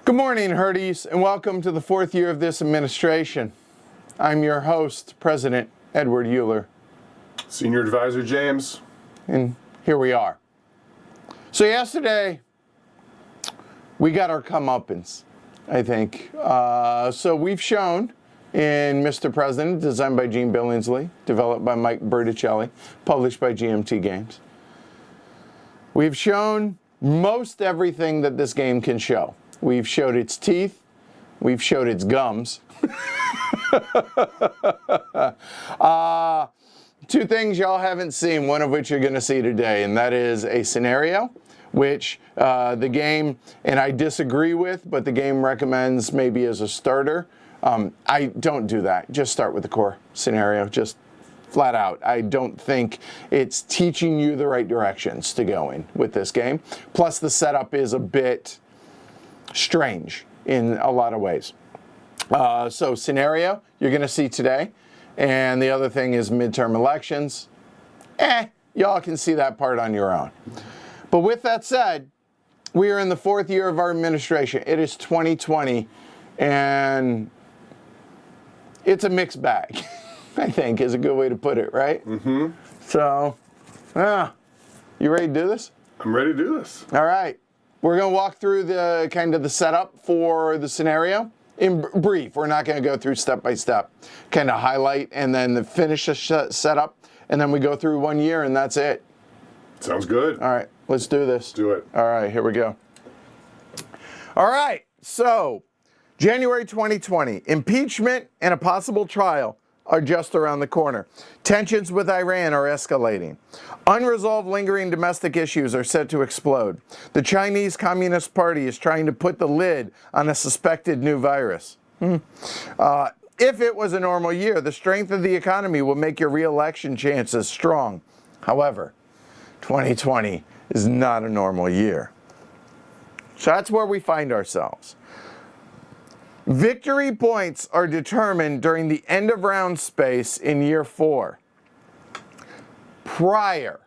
Good morning, Herdies, and welcome to the fourth year of this administration. I'm your host, President Edward Euler. Senior Advisor James. And here we are. So yesterday, we got our comeuppance, I think. So we've shown in Mr. President, designed by Gene Billingsley, developed by Mike Berticelli, published by GMT Games. We've shown most everything that this game can show. We've showed its teeth. We've showed its gums. Two things y'all haven't seen, one of which you're going to see today, and that is a scenario, which the game, and I disagree with, but the game recommends maybe as a starter. I don't do that. Just start with the core scenario, just flat out. I don't think it's teaching you the right directions to go in with this game. Plus, the setup is a bit strange in a lot of ways. So scenario, you're going to see today. And the other thing is midterm elections. Y'all can see that part on your own. But with that said, we are in the fourth year of our administration. It is 2020, and it's a mixed bag, I think is a good way to put it, right? Mm-hmm. So, you ready to do this? I'm ready to do this. All right. We're going to walk through the kind of the setup for the scenario. In brief, we're not going to go through step by step, kind of highlight and then finish the setup, and then we go through 1 year and that's it. Sounds good. All right, let's do this. Do it. All right, here we go. All right, so January 2020, impeachment and a possible trial are just around the corner. Tensions with Iran are escalating. Unresolved lingering domestic issues are set to explode. The Chinese Communist Party is trying to put the lid on a suspected new virus. If it was a normal year, the strength of the economy will make your re-election chances strong. However, 2020 is not a normal year. So that's where we find ourselves. Victory points are determined during the end of round space in year 4, prior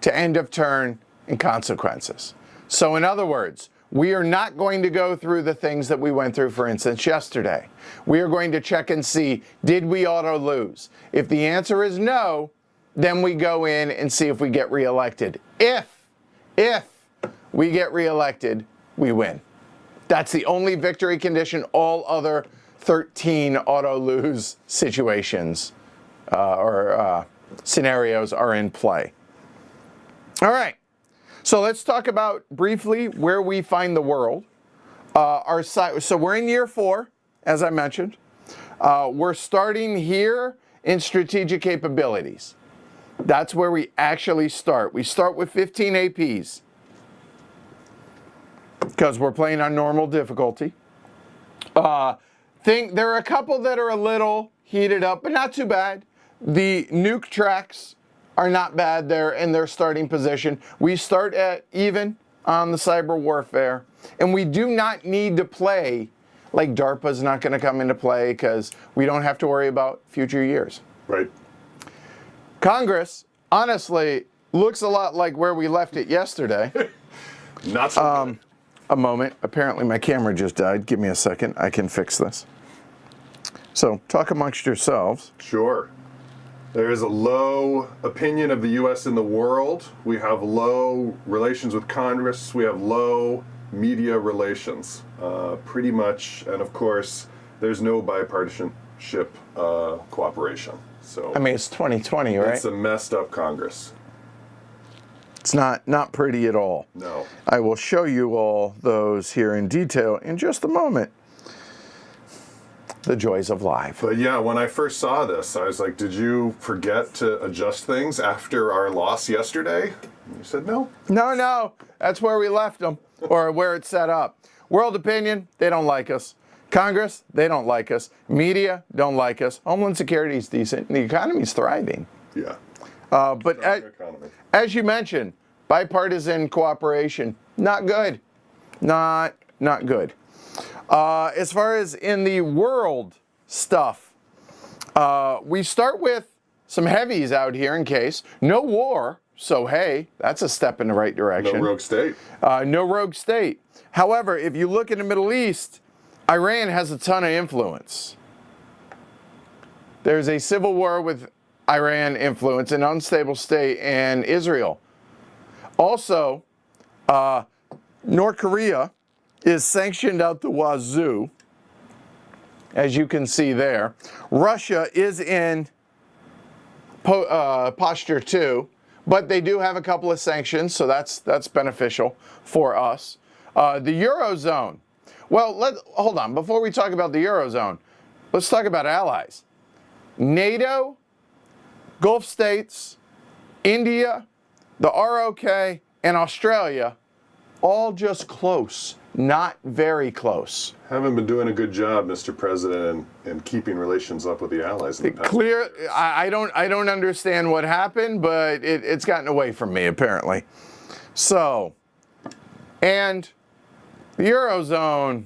to end of turn and consequences. So in other words, we are not going to go through the things that we went through, for instance, yesterday. We are going to check and see, did we auto lose? If the answer is no, then we go in and see if we get reelected. If we get reelected, we win. That's the only victory condition. All other 13 auto-lose situations or scenarios are in play. All right. So let's talk about briefly where we find the world. So we're in year 4, as I mentioned. We're starting here in strategic capabilities. That's where we actually start. We start with 15 APs. Because we're playing on normal difficulty. There are a couple that are a little heated up, but not too bad. The nuke tracks are not bad there in their starting position. We start at even on the cyber warfare, and we do not need to play like DARPA's not going to come into play because we don't have to worry about future years. Right. Congress, honestly, looks a lot like where we left it yesterday. Not so good. A moment. Apparently my camera just died. Give me a second. I can fix this. So talk amongst yourselves. Sure. There is a low opinion of the U.S. in the world. We have low relations with Congress. We have low media relations, pretty much. And of course, there's no bipartisanship cooperation. So I mean, it's 2020, right? It's a messed up Congress. It's not pretty at all. No. I will show you all those here in detail in just a moment. The joys of life. But yeah, when I first saw this, I was like, did you forget to adjust things after our loss yesterday? And you said no. No. That's where we left them, or where it's set up. World opinion, they don't like us. Congress, they don't like us. Media, don't like us. Homeland Security is decent. The economy's thriving. Yeah. But as you mentioned, bipartisan cooperation, not good. Not good. As far as in the world stuff, we start with some heavies out here in case. No war So, hey, that's a step in the right direction. No rogue state. No rogue state. However, if you look at the Middle East, Iran has a ton of influence. There's a civil war with Iran influence, an unstable state, and Israel. Also, North Korea is sanctioned out the wazoo, as you can see there. Russia is in posture 2, but they do have a couple of sanctions, so that's beneficial for us. The Eurozone. Well, hold on. Before we talk about the Eurozone, let's talk about allies. NATO, Gulf states, India, the ROK, and Australia, all just close, not very close. Haven't been doing a good job, Mr. President, in keeping relations up with the allies. In the past. Clear. I don't understand what happened, but it's gotten away from me apparently. So, and the Eurozone,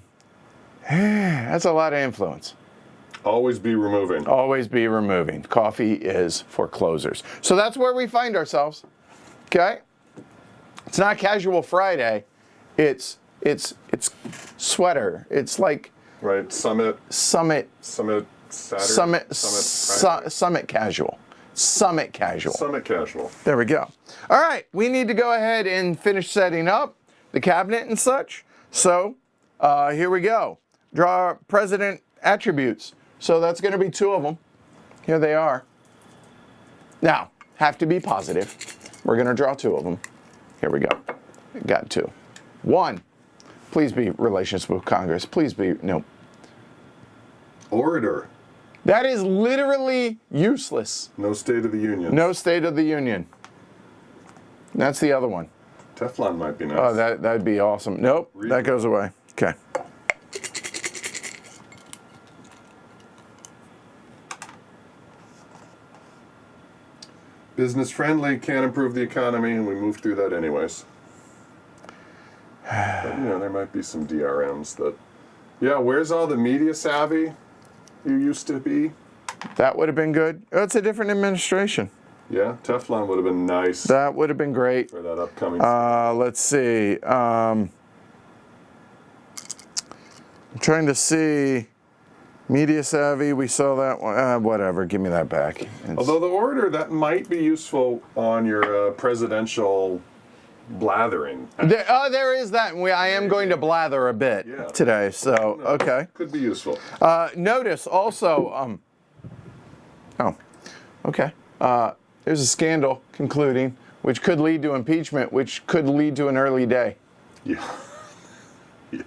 that's a lot of influence. Always be removing. Always be removing. Coffee is for closers. So that's where we find ourselves. Okay? It's not Casual Friday. It's sweater. It's like right. Summit Saturday. Summit casual. Summit casual. Summit casual. There we go. All right, we need to go ahead and finish setting up the cabinet and such. So here we go. Draw president attributes. So that's going to be 2 of them. Here they are. Now, have to be positive. We're going to draw 2 of them. Here we go. Got 2. 1, please be relations with Congress. Please be, no. Orator. That is literally useless. No State of the Union. No State of the Union. That's the other one. Teflon might be nice. Oh, that'd be awesome. Nope, that goes away. Okay. Business friendly, can't improve the economy, and we move through that anyways. But, there might be some DRMs that... Yeah, where's all the media savvy you used to be? That would have been good. Oh, it's a different administration. Yeah, Teflon would have been nice. That would have been great. For that upcoming... Let's see. I'm trying to see... Media savvy, we saw that one. Whatever, give me that back. Although the orator, that might be useful on your presidential blathering. There is that. I am going to blather a bit today, so okay. Could be useful. Notice also, okay. There's a scandal concluding, which could lead to impeachment, which could lead to an early day. Yeah. Yeah.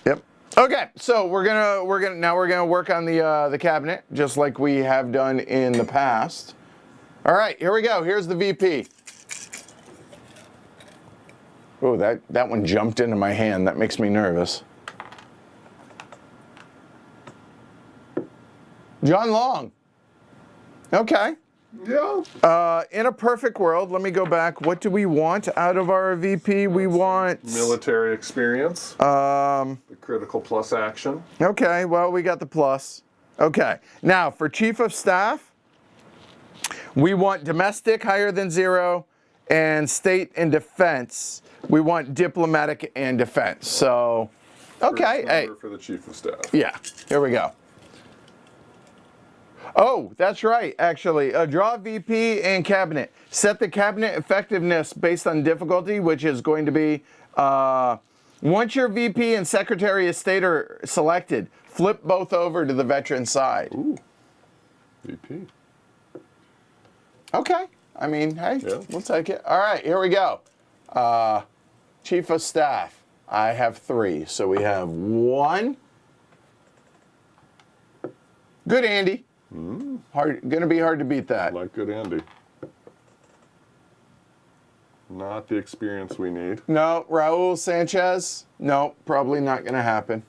Yep. Okay, so we're gonna work on the cabinet just like we have done in the past. All right, here we go. Here's the VP. Oh, that one jumped into my hand. That makes me nervous. John Long. Okay. Yeah. In a perfect world, let me go back. What do we want out of our VP? We want military experience. The critical plus action. Okay, well, we got the plus. Okay. Now, for Chief of Staff, we want domestic higher than 0 and state and defense. We want diplomatic and defense. So, okay. Hey. For the Chief of Staff. Yeah, here we go. Oh, that's right, actually. Draw VP and cabinet. Set the cabinet effectiveness based on difficulty, which is going to be, once your VP and Secretary of State are selected, flip both over to the veteran side. Ooh, VP. Okay, I mean, hey, yeah. We'll take it. All right, here we go. Chief of Staff, I have 3. So we have 1. Good, Andy. Gonna be hard to beat that. Like good Andy. Not the experience we need. No, Raul Sanchez. No, probably not gonna happen.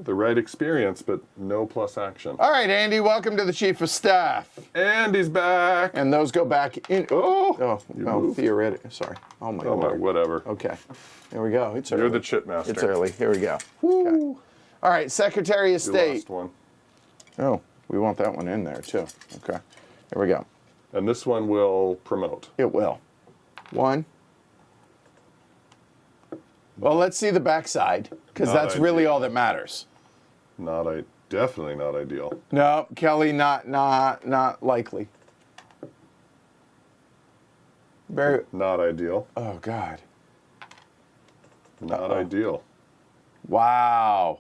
The right experience, but no plus action. All right, Andy, welcome to the Chief of Staff. Andy's back. And those go back in. Oh, theoretically. Sorry. Oh my God. Whatever. Okay. There we go. It's early. You're the chip master. It's early. Here we go. Okay. All right, Secretary of State. Last one. Oh, we want that one in there too. Okay. Here we go. And this one will promote. It will. 1. Well, let's see the backside, because Not that's really ideal. all that matters. Definitely not ideal. No, Kelly, not likely. Very. Not ideal. Oh God. Not ideal. Wow.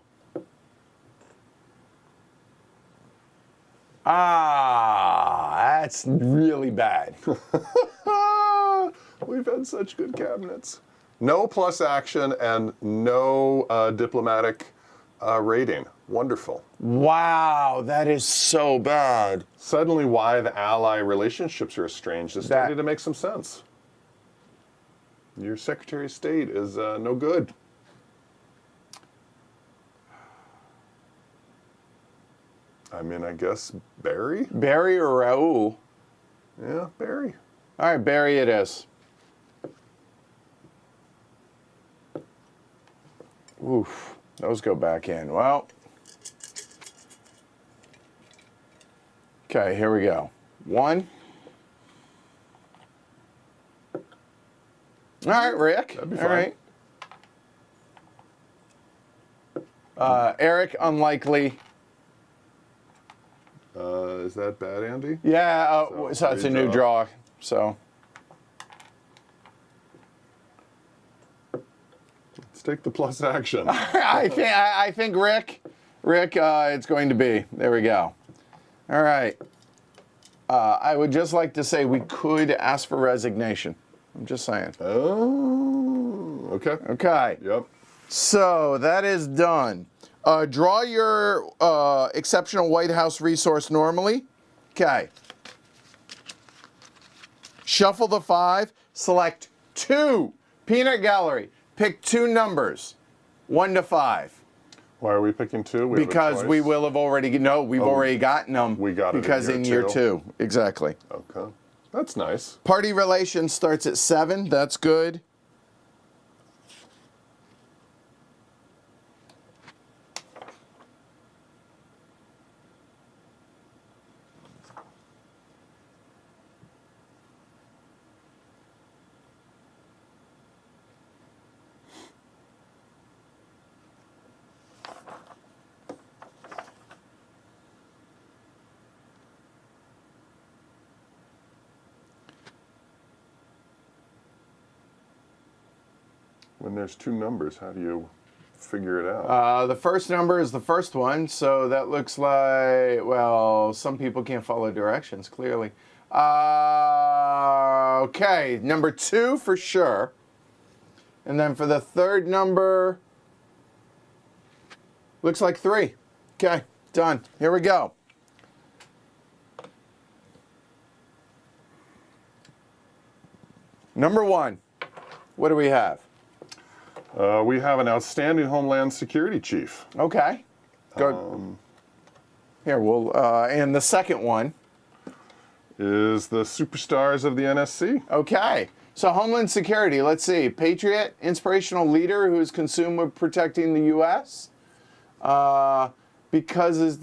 That's really bad. We've had such good cabinets. No plus action and no diplomatic rating. Wonderful. Wow, that is so bad. Suddenly, why the ally relationships are estranged is starting to make some sense. Your Secretary of State is no good. I mean, I guess Barry? Barry or Raul? Yeah, Barry. All right, Barry it is. Oof, those go back in. Well, okay, here we go. 1. All right, Rick. That'd be All fine. right. Eric, unlikely. Is that bad, Andy? Yeah, so it's a new redraw. draw. So Let's take the plus action. I think Rick, it's going to be. There we go. All right. I would just like to say we could ask for resignation. I'm just saying. Oh, okay. Okay. Yep. So that is done. Draw your exceptional White House resource normally. Okay. Shuffle the 5. Select 2. Peanut gallery. Pick 2 numbers. 1 to 5. Why are we picking 2? We have a Because choice? we will have already, we've already gotten them. we got it in because year in year 2. 2. Exactly. Okay. That's nice. Party relations starts at 7. That's good. When there's 2 numbers, how do you figure it out? The first number is the first one, so that looks like, well, some people can't follow directions, clearly. Okay, number 2 for sure. And then for the third number, looks like 3. Okay, done. Here we go. Number 1, what do we have? We have an outstanding Homeland Security chief. Okay, go. Here, we'll, and the second one. Is the superstars of the NSC. Okay. So Homeland Security, let's see. Patriot, inspirational leader who is consumed with protecting the U.S. Because is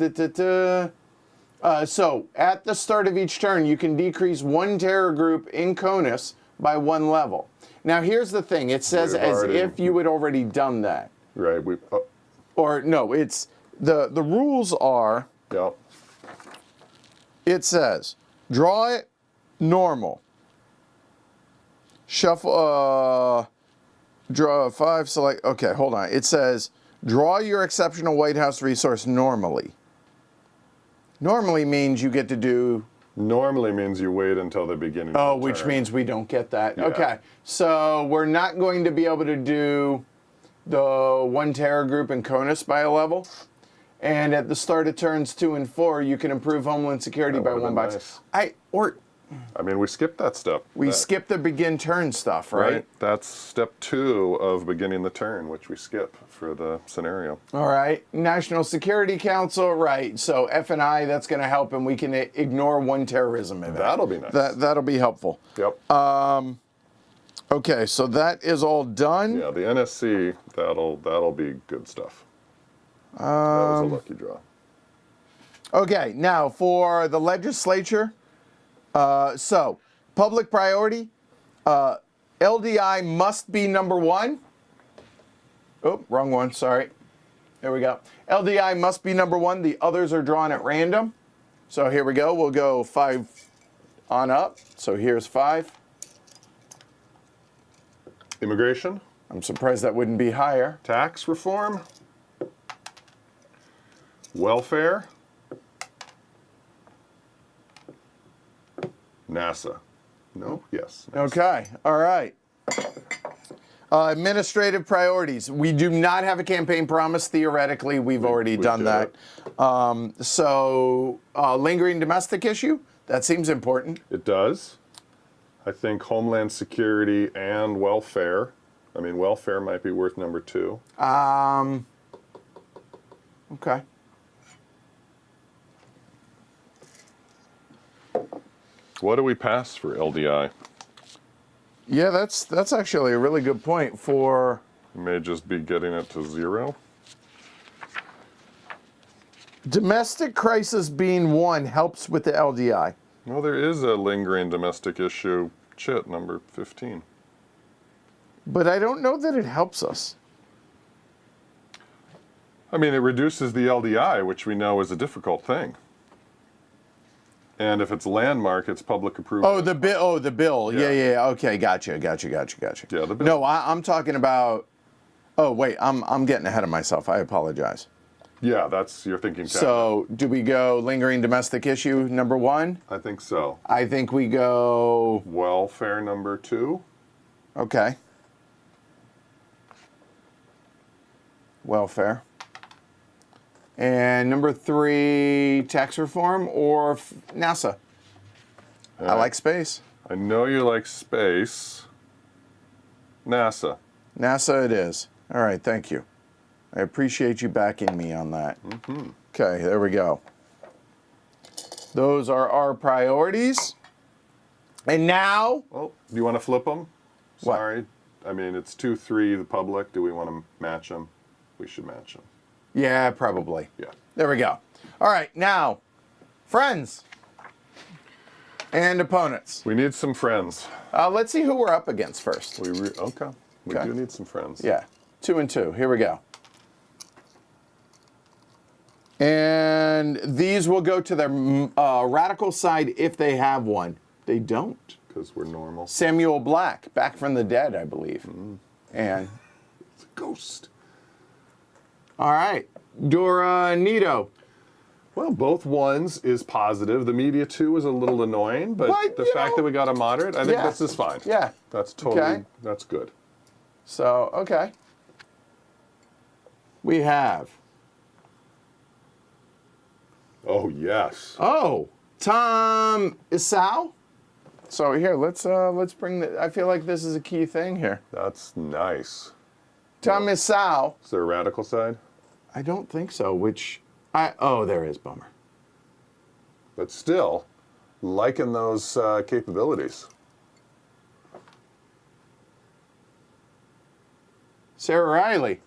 so at the start of each turn, you can decrease 1 terror group in CONUS by 1 level. Now here's the thing. It says We've as already- if you had already done that. Right. Or no, it's the rules are. Yep. It says draw it normal. Shuffle, draw 5, select, okay, hold on. It says, draw your exceptional White House resource normally. Normally means you get to do... Normally means you wait until the beginning Oh, of the which turn. means we don't get that. Yeah. Okay, so we're not going to be able to do the 1 terror group in CONUS by a level. And at the start of turns 2 and 4, you can improve Homeland Security That by would've 1 been box. nice. I mean, we skipped that step. We skipped the begin turn stuff, right? That's step 2 of beginning the turn, which we skip for the scenario. All right. National Security Council, right. So F&I, that's going to help, and we can ignore 1 terrorism event. That'll be nice. That'll be helpful. Yep. Okay, so that is all done. Yeah, the NSC, that'll be good stuff. That was a lucky draw. Okay, now for the legislature, So, public priority, LDI must be number one. Oh, wrong one, sorry. There we go. LDI must be number one. The others are drawn at random. So here we go. We'll go 5 on up. So here's 5. Immigration. I'm surprised that wouldn't be higher. Tax reform. Welfare. NASA. No? Yes. NASA. Okay, all right. Administrative priorities. We do not have a campaign promise, theoretically. We've already done that. Lingering domestic issue, that seems important. It does. I think Homeland Security and welfare. I mean, welfare might be worth number 2. Okay. What do we pass for LDI? Yeah, that's actually a really good point for... We may just be getting it to 0. Domestic crisis being 1 helps with the LDI. Well, there is a lingering domestic issue, chit, number 15. But I don't know that it helps us. I mean, it reduces the LDI, which we know is a difficult thing. And if it's landmark, it's public approval. Oh, the bill. Oh, the bill. Yeah. Okay, gotcha. Yeah, the bill. No, I'm talking about... Oh, wait, I'm getting ahead of myself. I apologize. Yeah, that's, you're thinking cabinet. So, do we go lingering domestic issue number 1? I think so. I think we go... Welfare number 2. Okay. Welfare. And number 3, tax reform or NASA? I like space. I know you like space. NASA. NASA it is. All right, thank you. I appreciate you backing me on that. Okay, there we go. Those are our priorities. And now... Oh, do you want to flip them? What? Sorry. I mean, it's 2, 3, the public. Do we want to match them? We should match them. Yeah, probably. Yeah. There we go. All right, now, friends and opponents. We need some friends. Let's see who we're up against first. Okay. We Okay. do need some friends. Yeah, 2 and 2. Here we go. And these will go to their radical side if they have one. They don't. Because we're normal. Samuel Black, back from the dead, I believe. And It's a ghost. all right, Dora Nito. Well, both ones is positive. The media too is a little annoying, but Well, the you fact know, that we got a moderate, I think yeah. this is fine. Yeah. That's totally, Okay. that's good. So, okay. We have, Oh, yes. oh, Tom Isau. So here, let's bring the, I feel like this is a key thing here. That's nice. Tom Isau. Is there a radical side? I don't think so, oh, there is, bummer. But still, liking those capabilities. Sarah Riley.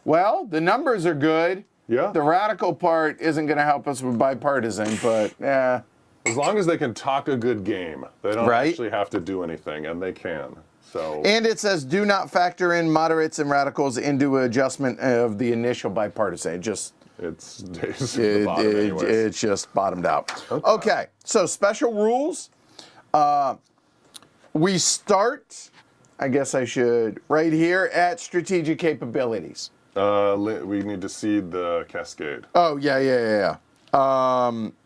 Well, the numbers are good. Yeah. The radical part isn't going to help us with bipartisan, but yeah. As long as they can talk a good game, they don't Right. actually have to do anything, and they can. So. And it says do not factor in moderates and radicals into adjustment of the initial bipartisan. It just It's stays at the bottom anyways. it's just bottomed out. Okay. Okay, so special rules. We start, I guess I should, right here at strategic capabilities. We need to seed the Cascade. Oh, yeah.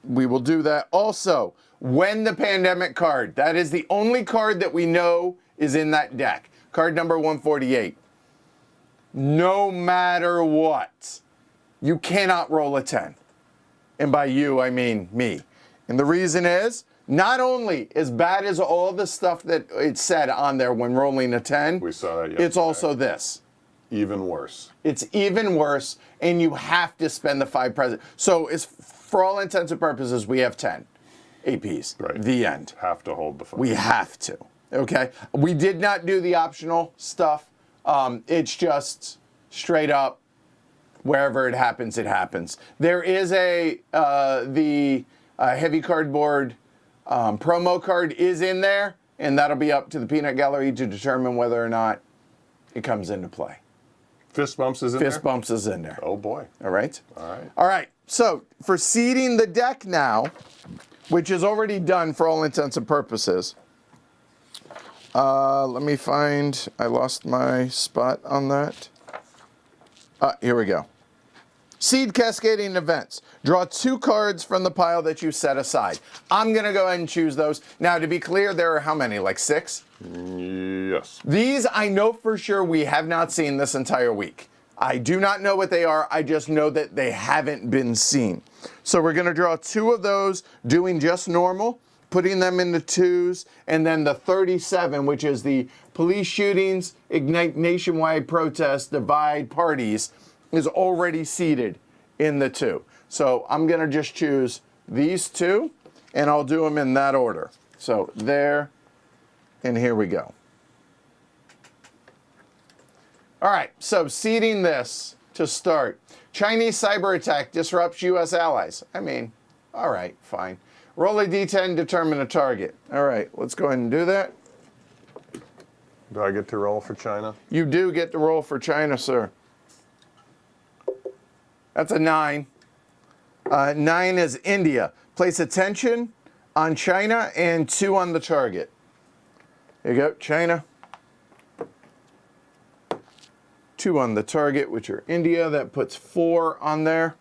We will do that. Also, when the pandemic card, that is the only card that we know is in that deck. Card number 148. No matter what, you cannot roll a 10. And by you, I mean me. And the reason is, not only as bad as all the stuff that it said on there when rolling a 10, We saw that yesterday. it's also this. Even worse. It's even worse, and you have to spend the 5 present. So it's, for all intents and purposes, we have 10 APs. Right. The end. Have to hold the phone. We have to. Okay? We did not do the optional stuff. It's just straight up, wherever it happens, it happens. There is the heavy cardboard promo card is in there, and that'll be up to the peanut gallery to determine whether or not it comes into play. Fist bumps is in there? Fist bumps is in there. Oh, boy. All right? All right. All right. So for seeding the deck now, which is already done for all intents and purposes, let me find, I lost my spot on that. Here we go. Seed cascading events. Draw 2 cards from the pile that you set aside. I'm going to go ahead and choose those. Now, to be clear, there are how many? Like 6? Yes. These I know for sure we have not seen this entire week. I do not know what they are. I just know that they haven't been seen. So we're going to draw 2 of those, doing just normal, putting them into 2s, and then the 37, which is the police shootings, ignite nationwide protests, divide parties, is already seated in the 2. So I'm going to just choose these 2, and I'll do them in that order. So there, and here we go. All right, so seeding this to start. Chinese cyber attack disrupts U.S. allies. I mean, all right, fine. Roll a d10, determine a target. All right, let's go ahead and do that. Do I get to roll for China? You do get to roll for China, sir. That's a 9. 9 is India. Place attention on China and 2 on the target. Here you go, China. 2 on the target, which are India. That puts 4 on there.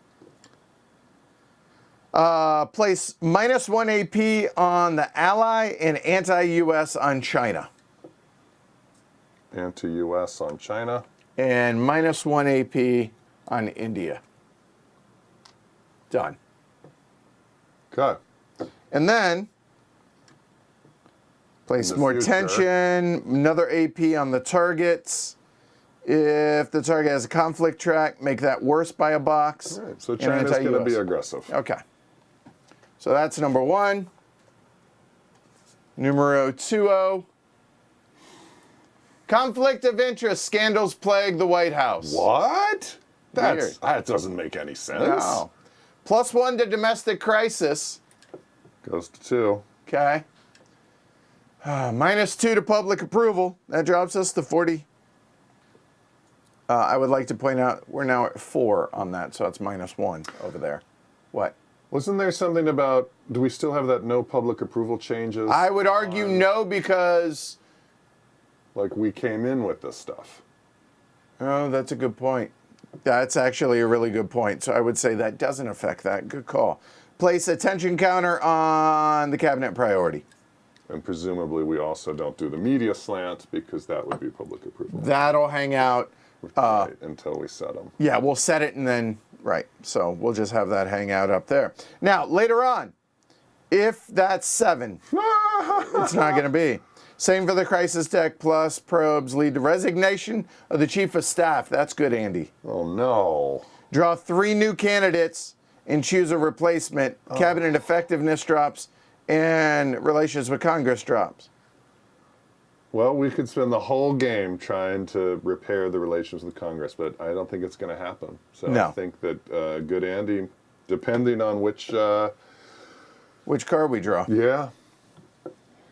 Place -1 AP on the ally and anti-US on China. Anti-US on China. And -1 AP on India. Done. Okay. And then place more future. tension, another AP on the targets. If the target has a conflict track, make that worse by a box. All right. So China's going to be aggressive. Okay. So that's number 1. Numero 2. Conflict of interest scandals plague the White House. What? Weird. That doesn't make any sense. No. +1 to domestic crisis. Goes to 2. Okay. -2 to public approval. That drops us to 40. I would like to point out we're now at 4 on that, so that's -1 over there. What? Wasn't there something about, do we still have that no public approval changes? I would argue no, because... Like, we came in with this stuff. Oh, that's a good point. That's actually a really good point. So I would say that doesn't affect that. Good call. Place a tension counter on the cabinet priority. And presumably we also don't do the media slant because that would be public approval. That'll hang out. Right, until we set them. Yeah, we'll set it and then, right. So we'll just have that hang out up there. Now, later on, if that's 7, it's not going to be. Same for the crisis deck, plus probes lead to resignation of the chief of staff. That's good, Andy. Oh, no. Draw 3 new candidates and choose a replacement. Cabinet effectiveness drops and relations with Congress drops. Well, we could spend the whole game trying to repair the relations with Congress, but I don't think it's going to happen. So No. I think that good Andy, depending on which card we draw. Yeah.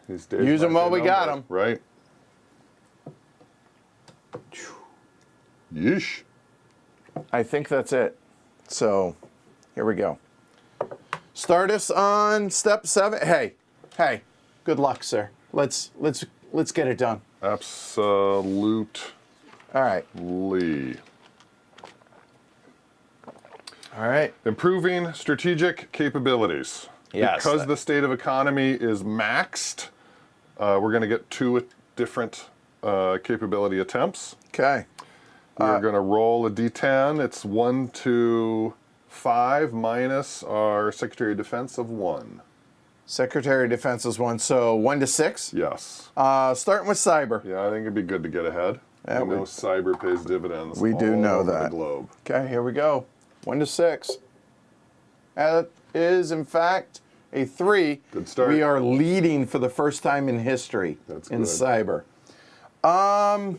These days Use them might while be we got numbered, them. Right. Yeesh. I think that's it. So here we go. Start us on step 7. Hey, good luck, sir. Let's get it done. Absolutely. All right. All right. Improving strategic capabilities. Yes. Because the state of economy is maxed, we're going to get 2 different capability attempts. Okay. We're going to roll a d10. It's 1 to 5 minus our Secretary of Defense of 1. Secretary of Defense is 1, so 1 to 6. Yes. Starting with cyber. Yeah, I think it'd be good to get ahead. Yeah, we know cyber pays dividends. we do all know over that. The globe. Okay, here we go. 1 to 6. That is, in fact, a 3. Good start. We are leading for the first time in history in good. cyber. I'm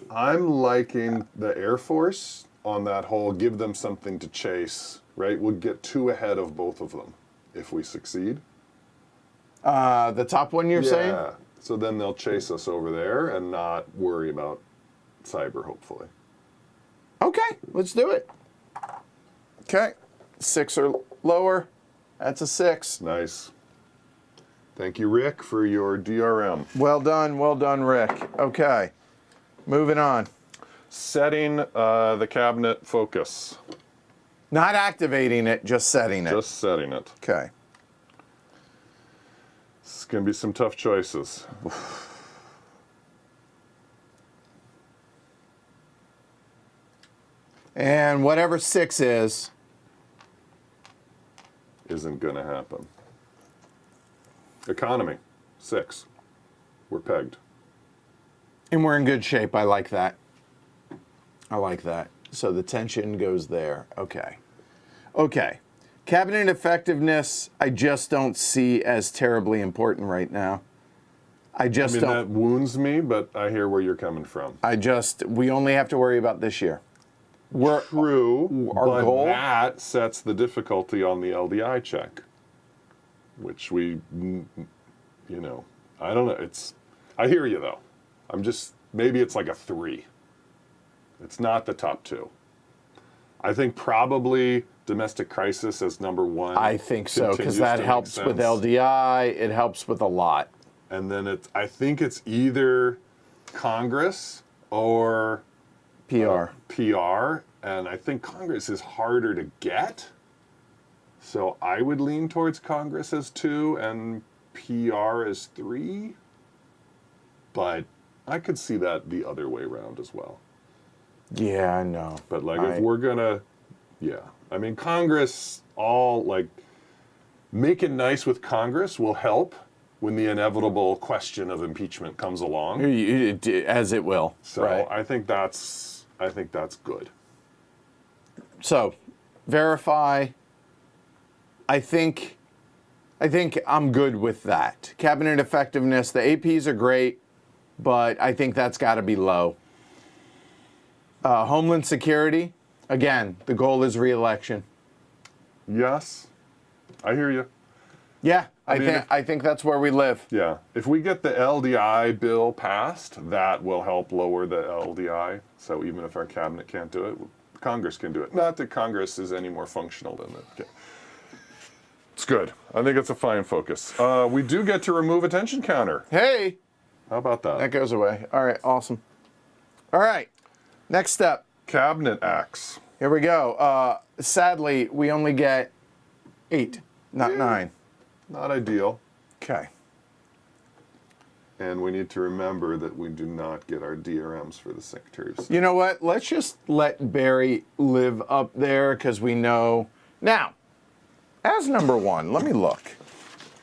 liking the Air Force on that whole give them something to chase, right? We'll get 2 ahead of both of them if we succeed. The top one you're saying? Yeah. So then they'll chase us over there and not worry about cyber, hopefully. Okay, let's do it. Okay, 6 or lower. That's a 6. Nice. Thank you, Rick, for your DRM. Well done, Rick. Okay, moving on. Setting the cabinet focus. Not activating it, just setting it. Just setting it. Okay. It's going to be some tough choices. And whatever 6 is, Isn't going to happen. Economy, 6. We're pegged. and we're in good shape. I like that. I like that. So the tension goes there. Okay. Okay. Cabinet effectiveness, I just don't see as terribly important right now. I just I mean, that don't. wounds me, but I hear where you're coming from. We only have to worry about this year. We're True, our but goal- that sets the difficulty on the LDI check, which we, I don't know. I hear you though. Maybe it's like a 3. It's not the top 2. I think probably domestic crisis as number 1. I think so, because continues that to make helps with sense. LDI. It helps with a lot. And then I think it's either Congress or PR. PR, and I think Congress is harder to get. So I would lean towards Congress as 2 and PR as 3. But I could see that the other way around as well. Yeah, I know. But if we're gonna, I mean, Congress, making nice with Congress will help when the inevitable question of impeachment comes along. As it will. So right. I think that's good. So, verify. I think I'm good with that. Cabinet effectiveness, the APs are great, but I think that's got to be low. Homeland Security, again, the goal is reelection. Yes, I hear you. Yeah, mean, I think that's where we live. Yeah, if we get the LDI bill passed, that will help lower the LDI. So even if our cabinet can't do it, Congress can do it. Not that Congress is any more functional than it. It's good. I think it's a fine focus. We do get to remove attention counter. Hey, How about that? that goes away. All right, awesome. All right, next step. Cabinet acts. Here we go. Sadly, we only get 8, not 9. Not ideal. Okay. And we need to remember that we do not get our DRMs for the secretaries. You know what? Let's just let Barry live up there because we know. Now, as number 1, let me look.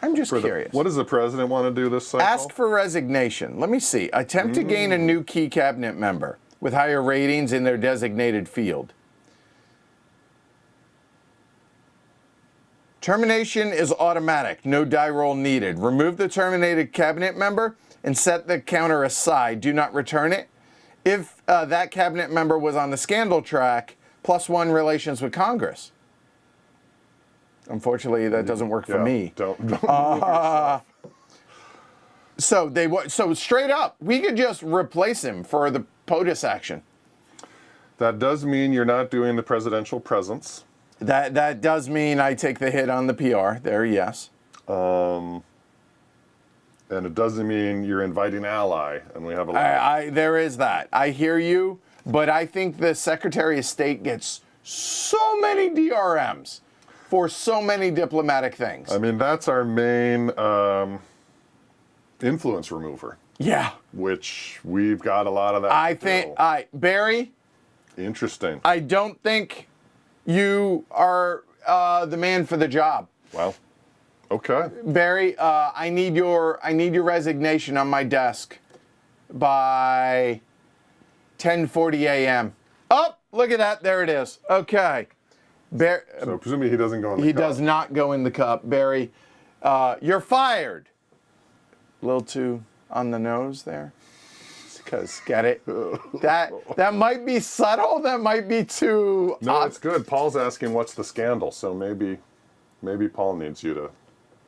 I'm just curious. What does the president want to do this cycle? Ask for resignation. Let me see. Attempt to gain a new key cabinet member with higher ratings in their designated field. Termination is automatic. No die roll needed. Remove the terminated cabinet member and set the counter aside. Do not return it. If that cabinet member was on the scandal track, +1 relations with Congress. Unfortunately, that doesn't work for me. Don't move yourself. So straight up, we could just replace him for the POTUS action. That does mean you're not doing the presidential presence. That does mean I take the hit on the PR there, yes. And it doesn't mean you're inviting ally, and we have a There is that. I hear you, but I think the Secretary of State gets so many DRMs for so many diplomatic things. I mean, that's our main influence remover, Yeah. which we've got a lot of that. I think, Barry, Interesting. I don't think you are the man for the job. Well, okay. Barry, I need your resignation on my desk by 10:40 a.m. Oh, look at that. There it is. Okay. So presumably he doesn't go in the He cup. does not go in the cup. Barry, you're fired. A little too on the nose there. Because, get it? That might be subtle. That might be too... No, it's good. Paul's asking what's the scandal, so maybe Paul needs you to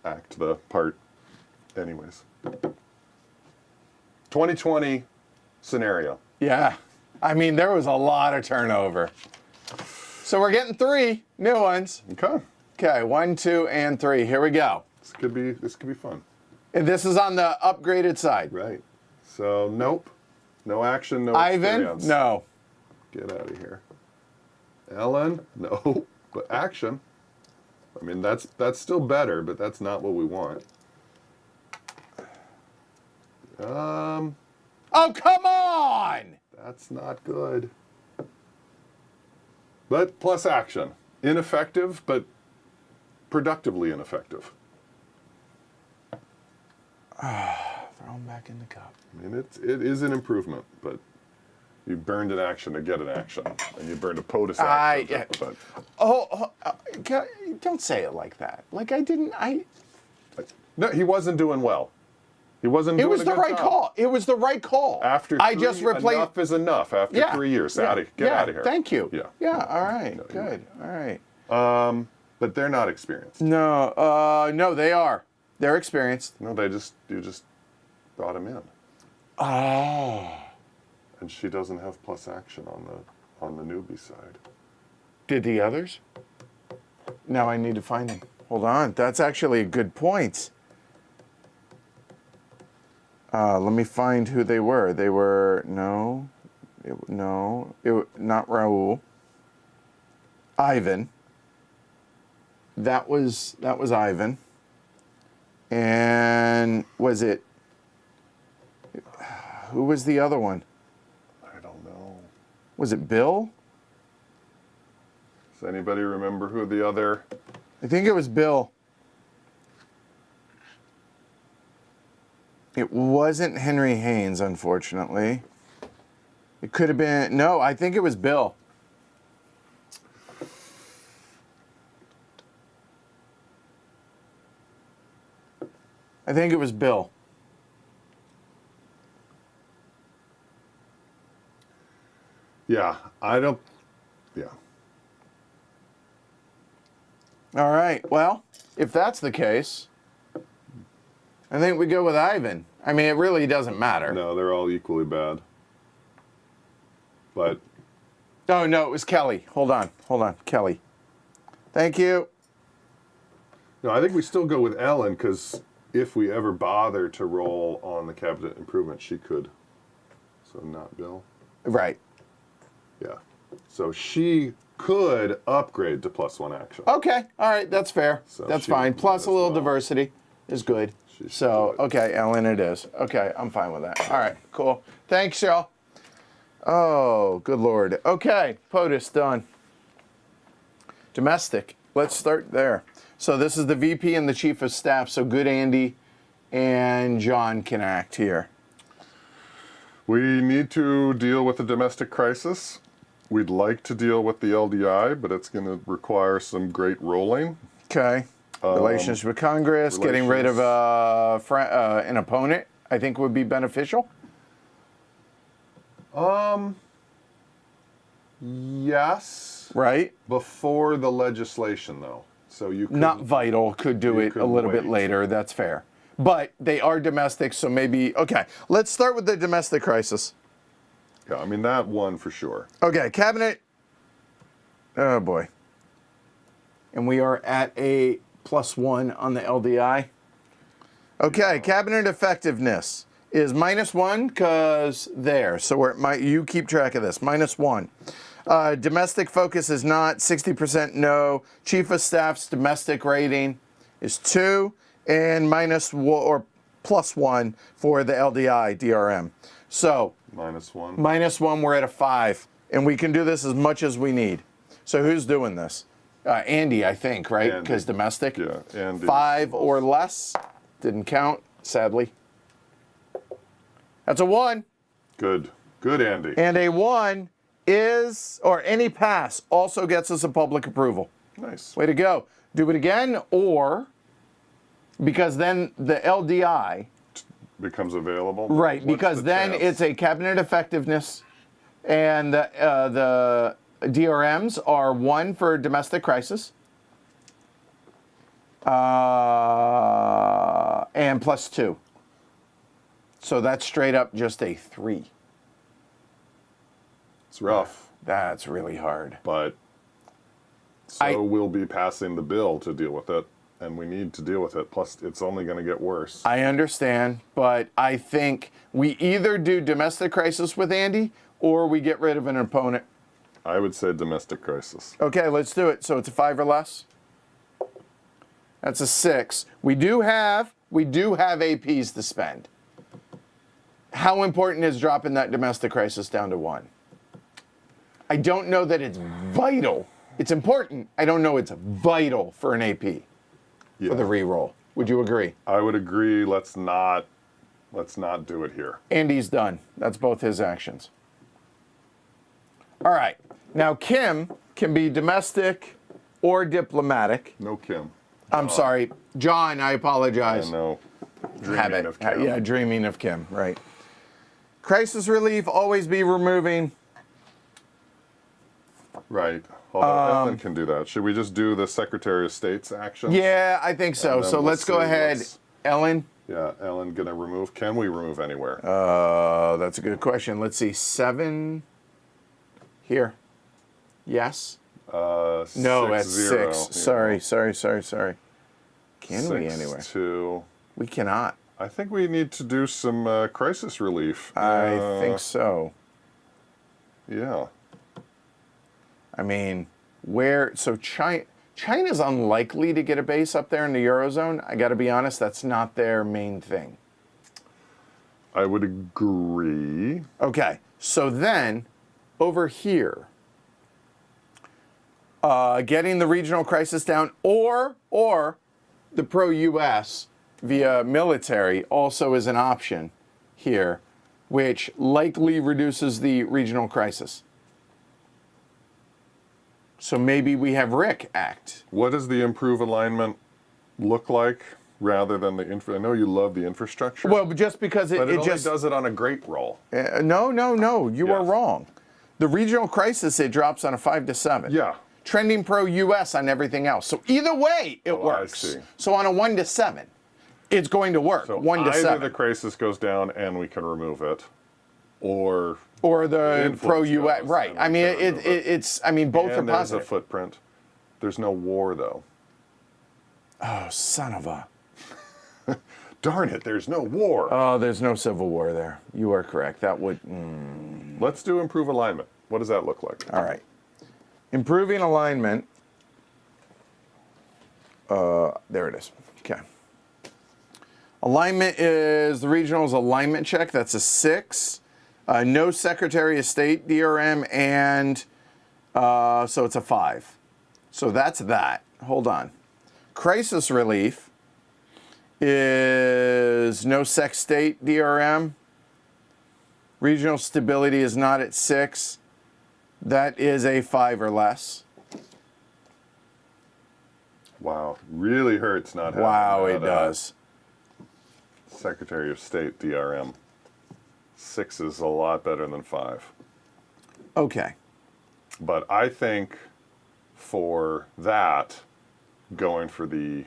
act the part. Anyways. 2020 scenario. Yeah. I mean, there was a lot of turnover. So we're getting 3 new ones. Okay. Okay, 1, 2, and 3. Here we go. This could be fun. And this is on the upgraded side. Right. So nope. No action, no Ivan? experience. No. Get out of here. Ellen? No. But action. I mean, that's still better, but that's not what we want. Oh, come on! That's not good. But plus action. Ineffective, but productively ineffective. Throw them back in the cup. I mean, it is an improvement, but you burned an action to get an action, and you burned a POTUS action. Don't say it like that. Like No, he wasn't doing well. He wasn't doing a good right job. call. It was the right call. After enough is enough. After 3 years. Get out of here. Thank you. Yeah. Yeah, all right. Good. All right. But they're not experienced. No, they are. They're experienced. No, you just brought him in. Oh. And she doesn't have plus action on the newbie side. Did the others? Now I need to find them. Hold on. That's actually a good point. Let me find who they were. They were not Raul. Ivan. That was Ivan. And was it? Who was the other one? I don't know. Was it Bill? Does anybody remember who the other? I think it was Bill. It wasn't Henry Haynes, unfortunately. It could have been. No, I think it was Bill. I think it was Bill. Yeah, yeah. All right. Well, if that's the case, I think we go with Ivan. I mean, it really doesn't matter. No, they're all equally bad. But Oh, no, it was Kelly. Hold on. Kelly. Thank you. no, I think we still go with Ellen because if we ever bother to roll on the cabinet improvement, she could. So not Bill. Right. Yeah. So she could upgrade to +1 action. Okay. All right. That's fair. So That's she fine. would Plus a as little well. diversity is good. She should So, do it. okay, Ellen it is. Okay, I'm fine with that. All right, cool. Thanks, y'all. Oh, good Lord. Okay, POTUS done. Domestic. Let's start there. So this is the VP and the Chief of Staff. So good Andy and John can act here. We need to deal with the domestic crisis. We'd like to deal with the LDI, but it's going to require some great rolling. Okay. Relations with Congress, getting rid of an opponent, I think would be beneficial. Yes. Right? Before the legislation, though. So you could Not vital, could do it could a little bit wait. later, that's fair. But they are domestic, so maybe, okay. Let's start with the domestic crisis. Yeah, I mean, that one for sure. Okay, cabinet. Oh boy. And we are at a +1 on the LDI. Okay, cabinet effectiveness is -1 because there. So we're you keep track of this. -1. Domestic focus is not 60% no. Chief of Staff's domestic rating is 2 and +1 for the LDI DRM. So -1. -1, we're at a 5, and we can do this as much as we need. So who's doing this? Andy, I think, right? Andy. Because domestic. Yeah, Andy. 5 or less. Didn't count, sadly. That's a 1. Good. Good, Andy. And a 1 is, or any pass also gets us a public approval. Nice. Way to go. Do it again, or, because then the LDI, Becomes available. right, What's because the then chance? it's a cabinet effectiveness, and the DRMs are 1 for domestic crisis, and +2. So that's straight up just a 3. It's rough, That's really hard. but so we'll be passing the bill to deal with it, and we need to deal with it. Plus, it's only going to get worse. I understand, but I think we either do domestic crisis with Andy or we get rid of an opponent. I would say domestic crisis. Okay, let's do it. So it's a 5 or less. That's a 6. We do have APs to spend. How important is dropping that domestic crisis down to 1? I don't know that it's vital. It's important. I don't know it's vital for an AP for the reroll. Would you agree? I would agree. Let's not do it here. Andy's done. That's both his actions. All right. Now Kim can be domestic or diplomatic. No Kim. I'm sorry, John. I apologize. I know. Dreaming of Kim. Yeah, dreaming of Kim. Right. Crisis relief. Always be removing. Right. Although Ellen can do that. Should we just do the Secretary of State's actions? Yeah, I think so. So let's go ahead. Ellen. Yeah, Ellen gonna remove. Can we remove anywhere? That's a good question. Let's see. 7 here. Yes. No, at 6. Sorry. Can we anywhere? 2. We cannot. I think we need to do some crisis relief. I think so. Yeah. I mean, so China's unlikely to get a base up there in the Eurozone. I got to be honest, that's not their main thing. I would agree. Okay, so then over here, getting the regional crisis down or the pro-US via military also is an option here, which likely reduces the regional crisis. So maybe we have Rick act. What does the improve alignment look like rather than the I know you love the infrastructure. Well, just because but it only just does it on a great roll. No. You are wrong. The regional crisis, it drops on a 5 to 7. Yeah. Trending pro-US on everything else. So either way, it works. I see. So on a 1 to 7, it's going to work. So 1 to 7. either the crisis goes down and we can remove it, or the pro-US, right? I mean, it's. I mean, both are and there's positive. a footprint. There's no war though. Oh, son of a! Darn it! There's no war. Oh, there's no civil war there. You are correct. That would. Let's do improve alignment. What does that look like? All right. Improving alignment. There it is. Okay. Alignment is the regional's alignment check. That's a 6. No Secretary of State DRM, and so it's a 5. So that's that. Hold on. Crisis relief is no Sec State DRM. Regional stability is not at 6. That is a 5 or less. Wow, really hurts not having Wow, that, it does. Secretary of State DRM. 6 is a lot better than 5. Okay. But I think for that, going for the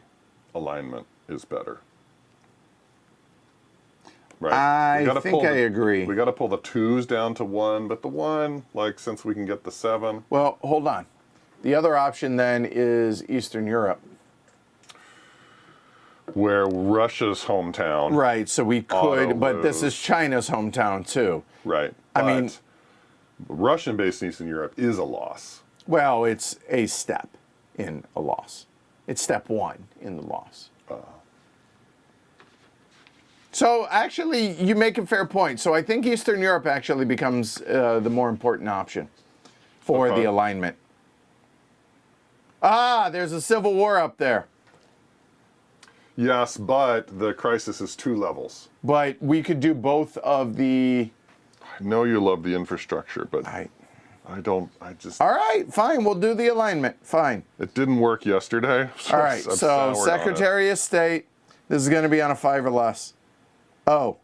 alignment is better. Right? I think I agree. We got to pull the 2s down to 1, but the 1, like, since we can get the 7. Well, hold on. The other option then is Eastern Europe. Where Russia's hometown. Right, so we could, but this is China's hometown too. Right. I mean, Russian-based Eastern Europe is a loss. Well, it's a step in a loss. It's step 1 in the loss. So actually, you make a fair point. So I think Eastern Europe actually becomes the more important option for the alignment. Ah, there's a civil war up there. Yes, but the crisis is 2 levels. But we could do both of the... I know you love the infrastructure, but I don't, All right, fine, we'll do the alignment, fine. It didn't work yesterday. So All right, so Secretary of State, this is going to be on a 5 or less. Oh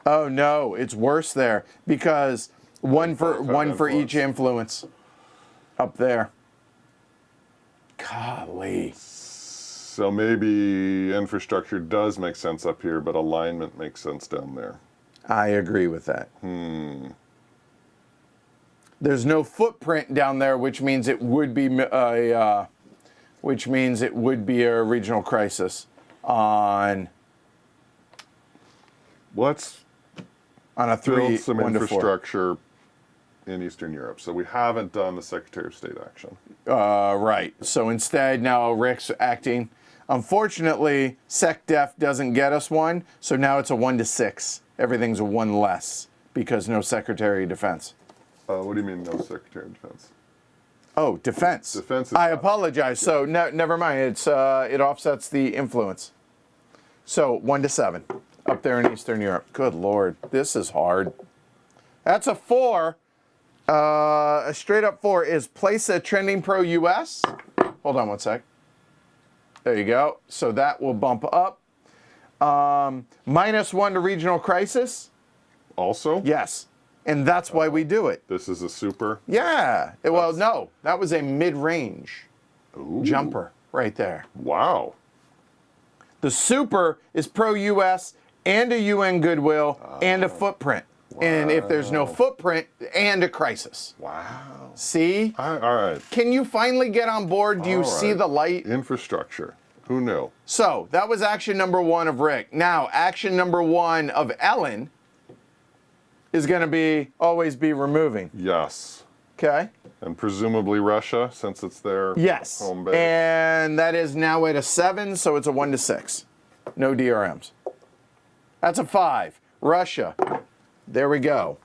no, it's worse there because one for each influence up there. Golly. So maybe infrastructure does make sense up here, but alignment makes sense down there. I agree with that. There's no footprint down there, which means it would be a regional crisis on Let's a build some 1 to 4. infrastructure in Eastern Europe. So we haven't done the Secretary of State action. Right. So instead, now Rick's acting. Unfortunately, SecDef doesn't get us one, so now it's a 1 to 6. Everything's a 1 less because no Secretary of Defense. What do you mean, no Secretary of Defense? Oh, defense. Defense is I not- apologize. So never mind. It's it offsets the influence. So 1 to 7 up there in Eastern Europe. Good Lord, this is hard. That's a 4. A straight up 4 is place a trending pro U.S. Hold on one sec. There you go. So that will bump up. -1 to regional crisis. Also? Yes. And that's why we do it. This is a super. Yeah. Well, no, that was a mid-range jumper right there. Wow. The super is pro-U.S. and a UN goodwill and a footprint. And if there's no footprint, and a crisis. Wow. See? All right. Can you finally get on board? Do you All see right. the light? Infrastructure. Who knew? So that was action number 1 of Rick. Now, action number 1 of Ellen is going to always be removing. Yes. Okay? And presumably Russia, since it's their Yes. home base. And that is now at a 7, so it's a 1 to 6. No DRMs. That's a 5. Russia. There we go.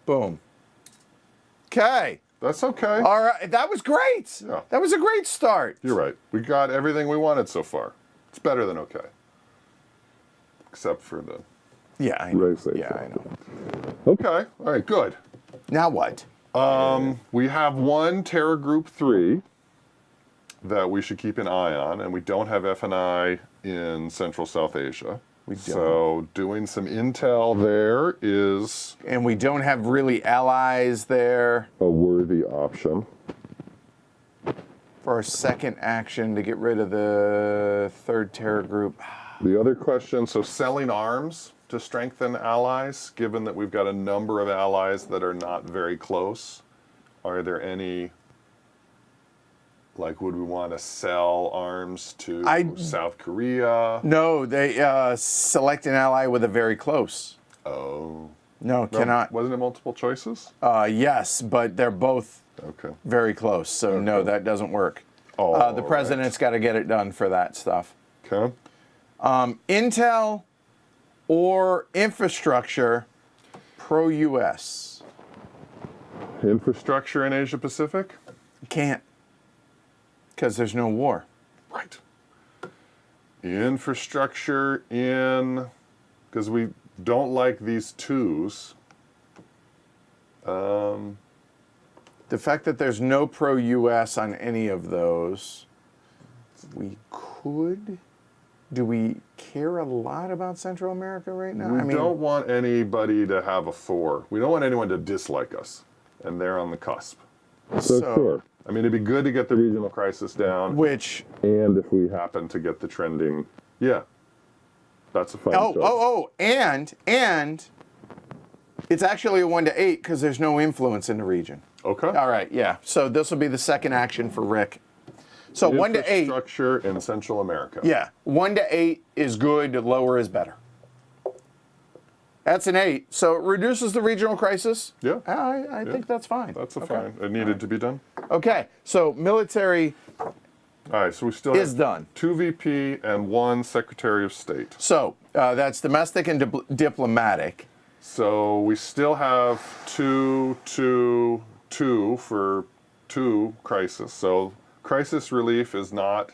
Boom. Okay. That's okay. All right. That was great. Yeah. That was a great start. You're right. We got everything we wanted so far. It's better than okay. Except for the... Yeah, I know. Race Yeah, I know. Okay. All right, good. Now what? We have one Terror Group 3 that we should keep an eye on, and we don't have F&I in Central South Asia. We don't. So doing some intel there is And we don't have really allies there a worthy option. for our second action to get rid of the 3rd terror group. The other question, so selling arms to strengthen allies, given that we've got a number of allies that are not very close, are there any, like, would we want to sell arms to South Korea? No, they select an ally with a very close. Oh. No, cannot. Wasn't it multiple choices? Yes, but they're both Okay. very close, so no, that doesn't work. Oh, The president's got to get it done for that stuff. Okay. Intel or infrastructure, pro-U.S. Infrastructure in Asia Pacific? Can't, because there's no war. Right. Infrastructure in, because we don't like these 2s. The fact that there's no pro-U.S. on any of those, we could. Do we care a lot about Central America right now? We don't want anybody to have a 4. We don't want anyone to dislike us, and they're on the cusp. So- sure. I mean, it'd be good to get the regional crisis down, which, and if we happen to get the trending, yeah, that's a fine choice. and it's actually a 1 to 8 because there's no influence in the region. Okay. All right, yeah. So this will be the second action for Rick. So 1 to 8. Infrastructure in Central America. Yeah, 1 to 8 is good, lower is better. That's an 8. So it reduces the regional crisis. Yeah. I think that's fine. That's a Okay. fine. It needed to be done. Okay, so military All right, so we still is have done. 2 VP and 1 Secretary of State. So that's domestic and diplomatic. So we still have 2 for 2 crisis. So crisis relief is not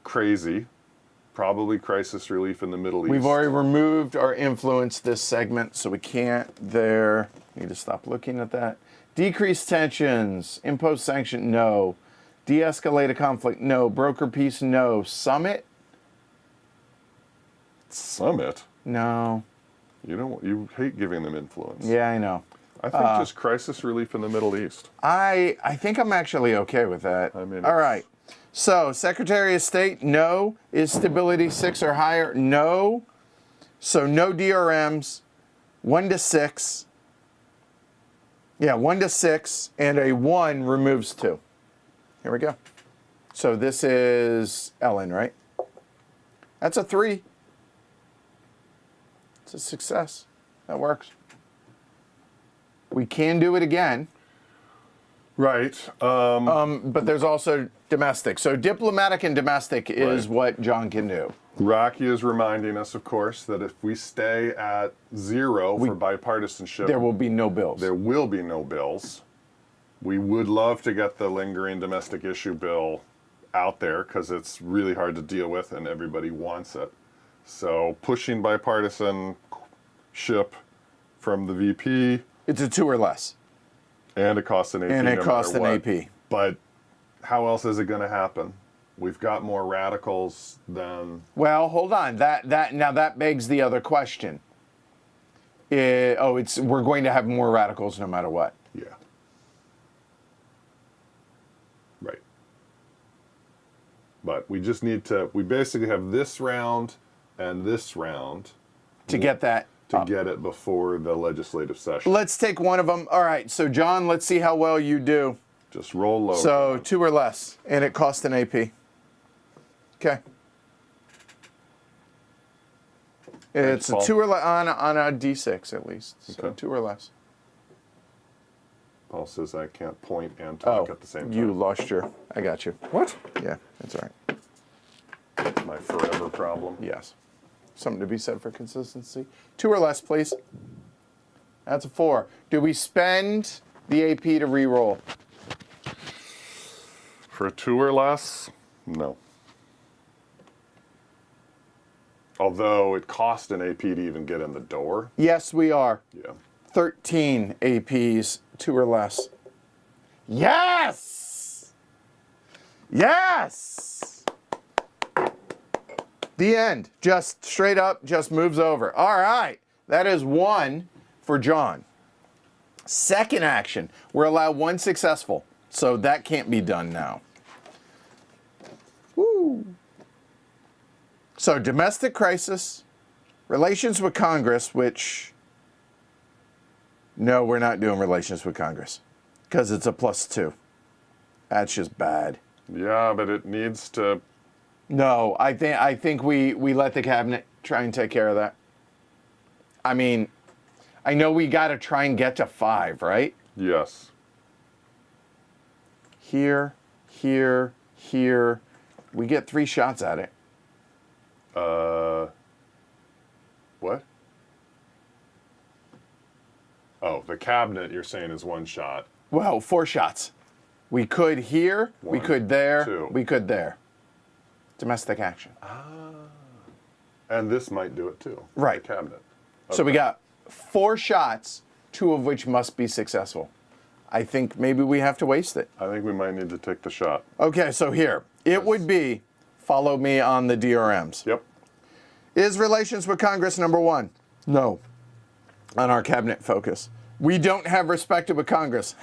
crazy. Probably crisis relief in the Middle East. We've already removed our influence this segment, so we can't there. Need to stop looking at that. Decrease tensions, impose sanction, no. De-escalate a conflict, no. Broker peace, no. Summit, Summit? no. You hate giving them influence. Yeah, I know. I think just crisis relief in the Middle East. I think I'm actually okay with that. I mean, all it's- right. So, Secretary of State, no. Is stability 6 or higher? No. So, no DRMs. 1 to 6. Yeah, 1 to 6. And a 1 removes 2. Here we go. So, this is Ellen, right? That's a 3. It's a success. That works. We can do it again. Right. But there's also domestic. So diplomatic and domestic is what John can do. Rocky is reminding us, of course, that if we stay at 0 for bipartisanship, There will be no bills. there will be no bills. We would love to get the lingering domestic issue bill out there because it's really hard to deal with and everybody wants it. So pushing bipartisanship from the VP. It's a 2 or less. And it costs an AP. And it no costs matter an what. AP. But how else is it going to happen? We've got more radicals than. Well, hold on. Now that begs the other question. We're going to have more radicals no matter what. Yeah. Right. But we just need to. We basically have this round and this round To get that. to get it before the legislative session. Let's take one of them. All right. So, John, let's see how well you do. Just roll low. So, 2 or less. And it costs an AP. Okay. It's a Paul. 2 or less on a D6 at least. So Okay. 2 or less. Paul says I can't point and talk at the same time. You lost your. I got you. What? Yeah, that's all right. My forever problem. Yes. Something to be said for consistency. 2 or less, please. That's a 4. Do we spend the AP to re-roll? For 2 or less, no. Although it cost an AP to even get in the door. Yes, we are. Yeah. 13 APs, 2 or less. Yes! Yes! The end. Just straight up, just moves over. All right. That is 1 for John. Second action, we're allowed 1 successful. So that can't be done now. Woo. So domestic crisis, relations with Congress, which, no, we're not doing relations with Congress because it's a +2. That's just bad. Yeah, but it needs to. No, I think we let the cabinet try and take care of that. I mean, I know we got to try and get to 5, right? Yes. Here, here, here. We get 3 shots at it. What? Oh, the cabinet you're saying is 1 shot. Well, 4 shots. We could here, we 1, could there, 2. we could there. Domestic action. And this might do it too. Right. The cabinet. So we got 4 shots, 2 of which must be successful. I think maybe we have to waste it. I think we might need to take the shot. Okay, so here. It would be, follow me on the DRMs. Yep. Is relations with Congress number 1? No. On our cabinet focus. We don't have respect with Congress.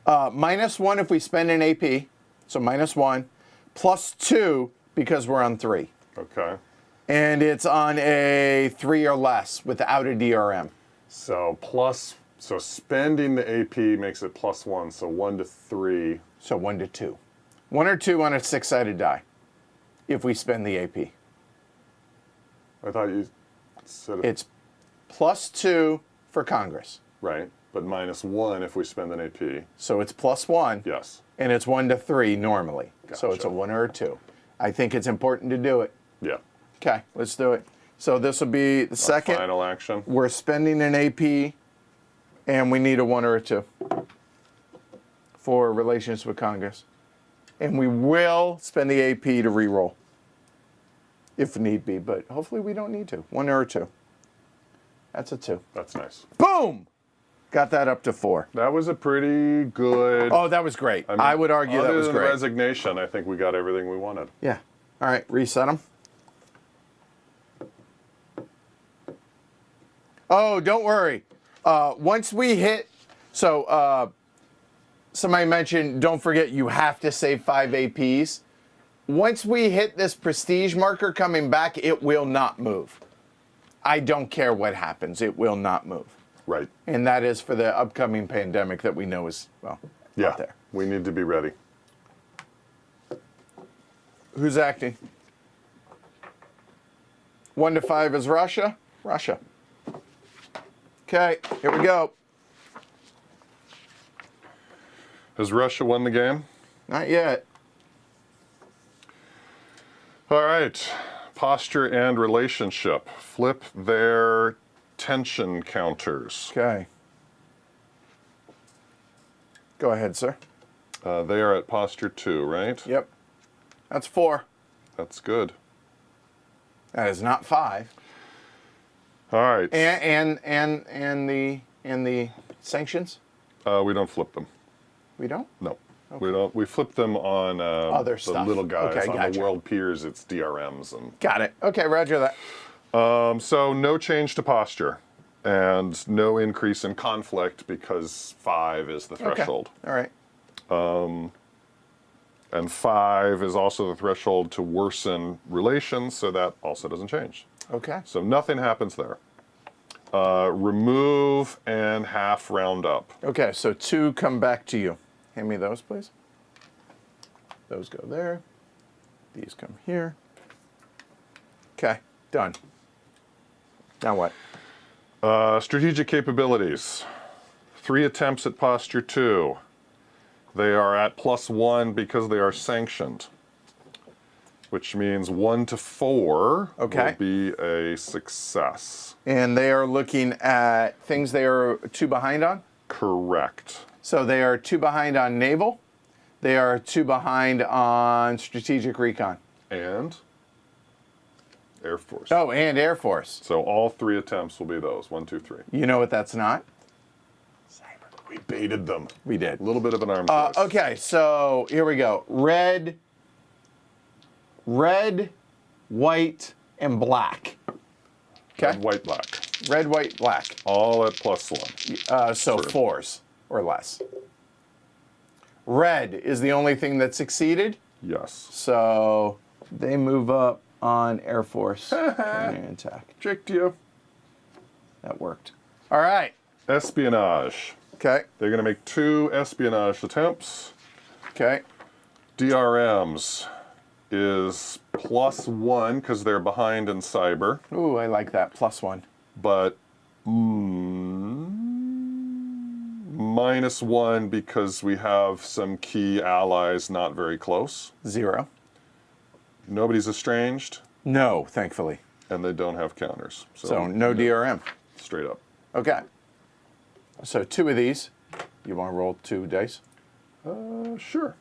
-1 if we spend an AP. So -1. +2 because we're on 3. Okay. And it's on a 3 or less without a DRM. So spending the AP makes it +1. So 1 to 3. So 1 to 2. 1 or 2 on a 6-sided die if we spend the AP. I thought you said it. It's +2 for Congress. Right. But -1 if we spend an AP. So it's +1. Yes. And it's 1 to 3 normally. So it's a Gotcha. 1 or a 2. I think it's important to do it. Yeah. Okay, let's do it. So this will be the second. Final action. We're spending an AP, and we need a 1 or a 2 for relations with Congress. And we will spend the AP to re-roll if need be, but hopefully we don't need to. 1 or a 2. That's a 2. That's nice. Boom! Got that up to 4. That was a pretty good. Oh, that was great. mean, I would argue that other was than great. Resignation, I think we got everything we wanted. Yeah. All right, reset them. Oh, don't worry. Once we hit, so somebody mentioned, don't forget you have to save 5 APs. once we hit this prestige marker coming back, it will not move. I don't care what happens. It will not move. Right. And that is for the upcoming pandemic that we know is, well, out there. We need to be ready. Who's acting? 1 to 5 is Russia. Russia. Okay, here we go. Has Russia won the game? Not yet. All right. Posture and relationship. Flip their tension counters. Okay. Go ahead, sir. They are at posture 2, right? Yep. That's 4. That's good. That is not 5. All right. And the sanctions? We don't flip them. We don't? No. We don't. We flip them on Other the stuff. little guys. Okay, on gotcha. the world peers, it's DRMs. And Got it. Okay, roger that. so no change to posture and no increase in conflict because 5 is the threshold. Okay. All right. And 5 is also the threshold to worsen relations, so that also doesn't change. Okay. So nothing happens there. Remove and half round up. Okay, so 2 come back to you. Hand me those, please. Those go there. These come here. Okay, done. Now what? Strategic capabilities. 3 attempts at posture 2. They are at +1 because they are sanctioned, which means 1 to 4 Okay. will be a success. And they are looking at things they are 2 behind on? Correct. So they are 2 behind on naval. They are 2 behind on strategic recon. And Air Force. Oh, and Air Force. So all 3 attempts will be those. 1, 2, 3. You know what that's not? We baited them. We did. A little bit of an arms race. Okay, so here we go. Red, white, and black. Okay. Red, white, black. Red, white, black. All at +1. So Sure. 4s or less. Red is the only thing that succeeded. Yes. So they move up on Air Force and attack. Tricked you. That worked. All right. Espionage. Okay. They're going to make 2 espionage attempts. Okay. DRMs is +1 because they're behind in cyber, Ooh, I like that. +1. but -1 because we have some key allies not very close. 0. Nobody's estranged, No, thankfully. and they don't have counters. So no DRM. Straight up. Okay. So 2 of these. You want to roll 2 dice? Sure.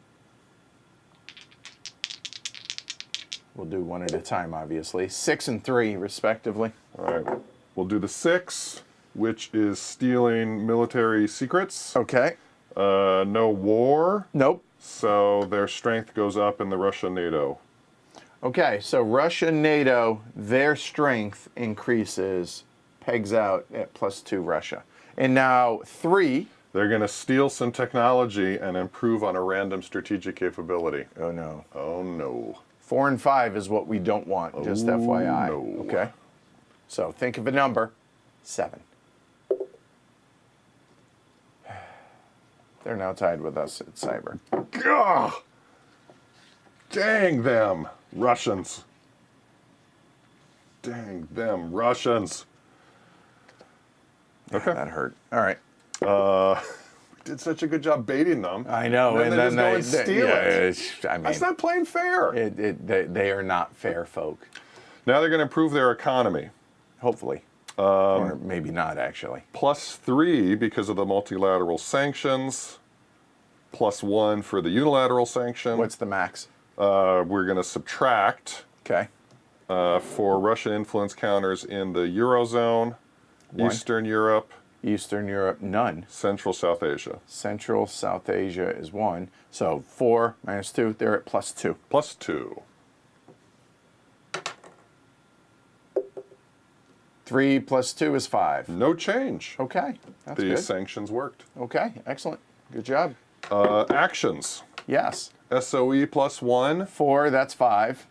We'll do 1 at a time, obviously. 6 and 3, respectively. All right. We'll do the 6, which is stealing military secrets. Okay. No war. Nope. So their strength goes up in the Russia-NATO. Okay, so Russia, NATO, their strength increases, pegs out at +2 Russia. And now 3. They're going to steal some technology and improve on a random strategic capability. Oh, no. Oh, no. 4 and 5 is what we don't want, just Oh, FYI. no. Okay. So think of a number. 7. They're now tied with us at cyber. Gah! Dang them, Russians. Dang them, Russians. Okay. That hurt. All right. We did such a good job baiting them. I know. And then they just go and steal it. I mean, That's not playing fair. they are not fair folk. Now they're going to improve their economy. Hopefully. Or maybe not, actually. +3 because of the multilateral sanctions. +1 for the unilateral sanction. What's the max? We're going to subtract Okay. for Russian influence counters in the Eurozone, 1. Eastern Europe, Eastern Europe, none. Central South Asia. Central South Asia is 1. So 4 minus 2, they're at +2. +2. 3 plus 2 is 5. No change. Okay. That's The good. sanctions worked. Okay. Excellent. Good job. Actions. yes. SOE +1. 4, that's 5.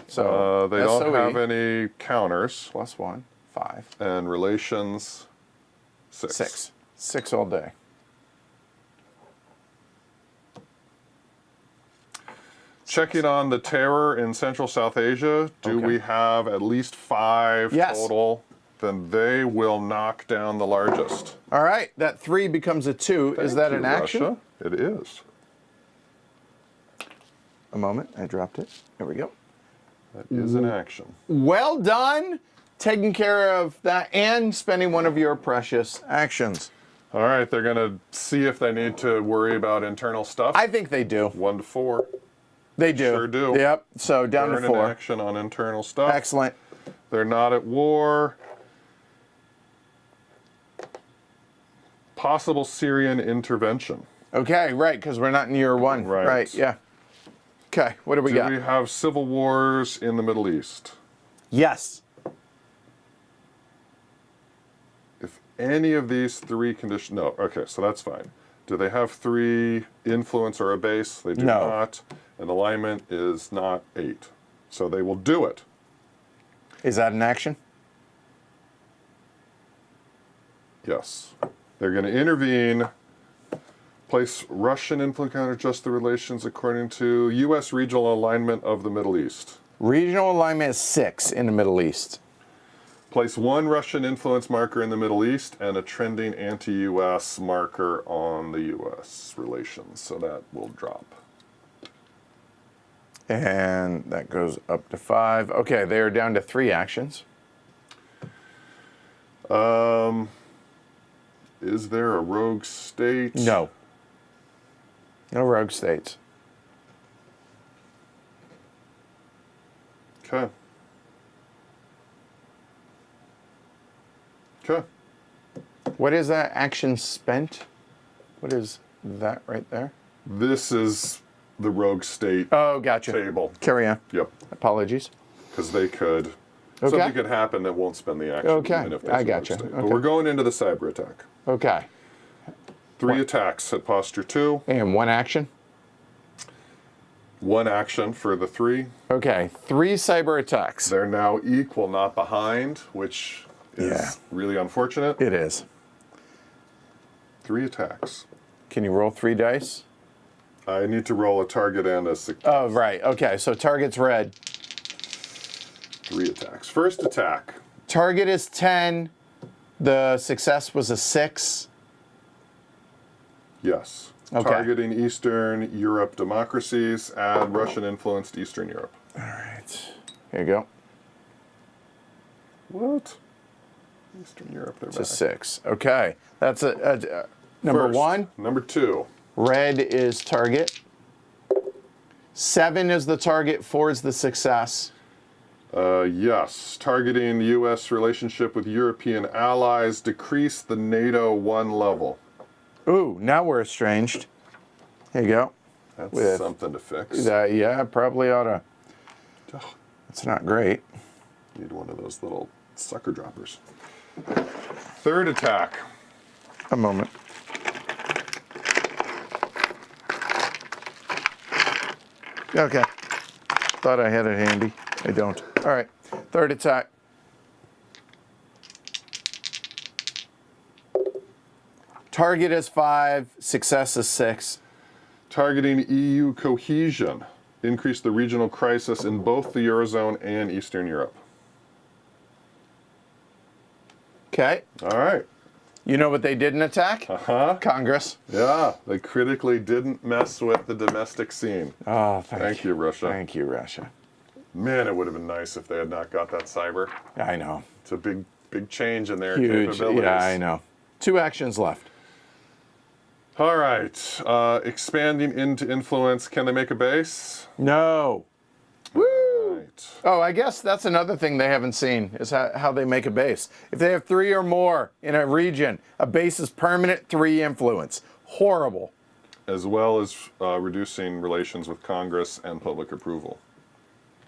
So They don't SOE have any counters. +1, 5. And relations, 6. 6. 6 all day. Checking on the terror in Central South Asia, do we have at least 5 total? Then they will knock down the largest. All right, that 3 becomes a 2. Is that an action? Russia. It is. A moment, I dropped it. There we go. That is an action. Well done, taking care of that and spending one of your precious actions. All right, they're going to see if they need to worry about internal stuff. I think they do. 1 to 4. They do. Sure do. Yep, so down Burn to 4. an action on internal stuff. Excellent. They're not at war. Possible Syrian intervention. Okay, right, because we're not in year 1. Right. Yeah. Okay, what do we got? Do we have civil wars in the Middle East? Yes. If any of these 3 conditions, no, okay, so that's fine. Do they have 3 influence or a base? They do not. And alignment is not 8. So they will do it. Is that an action? Yes. They're going to intervene, place Russian influence, adjust the relations according to U.S. regional alignment of the Middle East. Regional alignment is 6 in the Middle East. Place 1 Russian influence marker in the Middle East and a trending anti-U.S. marker on the U.S. relations. So that will drop. And that goes up to 5. Okay, they are down to 3 actions. Is there a rogue state? No. No rogue states. Okay. Okay. What is that action spent? What is that right there? This is the rogue state Oh, gotcha. table. Carry on. Yep. Apologies. Because they could. Okay. Something could happen that won't spend the action. Okay. Even if there's I a gotcha. rogue state. Okay. But we're going into the cyber attack. Okay. 3 attacks at posture 2. And 1 action? 1 action for the 3. Okay, 3 cyber attacks. They're now equal, not behind, which is really unfortunate. It is. 3 attacks. Can you roll 3 dice? I need to roll a target and a success. Oh, right. Okay, so target's red. 3 attacks. First attack. Target is 10. The success was a 6. Yes. Okay. Targeting Eastern Europe democracies, add Russian-influenced Eastern Europe. All right. Here you go. What? Eastern Europe, they're It's back. a 6. Okay. That's a number First. 1. Number 2. Red is target. 7 is the target. 4 is the success. Yes. Targeting U.S. relationship with European allies, decrease the NATO 1 level. Ooh, now we're estranged. Here you go. That's something to fix. Yeah, probably ought to. It's not great. Need one of those little sucker droppers. Third attack. A moment. Okay. Thought I had it handy. I don't. All right. Third attack. Target is 5. Success is 6. Targeting EU cohesion. Increase the regional crisis in both the Eurozone and Eastern Europe. Okay. All right. You know what they didn't attack? Congress. Yeah, they critically didn't mess with the domestic scene. Oh, Thank you, Russia. Thank you, Russia. Man, it would have been nice if they had not got that cyber. I know. It's a big change in their Huge. capabilities. Yeah, I know. 2 actions left. All right. Expanding into influence. Can they make a base? No. Woo! Right. Oh, I guess that's another thing they haven't seen is how they make a base. If they have 3 or more in a region, a base is permanent 3 influence. Horrible. As well as reducing relations with Congress and public approval.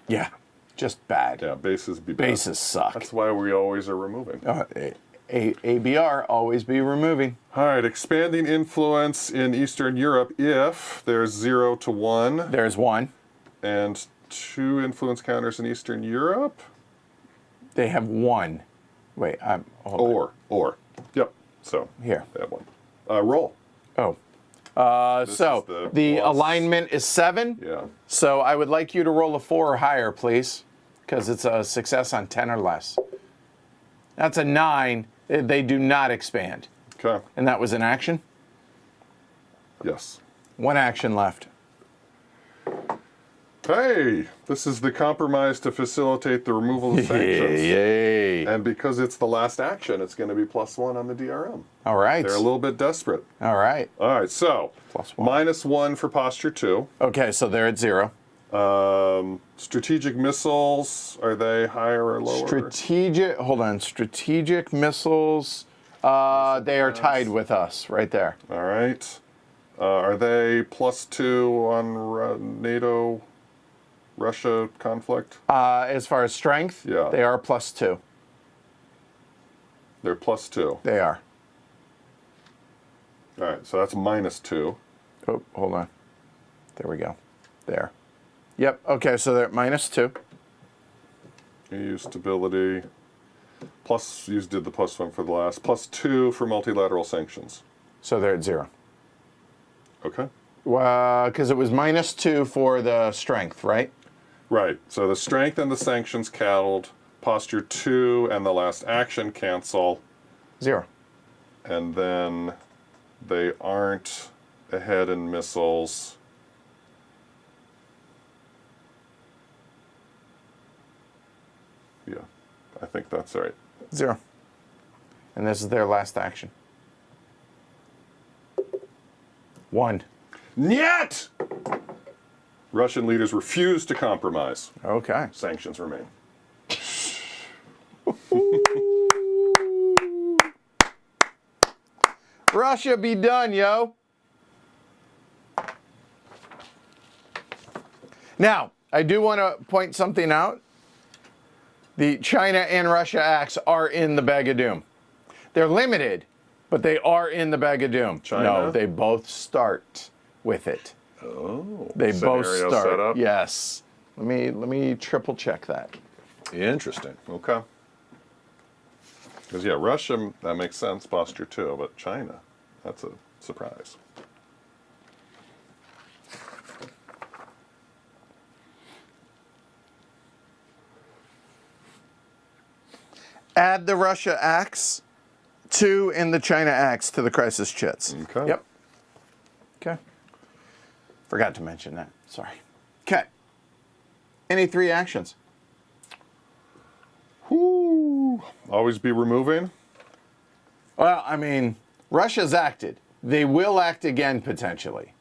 Yeah, just bad. Yeah, bases be bad. Bases suck. That's why we always are removing. ABR, always be removing. All right, expanding influence in Eastern Europe if there's 0 to 1. There's 1. And 2 influence counters in Eastern Europe. They have 1. Wait, hold on. Or. Yep. So Here. they have 1. Roll. Oh. So is the plus. alignment is 7. Yeah. So I would like you to roll a 4 or higher, please, because it's a success on 10 or less. That's a 9. They do not expand. Okay. And that was an action? Yes. 1 action left. Hey, this is the compromise to facilitate the removal of sanctions. Yay. And because it's the last action, it's going to be +1 on the DRM. All right. They're a little bit desperate. All right. All right, so +1. -1 for posture 2. Okay, so they're at 0. Strategic missiles, are they higher or lower? Strategic missiles, they are tied with us right there. All right. Are they +2 on NATO Russia conflict? As far as strength, Yeah. they are +2. They're +2. They are. All right, so that's -2. Oh, hold on. There we go. There. Yep. Okay, so they're at -2. EU stability. Plus, you did the +1 for the last. +2 for multilateral sanctions. So they're at 0. Okay. Because it was -2 for the strength, right? Right. So the strength and the sanctions canceled. Posture 2 and the last action cancel. 0. And then they aren't ahead in missiles. Yeah, I think that's right. 0. And this is their last action. 1. Niet! Russian leaders refuse to compromise. Okay. Sanctions remain. Russia be done, yo. Now, I do want to point something out. The China and Russia acts are in the bag of doom. They're limited, but they are in the bag of doom. China? No, they both start with it. Oh. They both Scenario start. setup? Yes. Let me triple check that. Interesting. Okay. Because, yeah, Russia, that makes sense, posture 2, but China, that's a surprise. Add the Russia acts to and the China acts to the crisis chits. Okay. Yep. Okay. Forgot to mention that. Sorry. Okay. Any 3 actions? Whoo. Always be removing. Well, I mean, Russia's acted. They will act again potentially.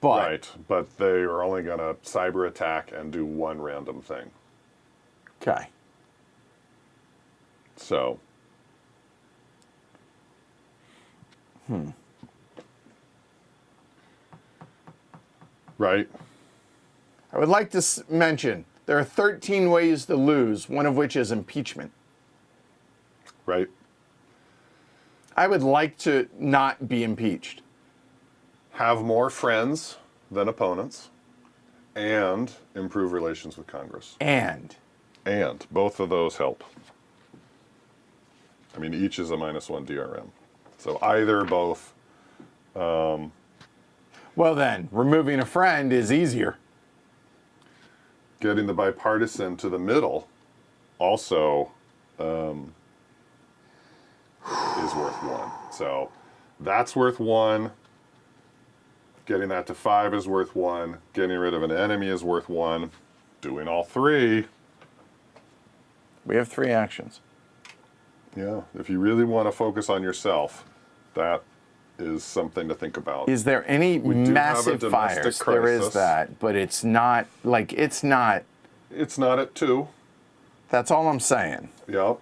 But Right, but they are only going to cyber attack and do one random thing. okay. So. Right. I would like to mention there are 13 ways to lose, one of which is impeachment. Right. I would like to not be impeached. Have more friends than opponents and improve relations with Congress. And Both of those help. I mean, each is a -1 DRM. So either, both. well then, removing a friend is easier. Getting the bipartisan to the middle also is worth 1. So that's worth 1. Getting that to 5 is worth 1. Getting rid of an enemy is worth 1. Doing all 3. We have 3 actions. Yeah, if you really want to focus on yourself, that is something to think about. Is there any do have a massive domestic fires? There is crisis. that, but it's not It's not at 2. That's all I'm saying. Yep.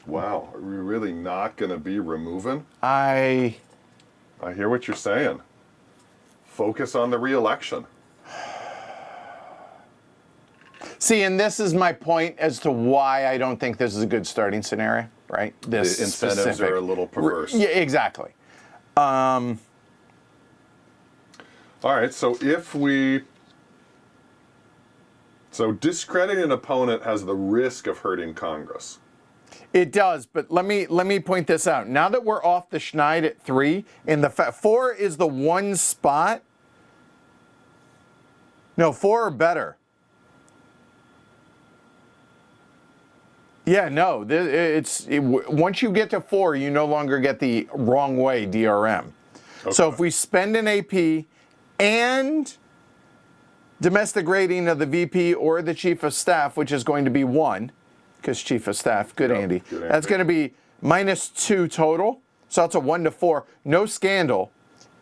Wow, are we really not going to be removing? I hear what you're saying. Focus on the reelection. See, and this is my point as to why I don't think this is a good starting scenario, right? This The incentives specific. are a little perverse. Yeah, exactly. All right, so discrediting an opponent has the risk of hurting Congress. It does, but let me point this out. Now that we're off the schneid at 3, and the 4 is the one spot. No, 4 or better. Yeah, no, once you get to 4, you no longer get the wrong way DRM. Okay. So if we spend an AP and domestic rating of the VP or the Chief of Staff, which is going to be 1, because Chief of Staff, good Yep, Andy. good That's Andy. going to be -2 total. So that's a 1 to 4. No scandal.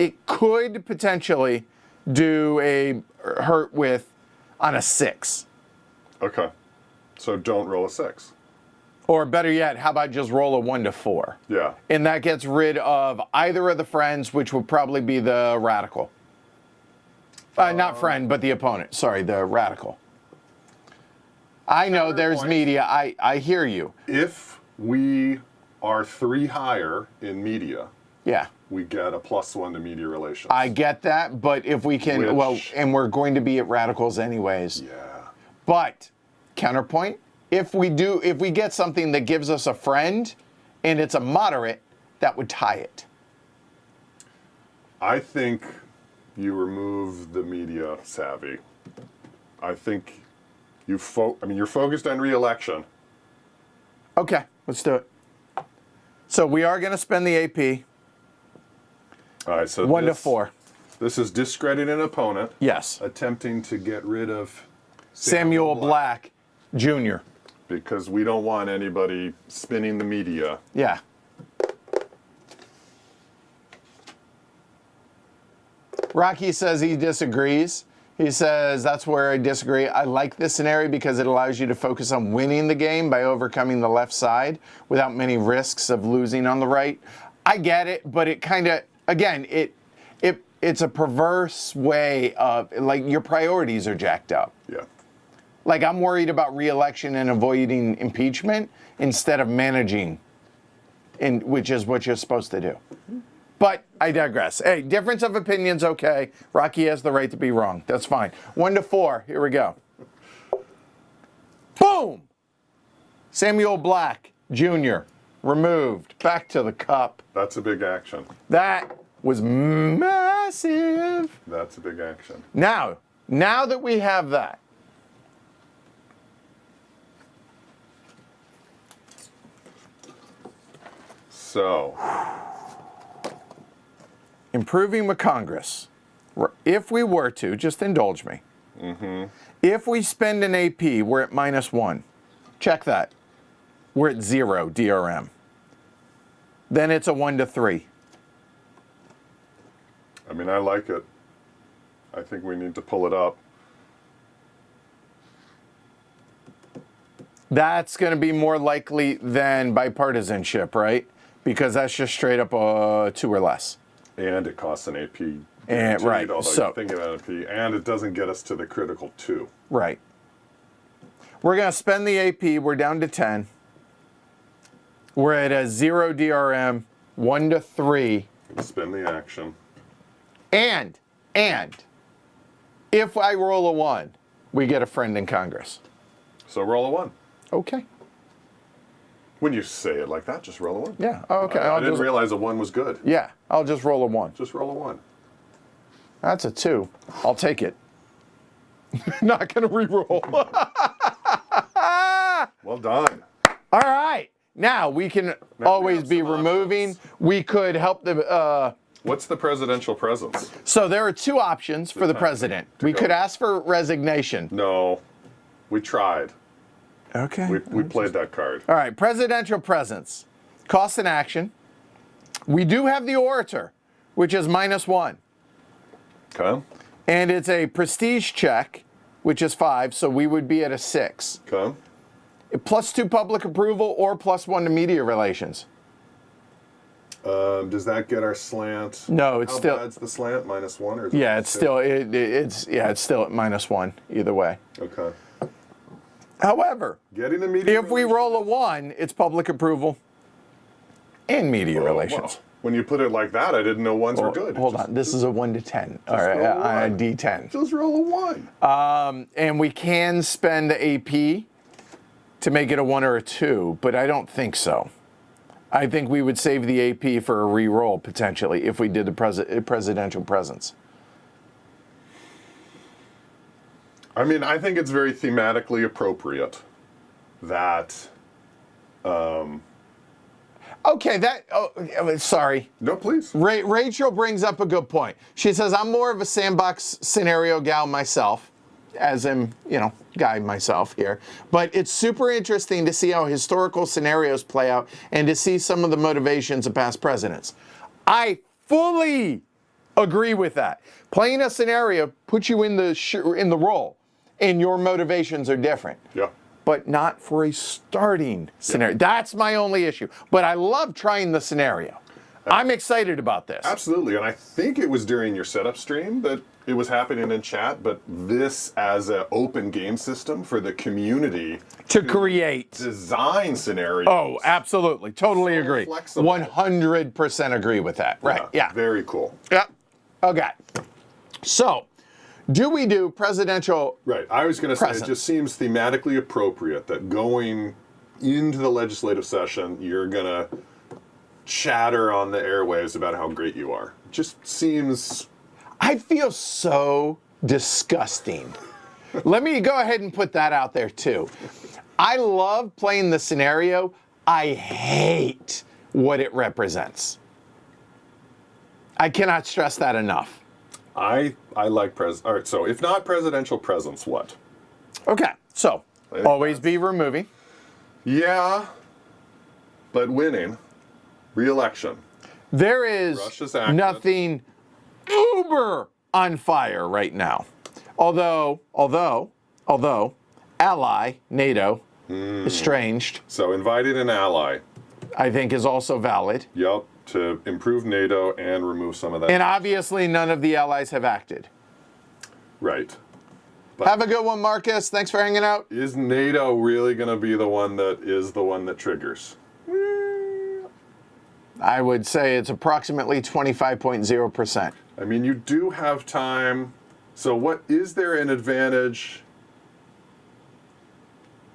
It could potentially do a hurt with on a 6. Okay, so don't roll a 6. Or better yet, how about just roll a 1 to 4? Yeah. And that gets rid of either of the friends, which would probably be the radical. Not friend, but the opponent. Sorry, the radical. I know there's Counterpoint. media. I hear you. If we are 3 higher in media, Yeah. we get a +1 to media relations. I get that, but if we can, Which- and we're going to be at radicals anyways. Yeah. But counterpoint, if we get something that gives us a friend and it's a moderate, that would tie it. I think you remove the media savvy. I think you're focused on re-election. Okay, let's do it. So we are going to spend the AP. All right, so 1 to 4. This is discrediting an opponent, Yes. attempting to get rid of Samuel Black Jr. because we don't want anybody spinning the media. Yeah. Rocky says he disagrees. He says, that's where I disagree. I like this scenario because it allows you to focus on winning the game by overcoming the left side without many risks of losing on the right. I get it, but it kind of, again, it's a perverse way of, like, your priorities are jacked up. Yeah. Like, I'm worried about re-election and avoiding impeachment instead of managing, which is what you're supposed to do. But I digress. Hey, difference of opinions, okay. Rocky has the right to be wrong. That's fine. 1 to 4. Here we go. Boom! Samuel Black Jr. removed. Back to the cup. That's a big action. That was massive. That's a big action. Now that we have that, So, improving with Congress, if we were to, just indulge me, if we spend an AP, we're at -1. Check that. We're at 0 DRM. Then it's a 1 to 3. I mean, I like it. I think we need to pull it up. That's going to be more likely than bipartisanship, right? Because that's just straight up 2 or less. And it costs an AP. And, right, Although so- you're thinking about AP, and it doesn't get us to the critical 2. Right. We're going to spend the AP. We're down to 10. We're at a 0 DRM, 1 to 3. Spend the action. And if I roll a 1, we get a friend in Congress. So roll a 1. Okay. When you say it like that, just roll a 1. Yeah. Oh, okay. I didn't realize a 1 was good. Yeah. I'll just roll a 1. Just roll a 1. That's a 2. I'll take it. Not going to re-roll. Well done. All right. Now we can always have be some removing. options. We could help the. What's the presidential presence? So there are 2 options for the time president. to We go. could ask for resignation. No. We tried. Okay. We played that card. All right. Presidential presence. Cost and action. We do have the orator, which is -1. Okay. And it's a prestige check, which is 5. So we would be at a 6. Okay. +2 public approval or +1 to media relations. Does that get our slant? No, it's How still. bad's the slant? -1 or is it Yeah, it's -2? still. It's still at -1 either way. Okay. However, Getting the media if we roll a 1, it's public approval and media relations. Well, when you put it like that, I didn't know ones were good. Hold on, this is a 1 to 10. All right, roll a on a one. D10. Just roll a 1. And we can spend AP to make it a 1 or a 2, but I don't think so. I think we would save the AP for a re-roll potentially if we did the presidential presence. I mean, I think it's very thematically appropriate that. Okay, sorry. No, please. Rachel brings up a good point. She says, I'm more of a sandbox scenario gal myself, as in, guy myself here. But it's super interesting to see how historical scenarios play out and to see some of the motivations of past presidents. I fully agree with that. Playing a scenario puts you in the role, and your motivations are different. Yeah. But not for a starting scenario. Yeah. That's my only issue. But I love trying the scenario. I'm excited about this. Absolutely, and I think it was during your setup stream that it was happening in chat, but this as an open game system for the community to create design scenarios. Oh, absolutely. Totally agree. Flexible. 100% agree with that. Right, yeah. Very cool. Yeah. Okay. So, do we do presidential Right. I was going to say, it just seems thematically appropriate that going into the legislative session, you're going to chatter on the airwaves about how great you are. Just seems... I feel so disgusting. Let me go ahead and put that out there, too. I love playing the scenario. I hate what it represents. I cannot stress that enough. I like all right, so if not presidential presence, what? Okay, so always be removing. Yeah, but winning. Reelection. There is nothing uber on fire right now. Although, ally, NATO, estranged. So inviting an ally. I think is also valid. Yep. To improve NATO and remove some of that. And obviously none of the allies have acted. Right. But have a good one, Marcus. Thanks for hanging out. Is NATO really going to be the one that triggers? I would say it's approximately 25.0%. I mean, you do have time. So is there an advantage?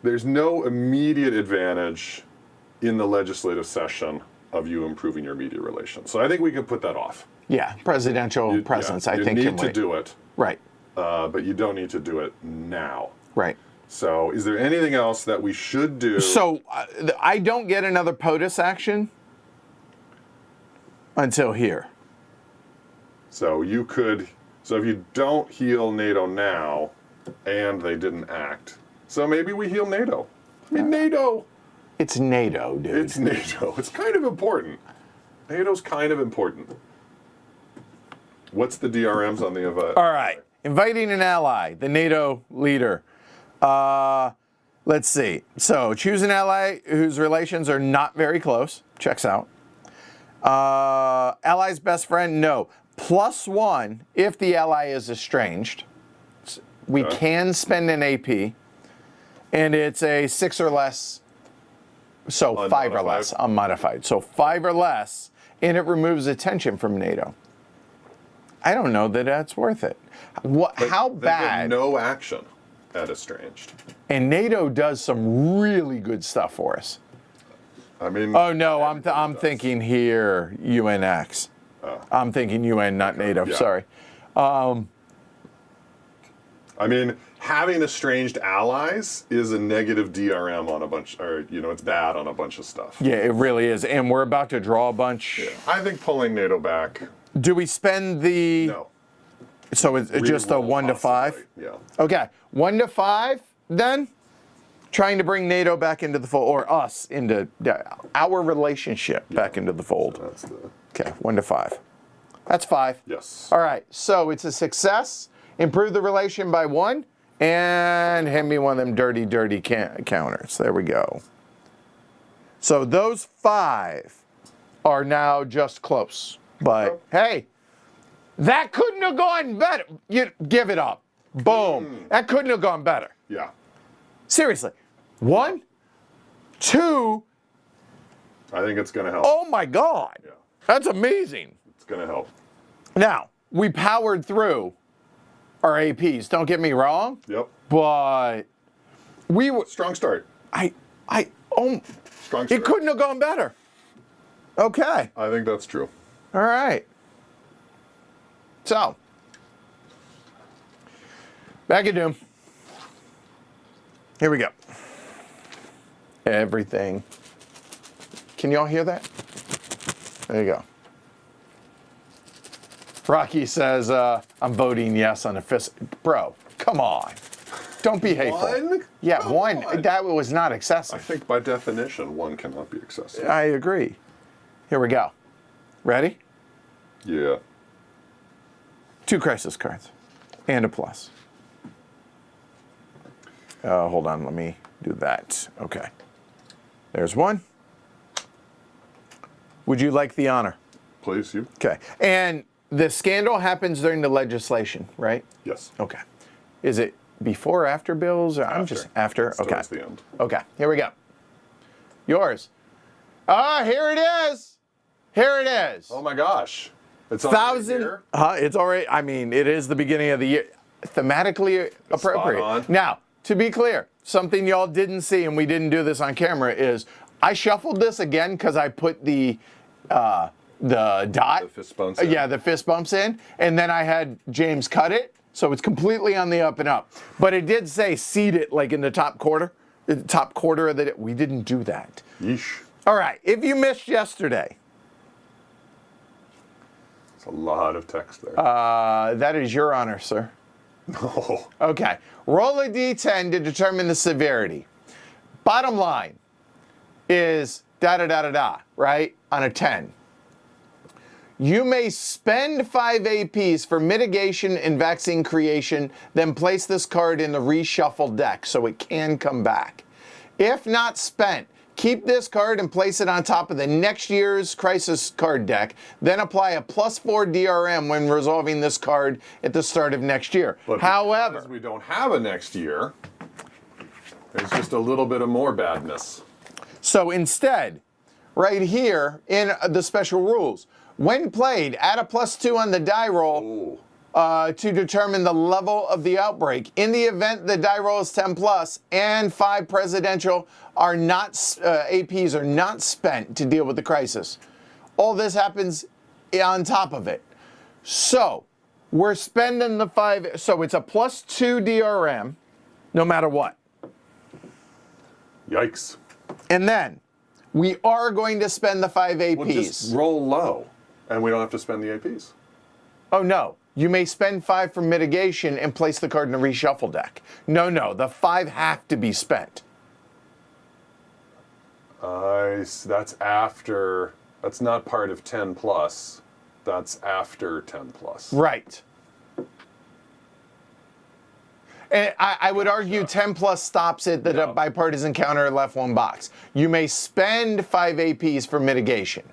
There's no immediate advantage in the legislative session of you improving your media relations. So I think we can put that off. Yeah, presidential presence, I think. You need to do it. Right. But you don't need to do it now. Right. So is there anything else that we should do? So I don't get another POTUS action until here. So if you don't heal NATO now, and they didn't act, so maybe we heal NATO. I mean, NATO. It's NATO, dude. It's NATO. It's kind of important. NATO's kind of important. What's the DRMs on the event? All right. Inviting an ally, the NATO leader. Let's see. So choose an ally whose relations are not very close. Checks out. Ally's best friend, no. +1 if the ally is estranged. We can spend an AP. And it's a 6 or less. So unmodified. 5 or less, unmodified. So 5 or less, and it removes attention from NATO. I don't know that that's worth it. How bad? They get no action at estranged. And NATO does some really good stuff for us. I mean. Oh no, I'm thinking here UNX. I'm thinking UN, not NATO. Yeah. Sorry. I mean, having estranged allies is a negative DRM on a bunch, or it's bad on a bunch of stuff. Yeah, it really is, and we're about to draw a bunch. Yeah. I think pulling NATO back. Do we spend the? No. So it's just a 1 to 5. Yeah. Okay, 1 to 5. Then, trying to bring NATO back into the fold, or us into our relationship back into the fold. So that's okay, 1 to 5. That's 5. Yes. All right, so it's a success. Improve the relation by 1, and hand me one of them dirty counters. There we go. So those 5 are now just close. But hey, that couldn't have gone better. You give it up. Boom. That couldn't have gone better. Yeah. Seriously, 1, 2. I think it's going to help. Oh my God. Yeah, That's amazing. it's going to help. Now, we powered through our APs, don't get me wrong, Yep. but we were, Strong start. oh, Strong start. it couldn't have gone better. Okay. I think that's true. All right. So, back at Doom. Here we go. Everything. Can y'all hear that? There you go. Rocky says, I'm voting yes on the fist. Bro, come on. Don't be hateful. One? Yeah, Come one. on. That was not I excessive. think by definition, one cannot be excessive. I agree. Here we go. Ready? Yeah. 2 crisis cards and a plus. Hold on, let me do that. Okay. There's 1. Would you like the honor? Please, you. Okay. And the scandal happens during the legislation, right? Yes. Okay. Is it before or after bills? Or I'm just after. It's Okay. towards the end. Okay. Here we go. Yours. Here it is. Here it is. Oh my gosh. It's already here? It's already. I mean, it is the beginning of the year. Thematically appropriate. on. Now, to be clear, something y'all didn't see, and we didn't do this on camera, is I shuffled this again because I put the dot. The fist bumps in. Yeah, the fist bumps in, and then I had James cut it, so it's completely on the up and up. But it did say seed it like in the top quarter of the. We didn't do that. Yeesh. All right, if you missed yesterday, It's a lot of text there. that is your honor, sir. No. Okay, roll a d10 to determine the severity. Bottom line is da-da-da-da-da, right? On a 10. You may spend 5 APs for mitigation and vaccine creation, then place this card in the reshuffle deck so it can come back. If not spent, keep this card and place it on top of the next year's crisis card deck, then apply a +4 DRM when resolving this card at the start of next year. But However, because we don't have a next year, there's just a little bit of more badness. so instead, right here in the special rules, when played, add a +2 on the die roll to determine the level of the outbreak. In the event the die roll is 10 plus and 5 presidential are not APs are not spent to deal with the crisis. All this happens on top of it. So we're spending the 5, so it's a +2 DRM, no matter what. Yikes. And then we are going to spend the 5 APs. We'll just roll low, and we don't have to spend the APs. Oh, no. You may spend 5 for mitigation and place the card in the reshuffle deck. No. The 5 have to be spent. That's after. That's not part of 10 plus. That's after 10 plus. Right. And I would argue 10 plus stops at the bipartisan counter left 1 box. You may spend 5 APs for mitigation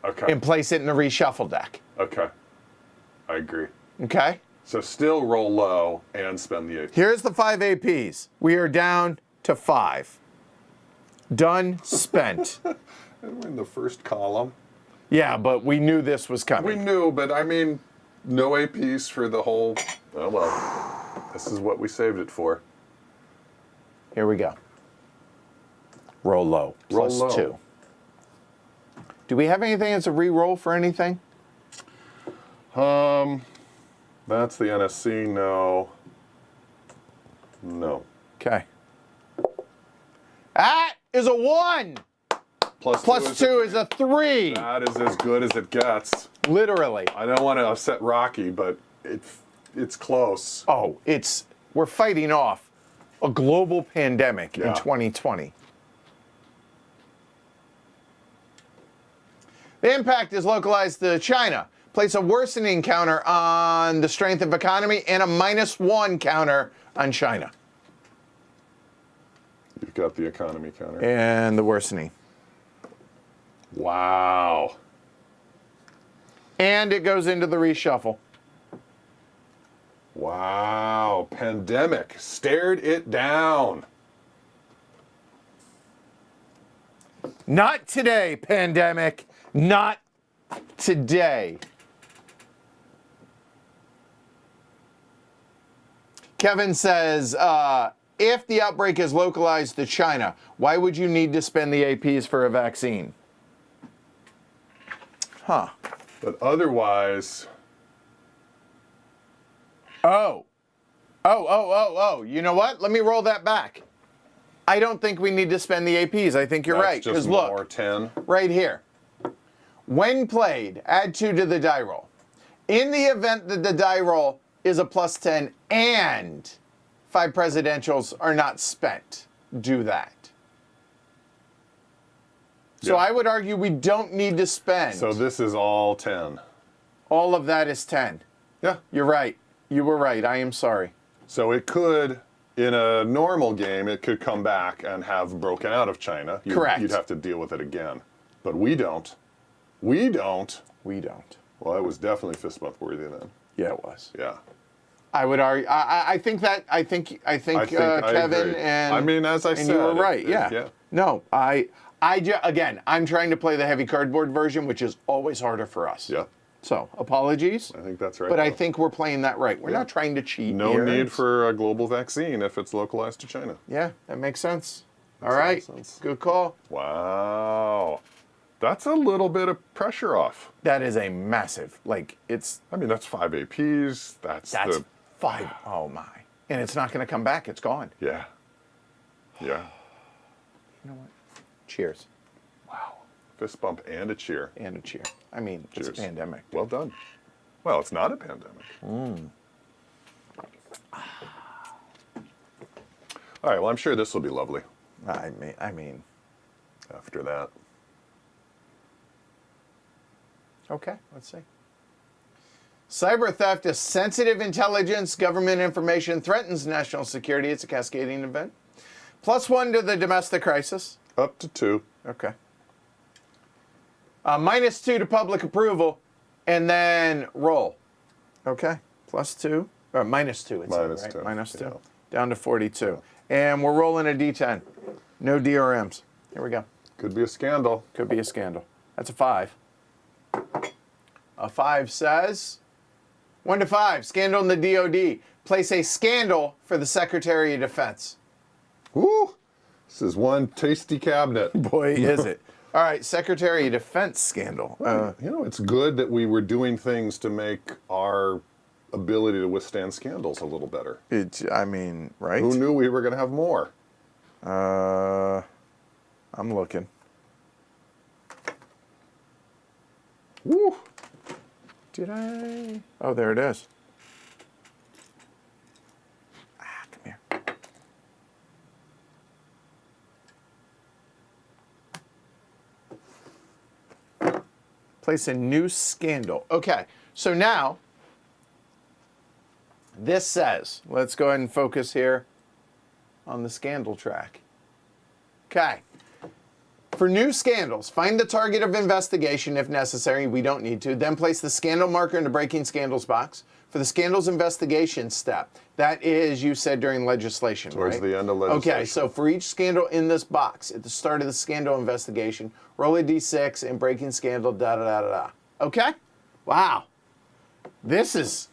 Okay. and place it in the reshuffle deck. Okay. I agree. Okay? So still roll low and spend the APs. Here's the 5 APs. We are down to 5. Done, spent. And we're in the first column. Yeah, but we knew this was We coming. knew, but I mean, no APs for the whole. Oh well. This is what we saved it for. Here we go. Roll low. Roll Plus low. 2. Do we have anything that's a re-roll for anything? That's the NSC. No. No. Okay. That is a 1. Plus 2 is a 3. That is as good as it gets. Literally. I don't want to upset Rocky, but it's close. Oh, we're fighting off a global pandemic in Yeah. 2020. The impact is localized to China. Place a worsening counter on the strength of economy and a -1 counter on China. You've got the economy counter. And the worsening. Wow. And it goes into the reshuffle. Wow. Pandemic stared it down. Not today, pandemic. Not today. Kevin says, if the outbreak is localized to China, why would you need to spend the APs for a vaccine? Huh. But otherwise, Oh. You know what? Let me roll that back. I don't think we need to spend the APs. I think you're that's right. just Because look, more 10. right here. When played, add 2 to the die roll. In the event that the die roll is a plus 10 and 5 presidentials are not spent, do that. So Yeah. I would argue we don't need to spend. So this is all 10. All of that is 10. Yeah. You're right. You were right. I am sorry. So it could, in a normal game, it could come back and have broken out of China. Correct. You'd have to deal with it again. But we don't. We don't. We don't. Well, it was definitely fist bump worthy then. Yeah, it was. Yeah. I would argue. I think Kevin agree. and I mean, as I and said, you were right. Yeah. yeah. No, again, I'm trying to play the heavy cardboard version, which is always harder for us. Yeah. So apologies. I think that's right. But I though. think we're playing that right. We're not trying to cheat. No here. need for a global vaccine if it's localized to China. Yeah, that makes sense. All a lot of right. sense. Good call. Wow. That's a little bit of pressure off. That is a massive. It's I mean, that's 5 APs. That's 5. Oh my. And it's not going to come back. It's gone. Yeah. Yeah. You know what? Cheers. Wow. Fist bump and a cheer. And a cheer. I mean, it's a Cheers. pandemic. Well done. Well, it's not a pandemic. All right. Well, I'm sure this will be lovely I mean. after that. Okay, let's see. Cyber theft is sensitive intelligence, government information, threatens national security. It's a cascading event. +1 to the domestic crisis. Up to 2. Okay. -2 to public approval, and then roll. Okay. +2, or -2. It's Minus right? 2, -2. yeah. Down to 42. And we're rolling a D10. No DRMs. Here we go. Could be a scandal. Could be a scandal. That's a 5. A 5 says 1 to 5. Scandal in the DOD. Place a scandal for the Secretary of Defense. Woo! This is one tasty cabinet. Boy, is it. All right, Secretary of Defense scandal. You know, it's good that we were doing things to make our ability to withstand scandals a little better. I mean, right? Who knew we were going to have more? I'm looking. Woo! Did I? Oh, there it is. Come here. Place a new scandal. Okay, so now this says, let's go ahead and focus here on the scandal track. Okay. For new scandals, find the target of investigation if necessary. We don't need to. Then place the scandal marker in the breaking scandals box. For the scandals investigation step, that is, you said during legislation, Towards right? the end of legislation. Okay, so for each scandal in this box, at the start of the scandal investigation, roll a d6 and breaking scandal, da-da-da-da-da. Okay? Wow. This is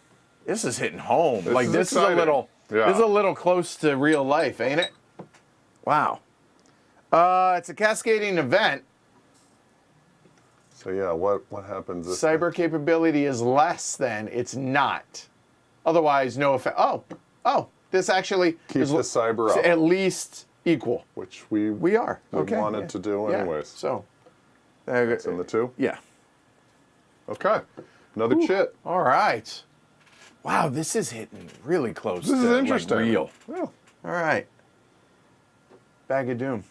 hitting home. This is this is exciting. Yeah. This is a little close to real life, ain't it? Wow. It's a cascading event. So yeah, what happens if Cyber capability is less than. It's not. Otherwise, no effect. Oh, this actually keep is the cyber up, at least equal. which we are. Okay. wanted to do Yeah. anyways. So, It's in the 2. yeah. Okay, another chit. All right. Wow, this is hitting really close. This is to, interesting. Like, real. Yeah. All right. Bag of doom.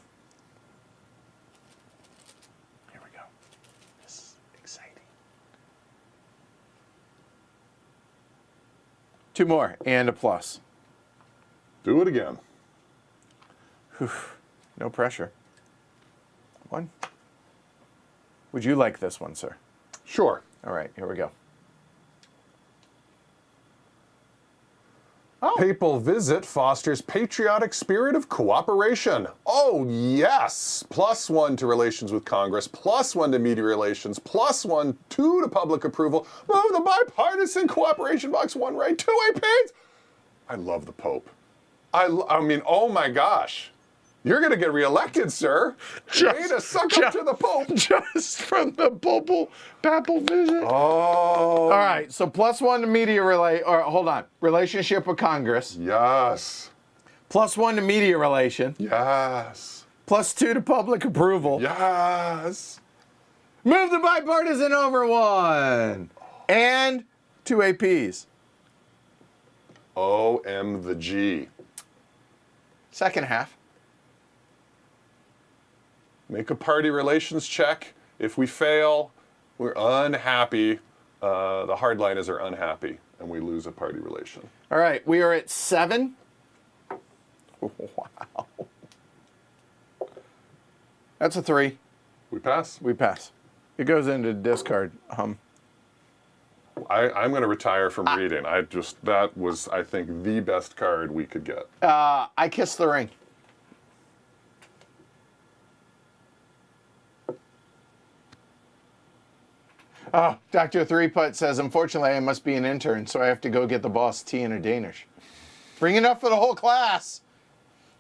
Here we go. This is exciting. 2 more and a plus. Do it again. No pressure. 1. Would you like this one, sir? Sure. All right, here we go. Papal visit fosters patriotic spirit of cooperation. Oh, yes. +1 to relations with Congress, +1 to media relations, +1, 2 to public approval. Move the bipartisan cooperation box 1 right, 2 APs. I love the Pope. I mean, oh my gosh. You're going to get reelected, sir. Way to suck up to the Pope. Just from the papal visit. Oh. All right, so +1 to media relationship with Congress. Yes. +1 to media relation. Yes. +2 to public approval. Yes. Move the bipartisan over 1. And 2 APs. OM the G. Second half. Make a party relations check. If we fail, we're unhappy. The hardliners are unhappy, and we lose a party relation. All right, we are at 7. Wow. That's a 3. We pass. We pass. It goes into discard. I'm going to retire from reading. That was, I think, the best card we could get. I kiss the ring. Oh, Dr. Three-Putt says, unfortunately, I must be an intern, so I have to go get the boss tea in a Danish. Bring it up for the whole class.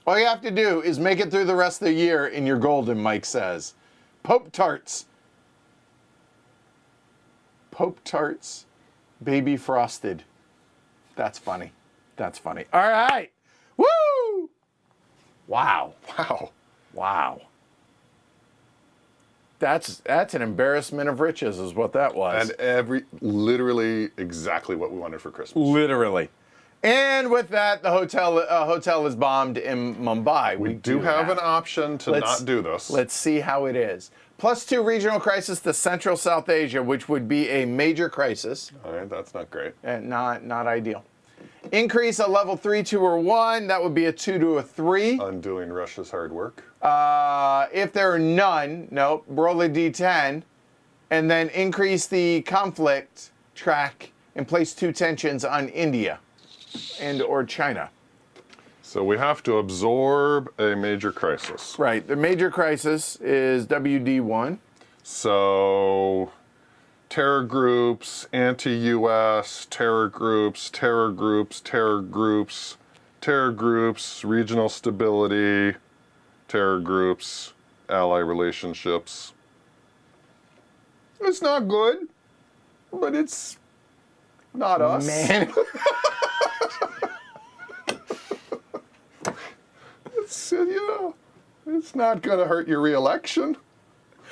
All you have to do is make it through the rest of the year and you're golden, Mike says. Pope Tarts. Pope Tarts, baby frosted. That's funny. That's funny. All right. Woo! Wow. Wow. Wow. That's an embarrassment of riches is what that was. And literally exactly what we wanted for Christmas. Literally. And with that, the hotel is bombed in Mumbai. We do have an option to not do this. Let's see how it is. +2 regional crisis to Central South Asia, which would be a major crisis. All right, that's not great. And not ideal. Increase a level 3, 2, or 1. That would be a 2 to a 3. Undoing Russia's hard work. If there are none, nope, roll a d10. And then increase the conflict track and place 2 tensions on India and or China. So we have to absorb a major crisis. Right. The major crisis is WD1. So terror groups, anti-US, terror groups, terror groups, terror groups, terror groups, regional stability, terror groups, ally relationships. It's not good, but it's not us. Man. It's not going to hurt your reelection.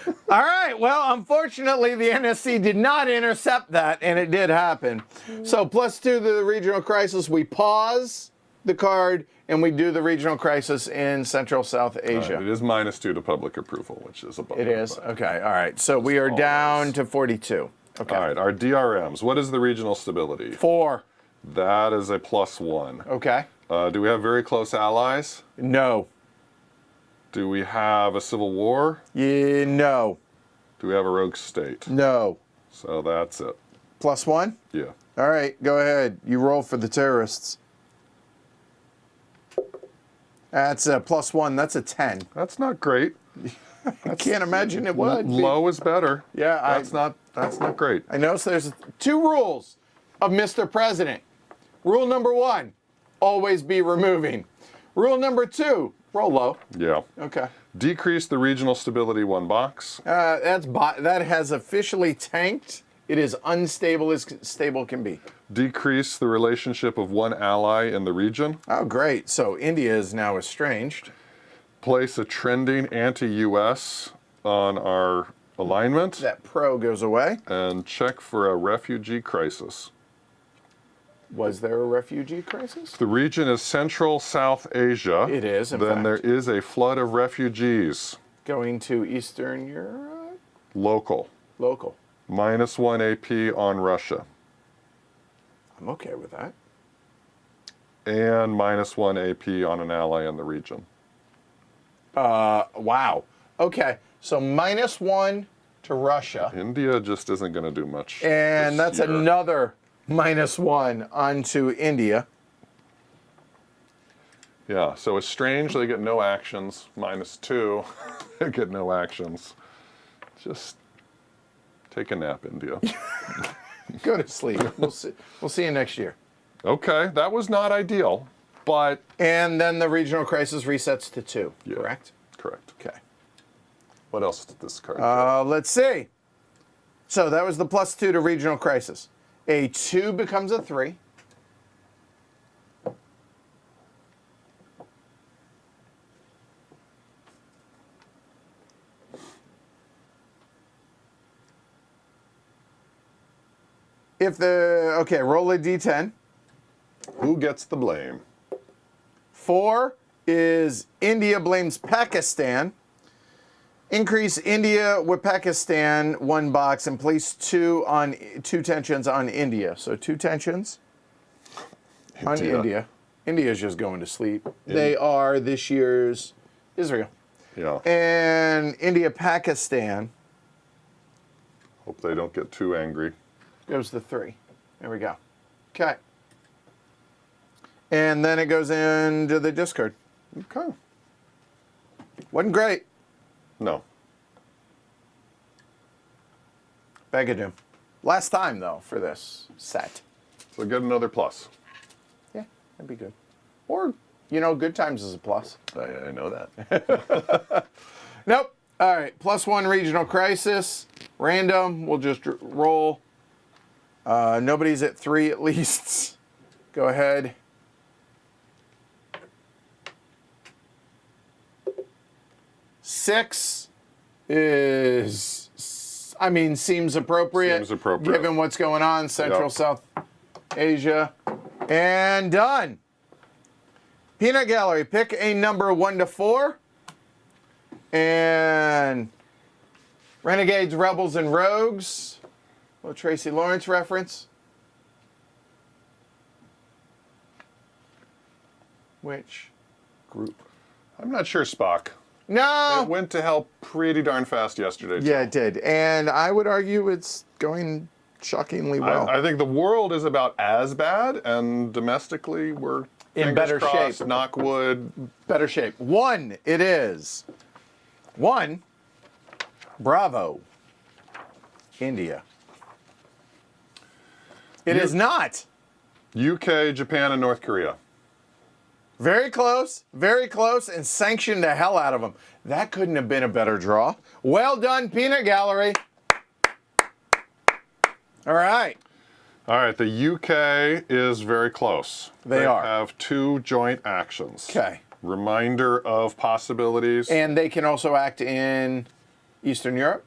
All right. Well, unfortunately, the NSC did not intercept that, and it did happen. So +2 to the regional crisis. We pause the card, and we do the regional crisis in Central South Asia. It is -2 to public approval, which is above. It is? Okay. All right. So we are down to 42. Okay. All right. Our DRMs. What is the regional stability? 4. That is a +1. Okay. Do we have very close allies? No. Do we have a civil war? Yeah, no. Do we have a rogue state? No. So that's it. +1? Yeah. All right. Go ahead. You roll for the terrorists. That's a +1. That's a 10. That's not great. I can't imagine it would. Low is better. Yeah, That's not great. I notice there's 2 rules of Mr. President. Rule number 1, always be removing. Rule number 2, roll low. Yeah. Okay. Decrease the regional stability 1 box. That has officially tanked. It is unstable as stable can be. Decrease the relationship of 1 ally in the region. Oh, great. So India is now estranged. Place a trending anti-US on our alignment. That pro goes away. And check for a refugee crisis. Was there a refugee crisis? The region is Central South Asia. It is, in Then fact. there is a flood of refugees. Going to Eastern Europe? Local. Local. -1 AP on Russia. I'm okay with that. And -1 AP on an ally in the region. Wow. Okay. So -1 to Russia. India just isn't going to do much. And this that's year. another -1 onto India. Yeah, so Estrange, they get no actions. -2, they get no actions. Just take a nap, India. Go to sleep. We'll see you next year. Okay, that was not ideal, but... And then the regional crisis resets to 2, Yeah, correct? correct. Okay. What else did this card show? Let's see. So that was the +2 to regional crisis. A 2 becomes a 3. Okay, roll a d10. Who gets the blame? 4 is India blames Pakistan. Increase India with Pakistan 1 box and place 2 tensions on India. So 2 tensions on India. India's just going to sleep. They are this year's Israel. Yeah. And India Pakistan Hope they don't get too angry. goes to 3. There we go. Okay. And then it goes into the discard. Okay. Wasn't great. No. Bag of Doom. Last time, though, for this set. So get another plus. Yeah, that'd be good. Or, good times is a plus. I know that. Nope. All right, +1 regional crisis. Random. We'll just roll. Nobody's at 3 at least. Go ahead. Six seems appropriate. Seems appropriate. Given what's going on, Central, Yep. South Asia. And done. Peanut Gallery, pick a number 1 to 4. And Renegades, Rebels, and Rogues. Little Tracy Lawrence reference. Which group? I'm not sure, Spock. No! It went to hell pretty darn fast yesterday, too. Yeah, it did. And I would argue it's going shockingly well. I think the world is about as bad, and domestically we're In better crossed, shape. knock wood. Better shape. 1, it is. 1, bravo, India. It is not. UK, Japan, and North Korea. Very close, and sanctioned the hell out of them. That couldn't have been a better draw. Well done, Peanut Gallery. All right. All right, the UK is very close. They are. Have 2 joint actions. Okay. Reminder of possibilities. And they can also act in Eastern Europe.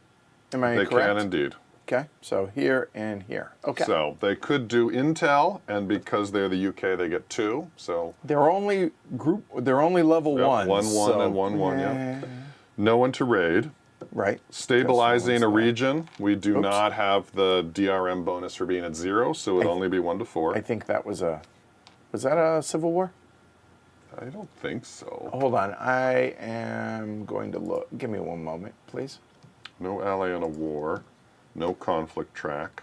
Am I they correct? can indeed. Okay, so here and here. Okay. So they could do Intel, and because they're the UK, they get 2. So They're only level yep, 1. 1-1 so, and 1-1. Yeah. No one to raid. Right. Stabilizing a Guess region. We do Oops. not have the DRM bonus for being at 0, so it would only be 1 to 4. I think that was that a civil war? I don't think so. Hold on, I am going to look. Give me 1 moment, please. No ally in a war. No conflict track.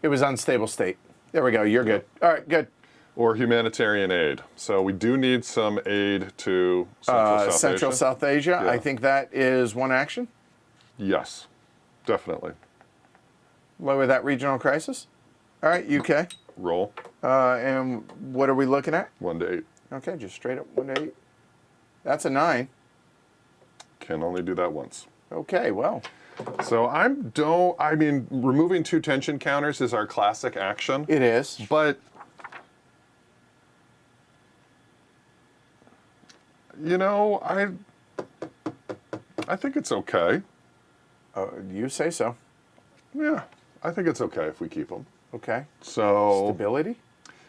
It was unstable state. There we go. You're good. All right, good. Or humanitarian aid. So we do need some aid to Central South Asia. Yeah. I think that is 1 action. Yes, definitely. Lower that regional crisis. All right, UK. Roll. And what are we looking at? 1 to 8. Okay, just straight up 1 to 8. That's a 9. Can only do that once. Okay, well. So removing 2 tension counters is our classic action. It is. But I think it's okay. You say so. Yeah, I think it's okay if we keep them. Okay. So Stability?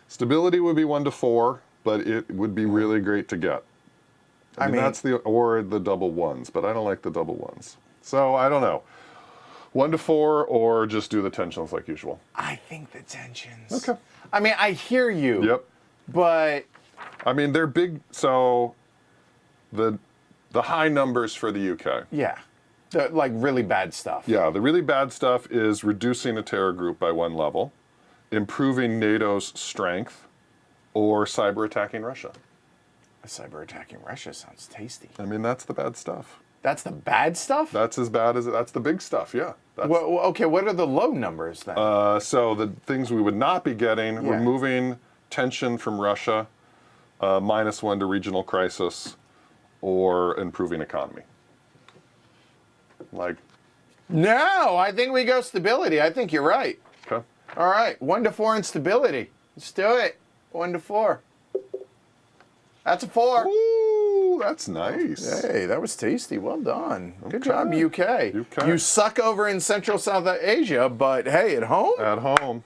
Stability would be 1 to 4, but it would be really great to get. I mean that's or the double 1s, but I don't like the double 1s. So I don't know. 1 to 4, or just do the tensions like usual. I think the tensions. Okay. I mean, I hear you. Yep. But I mean, they're big. So the high numbers for the UK. yeah, the really bad stuff. Yeah, the really bad stuff is reducing a terror group by 1 level, improving NATO's strength, or cyber attacking Russia. Cyber attacking Russia sounds tasty. I mean, that's the bad stuff. That's the bad stuff? That's as bad as that's the big stuff. Yeah. That's, Well, okay, what are the low numbers then? so the things we would not be getting: removing tension from Russia, -1 to regional crisis, or improving economy. Like, no, I think we go stability. I think you're right. okay. All right, 1 to 4 in stability. Let's do it. 1 to 4. That's a 4. Ooh, that's nice. Hey, that was tasty. Well done. Good Okay. job, UK. UK. You suck over in Central South Asia, but hey, at home? At home.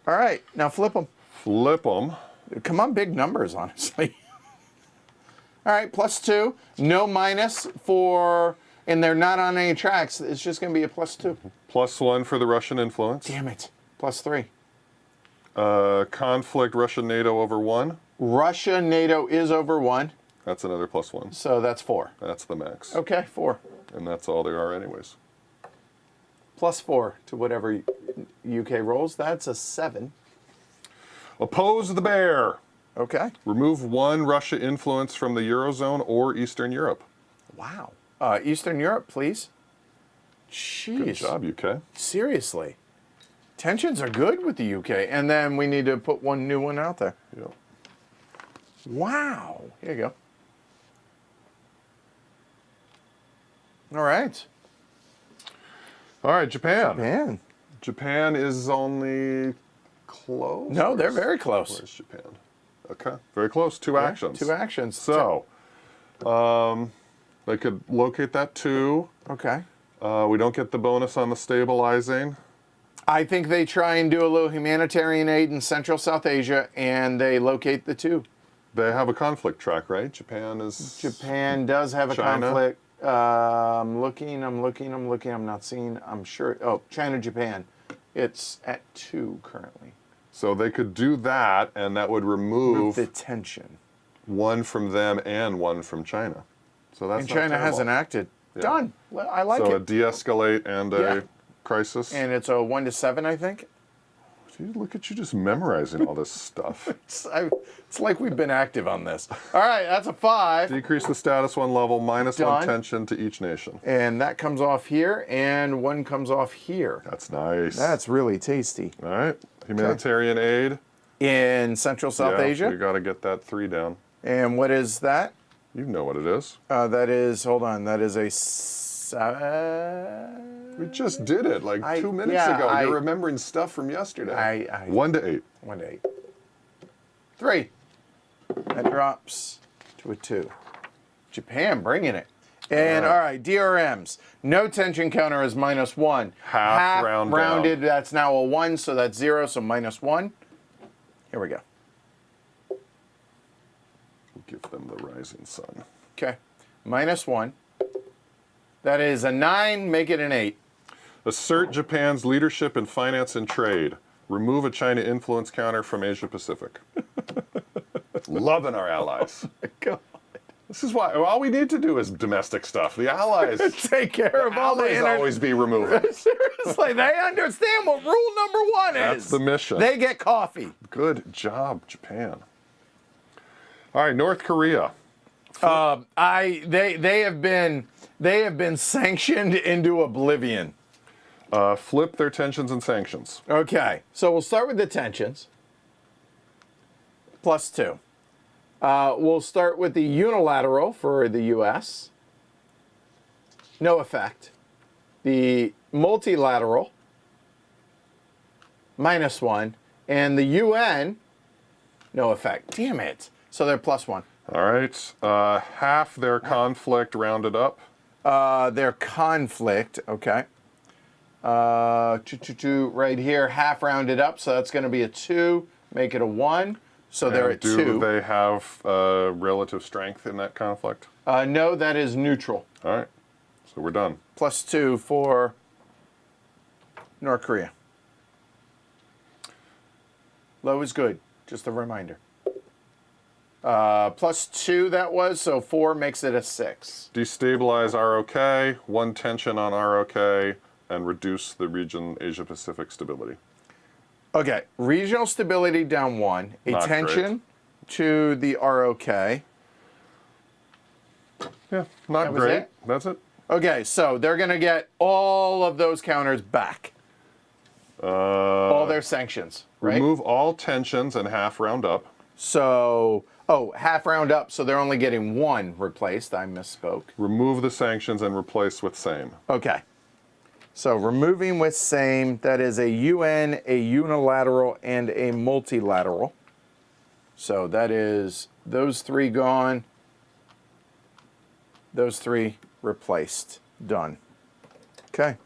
All right, now flip them. Flip them. Come on, big numbers, honestly. All right, +2. No minus for, and they're not on any tracks. It's just going to be a +2. +1 for the Russian influence. Damn it. +3. Conflict Russia-NATO over 1. Russia, NATO is over 1, That's another +1. so that's 4. That's the max. Okay, 4. And that's all there are anyways. +4 to whatever UK rolls. That's a 7. Oppose the bear. Okay. Remove 1 Russia influence from the Eurozone or Eastern Europe. Wow. Eastern Europe, please. Jeez. Good job, UK. Seriously. Tensions are good with the UK. And then we need to put one new one out there. Yep. Wow. Here you go. All right. All right, Japan. Man. Japan is only close. No, they're very close. Where's Japan? Okay, very close. 2 actions. 2 actions. So, they could locate that 2. Okay. We don't get the bonus on the stabilizing. I think they try and do a little humanitarian aid in Central South Asia, and they locate the 2. They have a conflict track, right? Japan does have a China? conflict. I'm looking, I'm not seeing, I'm sure. Oh, China, Japan. It's at 2 currently. So they could do that, and that would remove The tension. 1 from them and 1 from China. So that's And not China terrible. hasn't acted. Yeah. Done. Well, I like So a it. de-escalate and Yeah. a crisis. And it's a 1 to 7, I think. Dude, look at you just memorizing all this stuff. It's like we've been active on this. All right, that's a 5. Decrease the status 1 level, -1 Done. tension to each nation. And that comes off here, and 1 comes off here. That's nice. That's really tasty. all right. Humanitarian aid. In Central South Yeah, Asia. We got to get that 3 down. And what is that? You know what it is. That is, hold on, that is a 7. We just did it like 2 minutes yeah, ago. You're remembering stuff from yesterday. 1 to 8. 1 to 8. 3. That drops to a 2. Japan bringing it. And all right, DRMs. No tension counter is -1. Half round rounded, down. that's now a 1, so that's 0, so -1. Here we go. We'll give them the rising sun. Okay. -1. That is a 9, make it an 8. Assert Japan's leadership in finance and trade. Remove a China influence counter from Asia Pacific. Loving our allies. God. This is why all we need to do is domestic stuff. The allies Take care of all the always always be removing. Seriously, they understand what rule number 1 is. That's the mission. They get coffee. Good job, Japan. All right, North Korea. They have been sanctioned into oblivion. Flip their tensions and sanctions. Okay, so we'll start with the tensions. +2. We'll start with the unilateral for the U.S. No effect. The multilateral, -1. And the UN, no effect. Damn it. So they're +1. All right, half their conflict rounded up. Their conflict, okay. Right here, half rounded up, so that's going to be a 2. Make it a 1. So they're at 2. Do they have relative strength in that conflict? No, that is neutral. All right, so we're done. +2 for North Korea. Low is good, just a reminder. +2 that was, so 4 makes it a 6. Destabilize ROK, 1 tension on ROK, and reduce the region Asia-Pacific stability. Okay, regional stability down 1, a Not tension to the ROK. Yeah, not That was great. it? That's it. Okay, so they're going to get all of those counters back. All their sanctions, right? Remove all tensions and half round up. So, half round up, so they're only getting one replaced. I misspoke. Remove the sanctions and replace with same. Okay. So removing with same, that is a UN, a unilateral, and a multilateral. So that is those three gone, those three replaced. Done. Okay.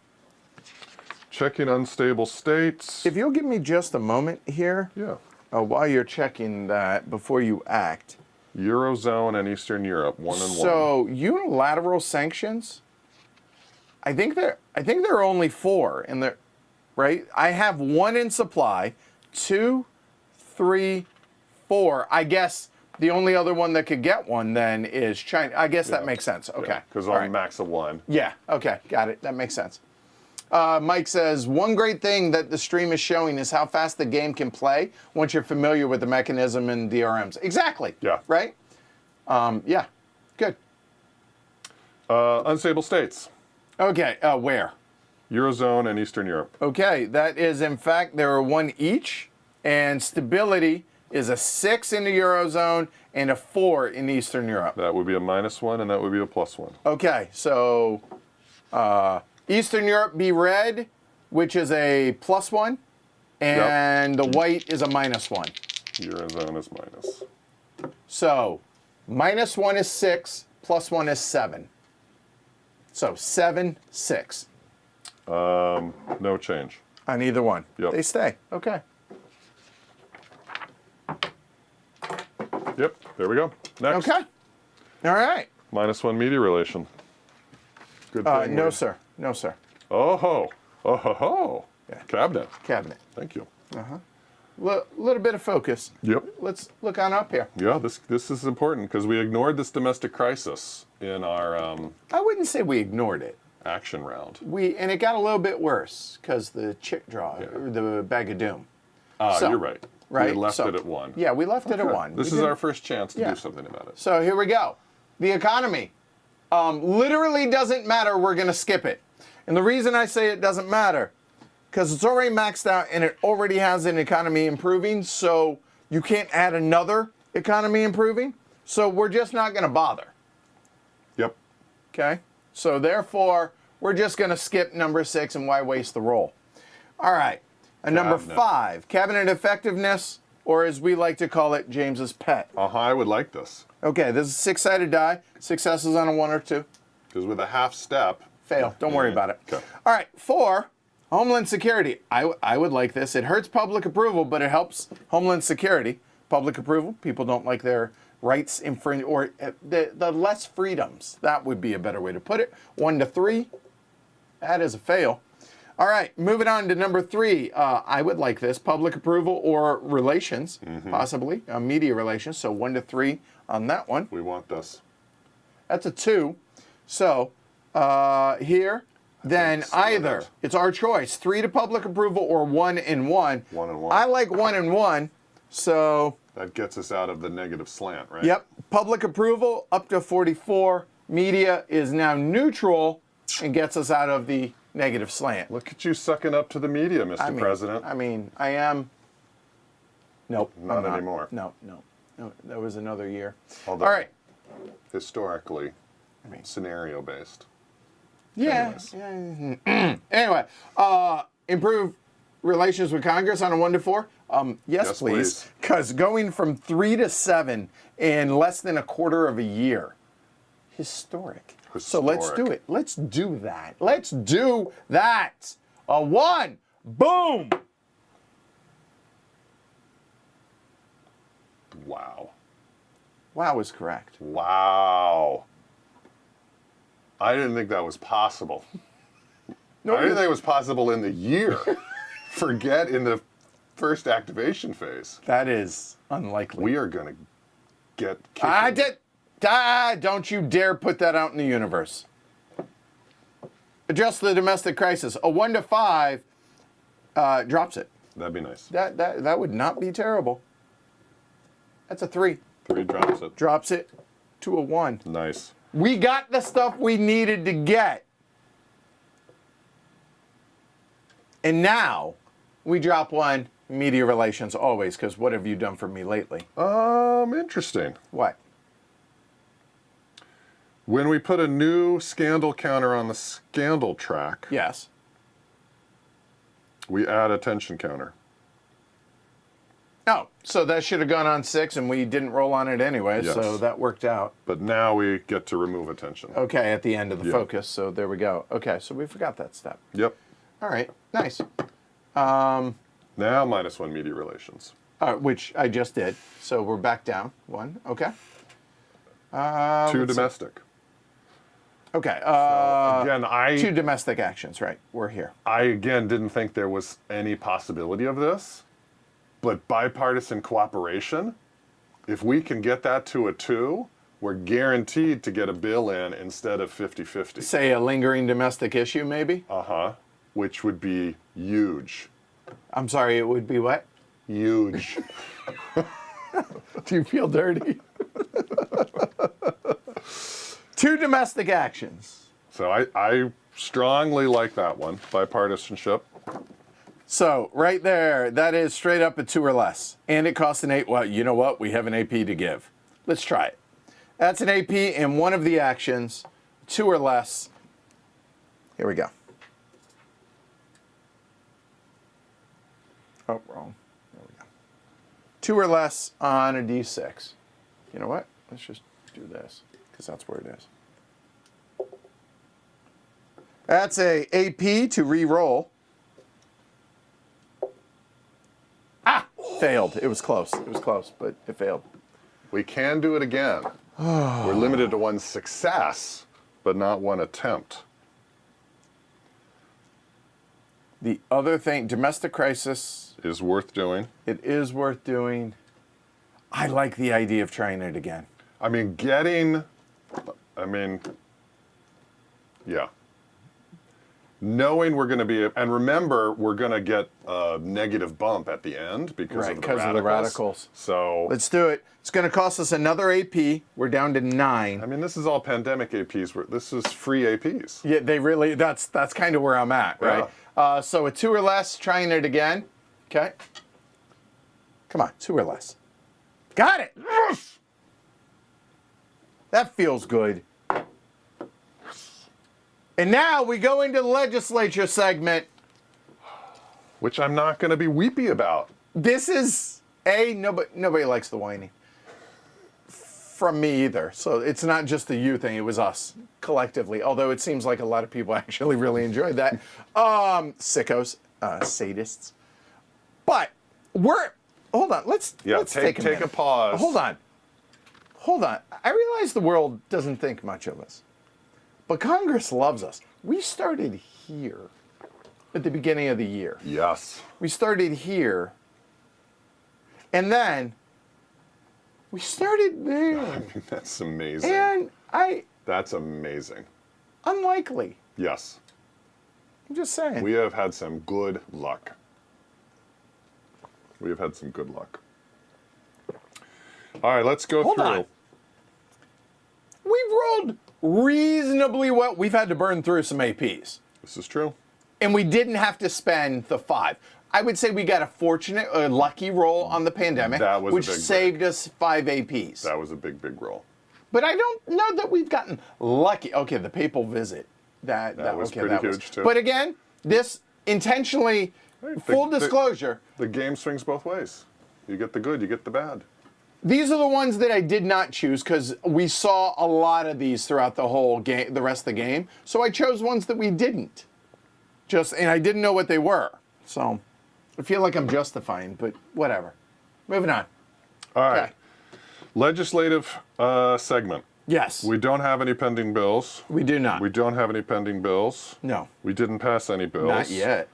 Checking unstable states. If you'll give me just a moment here, Yeah. while you're checking that before you act. Eurozone and Eastern Europe, 1 and 1. So unilateral sanctions, I think there are only 4 in there, right? I have 1 in supply, 2, 3, 4. I guess the only other one that could get one then is China. I guess that makes sense. Okay. Because All on right. max of 1. Yeah. Okay. Got it. That makes sense. Mike says, one great thing that the stream is showing is how fast the game can play once you're familiar with the mechanism and DRMs. Exactly. Yeah. Right? Yeah. Good. Unstable states. Okay. Where? Eurozone and Eastern Europe. Okay. That is, in fact, there are 1 each. And stability is a 6 in the Eurozone and a 4 in Eastern Europe. That would be a -1 and that would be a +1. Okay. So Eastern Europe be red, which is a +1. And the white is a -1. Eurozone is minus. So -1 is 6, +1 is 7. So 7, 6 No change. on either one. Yep. They stay. Okay. Yep, there we go. Next. Okay. All right. -1 media relation. Good thing. No, sir. No, sir. Oh ho. Oh ho ho. Yeah. Cabinet. Cabinet. Thank you. Little bit of focus. Yep. Let's look on up here. Yeah, this is important because we ignored this domestic crisis in our I wouldn't say we ignored it. action round. And it got a little bit worse because the chick draw, or the bag of doom. So, You're right. Right? We left So- it at 1. Yeah, we left it at 1. This We is didn't- our first chance to Yeah. do something about it. So here we go. The economy literally doesn't matter. We're going to skip it. And the reason I say it doesn't matter, because it's already maxed out and it already has an economy improving. So you can't add another economy improving. So we're just not going to bother. Yep. Okay? So therefore, we're just going to skip number 6 and why waste the roll? All right. And number Cabinet. 5, cabinet effectiveness, or as we like to call it, James's pet. I would like this. Okay, this is a 6-sided die. Successes on a 1 or 2. Because with a half step. Fail. Don't worry about it. Okay. All right, 4, Homeland Security. I would like this. It hurts public approval, but it helps Homeland Security. Public approval, people don't like their rights infringed, or the less freedoms. That would be a better way to put it. 1 to 3, that is a fail. All right, moving on to number 3. I would like this. Public approval or relations, possibly. Media relations, so 1 to 3 on that one. We want this. That's a 2. So here, then either. it. It's our choice. 3 to public approval or 1 and 1. 1 and 1. I like 1 and 1. So, That gets us out of the negative slant, right? yep. Public approval up to 44. Media is now neutral and gets us out of the negative slant. Look at you sucking up to the media, Mr. President. I am. Nope. Not I'm anymore. No. That was another year. Although, All right. historically, scenario based. Yeah. Anyway, improve relations with Congress on a 1 to 4. Yes, Yes, please. please. Because going from 3 to 7 in less than a quarter of a year, historic. So let's do it. Let's do that. Let's do that. A 1. Boom. Wow. Wow is correct. Wow. I didn't think that was possible. No, I didn't think it was possible in the year. Forget in the first activation phase. that is unlikely. We are going to get kicked. Don't you dare put that out in the universe. Address the domestic crisis. A 1 to 5 drops it. That'd be nice. That would not be terrible. That's a 3. 3 drops it. Drops it to a 1. Nice. We got the stuff we needed to get. And now we drop 1. Media relations always, because what have you done for me lately? Interesting. What? When we put a new scandal counter on the scandal track, Yes. we add a tension counter. Oh, so that should have gone on 6, and we didn't roll on it anyway, Yes. so that worked out. But now we get to remove a tension. Okay, at the end of the Yeah. focus, so there we go. Okay, so we forgot that step. Yep. All right, nice. Now -1 media relations. Which I just did, so we're back down 1. Okay. 2 domestic. Okay. Again, 2 domestic actions, right? We're here. I again didn't think there was any possibility of this, but bipartisan cooperation, if we can get that to a 2, we're guaranteed to get a bill in instead of 50-50. Say a lingering domestic issue, maybe? Which would be huge. I'm sorry, it would be what? Huge. Do you feel dirty? 2 domestic actions. So I strongly like that one, bipartisanship. So right there, that is straight up a 2 or less. And it costs an 8. Well, you know what? We have an AP to give. Let's try it. That's an AP in one of the actions, 2 or less. Here we go. Oh, wrong. There we go. 2 or less on a D6. You know what? Let's just do this, because that's where it is. That's a AP to re-roll. Ah! Failed. It was close. It was close, but it failed. We can do it again. We're limited to 1 success, but not 1 attempt. The other thing, domestic crisis. Is worth doing. It is worth doing. I like the idea of trying it again. I mean, yeah. Knowing we're going to be, and remember, we're going to get a negative bump at the end because of the radicals. So let's do it. It's going to cost us another AP. We're down to 9. I mean, this is all pandemic APs. This is free APs. Yeah, they really. That's kind of where I'm at, right? Yeah. So a 2 or less, trying it again. Okay. Come on, 2 or less. Got it. Yes! That feels good. And now we go into the legislature segment. Which I'm not going to be weepy about. This is, nobody likes the whining. From me either. So it's not just the you thing, it was us collectively. Although it seems like a lot of people actually really enjoyed that. Sickos, sadists. But hold on, let's take a pause. Hold on. I realize the world doesn't think much of us. But Congress loves us. We started here at the beginning of the year. Yes. We started here. And then we started there. I mean, that's amazing. And That's amazing. unlikely. Yes. I'm just saying. We have had some good luck. We have had some good luck. All right, let's go Hold through. on. We've rolled reasonably well. We've had to burn through some APs. This is true. And we didn't have to spend the 5. I would say we got a lucky roll on the pandemic, That was a which big saved us 5 APs. That was a big, big roll. But I don't know that we've gotten lucky. Okay, the papal visit. That was pretty huge, too. But again, this intentionally, full disclosure. The game swings both ways. You get the good, you get the bad. These are the ones that I did not choose because we saw a lot of these throughout the whole game, the rest of the game. So I chose ones that we didn't. And I didn't know what they were. So I feel like I'm justifying, but whatever. Moving on. All right. Okay. Legislative segment. Yes. We don't have any pending bills. We do not. We don't have any pending bills. No. We didn't pass any bills. Not yet.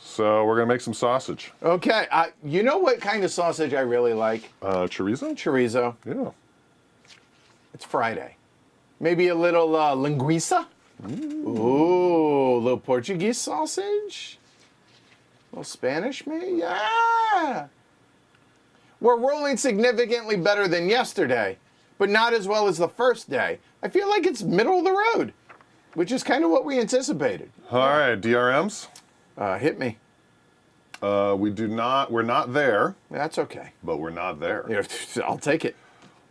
So we're going to make some sausage. Okay. You know what kind of sausage I really like? Chorizo? Chorizo. Yeah. It's Friday. Maybe a little linguiça. Ooh, a little Portuguese sausage. A little Spanish, maybe? Yeah. we're rolling significantly better than yesterday, but not as well as the first day. I feel like it's middle of the road, which is kind of what we anticipated. All right, DRMs. Hit me. We're not there, That's okay. but we're not there. Yeah, I'll take it.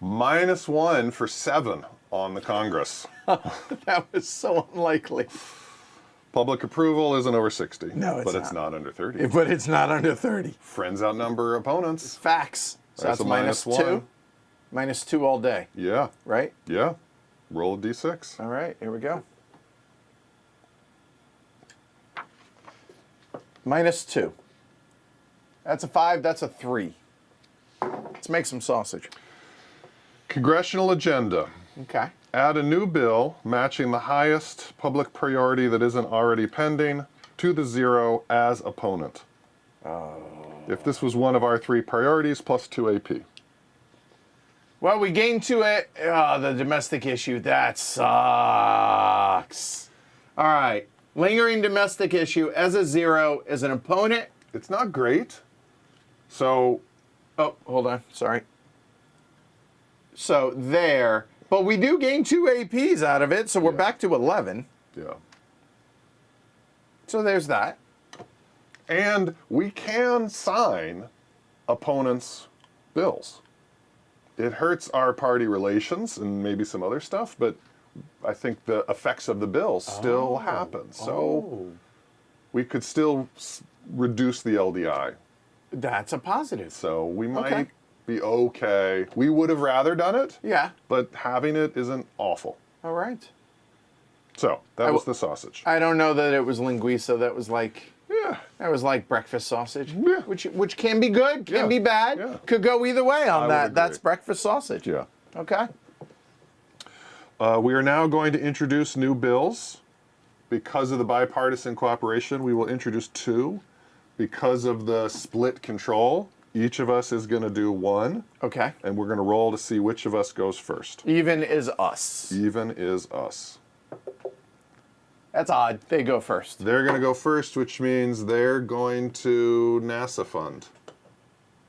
-1 for 7 on the Congress. That was so unlikely. Public approval isn't over 60. No, it's but it's not. not under 30. But it's not under 30. Friends outnumber opponents. Facts. So that's a minus -1. 2. -2 all day, Yeah. right? Yeah. Roll a d6. All right, here we go. -2. That's a 5, that's a 3. Let's make some sausage. Congressional agenda. Okay. Add a new bill matching the highest public priority that isn't already pending to the 0 as opponent. If this was one of our 3 priorities, plus 2 AP. Well, we gained to it. The domestic issue. That sucks. All right. Lingering domestic issue as a 0 is an opponent. It's not great. So, Oh, hold on. Sorry. So there. But we do gain 2 APs out of it, so we're back to 11. yeah. So there's that. And we can sign opponents' bills. It hurts our party relations and maybe some other stuff, but I think the effects of the bills still happen. So we could still reduce the LDI. That's a positive. So we might Okay. be okay. We would have rather done it, Yeah. but having it isn't awful. All right. So that was the sausage. I don't know that it was linguiça. That was like Yeah. breakfast sausage. Yeah. Which can be good, can Yeah. be bad. Yeah. Could go either way on would that. agree. That's breakfast sausage. Yeah. Okay. We are now going to introduce new bills. Because of the bipartisan cooperation, we will introduce 2. Because of the split control, each of us is going to do 1, Okay. and we're going to roll to see which of us goes first. Even is us. Even is us. That's odd. They go first. They're going to go first, which means they're going to NASA fund.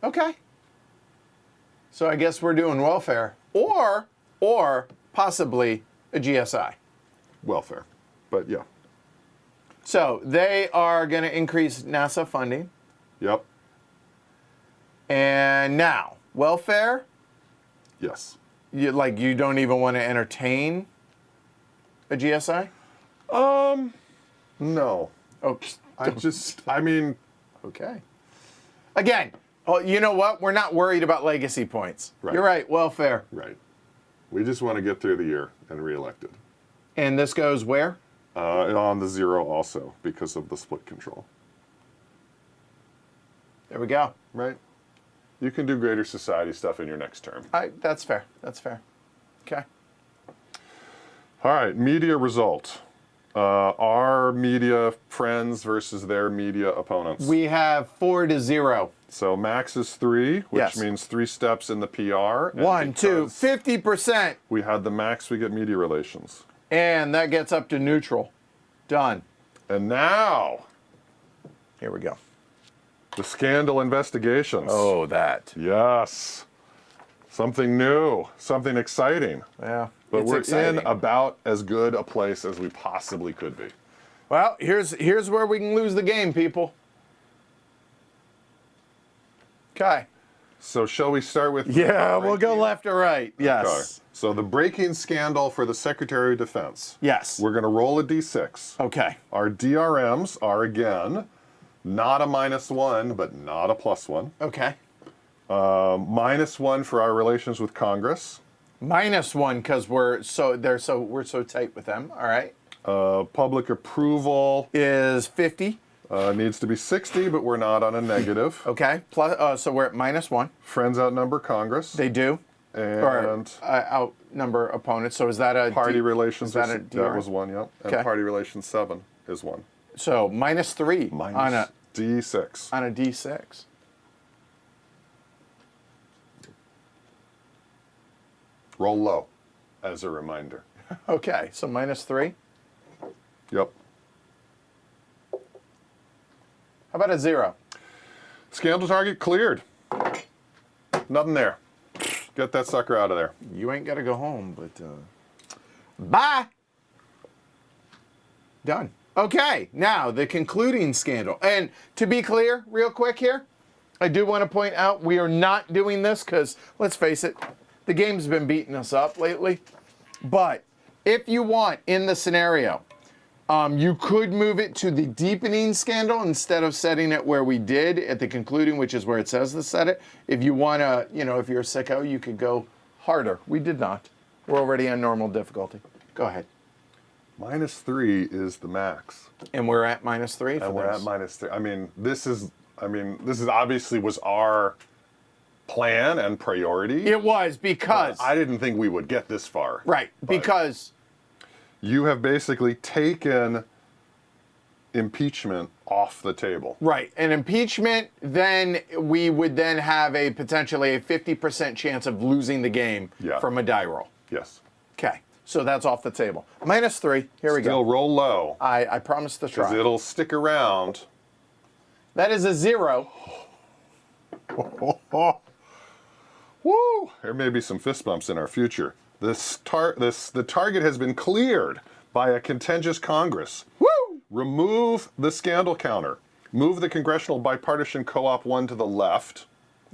Okay. So I guess we're doing welfare or possibly a GSI. Welfare. But yeah. So they are going to increase NASA funding. Yep. And now, welfare, Yes. you don't even want to entertain a GSI? No. Oh, I mean, okay. Again, oh, you know what? We're not worried about legacy points. Right. You're right, welfare. right. We just want to get through the year and reelected. And this goes where? And on the 0 also, because of the split control. There we go. Right? You can do greater society stuff in your next term. That's fair. That's fair. Okay. All right, media result. Our media friends versus their media opponents. We have 4-0. So max is 3, which Yes. means 3 steps in the PR. and 1, 2, because 50%. We had the max, we get media relations. And that gets up to neutral. Done. And now, Here we go. the scandal investigations. Oh, that. Yes. Something new, something exciting. Yeah. But it's we're exciting. in about as good a place as we possibly could be. Well, here's where we can lose the game, people. Okay. So shall we start with... Yeah, we'll go left or right. Yes. Okay. So the breaking scandal for the Secretary of Defense. Yes. We're going to roll a d6. Okay. Our DRMs are, again, not a -1, but not a +1. Okay. -1 for our relations with Congress. -1 because we're so tight with them. All right. Public approval Is 50. needs to be 60, but we're not on a negative. Okay. Plus. So we're at -1. Friends outnumber Congress. They do. Or and outnumber opponents. So is that a party relations, Is that a that DR? was 1, yep. And Okay. party relations 7 is 1. So -3 on a D6. on a D6. Roll low, as a reminder. Okay. So -3. Yep. How about a 0? Scandal target cleared. Nothing there. Get that sucker out of there. You ain't got to go home, but bye. Done. Okay, now the concluding scandal. And to be clear, real quick here, I do want to point out we are not doing this because, let's face it, the game's been beating us up lately. But if you want, in the scenario, you could move it to the deepening scandal instead of setting it where we did at the concluding, which is where it says to set it. If you want to, if you're a sicko, you could go harder. We did not. We're already on normal difficulty. Go ahead. -3 is the max. And we're at -3 for And we're this. at -3. This is obviously was our plan and priority. It was because... I didn't think we would get this far. Right, because... You have basically taken impeachment off the table. Right, and impeachment, then we would then have potentially a 50% chance of losing the game from a die roll. Yes. Okay, so that's off the table. -3, here we go. Still roll low. I promise to try. Because it'll stick around. That is a 0. Woo! There may be some fist bumps in our future. The target has been cleared by a contentious Congress. Woo! Remove the scandal counter. Move the congressional bipartisan co-op 1 to the left.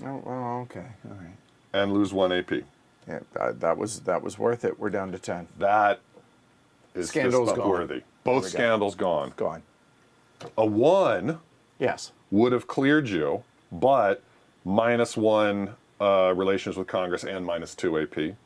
Oh, well, okay, all right. And lose 1 AP. Yeah, that was worth it. We're down to 10. That is Scandal's fist bump gone. worthy. Both scandals gone. Gone. A 1 Yes. would have cleared you, but -1 relations with Congress and -2 AP.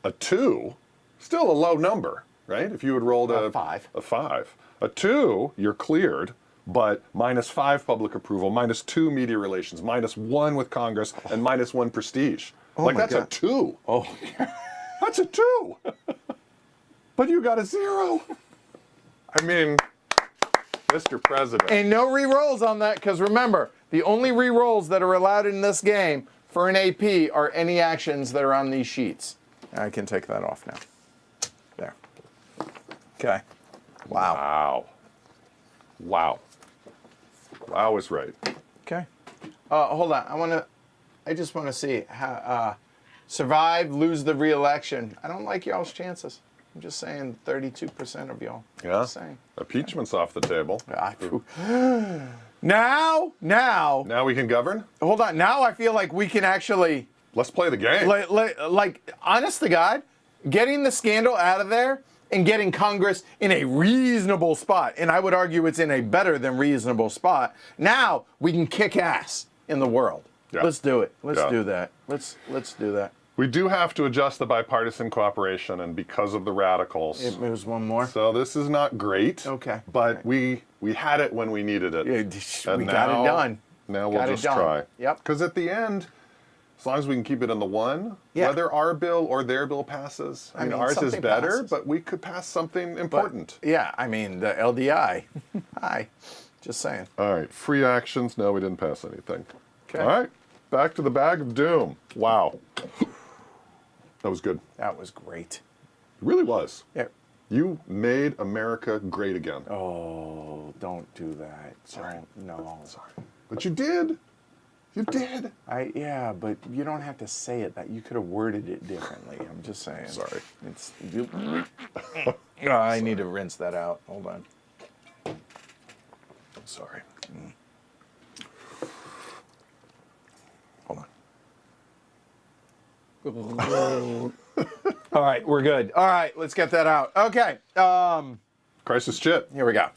A 2, still a low number, right? If you had rolled a 5. A 5. A 2, you're cleared, but -5 public approval, -2 media relations, -1 with Congress, and -1 prestige. my that's God. a 2. Oh, That's a 2. But you got a 0. I mean, Mr. President. and no re-rolls on that, because remember, the only re-rolls that are allowed in this game for an AP are any actions that are on these sheets. I can take that off now. There. Okay. Wow. Wow. Wow. Wow is right. Okay. Hold on. I just want to see how survive, lose the re-election. I don't like y'all's chances. I'm just saying 32% of y'all. Yeah. Just saying. Impeachment's off the table. Now, Now we can govern? hold on. Now I feel like we can actually, Let's play the game. like, honest to God, getting the scandal out of there and getting Congress in a reasonable spot, and I would argue it's in a better than reasonable spot. Now we can kick ass in the world. Yeah. Let's do it. Let's Yeah. do that. Let's do that. We do have to adjust the bipartisan cooperation, and because of the radicals. It moves one more. So this is not great. Okay. But we had it when we needed it. Yeah, And we got it done. Now we'll Got it just done. try. Yep. Because at the end, as long as we can keep it in the 1, Yeah. whether our bill or their bill passes, I mean ours is something better, passes. but we could pass something important. Yeah, I mean, the LDI. Hi. Just saying. All right, free actions. No, we didn't pass anything. Okay. All right, back to the bag of doom. Wow. That was good. That was great. It really was. Yeah. You made America great again. Oh, don't do that. Sorry. No. Sorry. But you did. You did. Yeah, but you don't have to say it that. You could have worded it differently. I'm just saying. Sorry. It's. I need to rinse that out. Hold on. Sorry. Hold on. All right, we're good. All right, let's get that out. Okay. Crisis chit. Here we go.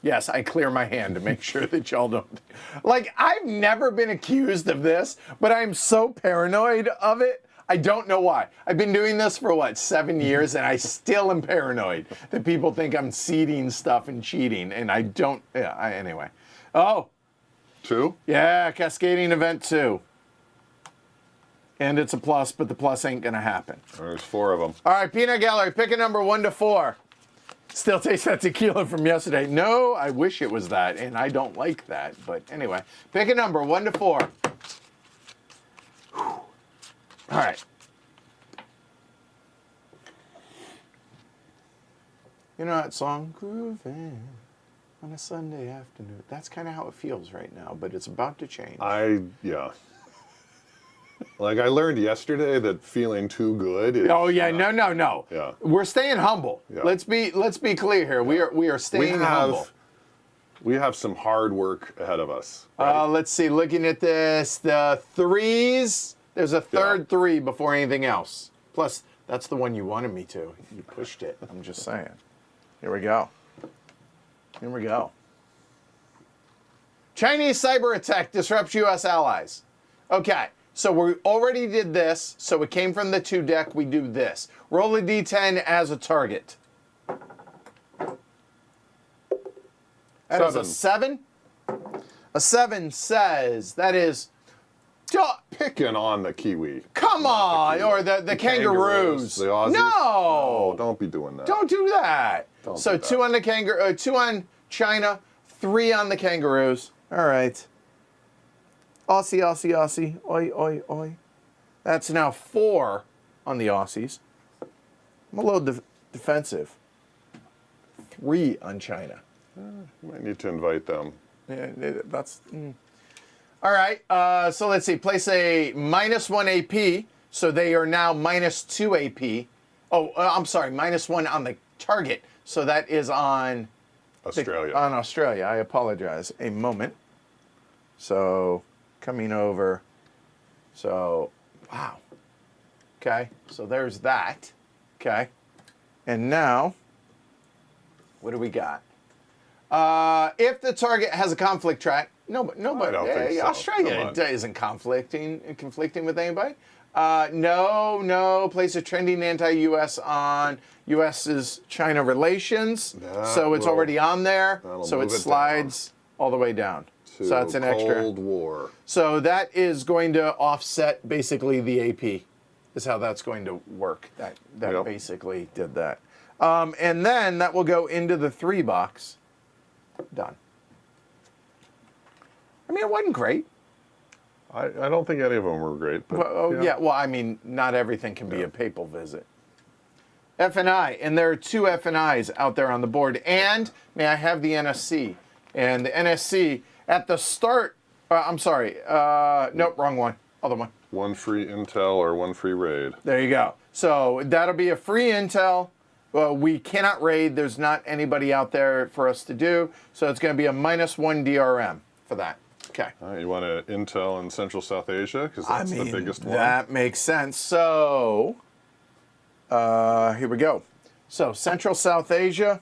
Yes, I clear my hand to make sure that y'all don't. Like, I've never been accused of this, but I'm so paranoid of it. I don't know why. I've been doing this for, 7 years, and I still am paranoid that people think I'm seeding stuff and cheating, and I don't. Yeah, anyway. Oh, 2. yeah, Cascading event 2. And it's a plus, but the plus ain't going to happen. There's 4 of them. All right, Peanut Gallery, pick a number 1 to 4. Still taste that tequila from yesterday. No, I wish it was that, and I don't like that. But anyway, pick a number 1 to 4. Whew. All right. You know that song? Groovin'. On a Sunday afternoon. That's kind of how it feels right now, but it's about to change. Yeah. Like I learned yesterday that feeling too good is Oh yeah, no. Yeah. We're staying humble. Yeah. Let's be clear here. We are staying humble. We have some hard work ahead of us. Right? Let's see. Looking at this, the threes. There's a third three before anything else. Plus, that's the one you wanted me to. You pushed it. I'm just saying. Here we go. Here we go. Chinese cyber attack disrupts U.S. allies. Okay, so we already did this. So it came from the 2 deck. We do this. Roll a d10 as a target. That is a 7. A 7 says that is. Picking on the Kiwi. Come on, or the kangaroos. The Aussies. No, don't be doing that. Don't do that. So do 2 on the 2 on China, 3 on the kangaroos. All right. Aussie. Oi. That's now 4 on the Aussies. I'm a little defensive. 3 on China. You might need to invite them. Yeah, that's. All right. So let's see. Place a -1 AP. So they are now -2 AP. Oh, I'm sorry. -1 on the target. So that is on Australia. On Australia. I apologize. A moment. So coming over. So, wow. Okay. So there's that. Okay. And now, what do we got? If the target has a conflict track, nobody. I don't think so. Australia isn't conflicting with anybody. No. Place a trending anti-U.S. on U.S.'s China relations. So it's already on there. So it slides all the way down. So that's an extra. Cold War. So that is going to offset basically the AP. Is how that's going to work. That basically did that. And then that will go into the 3 box. Done. I mean, it wasn't great. I don't think any of them were great. But, well, I mean, not everything can be a papal visit. F&I, and there are 2 F&Is out there on the board. And may I have the NSC? And the NSC at the start, I'm sorry, nope, wrong one, other one. 1 free intel or 1 free raid. There you go. So that'll be a free intel. We cannot raid. There's not anybody out there for us to do. So it's going to be a -1 DRM for that. Okay. You want an intel in Central South Asia? Because that's the biggest one. That makes sense. So here we go. So Central South Asia.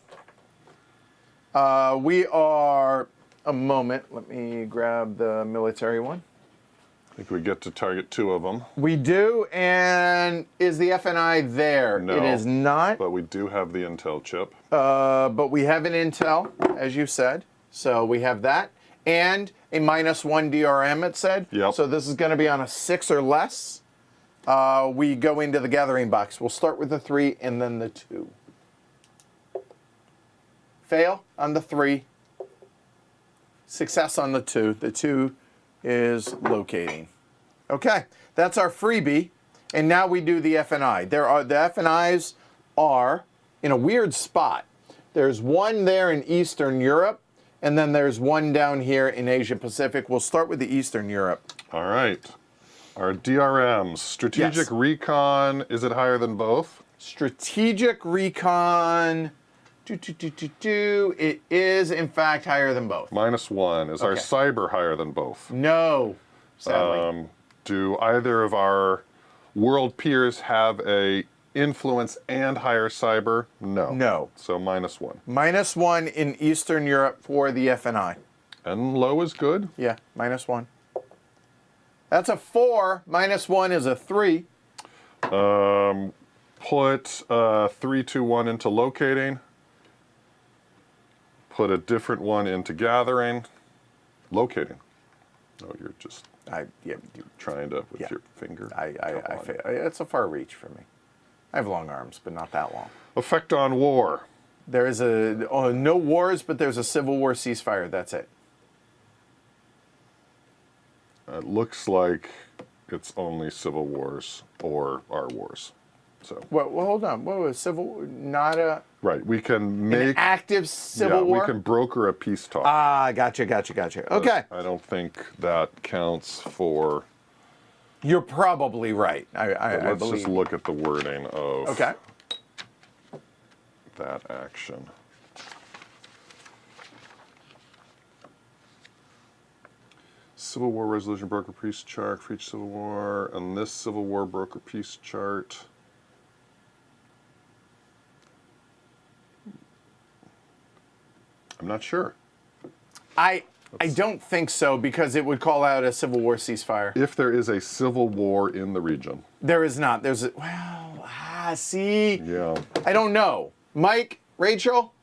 We are, a moment. Let me grab the military one. I think we get to target 2 of them. We do, and is the FNI there? No. It is not. But we do have the intel chip. But we have an intel, as you said. So we have that. And a -1 DRM, it said. Yep. So this is going to be on a 6 or less. We go into the gathering box. We'll start with the 3 and then the 2. Fail on the 3. Success on the 2. The 2 is locating. Okay, that's our freebie. And now we do the FNI. The FNIs are in a weird spot. There's one there in Eastern Europe, and then there's one down here in Asia Pacific. We'll start with the Eastern Europe. All right. Our DRMs, strategic recon, is it higher than both? Strategic recon, it is in fact higher than both. -1. Is our cyber higher than both? No, sadly. Do either of our world peers have a influence and higher cyber? No. No. So -1. -1 in Eastern Europe for the FNI. And low is good? Yeah, -1. That's a 4. -1 is a 3. Put 3, 2, 1 into locating. Put a different one into gathering. Locating. No, you're just trying to with your finger. It's a far reach for me. I have long arms, but not that long. Effect on war. There is no wars, but there's a civil war ceasefire. That's it. It looks like it's only civil wars or our wars. So Well, hold on. What was civil? Not a right, we can an make active civil war. we can broker a peace talk. Ah, gotcha. Okay, I don't think that counts for. you're probably right. I Let's believe. just look at the wording of Okay. that action. Civil War resolution broker peace chart for each civil war, and this civil war broker peace chart. I'm not sure. I don't think so because it would call out a civil war ceasefire. If there is a civil war in the region. There is not. There's a, see. Yeah. I don't know. Mike, Rachel.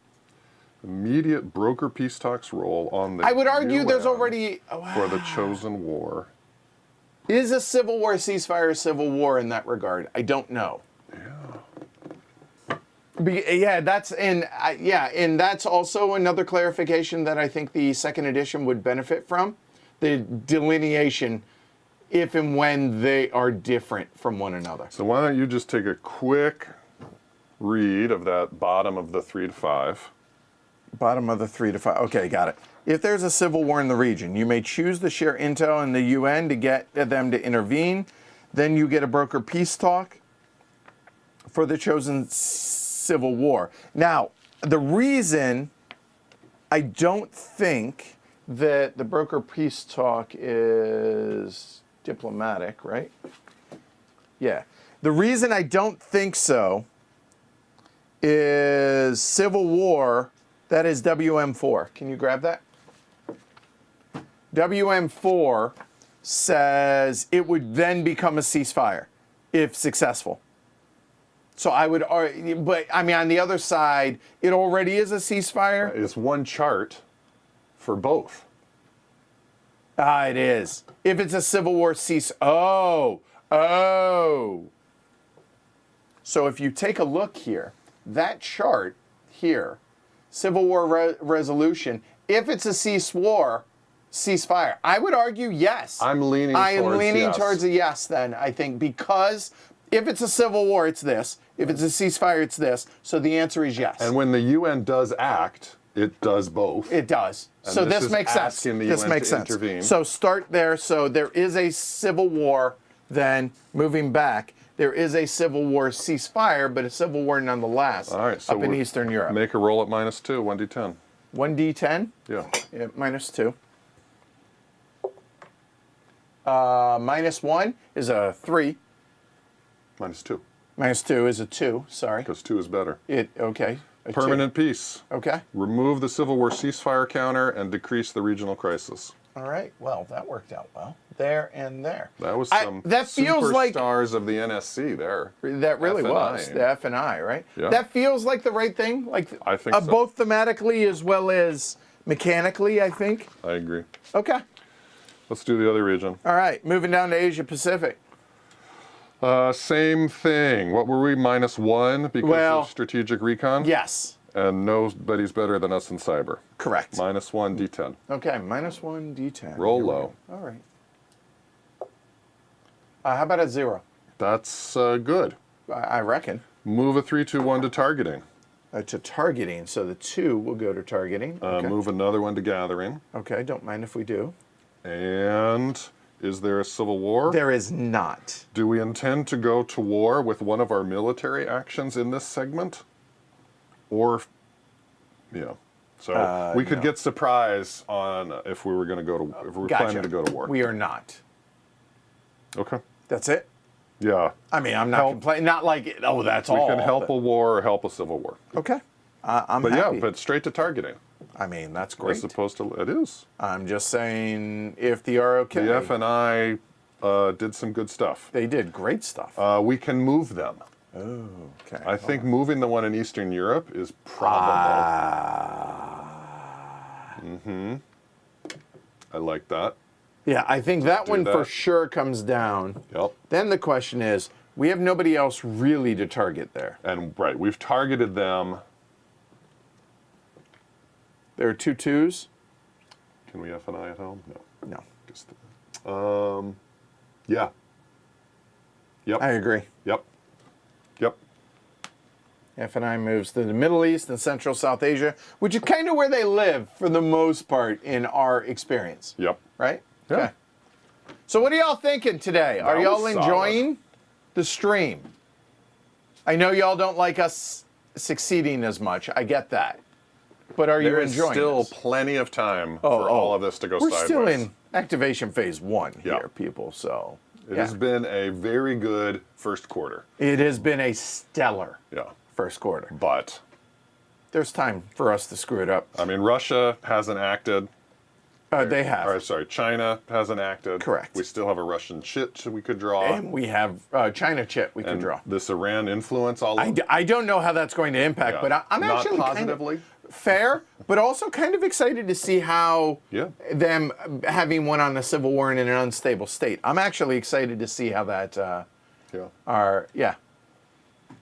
Immediate broker peace talks roll on the I would argue UN there's already for the chosen war. Is a civil war ceasefire a civil war in that regard? I don't know. Yeah, that's and that's also another clarification that I think the second edition would benefit from, the delineation, if and when they are different from one another. So why don't you just take a quick read of that bottom of the 3 to 5. Bottom of the 3 to 5. Okay, got it. If there's a civil war in the region, you may choose to share intel in the UN to get them to intervene. Then you get a broker peace talk for the chosen civil war. Now, the reason I don't think that the broker peace talk is diplomatic, right? Yeah. The reason I don't think so is civil war, that is WM4. Can you grab that? WM4 says it would then become a ceasefire if successful. So I would argue, but I mean, on the other side, it already is a ceasefire. It's one chart for both. It is. If it's a civil war oh. So if you take a look here, that chart here, Civil War resolution, if it's a ceasefire, I would argue yes. I'm leaning towards a yes then, I think, because if it's a civil war, it's this. If it's a ceasefire, it's this. So the answer is yes. And when the UN does act, it does both. It does. And so this is makes sense. asking the This UN makes to sense. intervene. So start there. So there is a civil war, then moving back, there is a civil war ceasefire, but a civil war nonetheless. All right, so up in Eastern Europe. Make a roll at -2, 1d10. 1d10? Yeah. Yeah, -2. -1 is a 3. -2. -2 is a 2, sorry. Because 2 is better. Okay. A 2. Permanent peace. Okay. Remove the Civil War ceasefire counter and decrease the regional crisis. All right. Well, that worked out well. There and there. That was some that feels like superstars of the NSC there. that really F&I. was the F&I, right? Yeah. That feels like the right thing. Like I think so. Both thematically as well as mechanically, I think. I agree. Okay. Let's do the other region. All right. Moving down to Asia Pacific. Same thing. What were we? -1 because of strategic recon? Yes. And nobody's better than us in cyber. Correct. -1 D10. Okay. -1 D10. Roll Here we low. go. All right. How about a 0? That's good. I reckon. Move a 3-2-1 to targeting. To targeting. So the 2 will go to targeting. Okay. Move another one to gathering. Okay. Don't mind if we do. And is there a civil war? There is not. Do we intend to go to war with one of our military actions in this segment? Or, so we could get surprise on if we were going to go to, if we were planning to go to war. We are not. Okay. That's it. Yeah. I mean, I'm not complaining. Not like, oh, that's all. We can help a war or help a civil war. Okay. I'm But happy. yeah, but straight to targeting. I mean, that's great. As opposed to, it is. I'm just saying, if the ROK, The F&I did some good stuff. they did great stuff. We can move them. Oh, okay. I think moving the one in Eastern Europe is probable. I like that. Yeah, I think that one for that. sure comes down. Yep. Then the question is, we have nobody else really to target there. And right, we've targeted them. There are 2 2s. Can we F&I at home? No. No. Just, yeah. Yep. I agree. Yep. Yep. F&I moves to the Middle East and Central South Asia, which is kind of where they live for the most part in our experience. Yep. Right? Yeah. Okay. So what are y'all thinking today? Are That y'all was enjoying the stream? I know y'all don't like us succeeding as much. I get that. But are you There is enjoying still this? plenty of time for all of this to go We're sideways. still in activation phase 1 here, Yeah. people. So It has been a very good first quarter. It has been a stellar Yeah. first quarter. But, There's time for us to screw it up. I mean, Russia hasn't acted. They have. Or, sorry, China hasn't acted. Correct. We still have a Russian chit we could draw. And we have China chit we could and draw. this Iran influence all over. I don't know how that's going to impact, Yeah. but I'm Not actually positively. kind of fair, but also kind of excited to see how Yeah. them having won on a civil war in an unstable state. I'm actually excited to see how that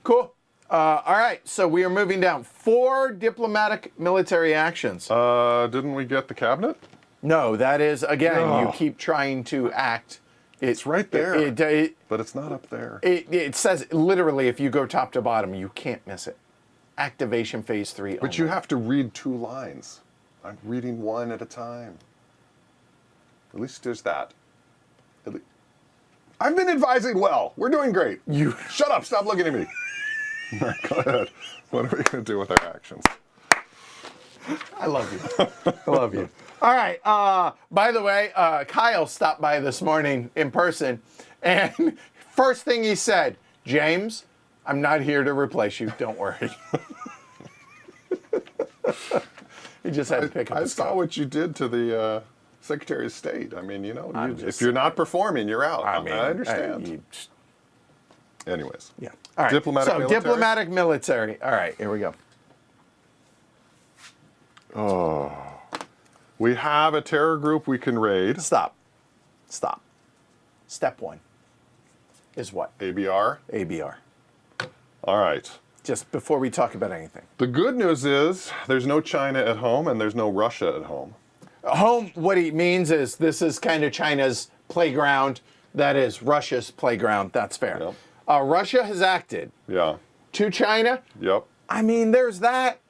Cool. All right, so we are moving down. 4 diplomatic military actions. Didn't we get the cabinet? No, that is, again, you Ugh. keep trying to act. It's right there. It But it's not up there. says, literally, if you go top to bottom, you can't miss it. Activation phase 3 But you have to read 2 lines. I'm reading 1 at a time. At least there's that. I've been advising well. We're doing great. You Shut up. Stop looking at me. All right, go ahead. What are we going to do with our actions? I love you. I love you. All right. By the way, Kyle stopped by this morning in person, and first thing he said, James, I'm not here to replace you. Don't worry. He just had to pick up I his saw cup. what you did to the Secretary of State. I mean, I'm just if you're not performing, you're out. I mean, I understand. Anyways. Yeah. All right. Diplomatic so military? diplomatic military. All right. Here we go. We have a terror group we can raid. Stop. Stop. Step 1 is what? ABR. ABR. All right. Just before we talk about anything. The good news is there's no China at home and there's no Russia at home. Home, what he means is this is kind of China's playground. That is Russia's playground. That's fair. Yep. Russia has acted Yeah. to China. Yep. I mean, there's that.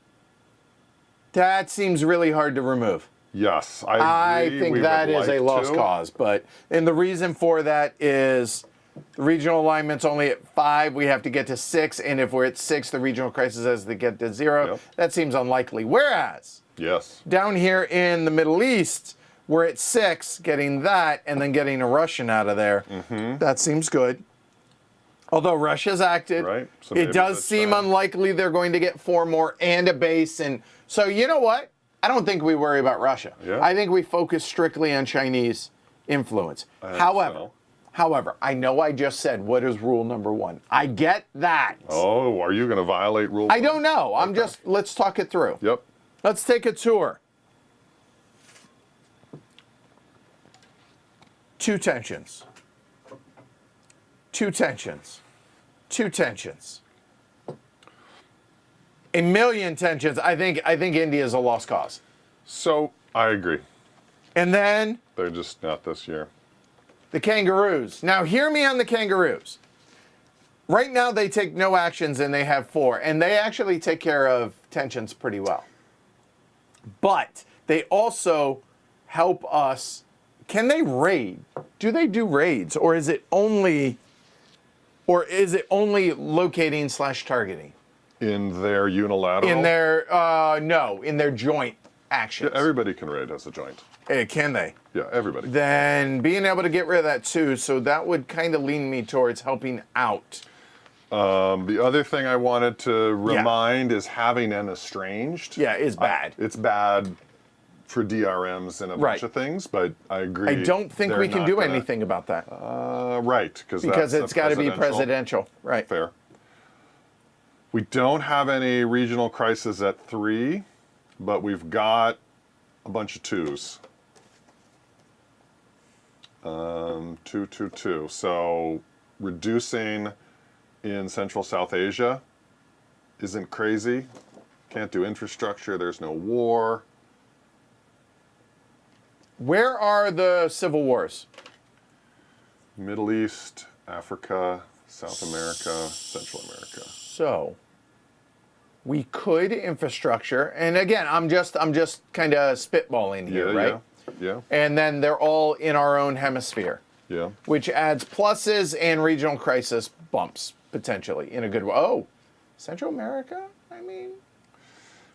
That seems really hard to remove. Yes. I agree. think We that would is a like lost to. cause. And the reason for that is the regional alignment's only at 5. We have to get to 6. And if we're at 6, the regional crisis has to get to 0. Yep. That seems unlikely. Whereas Yes. down here in the Middle East, we're at 6, getting that, and then getting a Russian out of there. Mm-hmm. That seems good. Although Russia's acted, Right. So it maybe does that's seem time. unlikely they're going to get 4 more and a base. And so, you know what? I don't think we worry about Russia. Yeah. I think we focus strictly on Chinese influence. think However, I know I just said, what is rule number 1? I get that. Oh, are you going to violate rule? I don't know. Let's talk it through. Yep. Let's take a tour. 2 tensions. 2 tensions. 2 tensions. A million tensions. I think India is a lost cause. So I agree. And then They're just not this year. the kangaroos. Now hear me on the kangaroos. Right now they take no actions and they have 4. And they actually take care of tensions pretty well. But they also help us. Can they raid? Do they do raids? Or is it only locating / targeting? In their unilateral? In their, no, in their joint actions. Yeah, everybody can raid as a joint. Can they? Yeah, everybody. Then being able to get rid of that too, so that would kind of lean me towards helping out. The other thing I wanted to remind is having an estranged. Yeah, is bad. It's bad for DRMs and a bunch of things, but I agree. I don't think they're we can not do gonna- anything about that. Right, Because it's got to be presidential. Right. Fair. We don't have any regional crisis at 3, but we've got a bunch of 2s. 2, 2, 2. So reducing in Central South Asia isn't crazy. Can't do infrastructure. There's no war. Where are the civil wars? Middle East, Africa, South America, Central America. So, We could infrastructure, and again, I'm just kind of spitballing here, right? Yeah. And then they're all in our own hemisphere, Yeah. which adds pluses and regional crisis bumps potentially in a good way. Oh, Central America? I mean,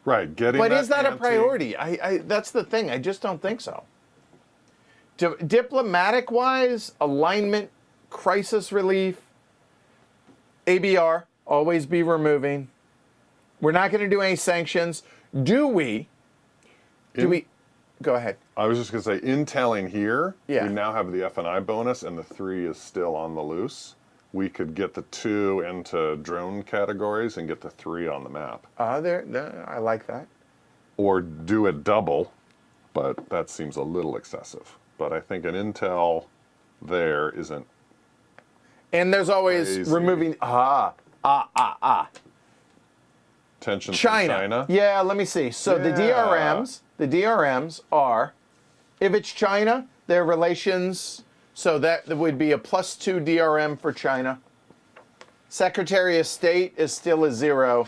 Right. Getting. but that is that a ante- priority? That's the thing. I just don't think so. Diplomatic-wise, alignment, crisis relief, ABR, always be removing. We're not going to do any sanctions. Do we? Go ahead. I was just going to say, in telling here, Yeah. we now have the F&I bonus, and the 3 is still on the loose. We could get the 2 into drone categories and get the 3 on the map. I like that. Or do it double, but that seems a little excessive. But I think an intel there isn't. And there's always Crazy. removing Tensions China. from China. Yeah, let me see. So the Yeah. DRMs are, if it's China, their relations. So that would be a +2 DRM for China. Secretary of State is still a 0,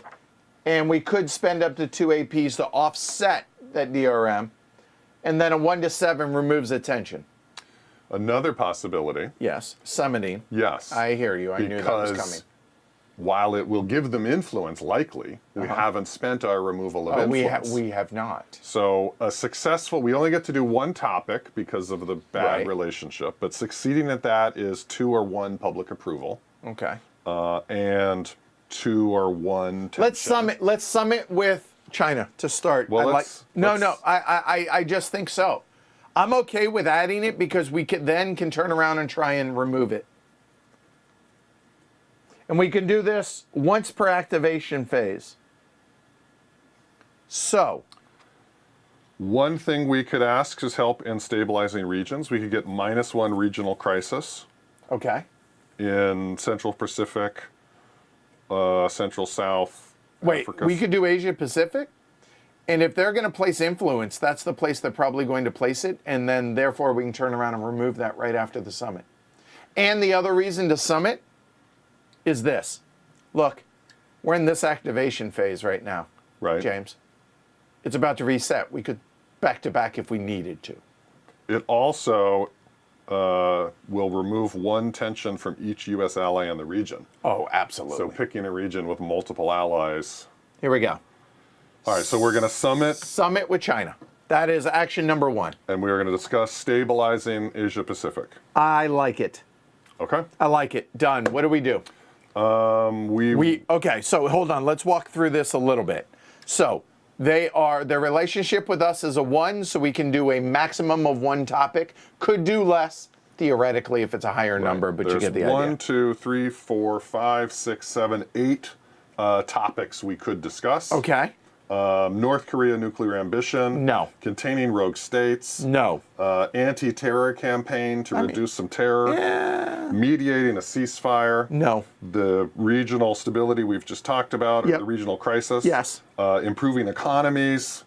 and we could spend up to 2 APs to offset that DRM, and then a 1 to 7 removes attention. Another possibility. Yes, summoning. Yes. I hear you. I knew that was Because coming. while it will give them influence, likely, we haven't spent our removal of We influence. have not. So we only get to do 1 topic because of the bad Right. relationship, but succeeding at that is 2 or 1 public approval, Okay. and 2 or 1 tension. Let's summit with China to start. Well, I just think so. I'm okay with adding it because we can turn around and try and remove it. And we can do this once per activation phase. So, One thing we could ask is help in stabilizing regions. We could get -1 regional crisis okay. in Central Pacific, Central South, Wait, Africa. we could do Asia Pacific? And if they're going to place influence, that's the place they're probably going to place it. And then therefore we can turn around and remove that right after the summit. And the other reason to summit is this. Look, we're in this activation phase right now, Right. James. It's about to reset. We could back to back if we needed to. It also will remove 1 tension from each U.S. ally in the region. Oh, absolutely. So picking a region with multiple allies. Here we go. All right, so we're going to summit, Summit with China. That is action number 1. and we're going to discuss stabilizing Asia Pacific. I like it. Okay? I like it. Done. What do we do? Okay, so hold on. Let's walk through this a little bit. So their relationship with us is a 1, so we can do a maximum of 1 topic. Could do less, theoretically, if it's a higher number, but There's you get the idea. 1, 2, 3, 4, 5, 6, 7, 8 topics we could discuss. Okay. North Korea nuclear ambition. No. Containing rogue states. No. Anti-terror campaign to reduce some terror. Mediating a ceasefire. No. The regional stability we've just talked about, or Yep. the regional crisis. Yes. Improving economies.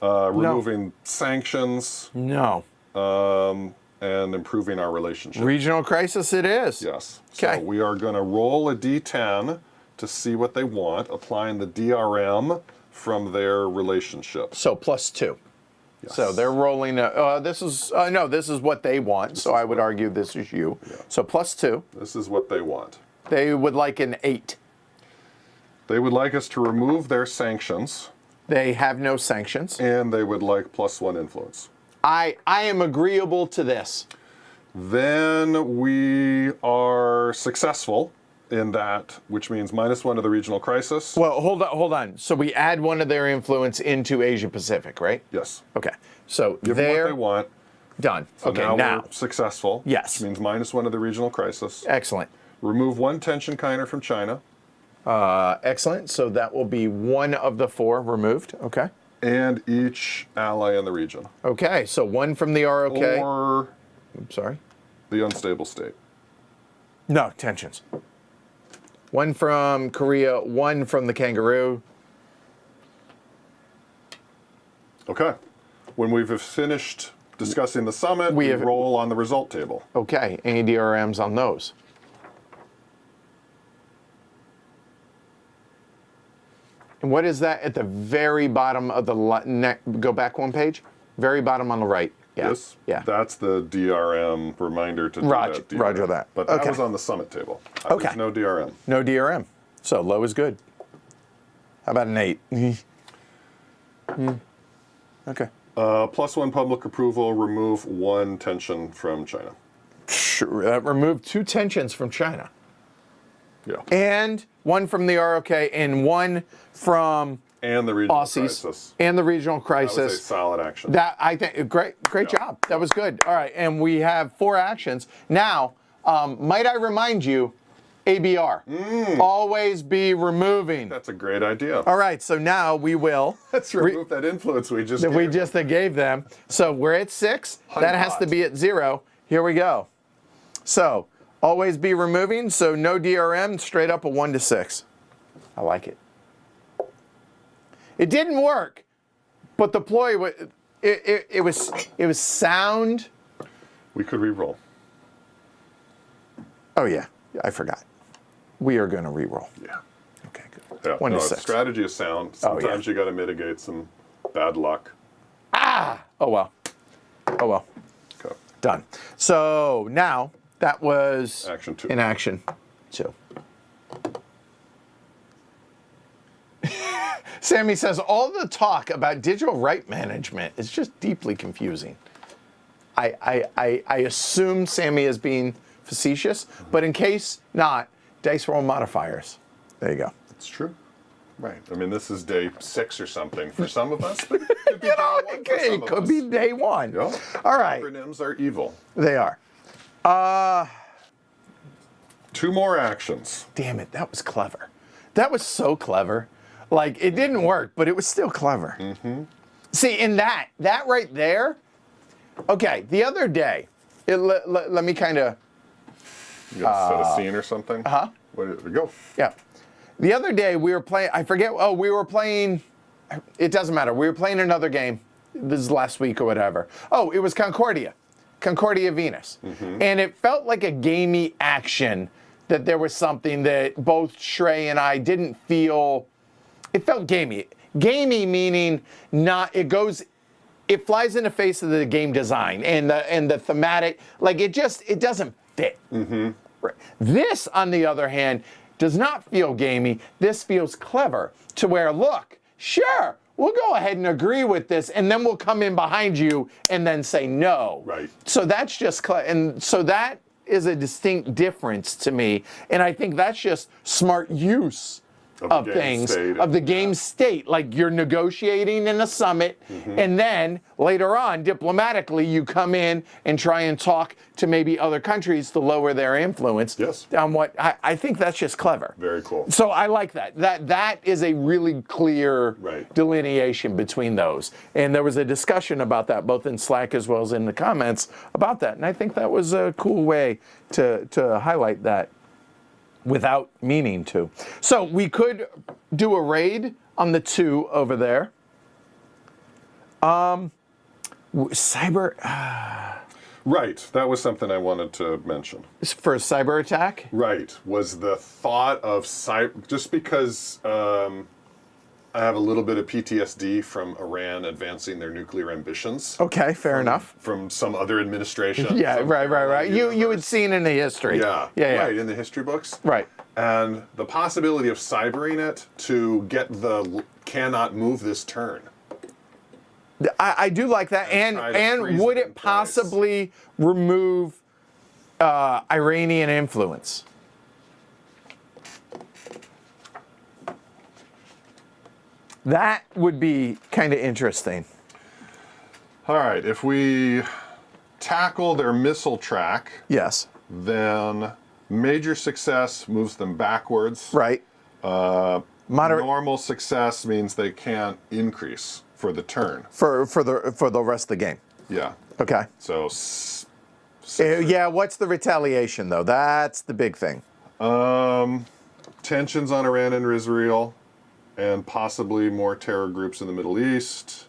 Removing sanctions. No. And improving our relationship. Regional crisis it is. Yes. Okay. So we are going to roll a D10 to see what they want, applying the DRM from their relationship. So +2. Yes. So they're rolling. This is what they want. So I would argue this is you. Yeah. So +2. This is what they want. They would like an 8. They would like us to remove their sanctions, They have no sanctions. and they would like +1 influence. I am agreeable to this. Then we are successful in that, which means -1 of the regional crisis. Well, hold on. So we add 1 of their influence into Asia Pacific, right? Yes. Okay. So Give them what they're they want. done. So Okay, now now. we're successful. Yes. Which means -1 of the regional crisis. Excellent. Remove 1 tension kinder from China. Excellent. So that will be 1 of the 4 removed. Okay. And each ally in the region. Okay. So 1 from the ROK. Or I'm sorry. the unstable state. No, tensions. 1 from Korea, 1 from the kangaroo. Okay. When we've finished discussing the summit, We we have- roll on the result table. Okay. Any DRMs on those? And what is that at the very bottom of the go back one page? Very bottom on the right. Yeah. This? Yeah. That's the DRM reminder to do Roger, that. DRM. roger that. But that Okay. was on the summit table. Okay. There's no DRM. No DRM. So low is good. How about an 8? Okay. +1 public approval, remove 1 tension from China. Sure, remove 2 tensions from China. Yeah. And 1 from the ROK and 1 from And the regional Aussies crisis. and the regional crisis. That was a solid action. That I think great job. That was good. All right, and we have 4 actions now. Might I remind you, ABR, always be removing. That's a great idea. All right, so now we will. Let's remove that influence we just that we gave. just gave them. So we're at 6. That has to be at 0. Here we go. So always be removing. So no DRM. Straight up a 1 to 6. I like it. It didn't work, but the ploy it was sound. We could re-roll. Oh yeah, I forgot. We are going to re-roll. Yeah. Okay, good. Yeah. 1 to 6. Strategy is sound. Oh, yeah. Sometimes you got to mitigate some bad luck. Oh well. Oh well. Okay. Done. So now that was Action 2. in action 2. Sammy says all the talk about digital right management is just deeply confusing. I assume Sammy is being facetious, but in case not, dice roll modifiers. There you go. It's true. Right. I mean, this is day 6 or something for some of us, but it could be day 1 for some It of could us. be day 1. Yeah. All right. Acronyms are evil. They are. 2 more actions. Damn it, that was clever. That was so clever. Like, it didn't work, but it was still clever. Mm-hmm. See, in that right there, okay, the other day, let me kind of, You got to set a scene or something? Uh-huh. Where did we go? yeah. The other day, we were playing, I forget, we were playing, it doesn't matter, we were playing another game, this is last week or whatever. Oh, it was Concordia Venus. Mm-hmm. And it felt like a gamey action, that there was something that both Shrey and I didn't feel. It felt gamey. Gamey meaning it flies in the face of the game design and the thematic. Like it doesn't fit. Mm-hmm. Right. This, on the other hand, does not feel gamey. This feels clever to where, look, sure, we'll go ahead and agree with this, and then we'll come in behind you and then say no. Right. So that's just and so that is a distinct difference to me, and I think that's just smart use of things, of the game state. Like you're negotiating in a summit, and then later on, diplomatically, you come in and try and talk to maybe other countries to lower their influence. Yes. On what I think that's just clever. Very cool. So I like that. That is a really clear delineation between those. And there was a discussion about that, both in Slack as well as in the comments about that. And I think that was a cool way to highlight that without meaning to. So we could do a raid on the 2 over there. Cyber. Right. That was something I wanted to mention. For a cyber attack? Right. Was the thought of cyber, just because I have a little bit of PTSD from Iran advancing their nuclear ambitions. Okay, fair enough. From some other administration. Yeah, right. You had seen in the history. Yeah. Right, in the history books. Right. And the possibility of cybering it to get the cannot move this turn. I do like that. And would it possibly remove Iranian influence? That would be kind of interesting. All right, if we tackle their missile track, Yes. then major success moves them backwards. Right. Moderate Normal success means they can't increase for the turn. for the rest of the game. Yeah. Okay. So, Yeah. What's the retaliation though? That's the big thing. tensions on Iran and Israel, and possibly more terror groups in the Middle East.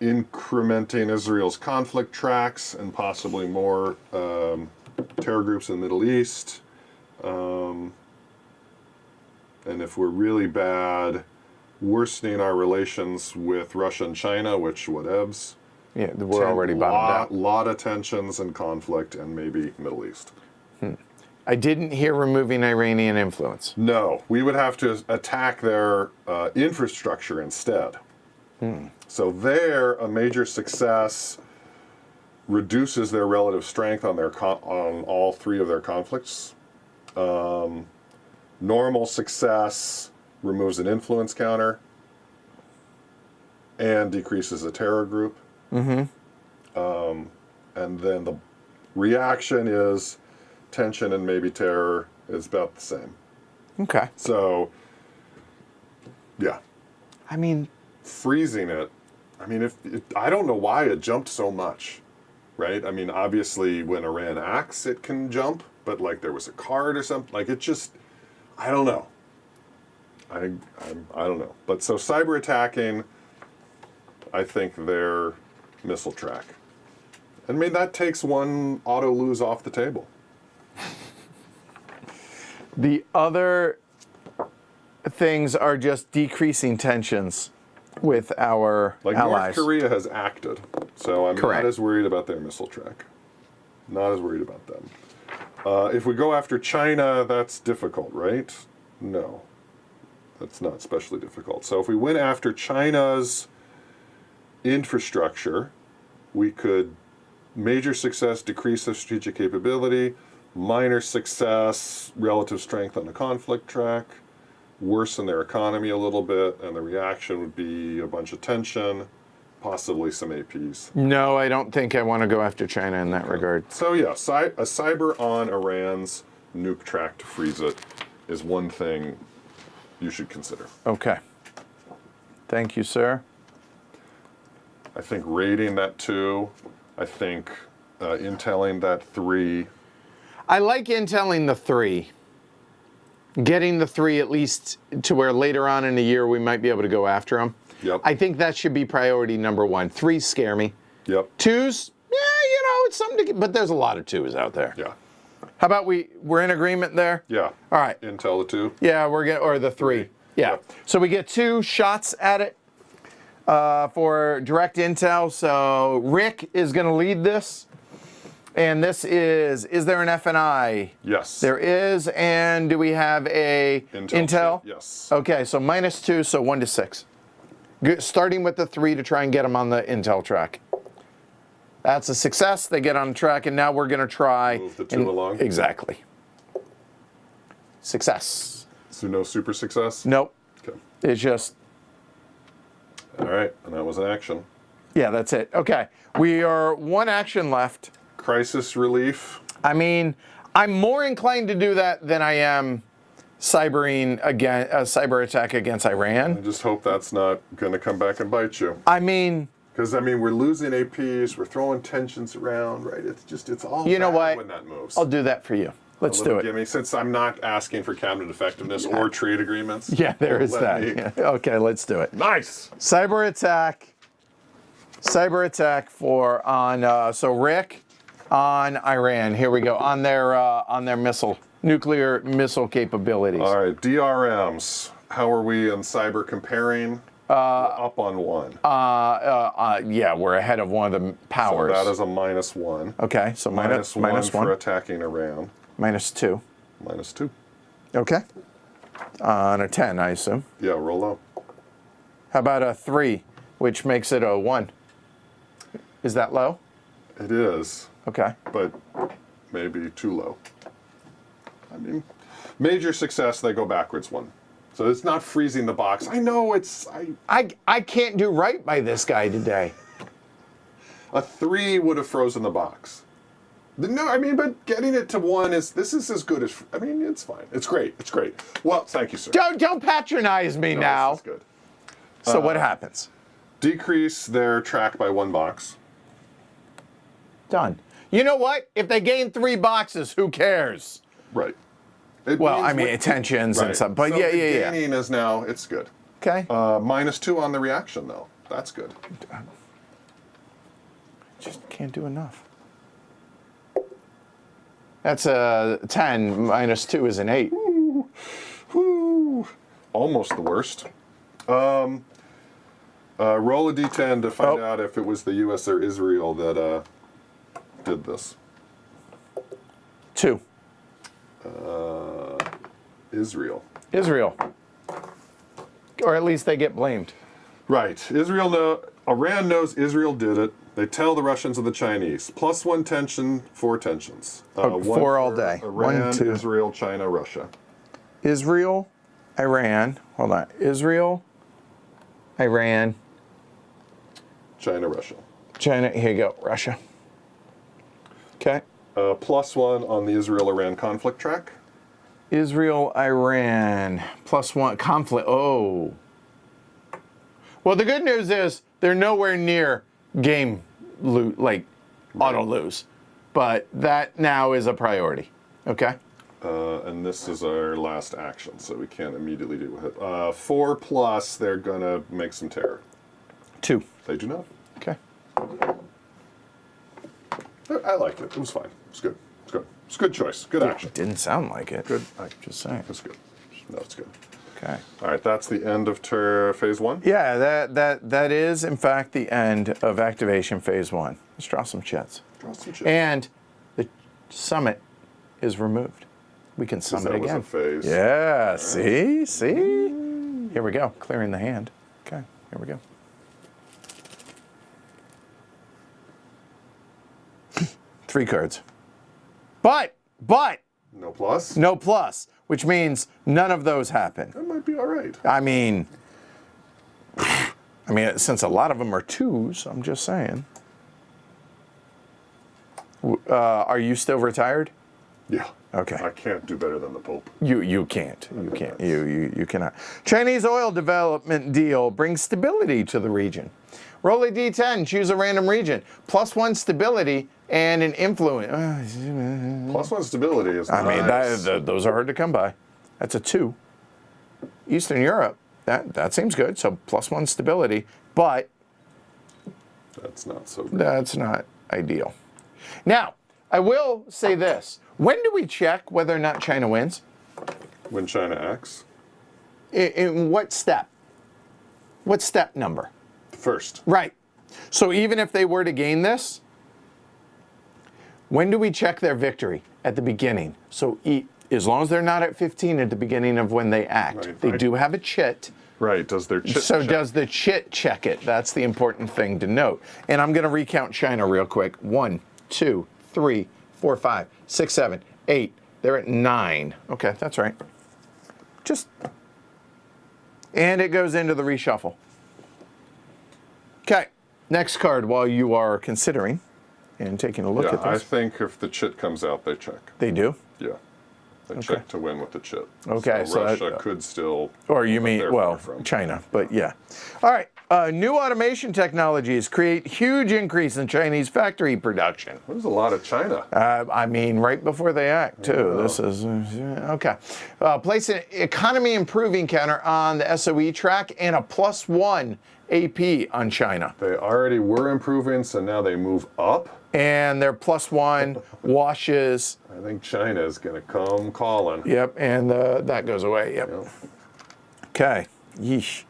Incrementing Israel's conflict tracks and possibly more terror groups in the Middle East. And if we're really bad, worsening our relations with Russia and China, which whatevs. Yeah, we're already bottomed out. Lot of tensions and conflict, and maybe Middle East. I didn't hear removing Iranian influence. No, we would have to attack their infrastructure instead. So there, a major success reduces their relative strength on on all three of their conflicts. Normal success removes an influence counter and decreases a terror group. And then the reaction is tension and maybe terror is about the same. Okay. So, yeah. I mean, Freezing it, I mean, I don't know why it jumped so much, right? I mean, obviously when Iran acts, it can jump, but like there was a card or something, like it just, I don't know. I don't know. But so cyber attacking, I think their missile track. I mean, that takes one auto lose off the table. the other things are just decreasing tensions with our Like allies. North Korea has acted, so I'm Correct. not as worried about their missile track. Not as worried about them. If we go after China, that's difficult, right? No, that's not especially difficult. So if we went after China's infrastructure, we could major success, decrease their strategic capability, minor success, relative strength on the conflict track, worsen their economy a little bit, and the reaction would be a bunch of tension, possibly some APs. No, I don't think I want to go after China in that regard. So yeah, a cyber on Iran's nuke track to freeze it is one thing you should consider. Okay. Thank you, sir. I think rating that 2, I think intelling that 3. I like intelling the 3. Getting the 3 at least to where later on in the year we might be able to go after them. Yep. I think that should be priority number 1. 3s scare me. Yep. 2s, yeah, it's something to get, but there's a lot of 2s out there. Yeah. How about we're in agreement there? Yeah. All right. Intel the 2. Yeah, or the 3. Yeah. Yep. So we get 2 shots at it for direct intel. So Rick is going to lead this. And this is there an FNI? Yes. There is. And do we have a Intel? Yes. Okay, so -2, so 1 to 6. Good, starting with the 3 to try and get them on the Intel track. That's a success. They get on the track, and now we're going to try. Move the 2 along. Exactly. Success. So no super success? Nope. Okay. It's just, All right, and that was an action. yeah, that's it. Okay, we are 1 action left. Crisis relief. I mean, I'm more inclined to do that than I am cyber attack against I Iran. just hope that's not going to come back and bite you. I mean, Because, I mean, we're losing APs, we're throwing tensions around, right? It's all you know bad what? when that moves. I'll do that for you. Let's do it. Gimme, since I'm not asking for cabinet effectiveness or trade agreements. Yeah, there is let that. me- Yeah. Okay, let's do it. Nice. Cyber attack so Rick on Iran. Here we go on their nuclear missile capabilities. All right, DRMs. How are we in cyber comparing? We're up on 1. Yeah, we're ahead of one of the powers. So that is a -1. Okay, so minus -1 1. for attacking Iran. -2. -2. Okay. On a 10, I assume. Yeah, roll low. How about a 3, which makes it a 1? Is that low? It is, Okay. but maybe too low. I mean, major success, they go backwards 1. So it's not freezing the box. I know I can't do right by this guy today. a 3 would have frozen the box. No, I mean, but getting it to 1 this is as good as, I mean, it's fine. It's great. It's great. Well, thank you, sir. Don't patronize me No, now. This is good. So what happens? Decrease their track by 1 box. Done. You know what? If they gain 3 boxes, who cares? Right. It Well, means I mean, what- tensions and right. stuff. But So yeah. the gaining is now, it's good. Okay. -2 on the reaction, though. That's good. Just can't do enough. That's a 10. -2 is an 8. Woo. almost the worst. Roll a d10 to find out if it was the U.S. or Israel that did this. 2. Israel. Israel. Or at least they get blamed. Right. Iran knows Israel did it. They tell the Russians and the Chinese. +1 tension, 4 tensions. 4 all day. Iran, 1, 2. Israel, China, Russia. Israel, Iran. Hold on. Israel, Iran, China, Russia. China. Here you go. Russia. Okay. +1 on the Israel-Iran conflict track. Israel, Iran, +1 conflict. Oh. Well, the good news is they're nowhere near game auto lose, but that now is a priority. Okay. And this is our last action, so we can't immediately do it. 4+, they're gonna make some terror. 2. They do not. Okay. I liked it. It was fine. It's good. It's good. It's a good choice. Good action. It didn't sound like it. Good. Just saying. It's good. No, it's good. Okay. All right, that's the end of phase 1. Yeah, that is in fact the end of activation phase 1. Let's draw some chits. Draw some chips. And the summit is removed. We can summit that again. was a phase. Yeah. Right. See. Here we go. Clearing the hand. Okay. Here we go. Three cards. But No plus. no plus, which means none of those happen. That might be all right. I mean, since a lot of them are 2s, I'm just saying. Are you still retired? Yeah. Okay. I can't do better than the Pope. You can't. You can't. You cannot. Chinese oil development deal brings stability to the region. Roll a d10, choose a random region. +1 stability and an influence. +1 stability is nice. Those are hard to come by. That's a 2. Eastern Europe, that seems good. So +1 stability, but that's not so good. That's not ideal. Now, I will say this. When do we check whether or not China wins? When China acts? In what step? What step number? First. Right. So even if they were to gain this, when do we check their victory? At the beginning. So as long as they're not at 15 at the beginning of when they act. Right. They do have a chit. Right. Does their chit So check? does the chit check it? That's the important thing to note. And I'm going to recount China real quick. 1, 2, 3, 4, 5, 6, 7, 8. They're at 9. Okay, that's right. And it goes into the reshuffle. Okay, next card while you are considering and taking a look at I this. think if the chit comes out, they check. They do? Yeah. They check to win with the chit. Okay, so Russia could still. Or you mean, they're well, far from. China, but yeah. All right, new automation technologies create huge increase in Chinese factory production. There's a lot of China. Right before they act, too. This is, okay. Place an economy improving counter on the SOE track and a +1 AP on China. They already were improving, so now they move up. And their +1 washes. I think China is going to come calling. Yep, and that goes away. Yep. Okay. Yeesh.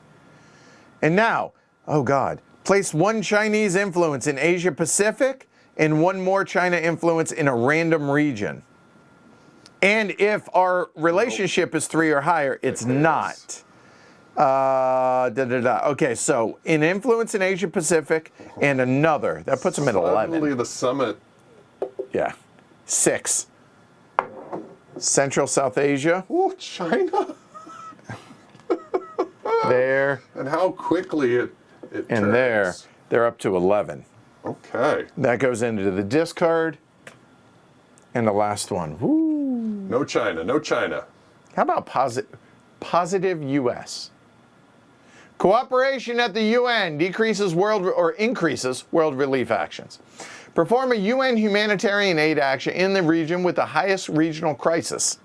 And now, oh God, place 1 Chinese influence in Asia Pacific and 1 more China influence in a random region. And if our relationship is 3 or higher, it's not. Okay, so an influence in Asia Pacific and another. That puts them at 11. Suddenly the summit. Yeah. 6. Central South Asia. Oh, China. There. And how quickly it And turns. there. They're up to 11. Okay. That goes into the discard. And the last one. Woo. No China. No China. How about positive U.S.? Cooperation at the UN increases world relief actions. Perform a UN humanitarian aid action in the region with the highest regional crisis.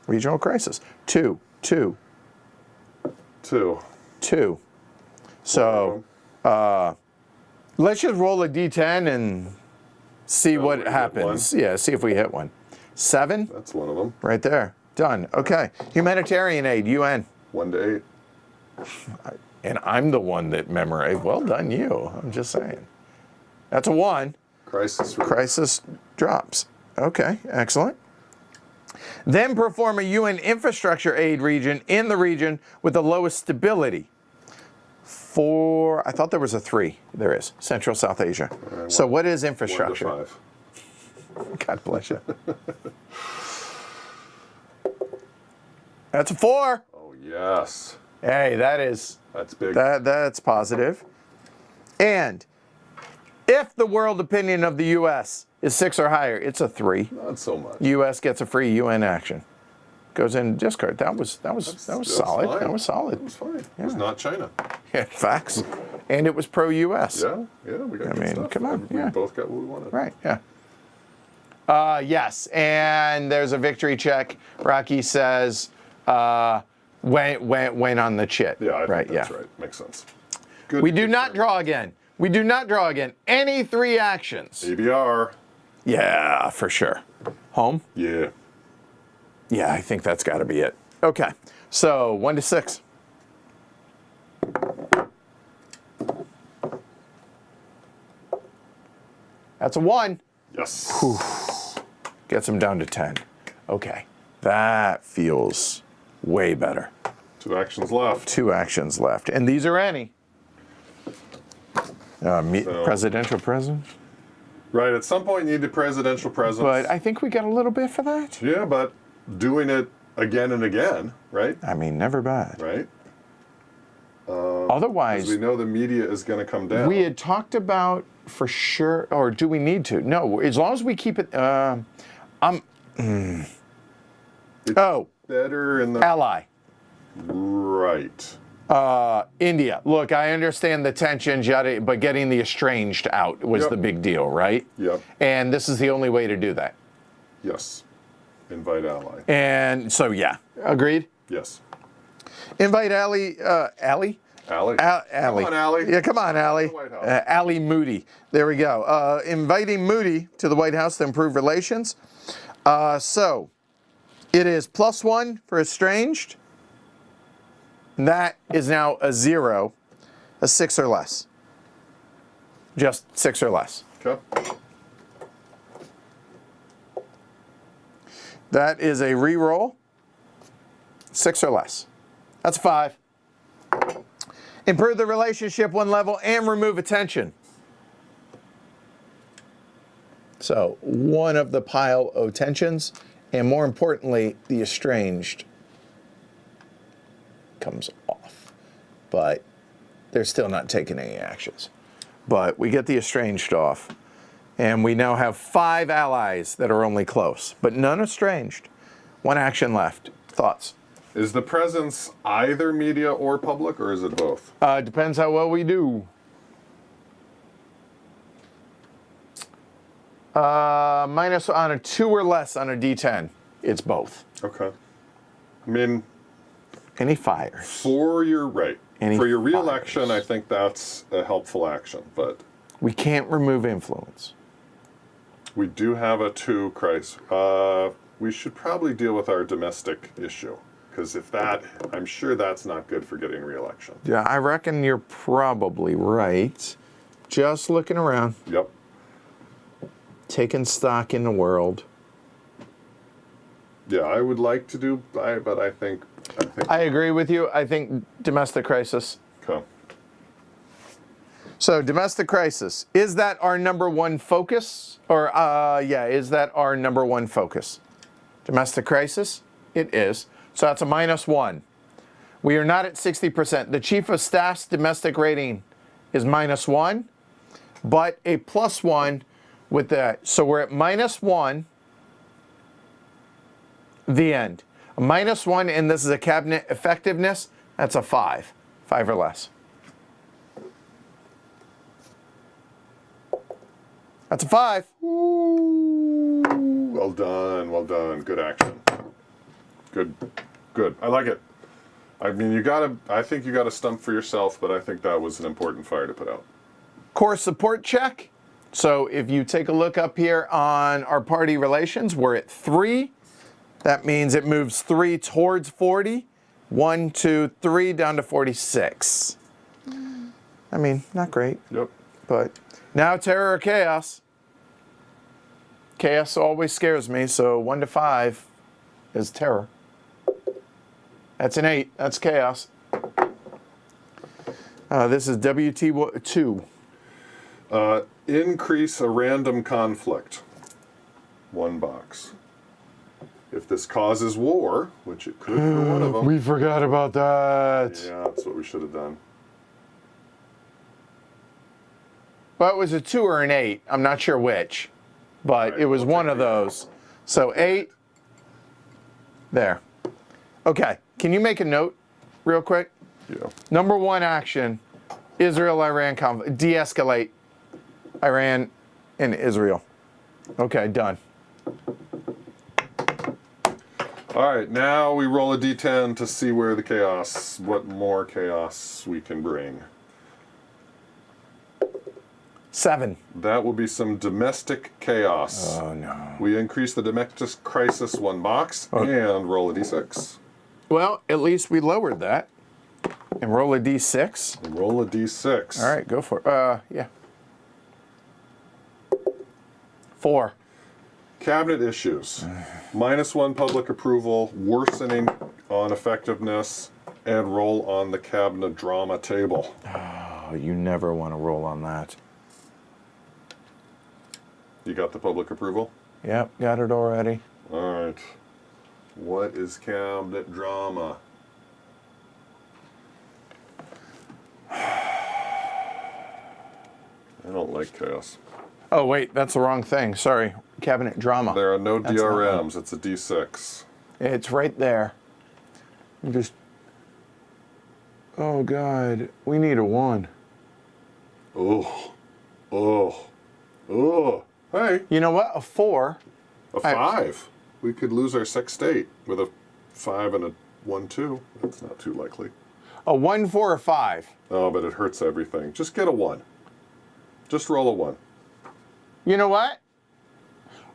Regional crisis. 2. So, let's just roll a d10 and see what happens. Yeah, see if we hit one. 7. That's one of them. Right there. Done. Okay. Humanitarian aid, UN. 1 to 8. And I'm the one that memorized. Well done, you. I'm just saying. That's a 1. Crisis. Crisis drops. Okay, excellent. Then perform a UN infrastructure aid region in the region with the lowest stability. 4, I thought there was a 3. There is. Central South Asia. So what is infrastructure? 1 to 5. God bless you. That's a 4. Oh, yes. Hey, that's big. That's positive. And if the world opinion of the U.S. is 6 or higher, it's a 3. Not so much. U.S. gets a free UN action. Goes in discard. That was solid. Fine. That was solid. It was fine. Yeah. It was not China. Yeah, facts. And it was pro-U.S. Yeah, we got good stuff. Come on. We Yeah. both got what we wanted. Right. Yeah. Yes, and there's a victory check. Rocky says, went on the chit. Yeah, I right. think that's Yeah. right. Makes sense. Good. We do not draw again. We do not draw again. Any 3 actions. ABR. Yeah, for sure. Home? Yeah. Yeah, I think that's got to be it. Okay, so 1 to 6. That's a 1. Yes. Gets him down to 10. Okay, that feels way better. 2 actions left. 2 actions left, and these are any. Presidential presence. Right. At some point, you need the presidential presence. But I think we got a little bit for that. Yeah, but doing it again and again, right? I mean, never bad. Right. Otherwise, We know the media is going to come down. we had talked about for sure, or do we need to? No, as long as we keep it. Better in the Ally. right. India. Look, I understand the tensions, but getting the estranged out was Yep. the big deal, right? Yep. And this is the only way to do that. Yes. Invite ally. And so, yeah, agreed. Yes. Invite Ali. Ali. Ally. Ali. Come on, Ally. Yeah, come on, Ali. The White House. Ali Moody. There we go. Inviting Moody to the White House to improve relations. So, it is +1 for estranged. That is now a 0, a 6 or less. Just 6 or less. Okay. That is a re-roll, 6 or less. That's 5. Improve the relationship 1 level and remove attention. So 1 of the pile of tensions, and more importantly, the estranged comes off. But they're still not taking any actions. But we get the estranged off. And we now have 5 allies that are only close, but none estranged. 1 action left. Thoughts? Is the presence either media or public, or is it both? Depends how well we do. Minus on a 2 or less on a D10. It's both. Okay. I mean, Any fires? for your right. Any For your reelection, fires? I think that's a helpful action, but We can't remove influence. we do have a 2 crisis. We should probably deal with our domestic issue, because if that, I'm sure that's not good for getting reelection. Yeah, I reckon you're probably right. Just looking around, Yep. taking stock in the world. Yeah, I would like to do, but I think. I agree with you. I think domestic crisis. Okay. So domestic crisis, is that our number 1 focus? Or, is that our number 1 focus? Domestic crisis? It is. So that's a -1. We are not at 60%. The Chief of Staff's domestic rating is -1, but a +1 with that. So we're at -1, the end. A -1, and this is a cabinet effectiveness, that's a 5. 5 or less. That's a 5. Well done, well done. Good action. Good. I like it. I mean, I think you gotta stump for yourself, but I think that was an important fire to put out. Core support check. So if you take a look up here on our party relations, we're at 3. That means it moves 3 towards 40, 1, 2, 3, down to 46. I mean, not great. Yep. But now terror or chaos. Chaos always scares me, so 1 to 5 is terror. That's an 8. That's chaos. This is WT2. Increase a random conflict. 1 box. If this causes war, which it could for one of them. We forgot about that. Yeah, that's what we should have done. Well, it was a 2 or an 8. I'm not sure which. But Right, it was we'll one take of the those. So 8. There. Okay. Can you make a note real quick? Yeah. Number 1 action, Israel-Iran conflict. De-escalate Iran and Israel. Okay, done. All right, now we roll a d10 to see where the chaos, what more chaos we can bring. 7. That will be some domestic chaos. Oh, no. We increase the domestic crisis 1 box and roll a d6. Well, at least we lowered that. And roll a d6. And roll a d6. All right, go for it. Yeah. 4. Cabinet issues. -1 public approval, worsening on effectiveness, and roll on the cabinet drama table. Oh, you never want to roll on that. You got the public approval? Yep, got it already. All right. What is cabinet drama? I don't like chaos. Oh, wait, that's the wrong thing. Sorry. Cabinet drama. There are no That's not DRMs. It's a D6. It's right there. I'm just. Oh, God. We need a 1. Oh. Oh. Oh. Hey, You know what? A 4. a 5. We could lose our sex state with a 5 and a 1-2. That's not too likely. A 1, 4, or 5. Oh, but it hurts everything. Just get a 1. Just roll a 1. You know what?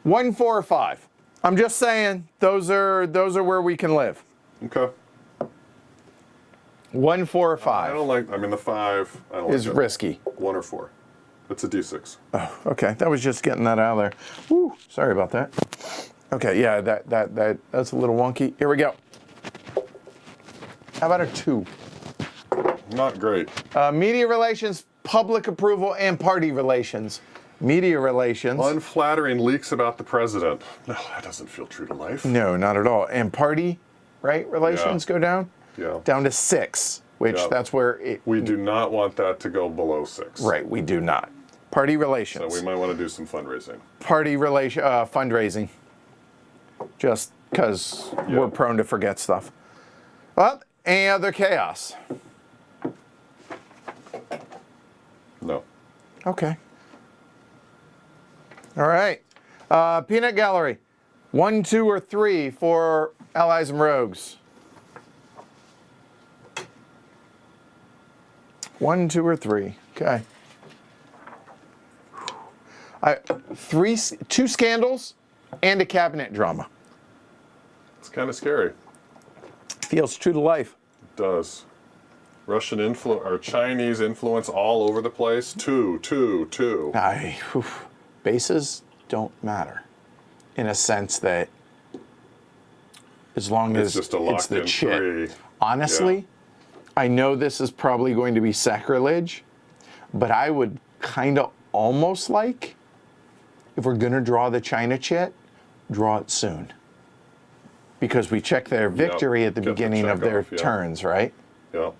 1, 4, or 5. I'm just saying those are where we can live. Okay. 1, 4, or I 5 don't like, I mean, the 5, I don't is like that. risky. 1 or 4. It's a D6. Oh, okay. That was just getting that out of there. Woo, sorry about that. Okay, yeah, that's a little wonky. Here we go. How about a 2? Not great. Media relations, public approval, and party relations. Media relations. Unflattering leaks about the president. No, that doesn't feel true to life. No, not at all. And party, right, relations go down? Yeah. Down to 6, which Yeah. that's where it... We do not want that to go below 6. Right, we do not. Party So relations. we might want to do some fundraising. Party relation, fundraising. Just because we're prone to forget stuff. Well, any other chaos? No. Okay. All right. Peanut Gallery. 1, 2, or 3 for allies and rogues. 1, 2, or 3. Okay. 2 scandals and a cabinet drama. It's kind of scary. Feels true to life. It does. Russian influence or Chinese influence all over the place. 2, 2, 2. Bases don't matter, in a sense that as long It's as just a it's the locked-in chip. 3. Honestly, Yeah. I know this is probably going to be sacrilege, but I would kind of almost like, if we're going to draw the China chit, draw it soon. Because we check their victory at the Get the beginning check of their off, yeah. turns, right? Yeah.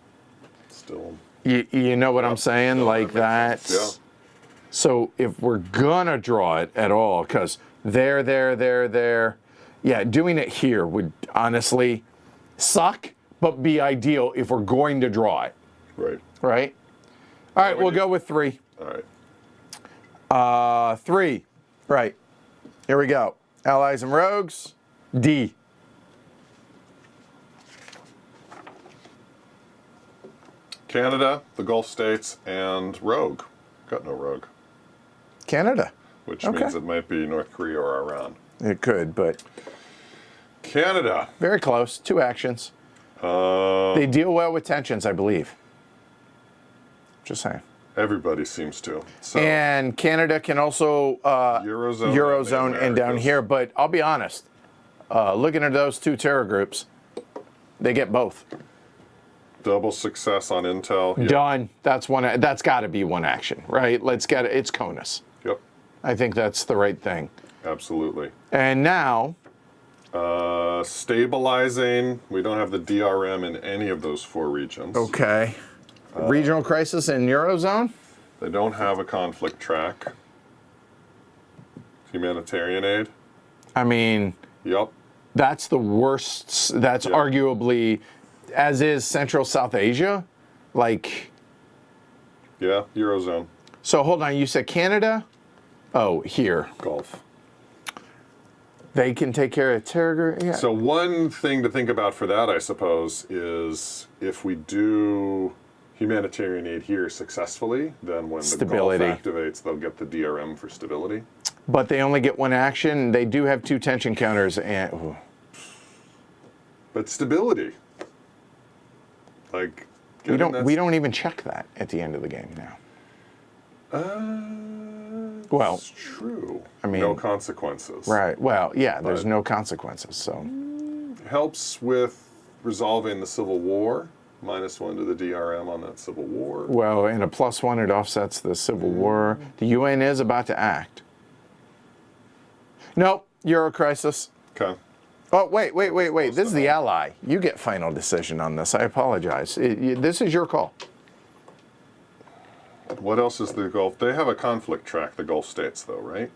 Still. You know what I'm saying? No, Like that makes that's... sense, yeah. So if we're gonna draw it at all, because there, yeah, doing it here would honestly suck, but be ideal if we're going to draw it, Right. right? All right, we we'll do- go with 3. All right. 3, right. Here we go. Allies and rogues, D. Canada, the Gulf states, and rogue. Got no rogue, Canada. which Okay. means it might be North Korea or Iran. It could, but Canada. very close. 2 actions. They deal well with tensions, I believe. Just saying. Everybody seems to. So, And Canada can also Eurozone and down here. But I'll be honest, looking at those two terror groups, they get both. double success on intel. Yep. Done. That's got to be one action, right? Let's get it. It's CONUS. Yep. I think that's the right thing. Absolutely. And now, stabilizing. We don't have the DRM in any of those 4 regions. okay, regional crisis in Eurozone. They don't have a conflict track. Humanitarian aid. I mean, Yep. that's the worst. That's Yeah. arguably, as is Central South Asia. Like, Yeah. Eurozone. so hold on. You said Canada? Oh, here. Gulf. They can take care of terror. Yeah. So one thing to think about for that, I suppose, is if we do humanitarian aid here successfully, then when Stability. the Gulf activates, they'll get the DRM for stability. But they only get one action. They do have 2 tension counters, and ooh. But stability, like we getting don't even check that at the end of the game now. Well, it's true. I mean, no consequences. Right. Well, yeah. There's But- no consequences. So Helps with resolving the Civil War. -1 to the DRM on that Civil War. well, and a +1 it offsets the Civil War. The UN is about to act. Nope. Euro crisis. Okay. Oh, wait. This is the ally. You get final decision on this. I apologize. This is your call. What else is the Gulf? They have a conflict track, the Gulf states, though, right?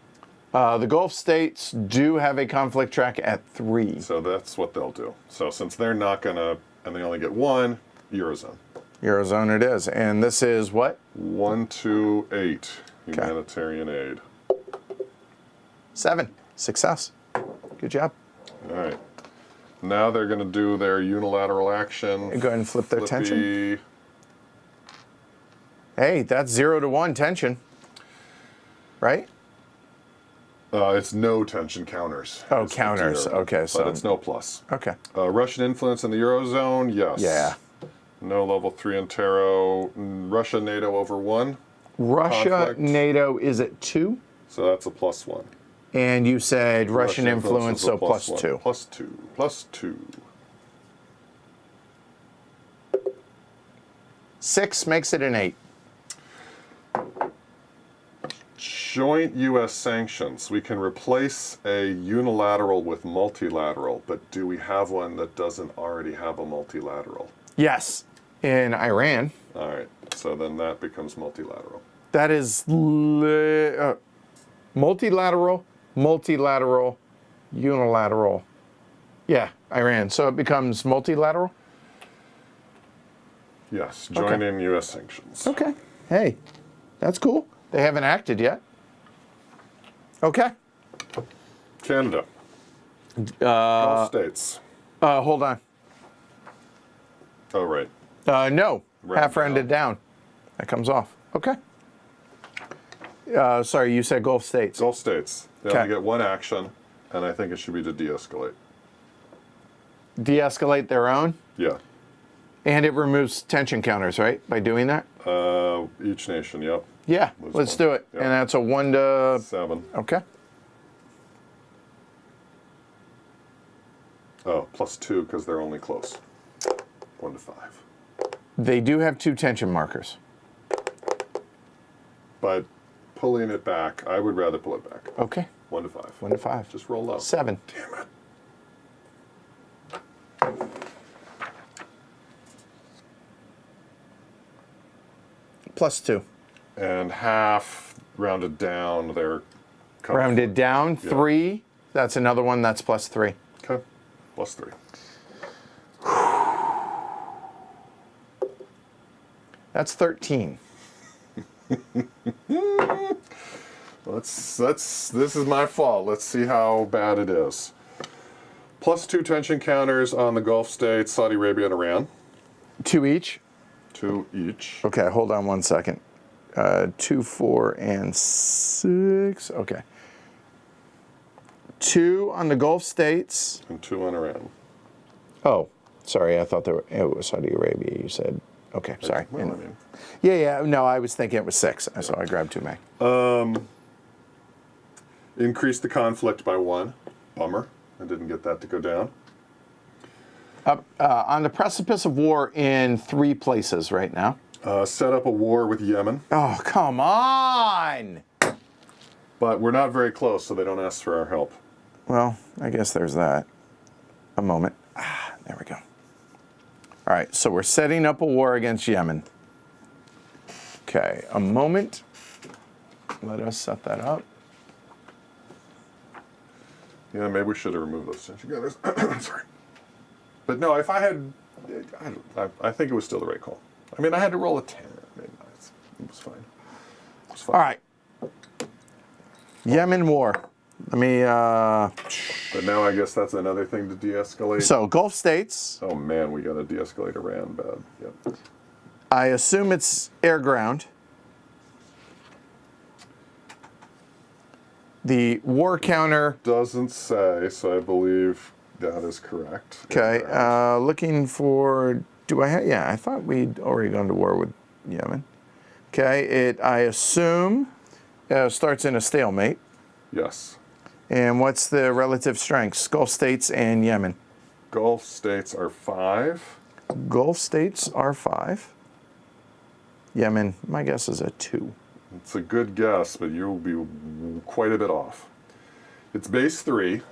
The Gulf states do have a conflict track at 3. So that's what they'll do. So since they're not going to, and they only get 1, Eurozone. Eurozone it is. And this is what? 1, 2, 8, humanitarian aid. 7. Success. Good job. All right. Now they're going to do their unilateral action. Go ahead and flip their Flippy. tension. Hey, that's 0 to 1 tension. Right? It's no tension counters. Oh, It's the counters. DRM, Okay, so- But it's no plus. Okay. Russian influence in the Eurozone, yes. Yeah. No level 3 in Tarot. Russia, NATO over 1. Russia, Conflict. NATO is at 2. So that's a +1. And you said Russian influence, is a so +2. +2. +2. 6 makes it an 8. Joint U.S. sanctions. We can replace a unilateral with multilateral, but do we have one that doesn't already have a multilateral? Yes. In Iran. All right, so then that becomes multilateral. That is multilateral, unilateral. Yeah, Iran. So it becomes multilateral? Yes, join in U.S. sanctions. Okay. Hey, that's cool. They haven't acted yet. Okay. Canada. Gulf states. Hold on. Oh, right. No. Round Half rounded down. That comes off. Okay. Sorry, you said Gulf states. Gulf states. They Okay. only get 1 action, and I think it should be to de-escalate. De-escalate their own. Yeah. And it removes tension counters, right? By doing that? Each nation, yep. Yeah, Lose let's 1. do it. Yeah. And that's a 1 to... 7. Okay. Oh, +2 because they're only close. 1 to 5. They do have 2 tension markers. But pulling it back, I would rather pull it back. Okay. 1 to 5. 1 to 5. Just roll low. 7. Damn it. +2. And half rounded down, they're Rounded down, 3. That's another one, that's +3. Okay. +3. That's 13. This is my fault. Let's see how bad it is. +2 tension counters on the Gulf states, Saudi Arabia and Iran. 2 each? 2 each. Okay, hold on 1 second. 2, 4, and 6. Okay. 2 on the Gulf states. And 2 on Iran. Oh, Sorry, I thought it was Saudi Arabia. You said, okay, sorry. Well, I mean, Yeah, no, I was thinking it was 6, so I grabbed 2 May. increase the conflict by 1. Bummer. I didn't get that to go down. On the precipice of war in 3 places right now. Set up a war with Yemen, Oh, come on! but we're not very close, so they don't ask for our help. Well, I guess there's that. A moment. There we go. All right, so we're setting up a war against Yemen. Okay, a moment. Let us set that up. Yeah, maybe we should have removed those together. Sorry. But no, if I had, I think it was still the right call. I mean, I had to roll a 10. I mean, it was fine. It was fine. All right. Yemen war. Let me, But now I guess that's another thing to de-escalate. so Gulf states, Oh man, we got to de-escalate Iran bad. Yep. I assume it's air ground. The war counter, Doesn't say, so I believe that is correct. okay, looking for, do I have, yeah, I thought we'd already gone to war with Yemen. Okay, I assume, starts in a stalemate. Yes. And what's the relative strengths? Gulf states and Yemen. Gulf states are 5. Gulf states are 5. Yemen, my guess is a 2. It's a good guess, but you'll be quite a bit off. It's base 3,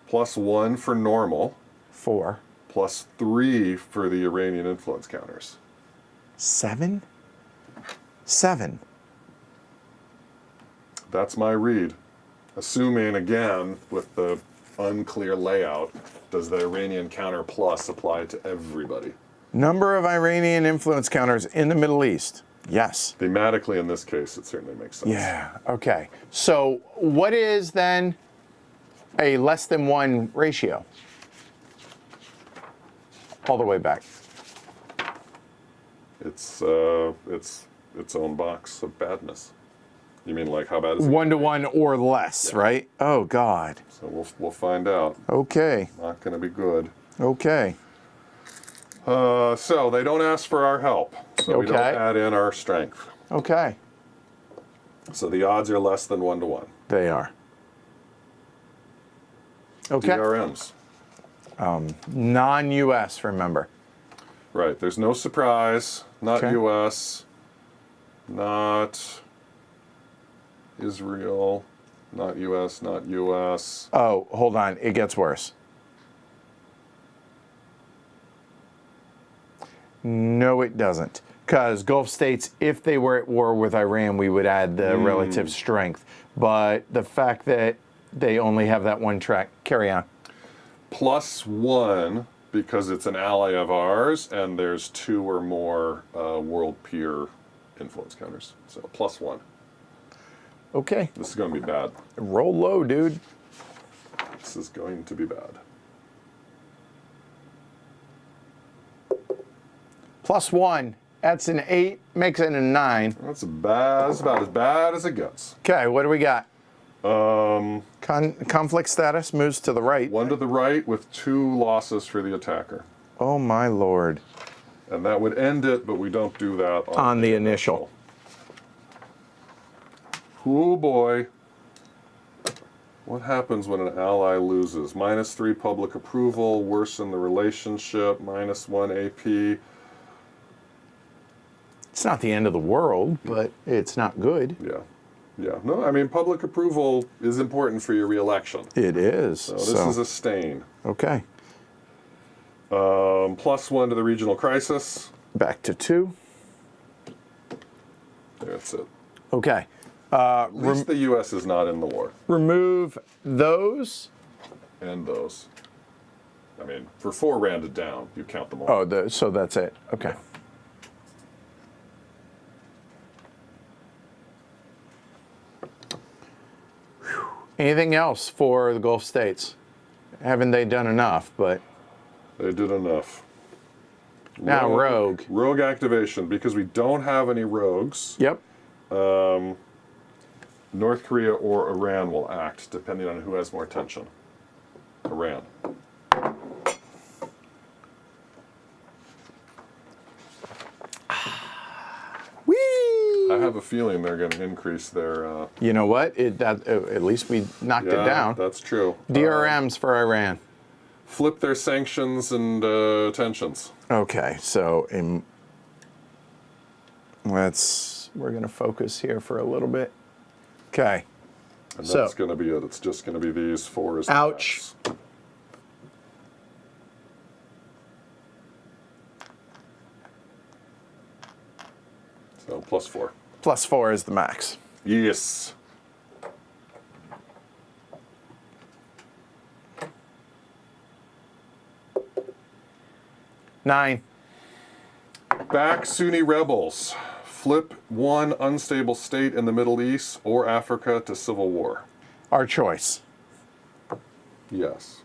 plus 1 for normal, 4. plus 3 for the Iranian influence counters. 7? 7. That's my read. Assuming, again, with the unclear layout, does the Iranian counter plus apply to everybody? Number of Iranian influence counters in the Middle East. Yes. Thematically, in this case, it certainly makes sense. Yeah, okay. So what is then a less than 1 ratio? All the way back. It's its own box of badness. You mean like how bad is it? 1 to 1 or less, right? Oh, God. So we'll find out. Okay, Not going to be good. okay. So they don't ask for our help. So we don't Okay. add in our strength. Okay. So the odds are less than 1 to 1. They are. Okay. DRMs. Non-US, remember. Right. There's no surprise. Not Okay. U.S. Not Israel. Not U.S. Not U.S. Oh, hold on. It gets worse. No, it doesn't. Because Gulf states, if they were at war with Iran, we would add the relative strength. But the fact that they only have that 1 track, carry on. Plus 1 because it's an ally of ours, and there's 2 or more world peer influence counters. So plus 1. Okay. This is going to be bad. Roll low, dude. This is going to be bad. Plus 1. That's an 8, makes it a 9. That's bad. That's about as bad as it gets. Okay, what do we got? Conflict status moves to the right. 1 to the right with 2 losses for the attacker. Oh, my Lord. And that would end it, but we don't do that On the initial. Oh boy. What happens when an ally loses? -3 public approval, worsen the relationship, -1 AP. It's not the end of the world, but it's not good. Yeah. Yeah. No, I mean, public approval is important for your reelection. It is. So this is a stain. Okay. +1 to the regional crisis. Back to 2. That's it. Okay. At least the U.S. is not in the war. Remove those. And those. I mean, for 4 rounded down, you count them all. Oh, so that's it. Okay. Whew. Anything else for the Gulf states? Haven't they done enough? But They did enough. now rogue. Rogue activation, because we don't have any rogues. Yep. North Korea or Iran will act, depending on who has more tension. Iran. I have a feeling they're going to increase their. You know what? At least we knocked it Yeah, down. that's true. DRMs for Iran. Flip their sanctions and tensions. Okay, so we're going to focus here for a little bit. Okay. And So- that's going to be it. It's just going to be these 4 as the Ouch. max. So +4. +4 is the max. Yes. Nine. Back Sunni rebels. Flip one unstable state in the Middle East or Africa to civil war. Our choice. Yes.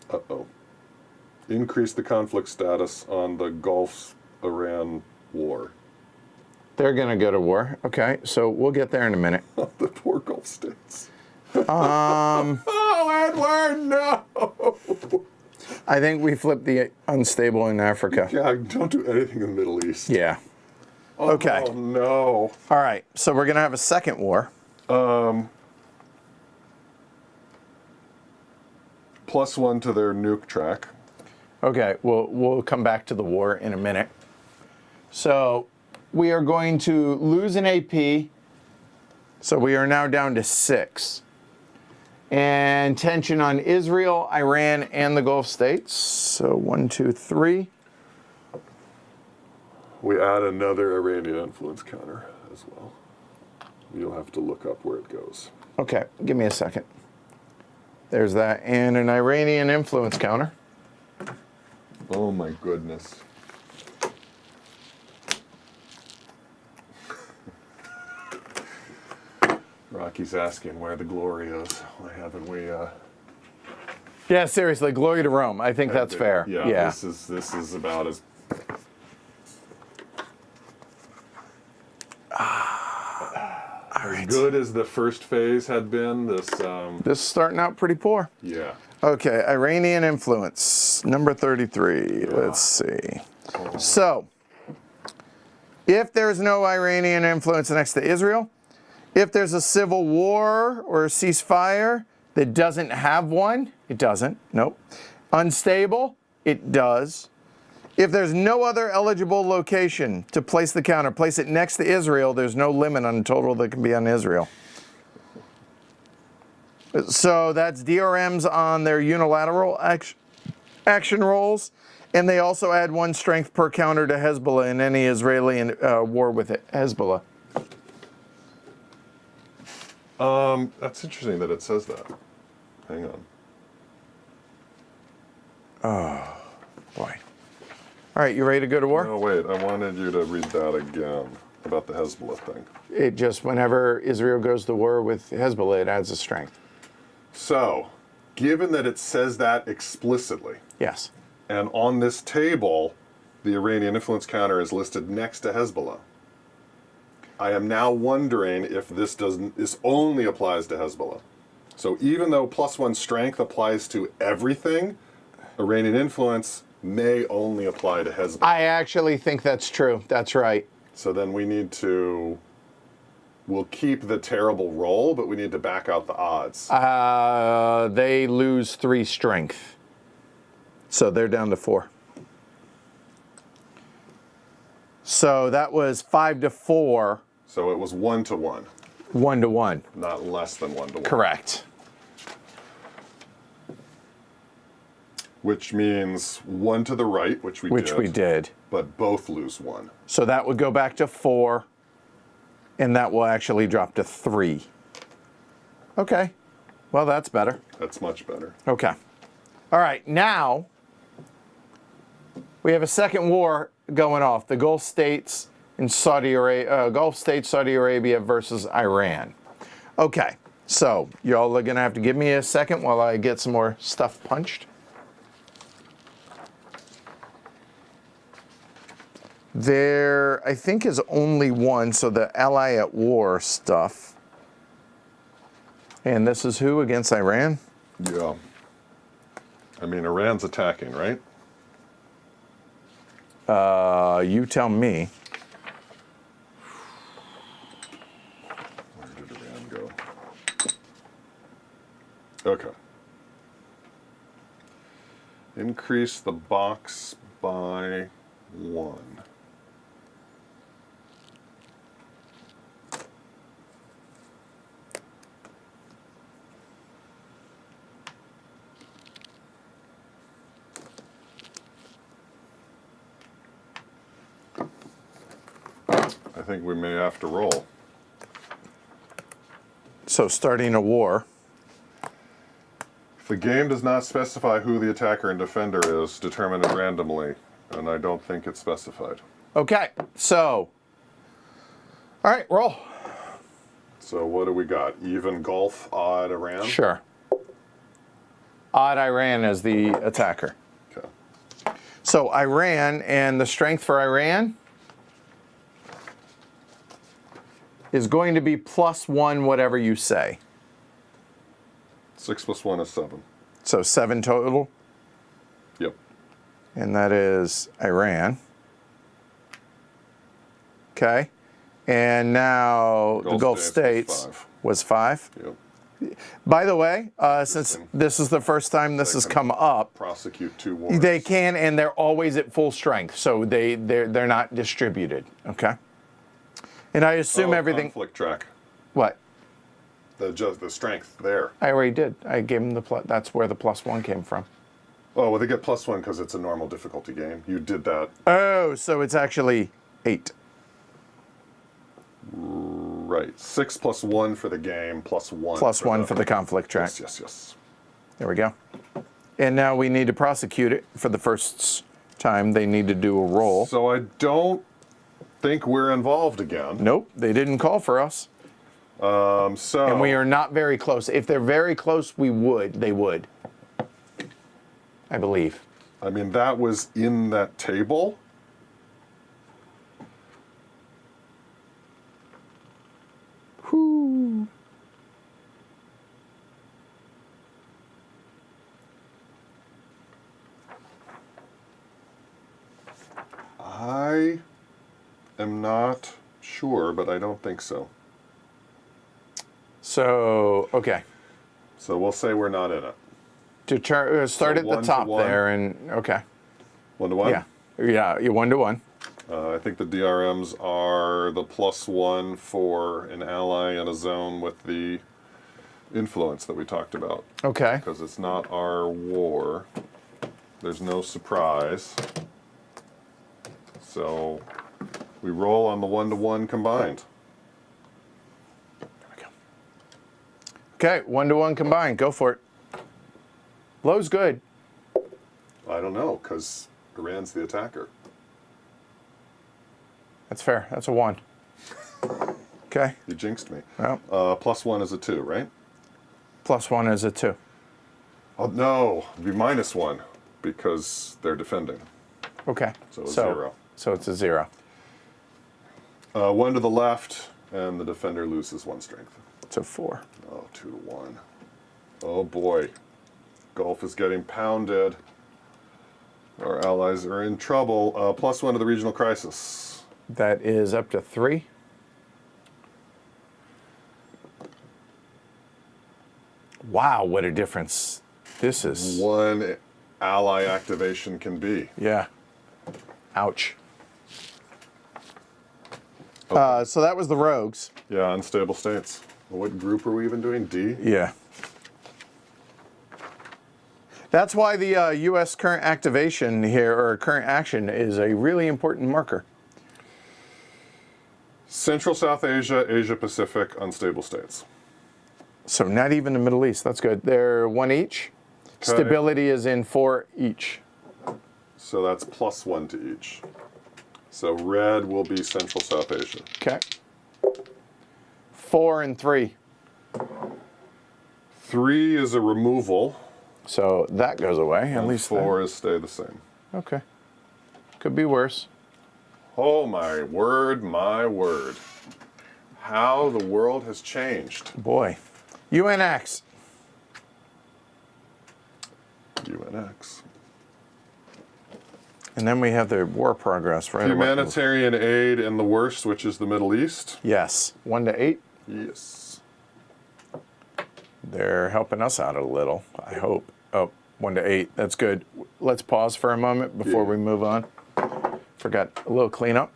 Uh-oh. Increase the conflict status on the Gulf-Iran war. They're going to go to war. Okay, so we'll get there in a minute. The poor Gulf states. Oh, Edward, no! I think we flipped the unstable in Africa. Yeah, don't do anything in the Middle East. Yeah. Oh, Okay. no. All right, so we're going to have a second war. +1 to their nuke track. Okay, we'll come back to the war in a minute. So we are going to lose an AP. So we are now down to 6. And tension on Israel, Iran, and the Gulf states. So 1, 2, 3. We add another Iranian influence counter as well. You'll have to look up where it goes. Okay, give me a second. There's that, and an Iranian influence counter. Oh my goodness. Rocky's asking where the glory is. Why haven't we? Yeah, seriously, glory to Rome. I think that's fair. Yeah. This is about as. All right. Good as the first phase had been. This. This is starting out pretty poor. Yeah. Okay, Iranian influence, number 33. Let's see. So, if there's no Iranian influence next to Israel, if there's a civil war or a ceasefire that doesn't have one, it doesn't, nope. Unstable, it does. If there's no other eligible location to place the counter, place it next to Israel, there's no limit on the total that can be on Israel. So that's DRMs on their unilateral action rolls, and they also add 1 strength per counter to Hezbollah in any Israeli war with Hezbollah. That's interesting that it says that. Hang on. Oh, boy. All right, you ready to go to war? No, wait. I wanted you to read that again about the Hezbollah thing. It just, whenever Israel goes to war with Hezbollah, it adds a strength. So, given that it says that explicitly, Yes. and on this table, the Iranian influence counter is listed next to Hezbollah, I am now wondering if this only applies to Hezbollah. So even though +1 strength applies to everything, Iranian influence may only apply to Hezbollah. I actually think that's true. That's right. So then we'll keep the terrible roll, but we need to back out the odds. They lose 3 strength. So they're down to 4. So that was 5 to 4. So it was 1 to 1, 1 to 1. not less than 1 to 1. Correct. Which means 1 to the right, which we did. But both lose 1. So that would go back to 4, and that will actually drop to 3. Okay. Well, that's better. That's much better. Okay. All right. Now we have a second war going off. The Gulf states and Saudi Arabia versus Iran. Okay. So y'all are gonna have to give me a second while I get some more stuff punched. There, I think, is only one, so the ally at war stuff. And this is who against Iran? Yeah. I mean, Iran's attacking, right? You tell me. Okay. Increase the box by 1. I think we may have to roll. So starting a war. If the game does not specify who the attacker and defender is, determine it randomly, and I don't think it's specified. Okay, so, all right, roll. So what do we got? Even Gulf, odd Iran? Sure. Odd Iran as the attacker. Okay. So Iran, and the strength for Iran is going to be +1 whatever you say. 6 plus 1 is 7. So 7 total, Yep. and that is Iran. Okay, and now the Gulf States was 5. Yep. By the way, since this is the first time this has come up, Prosecute 2 wars. they can, and they're always at full strength, so they're not distributed. Okay, and I assume everything. Conflict track. What? The strength there. I already did. I gave them the plus. That's where the +1 came from. Oh, well, they get +1 because it's a normal difficulty game. You did that. Oh, so it's actually 8. Right. 6 plus 1 for the game, +1. +1 for the conflict track. Yes, yes, yes. There we go. And now we need to prosecute it for the first time. They need to do a roll. So I don't think we're involved again. Nope, they didn't call for us. So. And we are not very close. If they're very close, they would. I believe. I mean, that was in that table. Whoo. I am not sure, but I don't think so. So, okay. So we'll say we're not in it. Start at the 1 to top 1. there, and okay. 1 to 1? Yeah, you're 1 to 1. I think the DRMs are the +1 for an ally in a zone with the influence that we talked about. Okay. Because it's not our war. There's no surprise. So we roll on the 1 to 1 combined. Okay, 1 to 1 combined. Go for it. Low's good. I don't know, because Iran's the attacker. That's fair. That's a 1. Okay. You jinxed me. Well, +1 is a 2, right? +1 is a 2. Oh, no. It'd be -1 because they're defending. Okay. So it's 0. So it's a 0. 1 to the left, and the defender loses 1 strength. It's a 4. Oh, 2 to 1. Oh, boy. Gulf is getting pounded. Our allies are in trouble. +1 to the regional crisis. That is up to 3. Wow, what a difference this is. 1 ally activation can be. Yeah. Ouch. So that was the rogues. Yeah, unstable states. What group are we even doing? D? Yeah. That's why the U.S. current activation here, or current action, is a really important marker. Central South Asia, Asia Pacific, unstable states. So not even the Middle East. That's good. They're 1 each. Okay. Stability is in 4 each. So that's +1 to each. So red will be Central South Asia. Okay. 4 and 3. 3 is a removal. So that goes away. At least 4 is stay the same. Okay. Could be worse. Oh my word, my word. How the world has changed. Boy. UNX. UNX. And then we have the war progress, right? Humanitarian aid in the worst, which is the Middle East. Yes. 1 to 8. Yes. They're helping us out a little, I hope. Oh, 1 to 8. That's good. Let's pause for a moment before we move on. Forgot a little cleanup.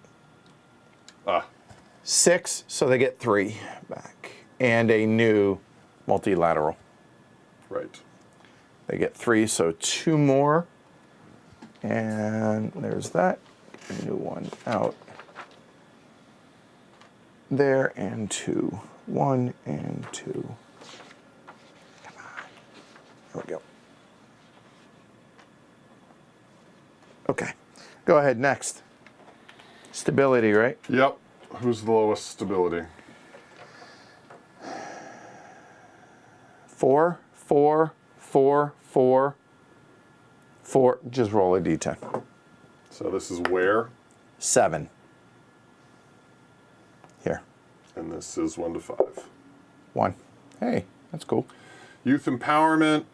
6, so they get 3 back. And a new multilateral. Right. They get 3, so 2 more. And there's that. A new one out. There and 2. 1 and 2. Come on. There we go. Okay. Go ahead, next. Stability, right? Yep. Who's the lowest stability? 4, 4, 4, 4, 4. Just roll a d10. So this is where? 7. Here. And this is 1 to 5. 1. Hey, that's cool. Youth empowerment.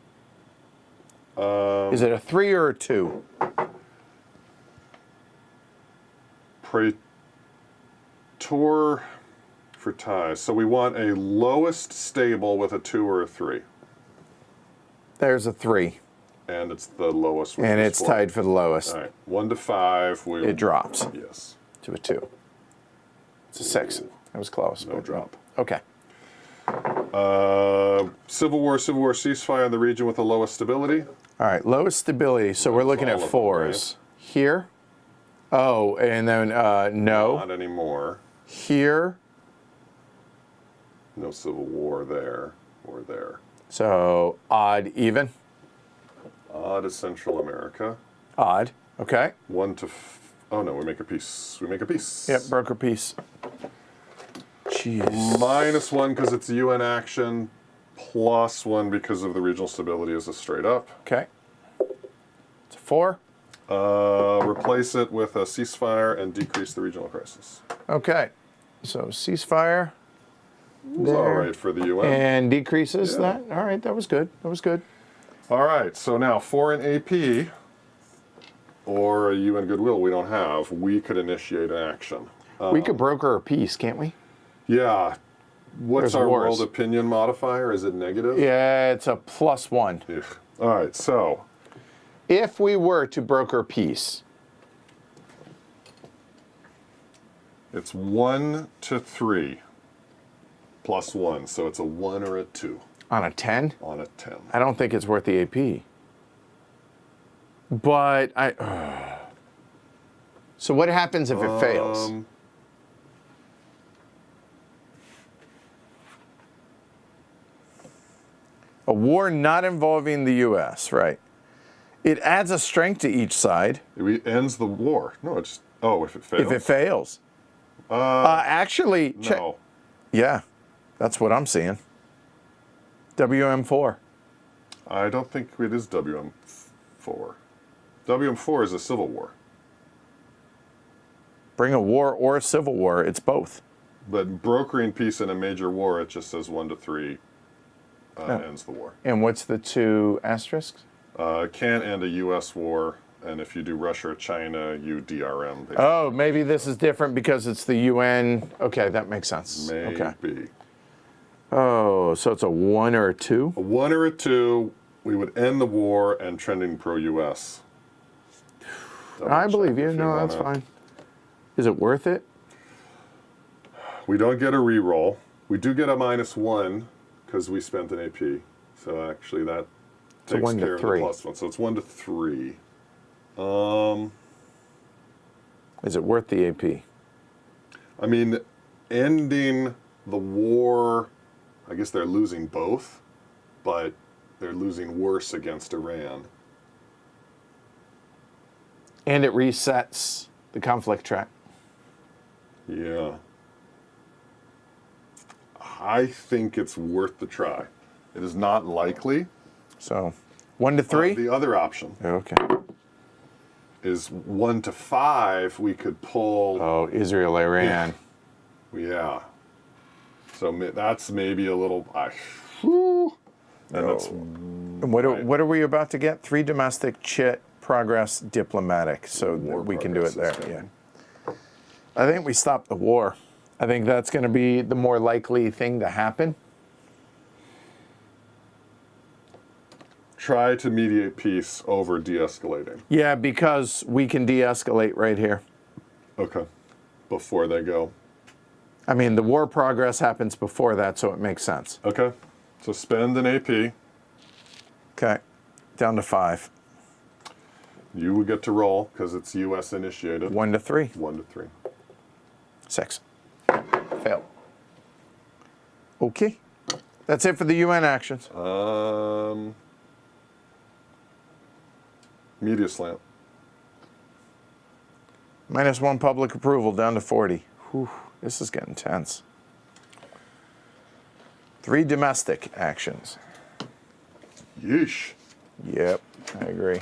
Is it a 3 or a 2? Praetor for ties. So we want a lowest stable with a 2 or a 3. There's a 3. And it's the lowest. With And the it's score. tied for the lowest. All right. 1 to 5. It drops Yes. to a 2. It's a 6. That was close. No drop. Okay. Civil war ceasefire in the region with the lowest stability. All right, lowest stability. So we're looking at all of them, 4s. Here. Oh, and then no. Not anymore. Here. No civil war there or there. So odd, even. Odd is Central America. Odd. Okay. 1 to. Oh no, we make a peace. We make a peace. Yep, broker piece. Jeez. -1 because it's a UN action. +1 because of the regional stability is a straight up. Okay. It's a 4. Replace it with a ceasefire and decrease the regional crisis. Okay. So ceasefire. It's all right for the UN. And decreases Yeah. that. All right, that was good. That was good. All right, so now for an AP or a UN goodwill we don't have, we could initiate an action. We could broker a peace, can't we? Yeah. What's There's our wars. world opinion modifier? Is it negative? Yeah, it's a +1. Ugh. All right, so If we were to broker peace, it's 1 to 3 +1, so it's a 1 or a 2 on a 10, on a 10. I don't think it's worth the AP. But so what happens if it fails? A war not involving the U.S., right? It adds a strength to each side It ends the war. No, it's if it fails. if it fails. Actually, no. yeah, that's what I'm seeing. WM4. I don't think it is WM4. WM4 is a civil war. Bring a war or a civil war, it's both. But brokering peace in a major war, it just says 1 to 3 ends the war. And what's the 2 asterisks? Can end a U.S. war, and if you do Russia or China, you DRM. Oh, maybe this is different because it's the UN. Okay, that makes sense. Maybe. Okay. Oh, so it's a 1 or a 2? A 1 or a 2, we would end the war and trending pro-U.S. I believe you. No, that's fine. Is it worth it? We don't get a reroll. We do get a -1 because we spent an AP. So actually that takes 1 to care of the 3. +1. So it's 1 to 3. Is it worth the AP? I mean, ending the war, I guess they're losing both, but they're losing worse against Iran. And it resets the conflict track. Yeah. I think it's worth the try. It is not likely. So 1 to 3? The other option Okay. is 1 to 5. We could pull. Oh, Israel, Iran. Yeah. So that's maybe a little. And that's. And what are we about to get? 3 domestic, chit, progress, diplomatic. So we can do it there. Yeah. I think we stop the war. I think that's going to be the more likely thing to happen. try to mediate peace over de-escalating. Yeah, because we can de-escalate right here. Okay. Before they go. I mean, the war progress happens before that, so it makes sense. Okay. So spend an AP. Okay, down to 5. You would get to roll because it's U.S. initiated. 1 to 3. 1 to 3. 6. Fail. Okay. That's it for the UN actions. Media slant. -1 public approval down to 40. Whew, this is getting tense. 3 domestic actions. Yeesh. Yep, I agree.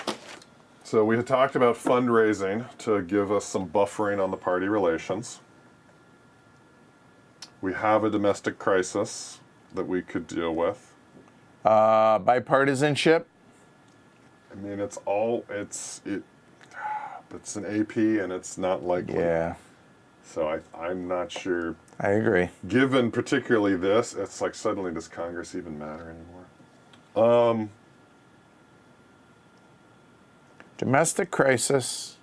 So we had talked about fundraising to give us some buffering on the party relations. We have a domestic crisis that we could deal with. Bipartisanship. I mean, it's an AP and it's not likely. Yeah, So I'm not sure. I agree. Given particularly this, it's like suddenly does Congress even matter anymore? Domestic crisis.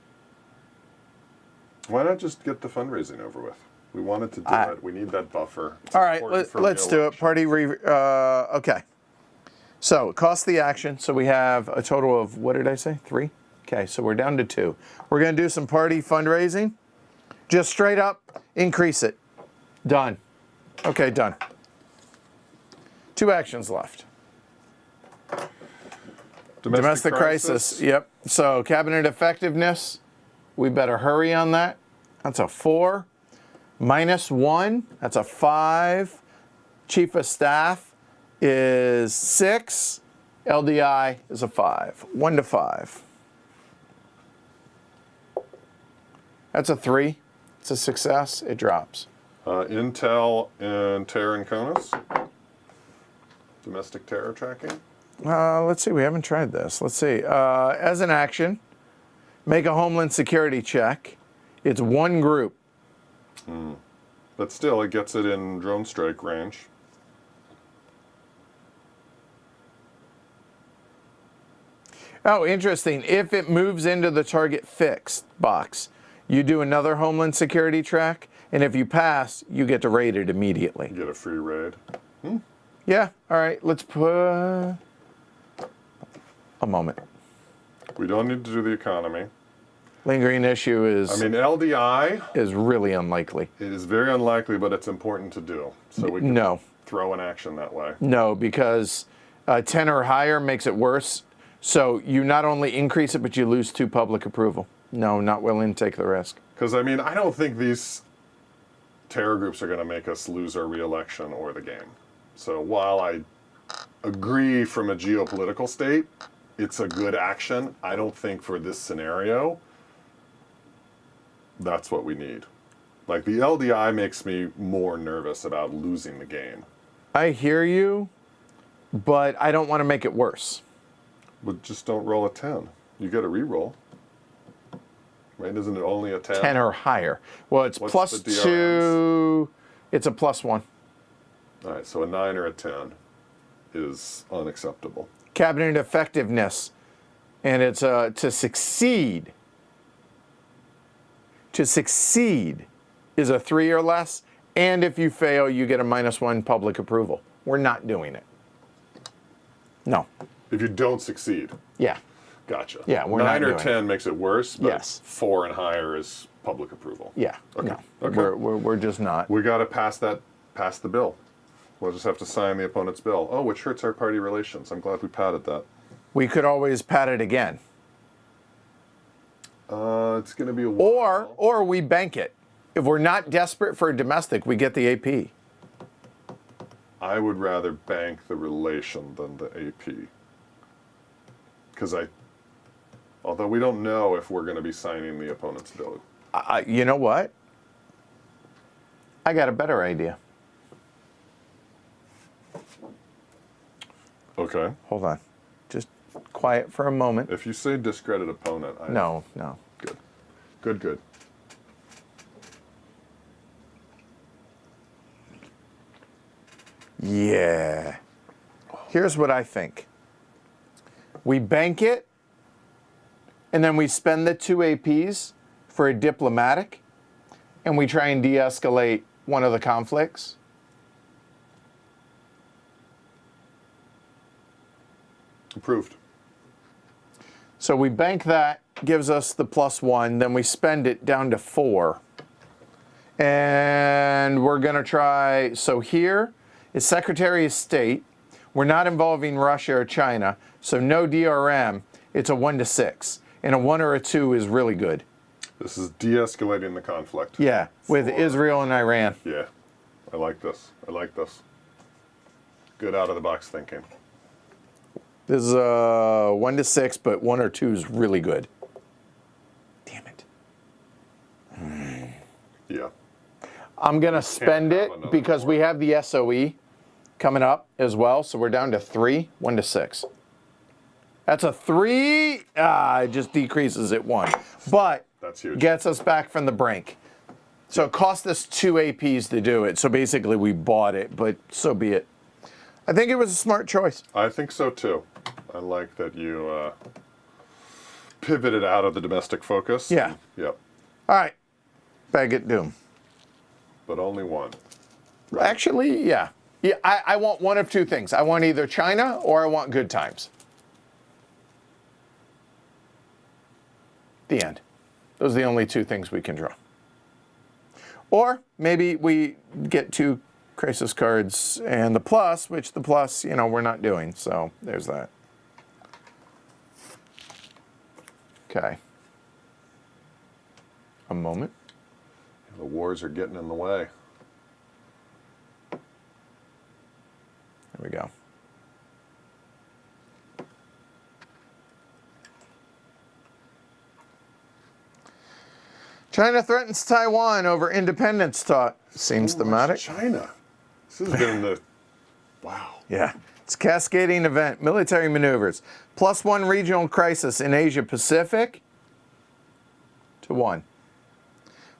Why not just get the fundraising over with? We wanted to do it. We need that buffer. It's All right, important for let's do it. reelection. Okay. So, cost the action. So we have a total of, what did I say? 3? Okay, so we're down to 2. We're going to do some party fundraising. Just straight up, increase it. Done. Okay, done. 2 actions left. Domestic crisis. Yep. So, cabinet effectiveness. We better hurry on that. That's a 4. -1. That's a 5. Chief of staff is 6. LDI is a 5. 1 to 5. That's a 3. It's a success. It drops. Intel and Terra and CONUS. Domestic terror tracking. Let's see. We haven't tried this. Let's see. As an action, make a Homeland Security check. It's 1 group. But still, it gets it in drone strike range. Oh, interesting. If it moves into the target fixed box, you do another Homeland Security track, and if you pass, you get to raid it immediately. You get a free raid. Yeah, all right, let's put a moment. We don't need to do the economy. Lingering issue is, I mean, LDI, is really unlikely. it is very unlikely, but it's important to do. So we can No, throw an action that way. no, because 10 or higher makes it worse. So you not only increase it, but you lose 2 public approval. No, not willing to take the risk. Because, I mean, I don't think these terror groups are going to make us lose our re-election or the game. So while I agree from a geopolitical state, it's a good action, I don't think for this scenario, that's what we need. Like, the LDI makes me more nervous about losing the game. I hear you, but I don't want to make it worse. But just don't roll a 10. You get a re-roll. Right? Isn't it only a 10? 10 or higher. Well, it's What's plus the DRMs? 2. It's a +1. All right, so a 9 or a 10 is unacceptable. Cabinet effectiveness. And it's to succeed. To succeed is a 3 or less. And if you fail, you get a -1 public approval. We're not doing it. No. If you don't succeed. Yeah. Gotcha. Yeah, we're 9 not or doing 10 makes it worse, but Yes. 4 and higher is public approval. Yeah. Okay. No. Okay. We're just not. We got to pass the bill. We'll just have to sign the opponent's bill. Oh, which hurts our party relations. I'm glad we padded that. We could always pat it again. It's going to be a while. Or we bank it. If we're not desperate for a domestic, we get the AP. I would rather bank the relation than the AP. Because although we don't know if we're going to be signing the opponent's bill. You know what? I got a better idea. Okay. Hold on. Just quiet for a moment. If you say discredit opponent, No. Good. Good. Yeah. Here's what I think. We bank it, and then we spend the 2 APs for a diplomatic, and we try and de-escalate one of the conflicts. Approved. So we bank that, gives us the +1, then we spend it down to 4. And we're going to try, so here is Secretary of State. We're not involving Russia or China, so no DRM. It's a 1 to 6. And a 1 or a 2 is really good. This is de-escalating the conflict. Yeah, with Israel and Iran. Yeah, I like this. I like this. Good out-of-the-box thinking. This is a 1 to 6, but 1 or 2 is really good. Damn it. Yeah. I'm going to spend it because we have the SOE coming up as well, so we're down to 3, 1 to 6. That's a 3. It just decreases it 1. But That's huge. Gets us back from the brink. So it cost us 2 APs to do it. So basically we bought it, but so be it. I think it was a smart choice. I think so too. I like that you pivoted out of the domestic focus. Yeah. Yep. All right. Baggett Doom. But only one. Actually, yeah. I want one of 2 things. I want either China or I want good times. The end. Those are the only 2 things we can draw. Or maybe we get 2 crisis cards and the plus, which the plus, we're not doing. So there's that. Okay. A moment. The wars are getting in the way. There we go. China threatens Taiwan over independence talk. Seems thematic. China. This has been the... Wow. Yeah. It's a cascading event. Military maneuvers. +1 regional crisis in Asia Pacific to 1.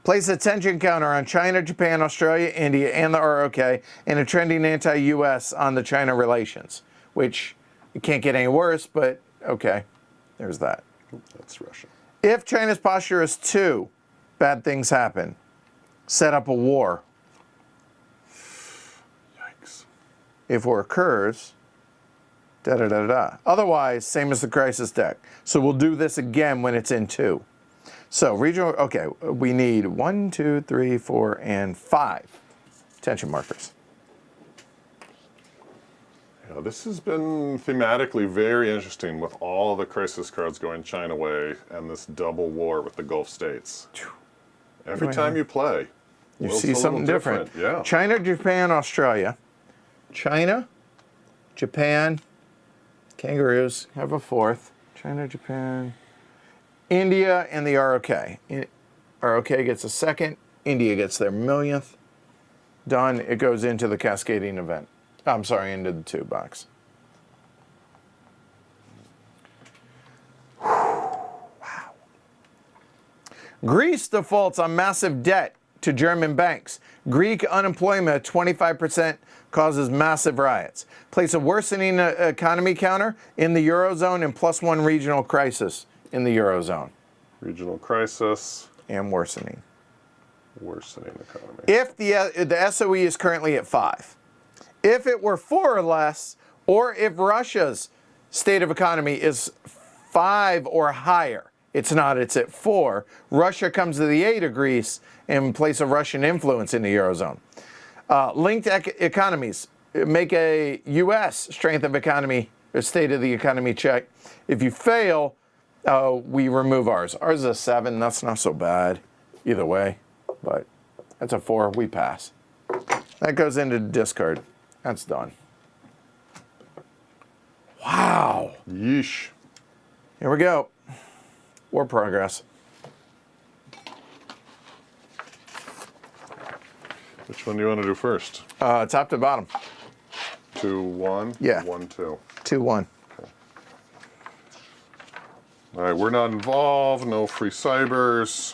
Place a tension counter on China, Japan, Australia, India, and the ROK, and a trending anti-US on the China relations, which it can't get any worse, but okay, there's that. That's Russia. If China's posture is 2, bad things happen. Set up a war. Yikes. If war occurs, da-da-da-da. Otherwise, same as the crisis deck. So we'll do this again when it's in 2. So regional, okay, we need 1, 2, 3, 4, and 5 tension markers. Yeah, this has been thematically very interesting with all the crisis cards going China way and this double war with the Gulf states. Every time you play, you see something different. Yeah. China, Japan, Australia. China, Japan, kangaroos have a 4th. China, Japan, India, and the ROK. ROK gets a 2nd. India gets their 1,000,000th. Done. It goes into the cascading event. I'm sorry, into the 2 box. Wow. Greece defaults on massive debt to German banks. Greek unemployment at 25% causes massive riots. Place a worsening economy counter in the Eurozone and +1 regional crisis in the Eurozone. Regional crisis. And worsening. Worsening economy. If the SOE is currently at 5. If it were 4 or less, or if Russia's state of economy is 5 or higher, it's not, it's at 4, Russia comes to the aid of Greece and place a Russian influence in the Eurozone. Linked economies make a U.S. strength of economy, or state of the economy check. If you fail, we remove ours. Ours is a 7, that's not so bad either way, but that's a 4, we pass. That goes into discard. That's done. Wow. Yeesh. Here we go. War progress. Which one do you want to do first? Top to bottom. 2, 1? Yeah. 1, 2. 2, 1. Okay. All right, we're not involved. No free cybers.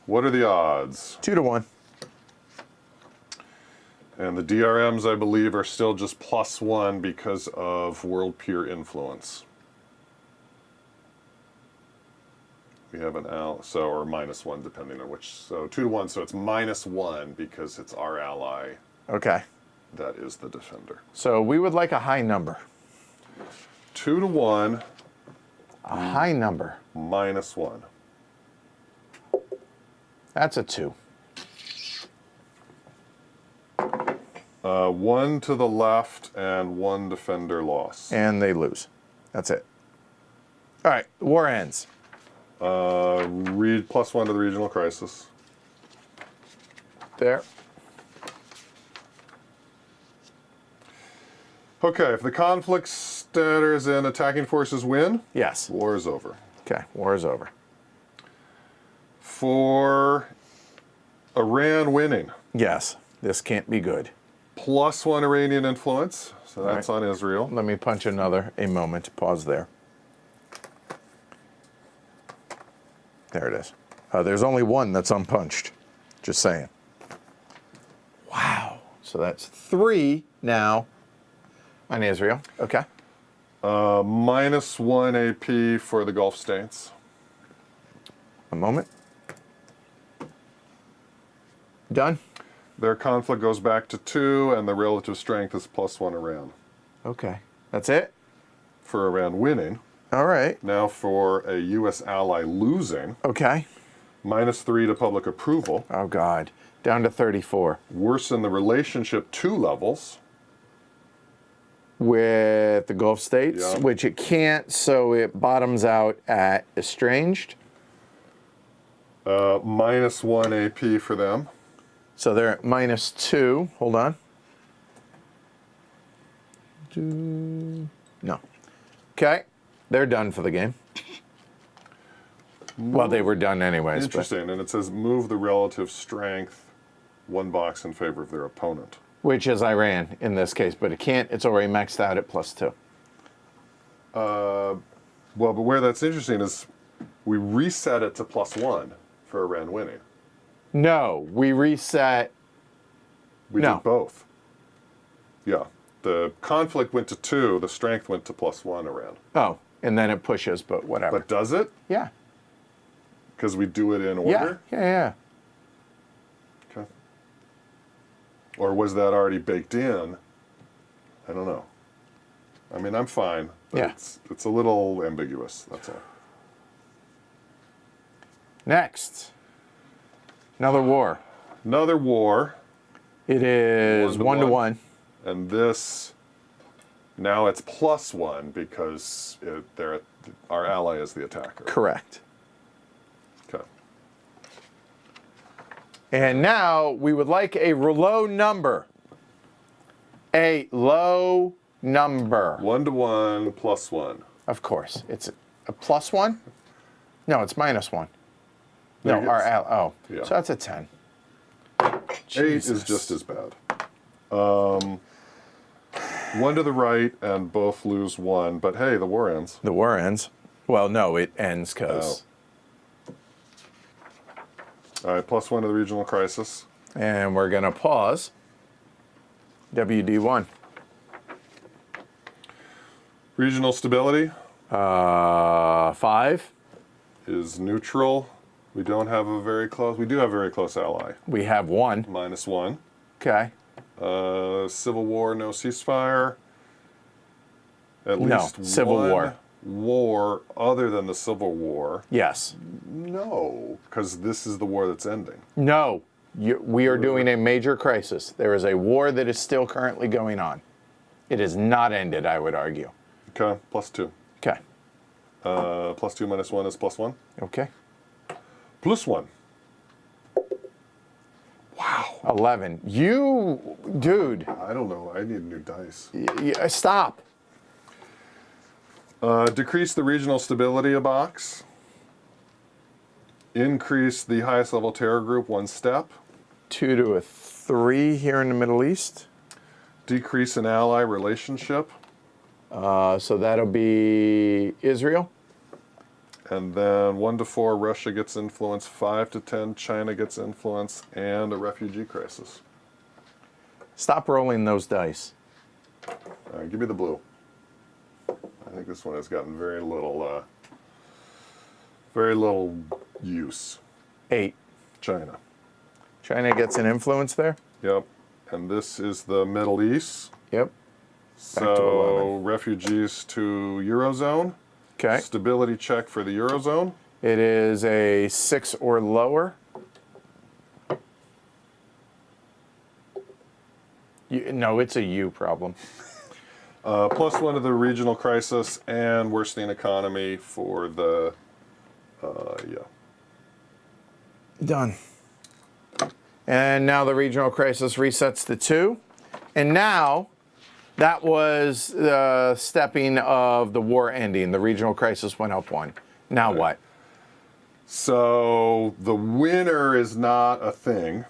What are the odds? 2 to 1. And the DRMs, I believe, are still just +1 because of world peer influence. We have an L, so, or -1, depending on which. So 2 to 1, so it's -1 because it's our ally Okay. that is the defender. So we would like a high number. 2 to 1, A high number. -1. That's a 2. 1 to the left and 1 defender loss. And they lose. That's it. All right, war ends. +1 to the regional crisis. There. Okay, if the conflict status and attacking forces win, Yes. war is over. Okay, war is over. For Iran winning, Yes, this can't be good. +1 Iranian influence, so that's on Israel. Let me punch a moment. Pause there. There it is. There's only one that's unpunched. Just saying. Wow. So that's 3 now on Israel. Okay. -1 AP for the Gulf states. A moment. Done? Their conflict goes back to 2, and the relative strength is +1 Iran. Okay. That's it? For Iran winning. All right. Now for a U.S. ally losing, Okay. -3 to public approval. Oh, God. Down to 34. Worsen the relationship 2 levels. With the Gulf states, Yeah. which it can't, so it bottoms out at estranged. -1 AP for them. So they're at -2. Hold on. No. Okay. They're done for the game. Well, they were done anyways. Interesting, and it says move the relative strength 1 box in favor of their opponent. Which is Iran in this case, but it can't. It's already maxed out at +2. Well, but where that's interesting is we reset it to +1 for Iran winning. No, we reset. We No. did both. Yeah. The conflict went to 2, the strength went to +1 Iran. Oh, and then it pushes, but whatever. But does it? Yeah. Because we do it in Yeah. order? Yeah. Okay. Or was that already baked in? I don't know. I mean, I'm fine. But Yeah. It's a little ambiguous, that's all. Next. Another war. Another war. It is 1 to 1. And this, now it's +1 because our ally is the attacker. Correct. Okay. And now we would like a low number. A low number. 1 to 1, +1. Of course. It's a +1? No, it's -1. There No, you our go. oh. Yeah. So that's a 10. 8 is just as bad. 1 to the right, and both lose 1. But hey, the war ends. The war ends. Well, no, it ends because. All right, +1 to the regional crisis. And we're going to pause. WD1. Regional stability 5. is neutral. We don't have a very close. We do have a very close ally. We have 1. -1. Okay. Civil war, no ceasefire. At No, least civil one war. war other than the Civil War. Yes. No, because this is the war that's ending. No. We are doing a major crisis. There is a war that is still currently going on. It is not ended, I would argue. Okay, +2. Okay. +2 -1 is +1. Okay. +1. 11. You, dude, I don't know. I need new dice. stop. Decrease the regional stability a box. Increase the highest level terror group 1 step. 2 to a 3 here in the Middle East. Decrease an ally relationship. So that'll be Israel. And then 1 to 4, Russia gets influence. 5 to 10, China gets influence, and a refugee crisis. Stop rolling those dice. All right, give me the blue. I think this one has gotten very little use. 8. China. China gets an influence there? Yep. And this is the Middle East. Yep. So refugees to Eurozone. Okay. Stability check for the Eurozone. It is a 6 or lower. No, it's a U problem. +1 to the regional crisis and worsening economy for the, yeah. Done. And now the regional crisis resets to 2. And now that was the stepping of the war ending. The regional crisis went up 1. Now what? So the winner is not a thing.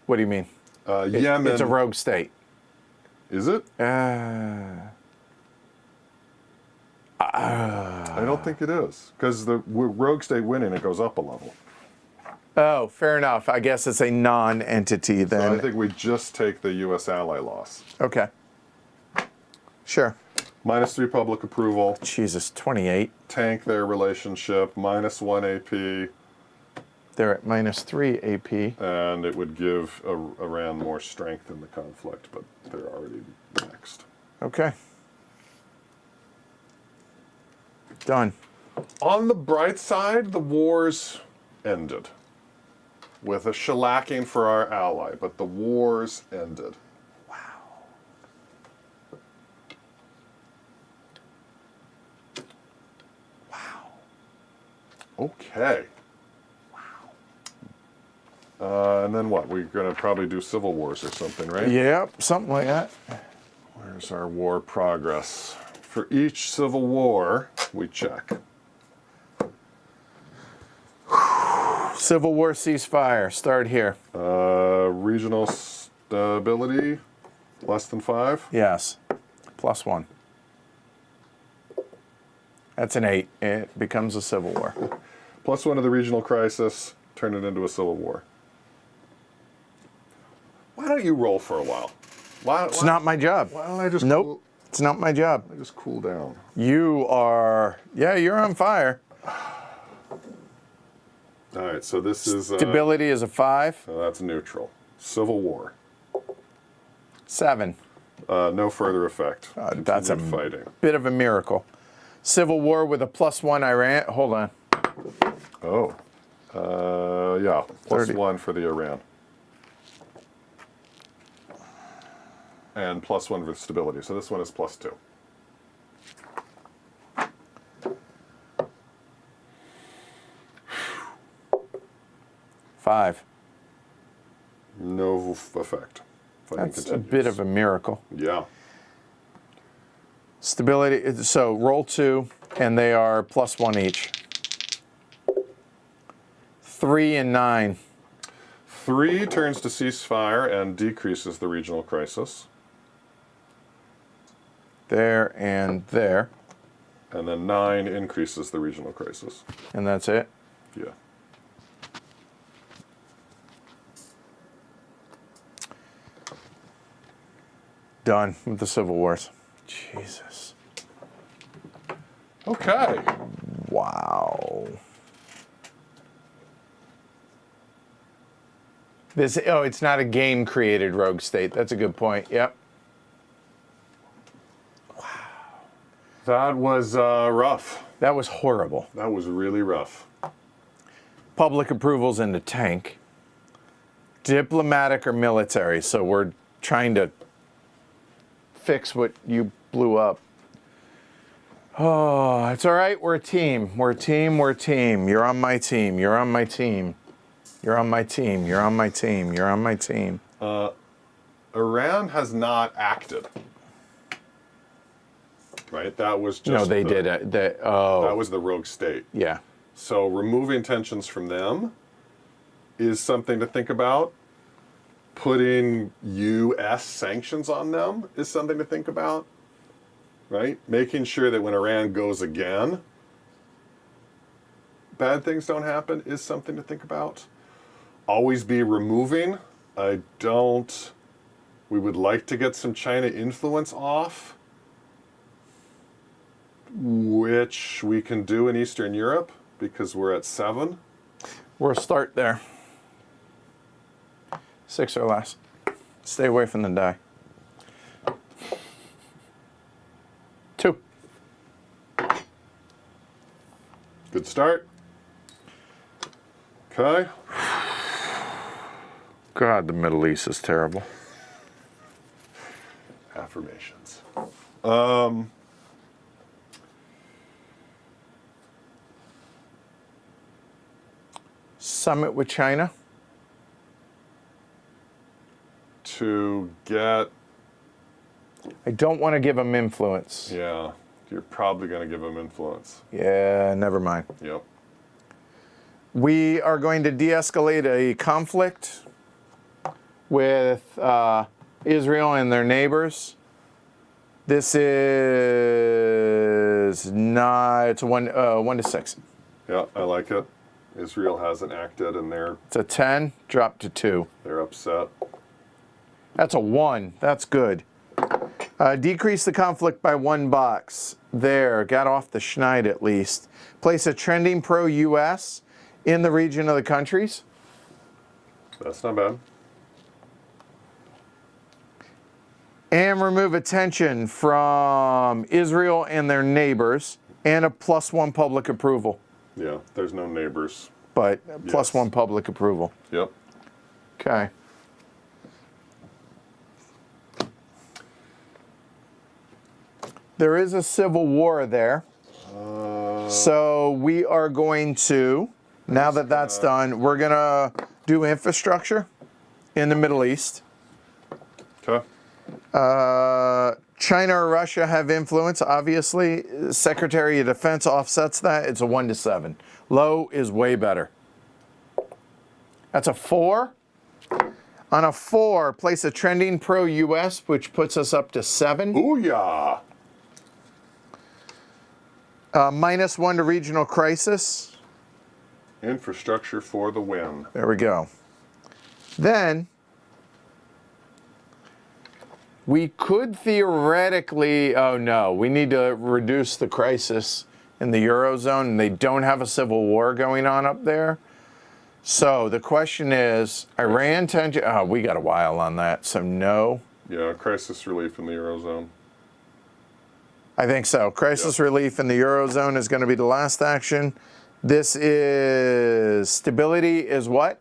What do you mean? Yemen. It's a rogue state. Is it? I don't think it is. Because the rogue state winning, it goes up a level. Oh, fair enough. I guess it's a non-entity then. So I think we just take the U.S. ally loss. Okay. Sure. -3 public approval. Jesus, 28. Tank their relationship. -1 AP. They're at -3 AP. And it would give Iran more strength in the conflict, but they're already next. Okay. Done. On the bright side, the wars ended. With a shellacking for our ally, but the wars ended. Wow. Okay. And then what? We're going to probably do civil wars or something, right? Yep, something like that. Where's our war progress? For each civil war, we check. Civil War ceasefire. Start here. Regional stability, less than 5? Yes. +1. That's an 8. It becomes a civil war. +1 to the regional crisis, turn it into a civil war. Why don't you roll for a while? It's not my job. Why don't I just Nope. It's not my job. I just cool down? You are, yeah, you're on fire. All right, so this is... Stability is a 5. that's neutral. Civil war. 7. No further effect. That's a Continued fighting. bit of a miracle. Civil war with a +1 Iran. Hold on. Oh. Yeah, 30. +1 for the Iran. And +1 for stability. So this one is +2. Five. No effect. Fighting That's continues. a bit of a miracle. Yeah. Stability, so roll 2, and they are +1 each. 3 and 9. 3 turns to ceasefire and decreases the regional crisis. There and there. And then 9 increases the regional crisis. And that's it. Yeah. Done with the civil wars. Jesus. Okay. Wow. This, oh, it's not a game created rogue state. That's a good point. Yep. That was rough. That was horrible. That was really rough. Public approvals in the tank. Diplomatic or military. So we're trying to fix what you blew up. Oh, it's all right. We're a team. We're a team. We're a team. You're on my team. You're on my team. You're on my team. You're on my team. You're on my team. Iran has not acted. Right? That was just No, they did it. That was the rogue state. Yeah. So removing tensions from them is something to think about. Putting U.S. sanctions on them is something to think about. Right? Making sure that when Iran goes again, bad things don't happen is something to think about. Always be removing. We We would like to get some China influence off, which we can do in Eastern Europe because we're at 7. We'll start there. 6 or less. Stay away from the die. 2. Good start. Okay. God, the Middle East is terrible. Affirmations. Summit with China. To get, I don't want to give them influence. yeah, you're probably going to give them influence. Yeah, never mind. Yep. We are going to de-escalate a conflict with Israel and their neighbors. This is not, it's a 1 to 6. Yeah, I like it. Israel hasn't acted and It's a 10, drop to 2. they're upset. That's a 1, that's good. Decrease the conflict by 1 box. There, got off the schneid at least. Place a trending pro-US in the region of the countries. That's not bad. And remove attention from Israel and their neighbors, and a +1 public approval. Yeah, there's no neighbors. But Yes. +1 public approval. Yep. Okay. There is a civil war there. So we are going to, now that that's done, we're going to do infrastructure in the Middle East. Okay. China or Russia have influence, obviously. Secretary of Defense offsets that. It's a 1 to 7. Low is way better. That's a 4. On a 4, place a trending pro-US, which puts us up to 7. Booyah! -1 to regional crisis. Infrastructure for the win. There we go. Then, we could theoretically, oh no, we need to reduce the crisis in the Eurozone, and they don't have a civil war going on up there. So the question is, Iran tension, oh, we got a while on that, so no. Yeah, crisis relief in the Eurozone. I think so. Crisis relief in the Eurozone is going to be the last action. This is, stability is what?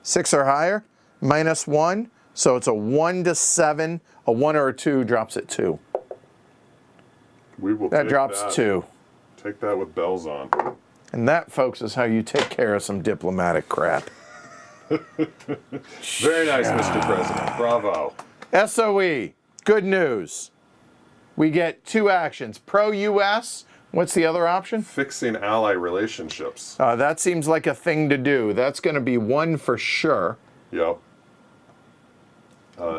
6 or higher, -1. So it's a 1 to 7. A 1 or a 2 drops at 2. We will That take drops that. 2. Take that with bells on. And that, folks, is how you take care of some diplomatic crap. Very nice, Mr. President. Bravo. SOE, good news. We get 2 actions. Pro-US, what's the other option? Fixing ally relationships. That seems like a thing to do. That's going to be 1 for sure. Yep.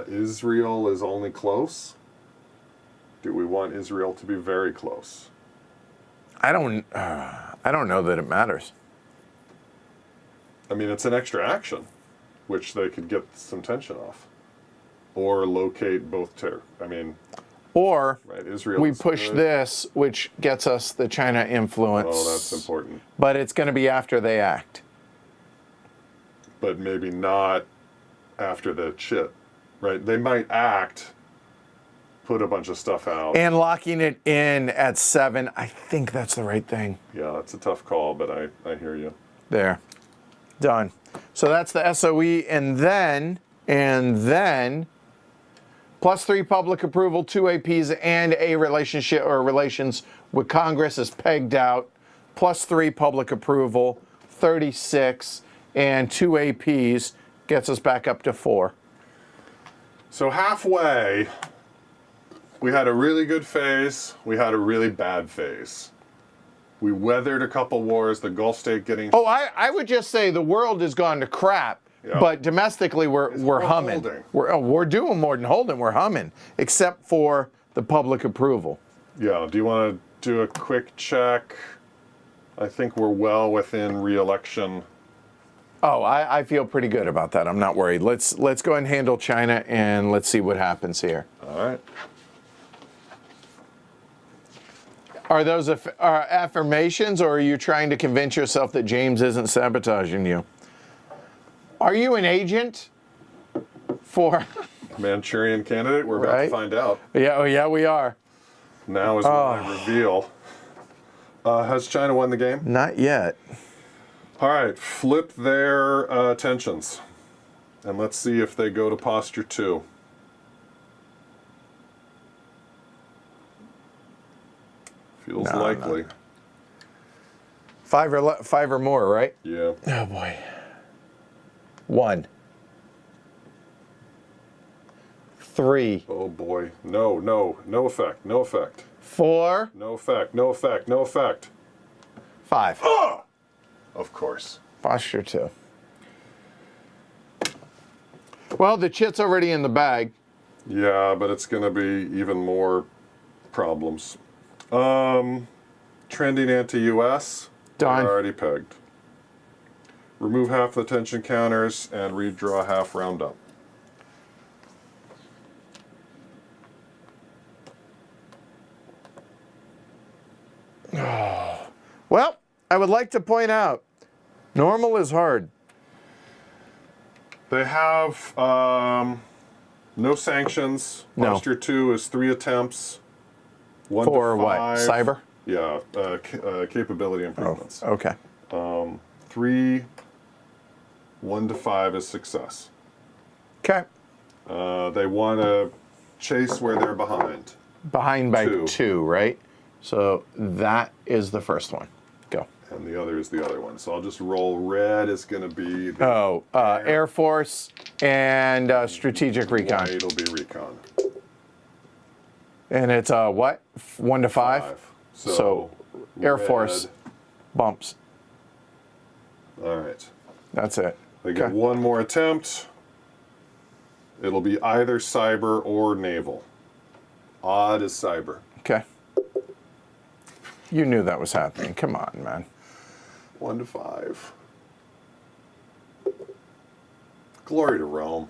Israel is only close. Do we want Israel to be very close? I don't know that it matters. I mean, it's an extra action, which they could get some tension off, or locate both Or right, Israel. we is push good. this, which gets us the China influence. Oh, that's important. But it's going to be after they act. But maybe not after the shit, right? They might act, put a bunch of stuff out. And locking it in at 7, I think that's the right thing. Yeah, it's a tough call, but I hear you. There. Done. So that's the SOE, and then +3 public approval, 2 APs, and a relationship or relations with Congress is pegged out. +3 public approval, 36, and 2 APs gets us back up to 4. So halfway, we had a really good phase. We had a really bad phase. We weathered a couple wars. The Gulf state getting. Oh, I would just say the world has gone to crap. Yeah. But domestically, we're humming. holding. We're doing more than holding. We're humming, except for the public approval. Yeah. Do you want to do a quick check? I think we're well within reelection Oh, I feel pretty good about that. I'm not worried. Let's go ahead and handle China, and let's see what happens here. All right. Are those affirmations, or are you trying to convince yourself that James isn't sabotaging you? Are you an agent for... Manchurian candidate? We're about to find out. Yeah, oh yeah, we are. Now is when I reveal. Has China won the game? Not yet. All right, flip their tensions. And let's see if they go to posture 2. Feels likely. No. Five or more, right? Yeah. Oh boy. 1. 3. Oh boy. No effect. No effect. 4. No effect. No effect. No effect. 5. Ah! Of course. Posture 2. Well, the chit's already in the bag. Yeah, but it's going to be even more problems. Trending anti-US. Done. Already pegged. Remove half the tension counters and redraw half roundup. Well, I would like to point out, normal is hard. They have no sanctions. No. Posture 2 is 3 attempts. 1 to 5. For what? Cyber? Yeah, capability improvements. Oh, okay. 3, 1 to 5 is success. Okay. They want to chase where they're behind. Behind by 2. 2, right? So that is the first one. Go. And the other is the other one. So I'll just roll. Red is going to be the Air Force and strategic recon. white will be recon. And it's what? 1 to 5? So Air Force bumps. All right. That's it. They get one more attempt. It'll be either cyber or naval. Odd is cyber. Okay. You knew that was happening. Come on, man. 1 to 5. Glory to Rome.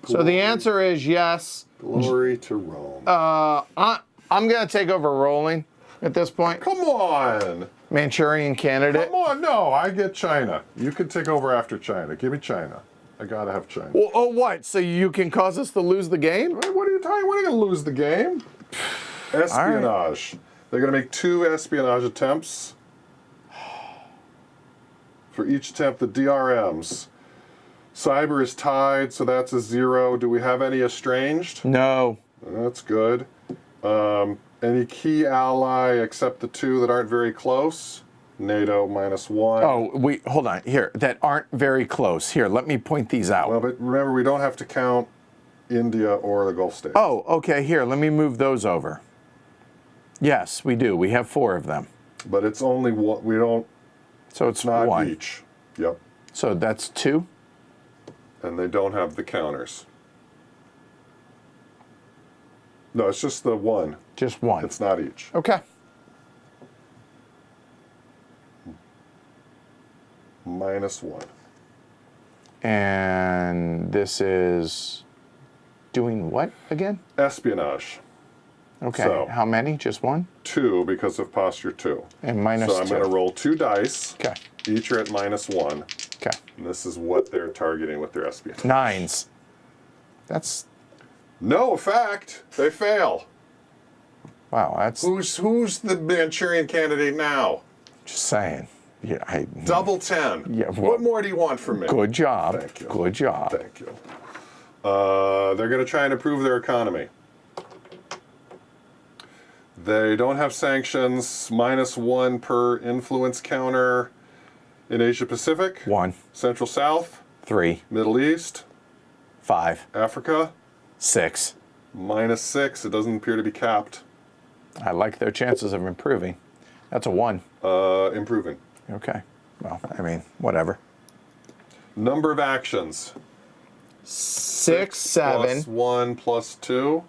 So the answer is yes. Glory to Rome. I'm going to take over rolling at this point. Come on. Manchurian candidate. Come on. No, I get China. You can take over after China. Give me China. I got to have China. Well, oh, what? So you can cause us to lose the game? What are you talking? We're not going to lose the game. Espionage. They're going to make 2 espionage attempts. For each attempt, the DRMs. Cyber is tied, so that's a 0. Do we have any estranged? No. That's good. Any key ally except the 2 that aren't very close? NATO -1. Oh, hold on. Here, that aren't very close. Here, let me point these out. Well, but remember, we don't have to count India or the Gulf states. Oh, okay. Here, let me move those over. Yes, we do. We have 4 of them. But it's only one. We don't. So it's Not 1. each. Yep. So that's 2. And they don't have the counters. No, it's just the 1. Just 1. It's not each. Okay. -1. And this is doing what again? Espionage. Okay. So- How many? Just 1? 2 because of posture 2. And -2. So I'm going to roll 2 dice. Okay. Each are at -1. Okay. And this is what they're targeting with their espionage. 9s. That's, No effect. They fail. wow, that's Who's the Manchurian candidate now? just saying. Yeah, Double 10. Yeah, well- What more do you want from me? Good job. Thank you. Good job. Thank you. They're going to try and improve their economy. They don't have sanctions. -1 per influence counter in Asia Pacific, 1, Central South, 3, Middle East, 5, Africa. 6. -6. It doesn't appear to be capped. I like their chances of improving. That's a 1. Improving. Okay. Well, I mean, whatever. Number of actions. 6, 7. +1 +2.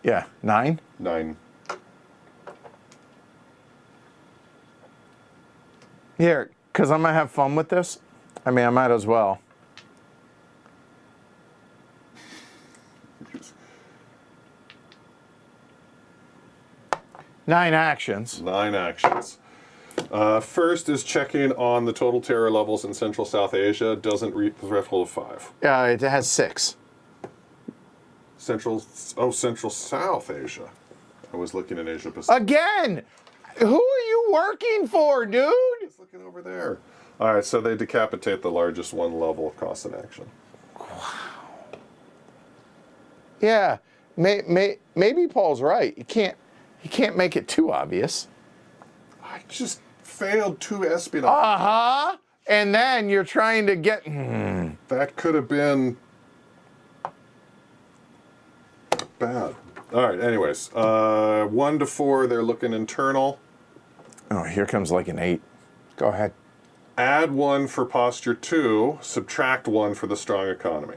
Yeah. 9. 9. Here, Because I'm going to have fun with this. I mean, I might as well. 9 actions. 9 actions. First is checking on the total terror levels in Central South Asia. Doesn't reach the threshold of 5. It has 6. Central South Asia. I was looking in Asia Pacific. Again! Who are you working for, dude? Just looking over there. All right, so they decapitate the largest one level of cost and action. Yeah, maybe Paul's right. You can't make it too obvious. I just failed 2 espionage. Uh-huh. And then you're trying to get... That could have been bad. All right, anyways. 1 to 4, they're looking internal. Oh, here comes like an 8. Go ahead. Add 1 for posture 2, subtract 1 for the strong economy.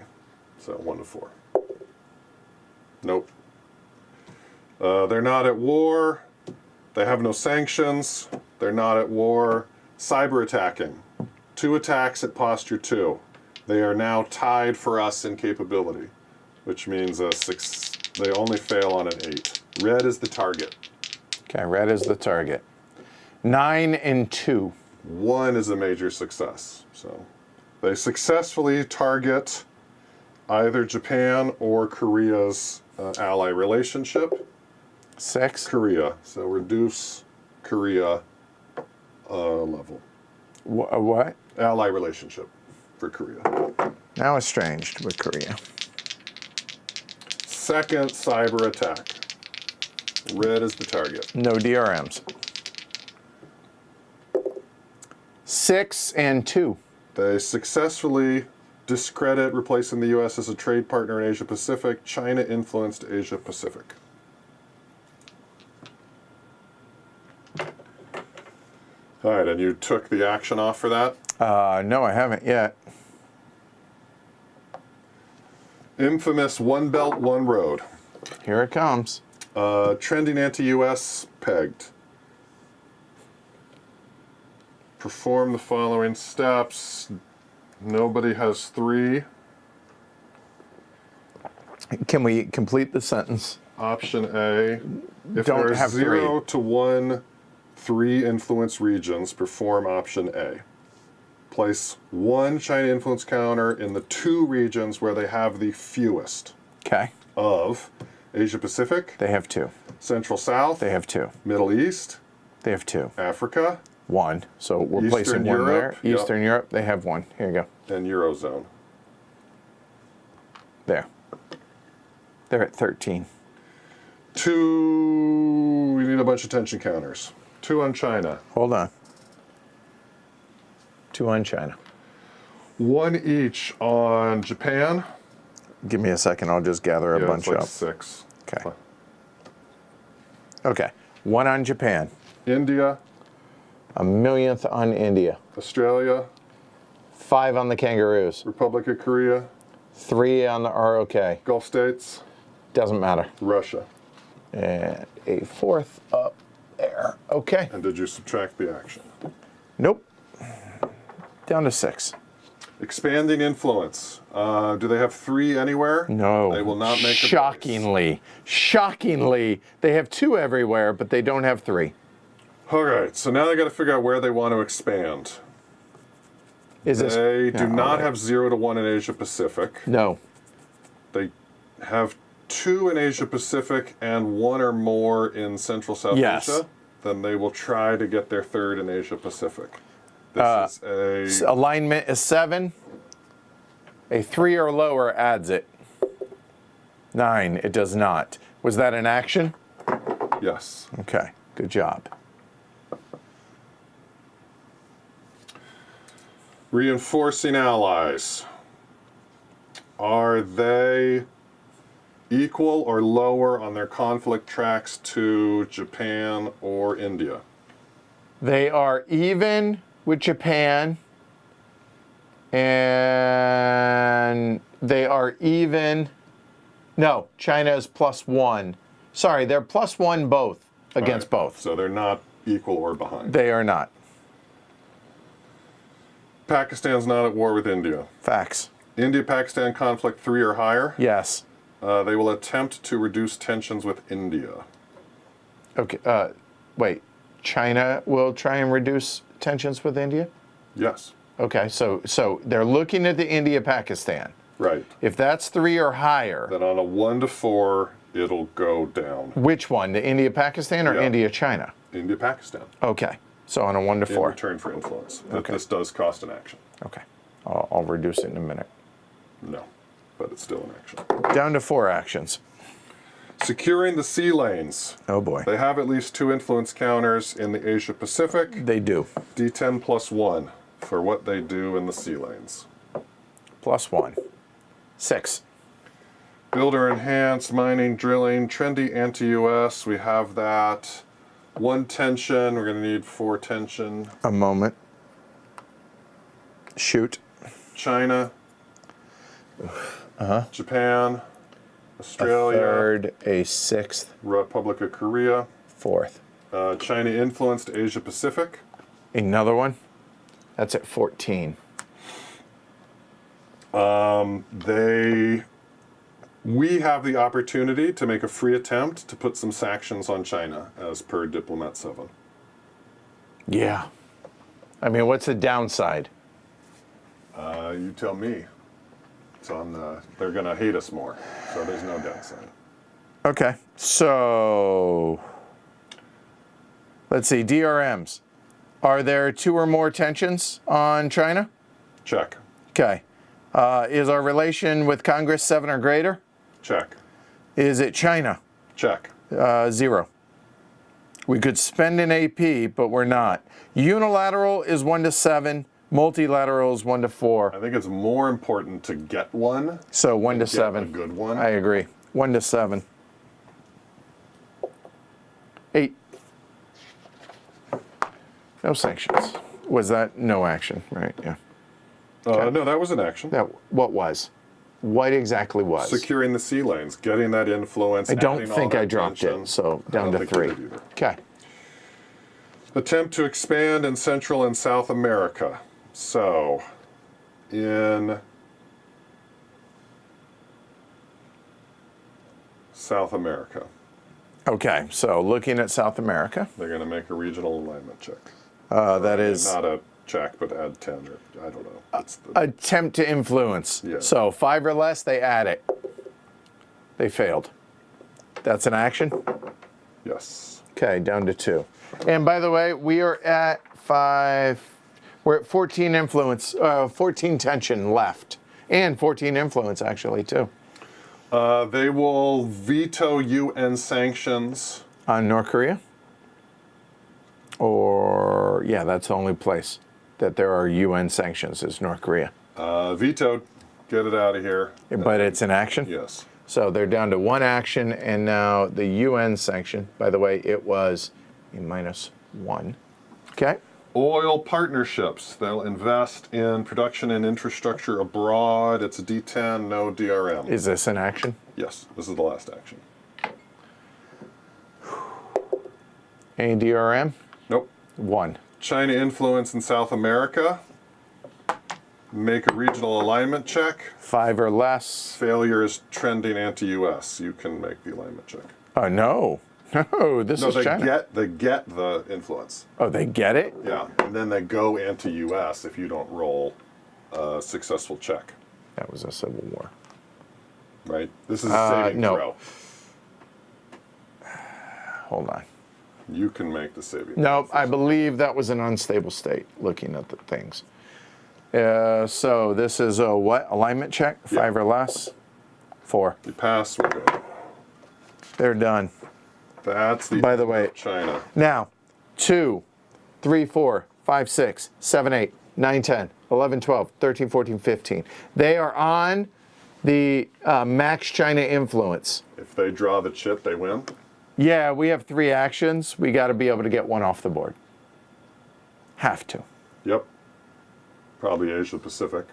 So 1 to 4. Nope. They're not at war. They have no sanctions. They're not at war. Cyber attacking. 2 attacks at posture 2. They are now tied for us in capability, which means they only fail on an 8. Red is the target. Okay, red is the target. 9 and 2. 1 is a major success. So they successfully target either Japan or Korea's ally relationship. 6. Korea. So reduce Korea level. What? Ally relationship for Korea. Now estranged with Korea. Second cyber attack. Red is the target. No DRMs. 6 and 2. They successfully discredit replacing the U.S. as a trade partner in Asia Pacific. China influenced Asia Pacific. All right, and you took the action off for that? No, I haven't yet. Infamous One Belt, One Road. Here it comes. Trending anti-U.S. pegged. Perform the following steps. Nobody has 3. Can we complete the sentence? Option A. If Don't there's have 0 to 1, 3 influence regions, perform option A. Place 1 China influence counter in the 2 regions where they have the fewest Okay. of Asia Pacific, They have 2. Central South, They have 2. Middle East, They have 2. Africa, 1. So we're Eastern placing 1 Europe, there. yep. Eastern Europe, they have 1. Here you go. and Eurozone. There. They're at 13. 2, we need a bunch of tension counters. 2 on China. Hold on. 2 on China. 1 each on Japan. Give me a second. I'll just gather a Yeah, bunch it's like up. 6. Okay. Okay. 1 on Japan. India, A millionth on India. Australia, 5 on the kangaroos. Republic of Korea, 3 on the ROK. Gulf States, Doesn't matter. Russia. And a 4th up there. Okay. And did you subtract the action? Nope. Down to 6. Expanding influence. Do they have 3 anywhere? No. They will not make a Shockingly, they have 2 everywhere, but they don't have 3. All right, so now they got to figure out where they want to expand. Is this? They do Yeah, not alright. have 0 to 1 in Asia Pacific. No. They have 2 in Asia Pacific and 1 or more in Central South Yes. Asia. Then they will try to get their 3rd in Asia Pacific. This is a Alignment is 7. A 3 or lower adds it. 9, it does not. Was that an action? yes. Okay, good job. Reinforcing allies. Are they equal or lower on their conflict tracks to Japan or India? They are even with Japan, and they are even. No, China is +1. Sorry, they're +1 both against All right, both. So they're not equal or behind. They are not. Pakistan's not at war with India. Facts. India-Pakistan conflict 3 or higher. Yes. They will attempt to reduce tensions with India. Okay. Wait. China will try and reduce tensions with India? Yes. Okay. So they're looking at the India-Pakistan. Right. If that's 3 or higher. Then on a 1 to 4, it'll go down. Which one? The India-Pakistan or Yeah. India-China? India-Pakistan. Okay. So on a 1 to In 4. return for influence. But Okay. this does cost an action. Okay. I'll reduce it in a minute. No. But it's still an action. Down to 4 actions. Securing the sea lanes. Oh boy. They have at least 2 influence counters in the Asia Pacific. They do. D10 plus 1 for what they do in the sea lanes. +1. 6. Builder enhanced, mining, drilling, trendy anti-US. We have that. 1 tension. We're going to need 4 tension. A moment. Shoot. China. Japan. A Australia. 3rd, a 6th, Republic of Korea. 4th. China influenced Asia Pacific. Another one. That's at 14. We have the opportunity to make a free attempt to put some sanctions on China as per Diplomat 7. Yeah. I mean, what's the downside? You tell me. It's on the, they're going to hate us more, so there's no downside. Okay. So, let's see. DRMs. Are there 2 or more tensions on China? Check. Okay. Is our relation with Congress 7 or greater? Check. Is it China? Check. 0. We could spend an AP, but we're not. Unilateral is 1 to 7. Multilateral is 1 to 4. I think it's more important to get one. So 1 to Get 7. a good one. I agree. 1 to 7. 8. No sanctions. Was that no action? Right. Yeah. No, that was an action. That what was? What exactly was? Securing the sea lanes, getting that influence. I don't adding all think that I dropped tension. it. So I down don't to think you 3. did either. Okay. Attempt to expand in Central and South America. So, in South America, Okay. So looking at South America, they're going to make a regional alignment check. that is Not a check, but add 10 or I don't know. It's the, attempt to influence. Yeah. So 5 or less, they add it. They failed. That's an action. yes. Okay, down to 2. And by the way, we are at 5. We're at 14 influence, 14 tension left, and 14 influence actually too. They will veto UN sanctions. On North Korea? Or, yeah, that's the only place that there are UN sanctions is North Korea. Vetoed. Get it out of here. But it's an action? Yes. So they're down to 1 action, and now the UN sanction, by the way, it was a -1. Okay. Oil partnerships. They'll invest in production and infrastructure abroad. It's a D10, no DRM. Is this an action? Yes, this is the last action. Any DRM? Nope. 1. China influence in South America. Make a regional alignment check. 5 or less. Failure is trending anti-US. You can make the alignment check. Oh, no. No, this No, is China. they get the influence. Oh, they get it? Yeah, and then they go anti-US if you don't roll a successful check. That was a civil war. Right? This is a saving no. throw. Hold on. You can make the saving No, I believe that was an unstable state, looking at the things. So this is a what? Alignment check? 5 or less? 4. You pass, we're good. They're done. That's the By the way, China. now 2, 3, 4, 5, 6, 7, 8, 9, 10, 11, 12, 13, 14, 15. They are on the max China influence. If they draw the chip, they win. Yeah, we have 3 actions. We got to be able to get 1 off the board. Have to. Yep. Probably Asia Pacific.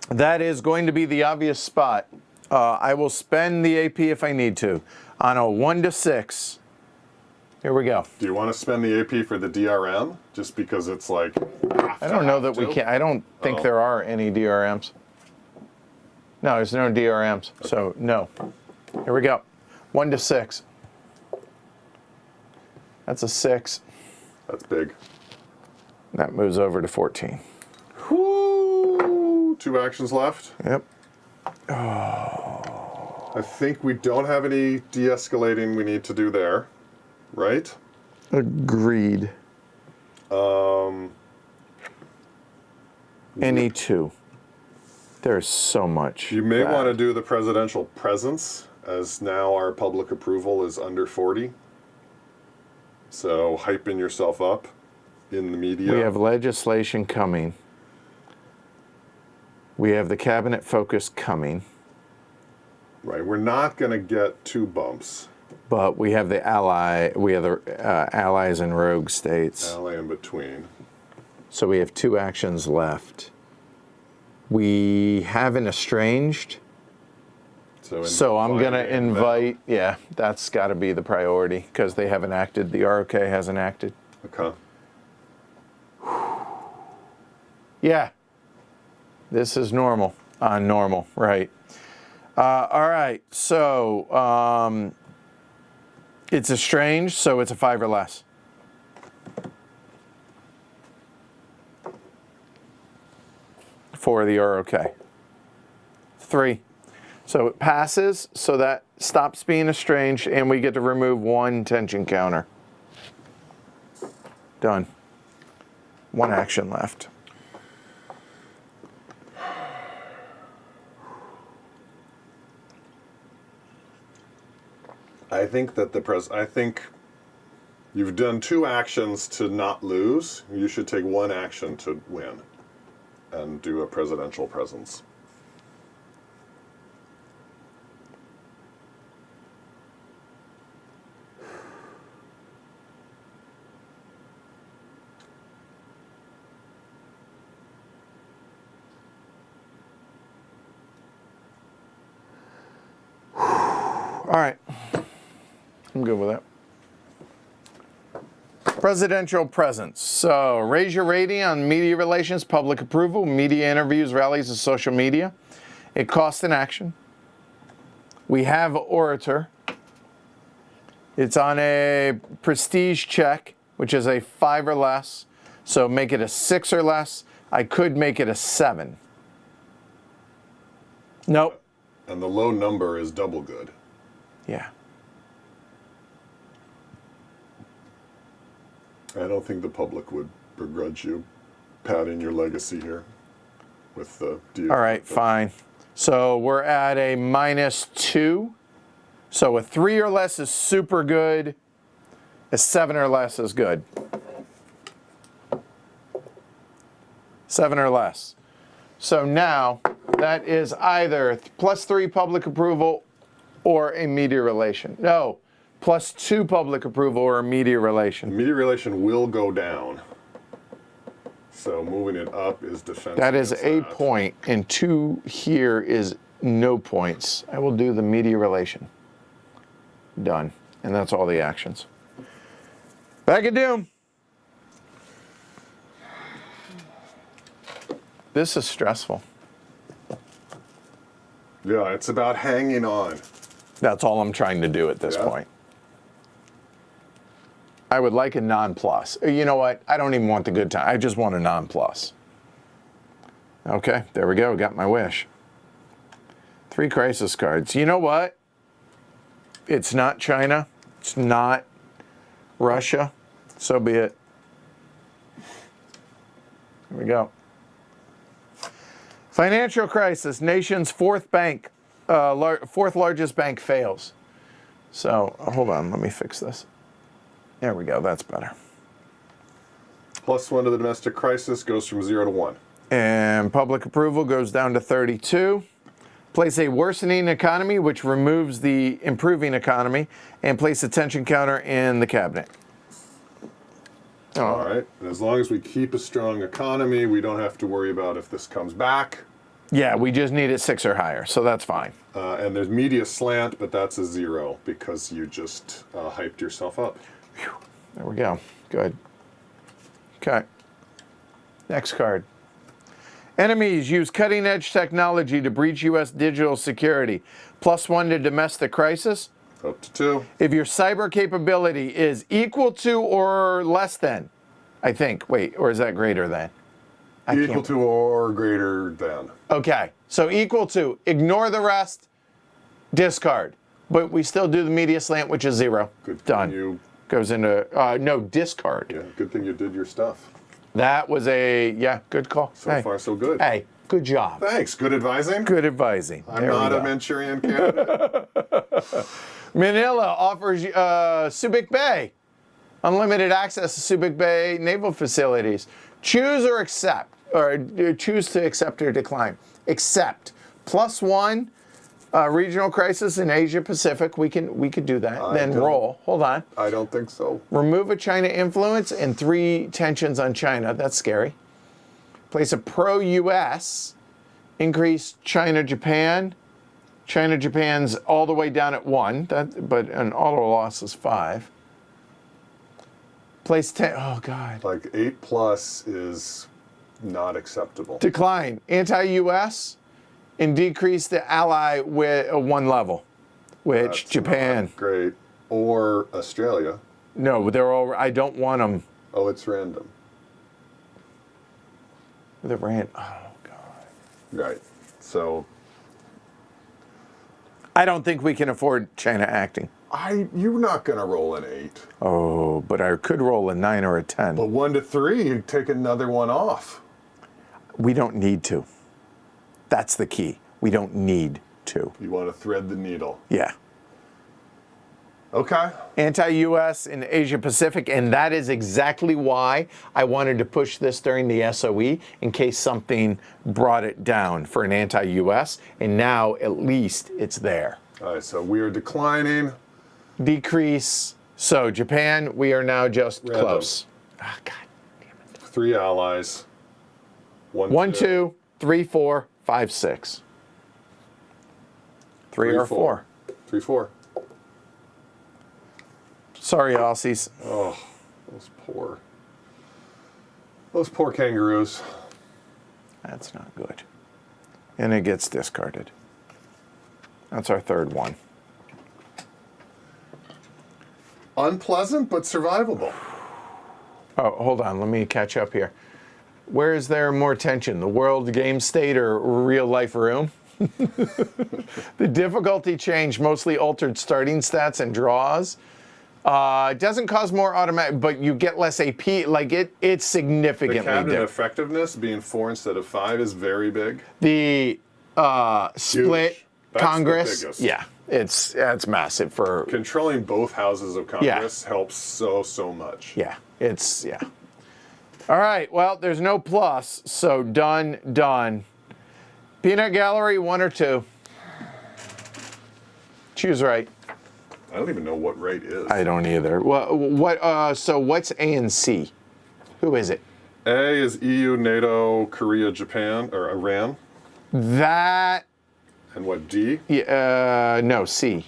That is going to be the obvious spot. I will spend the AP if I need to. On a 1 to 6. Here we go. Do you want to spend the AP for the DRM? Just because it's like half I don't know that we can. I don't think there are any DRMs. No, there's no DRMs. Okay. So no. Here we go. 1 to 6. That's a 6. That's big. That moves over to 14. Whoo! 2 actions left. Yep. Oh. I think we don't have any de-escalating we need to do there, right? Agreed. Any 2. There's so much. You may want to do the presidential presence, as now our public approval is under 40. So hyping yourself up in the media. We have legislation coming. We have the cabinet focus coming. Right, we're not going to get 2 bumps. But we have the allies and rogue states. Ally in between. So we have 2 actions left. We have an estranged. So I'm going to invite, yeah, that's got to be the priority because they haven't acted. The ROK hasn't acted. Okay. Yeah. This is normal. Normal, right. All right, so it's estranged, so it's a 5 or less. For the ROK. 3. So it passes, so that stops being estranged, and we get to remove 1 tension counter. Done. 1 action left. I think that I think you've done 2 actions to not lose. You should take 1 action to win and do a presidential presence. All right. I'm good with that. Presidential presence. So raise your rating on media relations, public approval, media interviews, rallies, and social media. It costs an action. We have orator. It's on a prestige check, which is a 5 or less. So make it a 6 or less. I could make it a 7. Nope. And the low number is double good. Yeah. I don't think the public would begrudge you padding your legacy here with the deal. All right, fine. So we're at a -2. So a 3 or less is super good. A 7 or less is good. 7 or less. So now that is either +3 public approval or a media relation. No, +2 public approval or a media relation. Media relation will go down. So moving it up is defensive. That is a point, and 2 here is no points. I will do the media relation. Done. And that's all the actions. Back at Doom. This is stressful. Yeah, it's about hanging on. That's all I'm trying to do at this point. I would like a non-plus. You know what? I don't even want the good time. I just want a non-plus. Okay, there we go. Got my wish. 3 crisis cards. You know what? It's not China. It's not Russia. So be it. Here we go. Financial crisis. Nation's 4th bank, 4th largest bank fails. So hold on. Let me fix this. There we go. That's better. +1 to the domestic crisis goes from 0 to 1. And public approval goes down to 32. Place a worsening economy, which removes the improving economy, and place a tension counter in the cabinet. All right. And as long as we keep a strong economy, we don't have to worry about if this comes back. Yeah, we just need it 6 or higher, so that's fine. And there's media slant, but that's a 0 because you just hyped yourself up. Whew. There we go. Good. Okay. Next card. Enemies use cutting-edge technology to breach U.S. digital security. +1 to domestic crisis. Up to 2. If your cyber capability is equal to or less than, I think. Wait, or is that greater than? Equal to or greater than. Okay, so equal to. Ignore the rest. Discard. But we still do the media slant, which is 0. Good. Done. You. Goes into, no, discard. Yeah, good thing you did your stuff. That was good call. So far, so good. Hey, good job. Thanks. Good advising. Good advising. I'm not a Manchurian candidate. Manila offers Subic Bay unlimited access to Subic Bay naval facilities. Choose or accept, or choose to accept or decline. Accept. +1 regional crisis in Asia Pacific. We could do that. Then roll. Hold on. I don't think so. Remove a China influence and 3 tensions on China. That's scary. Place a pro-U.S. Increase China-Japan. China-Japan's all the way down at 1, but an auto loss is 5. Place 10. Oh, God. Like 8+ is not acceptable. Decline. Anti-U.S. and decrease the ally with 1 level, which That's Japan. not great. Or Australia. No, they're all. I don't want them. Oh, it's random. The rand. Oh, God. Right. So. I don't think we can afford China acting. You're not going to roll an 8. Oh, but I could roll a 9 or a 10. But 1 to 3, you take another one off. We don't need to. That's the key. We don't need to. You want to thread the needle. Yeah. Okay. Anti-U.S. in Asia Pacific, and that is exactly why I wanted to push this during the SOE in case something brought it down for an anti-U.S. And now at least it's there. All right, so we are declining. Decrease. So Japan, we are now just Random. close. Ah, God damn it. 3 allies. 1, 2, 3, 4, 5, 6. 3 or 4. 3, 4. Sorry, Aussies. Oh, those poor kangaroos. That's not good. And it gets discarded. That's our third one. Unpleasant, but survivable. Oh, hold on. Let me catch up here. Where is there more tension? The world game state or real life room? The difficulty change mostly altered starting stats and draws. It doesn't cause more automatic, but you get less AP. Like it's significantly The cabinet different. effectiveness being 4 instead of 5 is very big. The split Huge. That's Congress, the biggest. yeah, it's massive for Controlling both houses of Congress helps so much. yeah. All right, well, there's no plus, so done. Peanut Gallery, 1 or 2. Choose right. I don't even know what rate is. I don't either. Well, so what's A and C? Who is it? A is EU, NATO, Korea, Japan, or Iran. That. And what, D? No, C.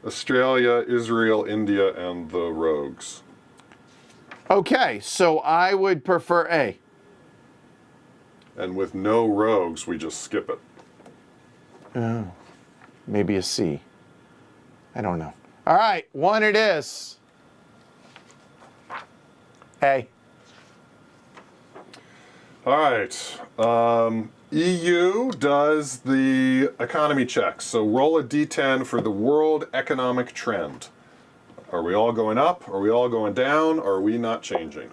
Australia, Israel, India, and the rogues. Okay, so I would prefer A. And with no rogues, we just skip it. Oh, maybe a C. I don't know. All right, 1 it is. A. All right. EU does the economy checks. So roll a D10 for the world economic trend. Are we all going up? Are we all going down? Or are we not changing?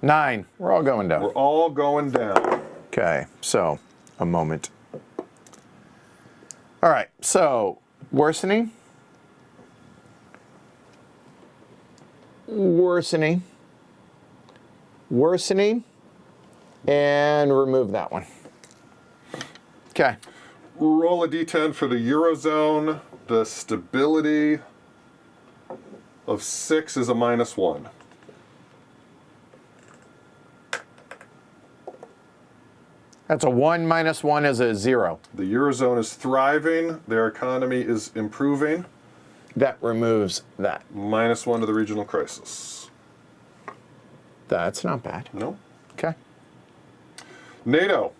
9. We're all going down. We're all going down. Okay, so a moment. All right, so worsening. And remove that one. Okay. Roll a D10 for the Eurozone. The stability of 6 is a -1. That's a 1 minus 1 is a 0. The Eurozone is thriving. Their economy is improving. That removes that. -1 to the regional crisis. That's not bad. No. Okay. NATO.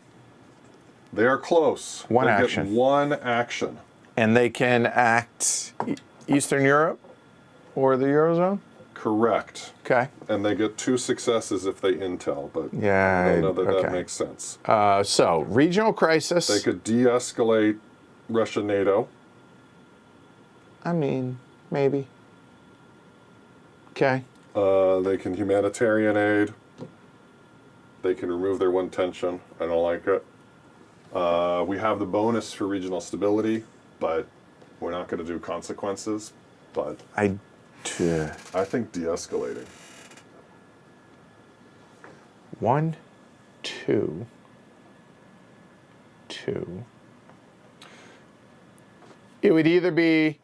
They are close. One They action. Get one action. And they can act Eastern Europe or the Eurozone? Correct. Okay. And they get 2 successes if they intel, but Yeah, I don't know that okay. that makes sense. So, regional crisis. They could de-escalate Russia-NATO. I mean, maybe. Okay. They can humanitarian aid. They can remove their one tension. I don't like it. We have the bonus for regional stability, but we're not going to do consequences. But I think de-escalating. 1, 2, 2. It would either be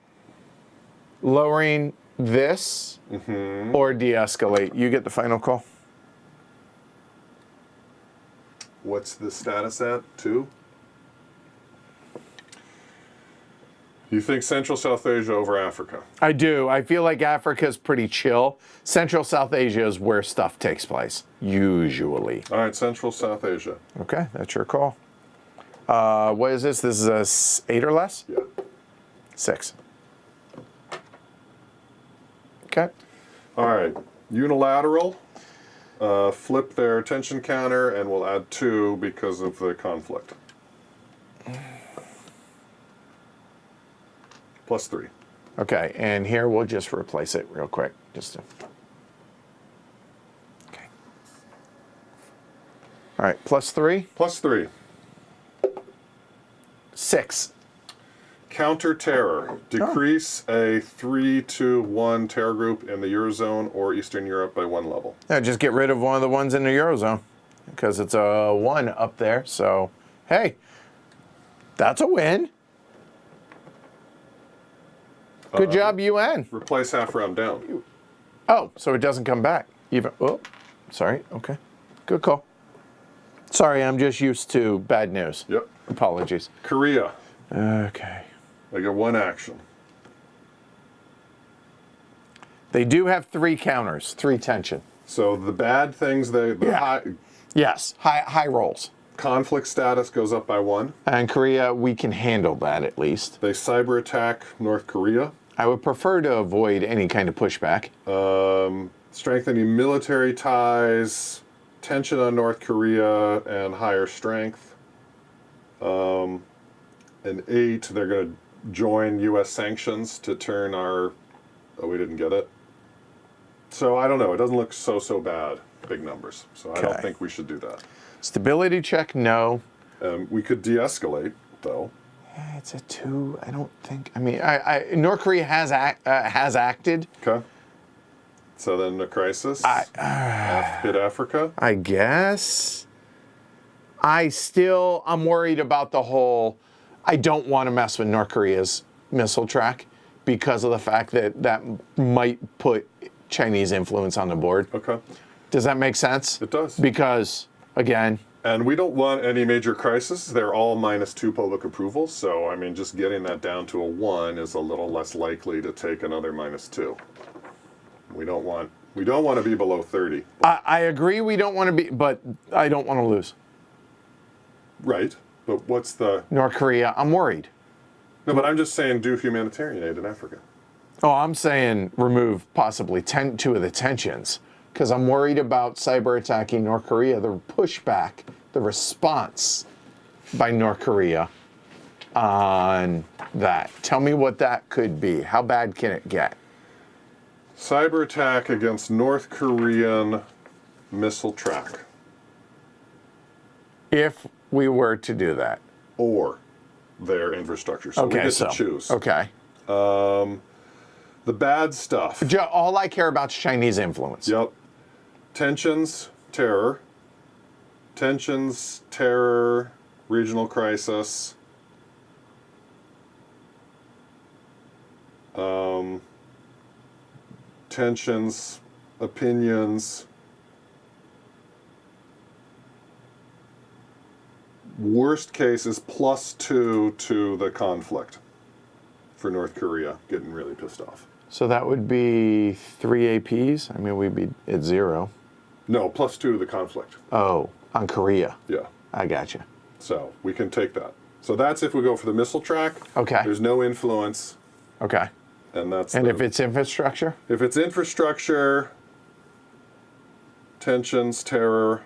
lowering this or de-escalate. You get the final call. What's the status at? 2? You think Central South Asia over Africa? I do. I feel like Africa's pretty chill. Central South Asia is where stuff takes place, usually. All right, Central South Asia. Okay, that's your call. What is this? This is a 8 or less? Yeah. 6. Okay. All right, unilateral. Flip their tension counter, and we'll add 2 because of the conflict. +3. Okay, and here we'll just replace it real quick. Just to... Okay. All right, +3. +3. 6. Counter terror. Decrease a 3-1 terror group in the Eurozone or Eastern Europe by 1 level. Yeah, just get rid of one of the ones in the Eurozone because it's a 1 up there. So, hey, that's a win. Good job, UN. Replace half round down. Oh, so it doesn't come back. Even. Oh, sorry. Okay. Good call. Sorry, I'm just used to bad news. Yep. Apologies. Korea. Okay. They get 1 action. They do have 3 counters, 3 tension. So the bad things, Yes, high rolls. conflict status goes up by 1. And Korea, we can handle that at least. They cyber attack North Korea. I would prefer to avoid any kind of pushback. Strengthening military ties, tension on North Korea, and higher strength. And 8, they're going to join U.S. sanctions to turn our... Oh, we didn't get it. So I don't know. It doesn't look so bad, big numbers. So I don't Okay. think we should do that. Stability check, no. We could de-escalate, though. Yeah, it's a 2. I don't think. I mean, North Korea has acted. Okay. So then the crisis. Hit Africa. I guess. I'm worried about the whole. I don't want to mess with North Korea's missile track because of the fact that that might put Chinese influence on the board. Okay. Does that make sense? It does. Because, again, And we don't want any major crisis. They're all -2 public approval. So, I mean, just getting that down to a 1 is a little less likely to take another -2. We don't want to be below 30. I agree we don't want to be, but I don't want to lose. Right. But what's the... North Korea, I'm worried. No, but I'm just saying do humanitarian aid in Africa. Oh, I'm saying remove possibly 2 of the tensions because I'm worried about cyber attacking North Korea, the pushback, the response by North Korea on that. Tell me what that could be. How bad can it get? Cyber attack against North Korean missile track. If we were to do that. Or their infrastructure. So we get to choose. Okay. The bad stuff. All I care about is Chinese influence. Yep. Tensions, terror. Tensions, terror, regional crisis. Tensions, opinions. Worst case is +2 to the conflict for North Korea getting really pissed off. So that would be 3 APs. I mean, we'd be at 0. No, +2 to the conflict. Oh, on Korea. Yeah. I gotcha. So we can take that. So that's if we go for the missile track. Okay. There's no influence, Okay. and that's. And if it's infrastructure? If it's infrastructure, tensions, terror,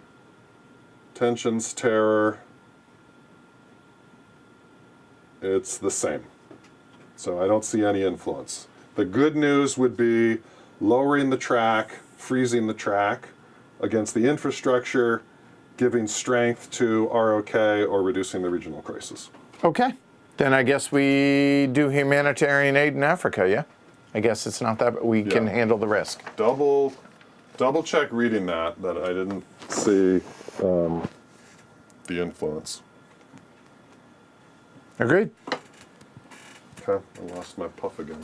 it's the same. So I don't see any influence. The good news would be lowering the track, freezing the track against the infrastructure, giving strength to ROK, or reducing the regional crisis. Okay. Then I guess we do humanitarian aid in Africa, yeah? I guess it's not that, we can handle the risk. Double check reading that I didn't see the influence. Agreed. Okay, I lost my puff again.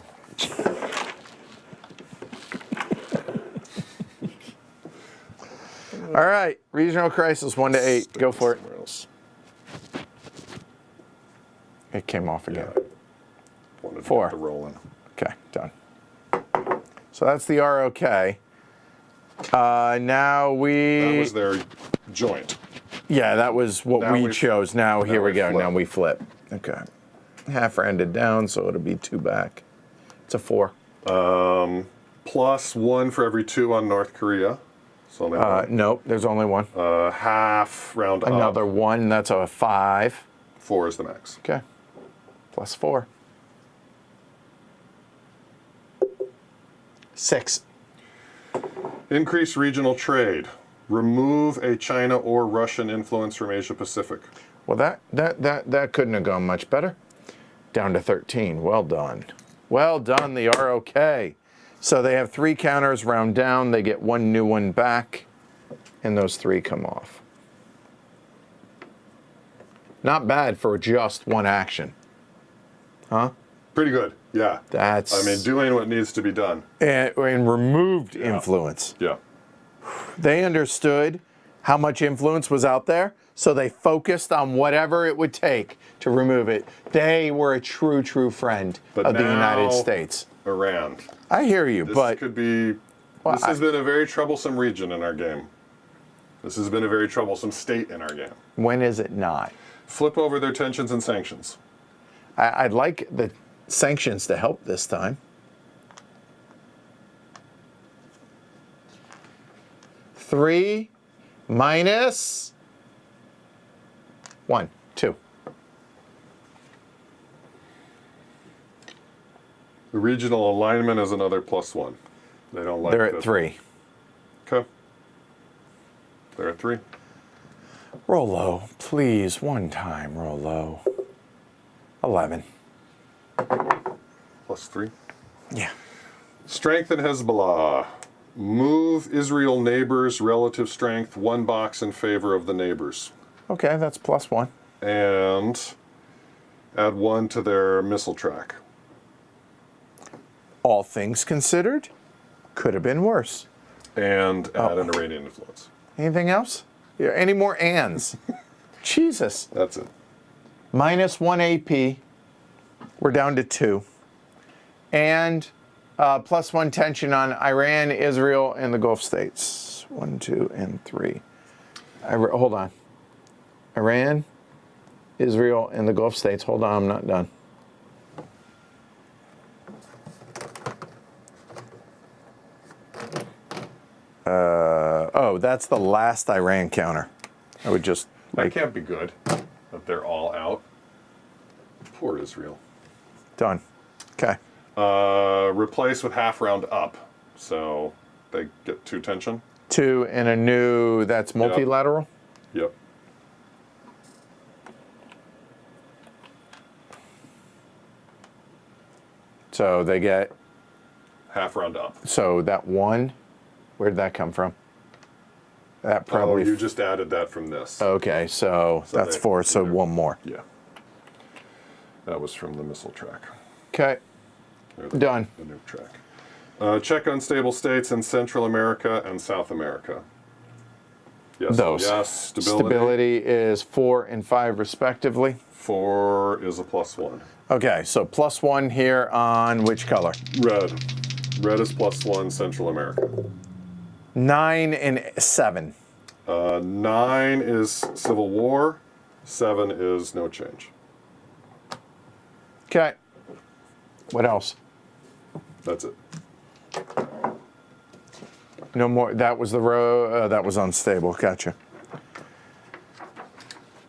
All right, regional crisis 1 to 8. Go for it. Else. It came off again. Wanted 4. to get the rolling. Okay, done. So that's the ROK. Now we. That was their joint. Yeah, that was what Now we we- chose. Now here we go. flip. Now we flip. Okay. Half rounded down, so it'll be 2 back. It's a 4. +1 for every 2 on North Korea. So only one. Nope, there's only one. Half round Another up. 1. That's a 5. 4 is the max. Okay. +4. 6. Increase regional trade. Remove a China or Russian influence from Asia Pacific. Well, that couldn't have gone much better. Down to 13. Well done. Well done, the ROK. So they have 3 counters, round down. They get 1 new one back, and those 3 come off. Not bad for just 1 action. Huh? Pretty good. Yeah. That's. I mean, doing what needs to be done. And removed influence. Yeah. They understood how much influence was out there, so they focused on whatever it would take to remove it. They were a true friend But of the now- United States. Iran. I hear you, This but could be. Well, This has been a very troublesome region in our game. This has been a very troublesome state in our game. when is it not? Flip over their tensions and sanctions. I'd like the sanctions to help this time. 3 minus 1, 2. The regional alignment is another +1. They don't like They're at this. 3. Okay. They're at 3. Roll low, please. 1 time, roll low. 11. +3. Yeah. Strengthen Hezbollah. Move Israel neighbors' relative strength 1 box in favor of the neighbors. Okay, that's +1. And add 1 to their missile track. All things considered, could have been worse. And add an Iranian influence. Anything else? Yeah, any more ands? Jesus. That's it. Minus 1 AP. We're down to 2. And +1 tension on Iran, Israel, and the Gulf states. 1, 2, and 3. Hold on. Iran, Israel, and the Gulf states. Hold on, I'm not done. Oh, that's the last Iran counter. I would just That can't be good that they're all out. Poor Israel. done. Okay. Replace with half round up. So they get 2 tension. 2 and a new, that's multilateral? Yep. So they get, Half round up. so that 1, where did that come from? That probably, Oh, you just added that from this. okay, so that's they- 4, so 1 more. Yeah. That was from the missile track. Okay, Or the, done. The nuke track. Check unstable states in Central America and South America. Yes. Those. Yes. Stability. Stability is 4 and 5 respectively. 4 is a +1. Okay, so +1 here on which color? Red. Red is +1 Central America. 9 and 7. 9 is civil war. 7 is no change. Okay. What else? That's it. No more. That was the row. That was unstable. Gotcha.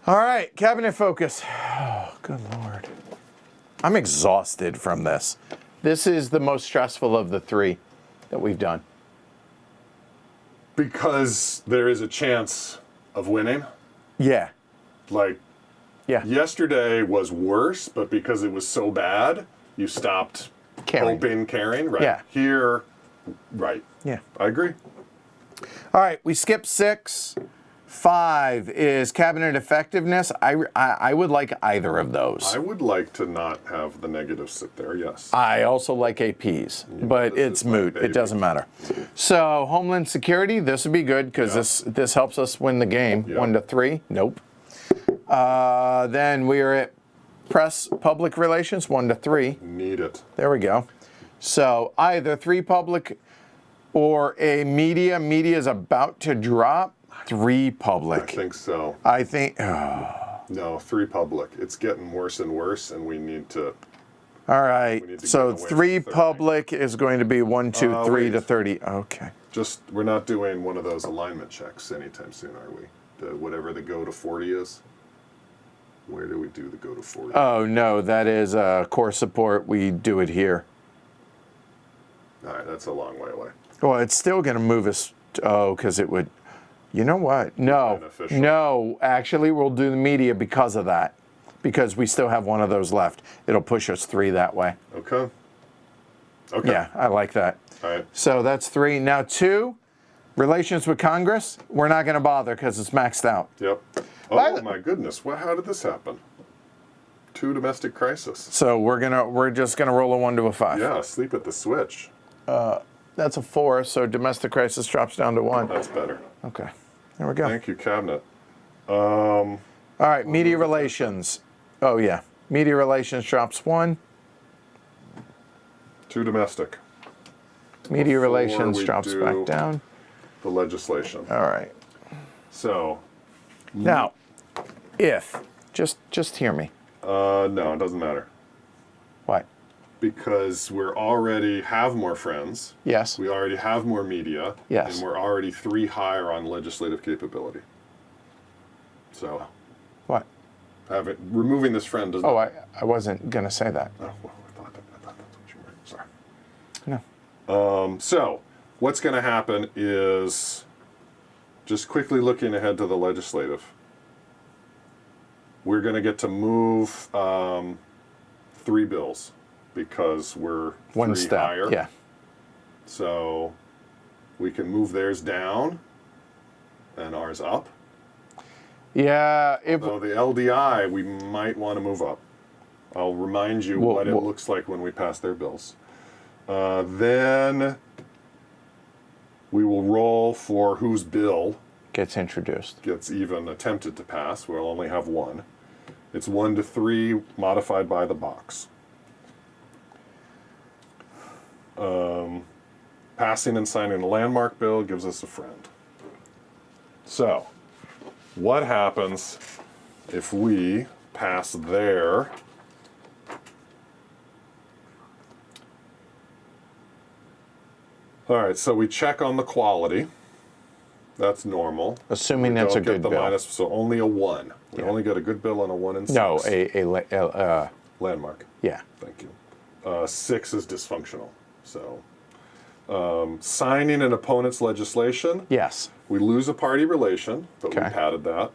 All right. Cabinet focus. Oh, good Lord. I'm exhausted from this. This is the most stressful of the 3 that we've done. Because there is a chance of winning. Yeah. Like, Yeah. yesterday was worse, but because it was so bad, you stopped caring. Right. Yeah. Here, right. Yeah. I agree. All right. We skipped 6. 5 is cabinet effectiveness. I would like either of those. I would like to not have the negatives sit there, yes. I also like APs, but it's moot. It doesn't matter. So Homeland Security, this would be good because this helps us win the game. 1 to 3. Nope. Then we are at press public relations. 1 to 3. Need it. There we go. So either 3 public or a media. Media is about to drop. 3 public. I think so. I think. No, 3 public. It's getting worse and worse, and we need to. All right. So get away 3 from 30. public is going to be 1, 2, 3 wait. to 30. Okay. Just, we're not doing one of those alignment checks anytime soon, are we? Whatever the go to 40 is. Where do we do the go to 40? Oh, no, that is core support. We do it here. All right, that's a long way away. Well, it's still going to move us. Oh, because it would. You know what? No. Beneficial. No, actually, we'll do the media because of that. Because we still have one of those left. It'll push us 3 that way. Okay. Okay. Yeah, I like that. All right. So that's 3. Now 2, relations with Congress. We're not going to bother because it's maxed out. Yep. Oh, my goodness. How did this happen? 2 domestic crisis. So we're just gonna roll a 1 to a 5. Yeah, sleep at the switch. That's a 4. So domestic crisis drops down to 1. That's better. Okay. There we go. Thank you, cabinet. All right. Media relations. Oh yeah. Media relations drops 1. 2 domestic. Media Before relations we drops do back down. The legislation. All right. So. Now, if just hear me. No, it doesn't matter. What? Because we already have more friends. Yes. We already have more media. Yes. And we're already 3 higher on legislative capability. So. What? Removing this friend doesn't. Oh, I wasn't gonna say that. Oh, well, I thought that's what you were. Sorry. No. So, what's going to happen is, just quickly looking ahead to the legislative, we're going to get to move 3 bills because we're 1 3 step. higher. Yeah. So, we can move theirs down and ours up. Yeah. Though the LDI, we might want to move up. I'll remind you what it looks like when we pass their bills. Then we will roll for whose bill gets introduced. Gets even attempted to pass. We'll only have 1. It's 1 to 3 modified by the box. Passing and signing a landmark bill gives us a friend. So, what happens if we pass their All right, so we check on the quality. That's normal. Assuming that's a good bill. So only a 1. We only get a good bill on a 1 and 6. No, a landmark. Yeah. Thank you. 6 is dysfunctional. So signing an opponent's legislation. Yes. We lose a party relation, but Okay. we padded that,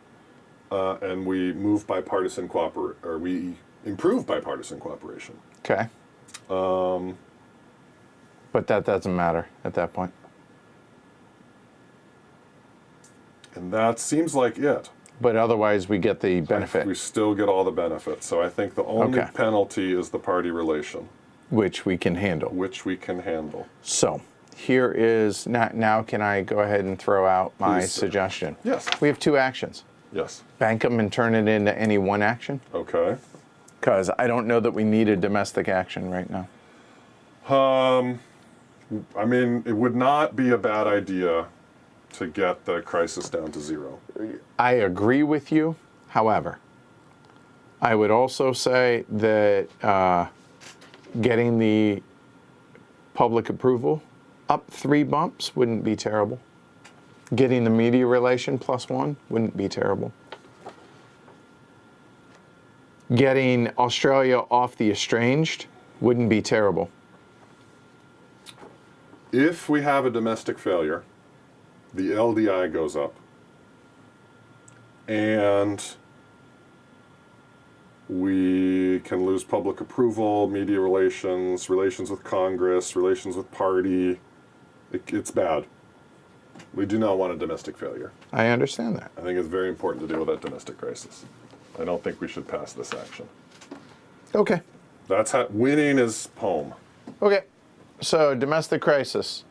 and we move bipartisan we improve bipartisan cooperation. Okay. But that doesn't matter at that point. And that seems like it. But otherwise, we get the benefit. We still get all the benefits. So I think the only Okay. penalty is the party relation, Which we can handle. which we can handle. So here is, now can I go ahead and throw out my Please, sir. suggestion? Yes. We have 2 actions. Yes. Bank them and turn it into any 1 action. Okay. Because I don't know that we need a domestic action right now. I mean, it would not be a bad idea to get the crisis down to 0. I agree with you. However, I would also say that getting the public approval up 3 bumps wouldn't be terrible. Getting the media relation +1 wouldn't be terrible. Getting Australia off the estranged wouldn't be terrible. If we have a domestic failure, the LDI goes up, and we can lose public approval, media relations, relations with Congress, relations with party. It's bad. We do not want a domestic failure. I understand that. I think it's very important to deal with that domestic crisis. I don't think we should pass this action. Okay. That's how winning is home. Okay. So domestic crisis.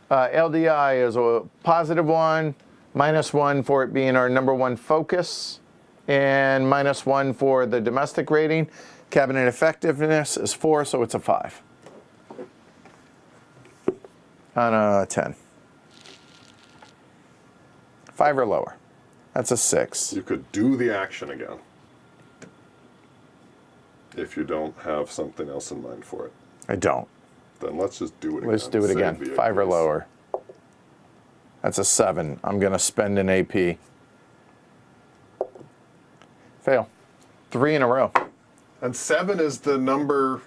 LDI is a +1, -1 for it being our #1 focus, and -1 for the domestic rating. Cabinet effectiveness is 4, so it's a 5 on a 10. 5 or lower. That's a 6. You could do the action again if you don't have something else in mind for it. I don't. Then let's just do it again. Let's do it Save again. the 5 or APs. lower. That's a 7. I'm going to spend an AP. Fail. 3 in a row. And 7 is the number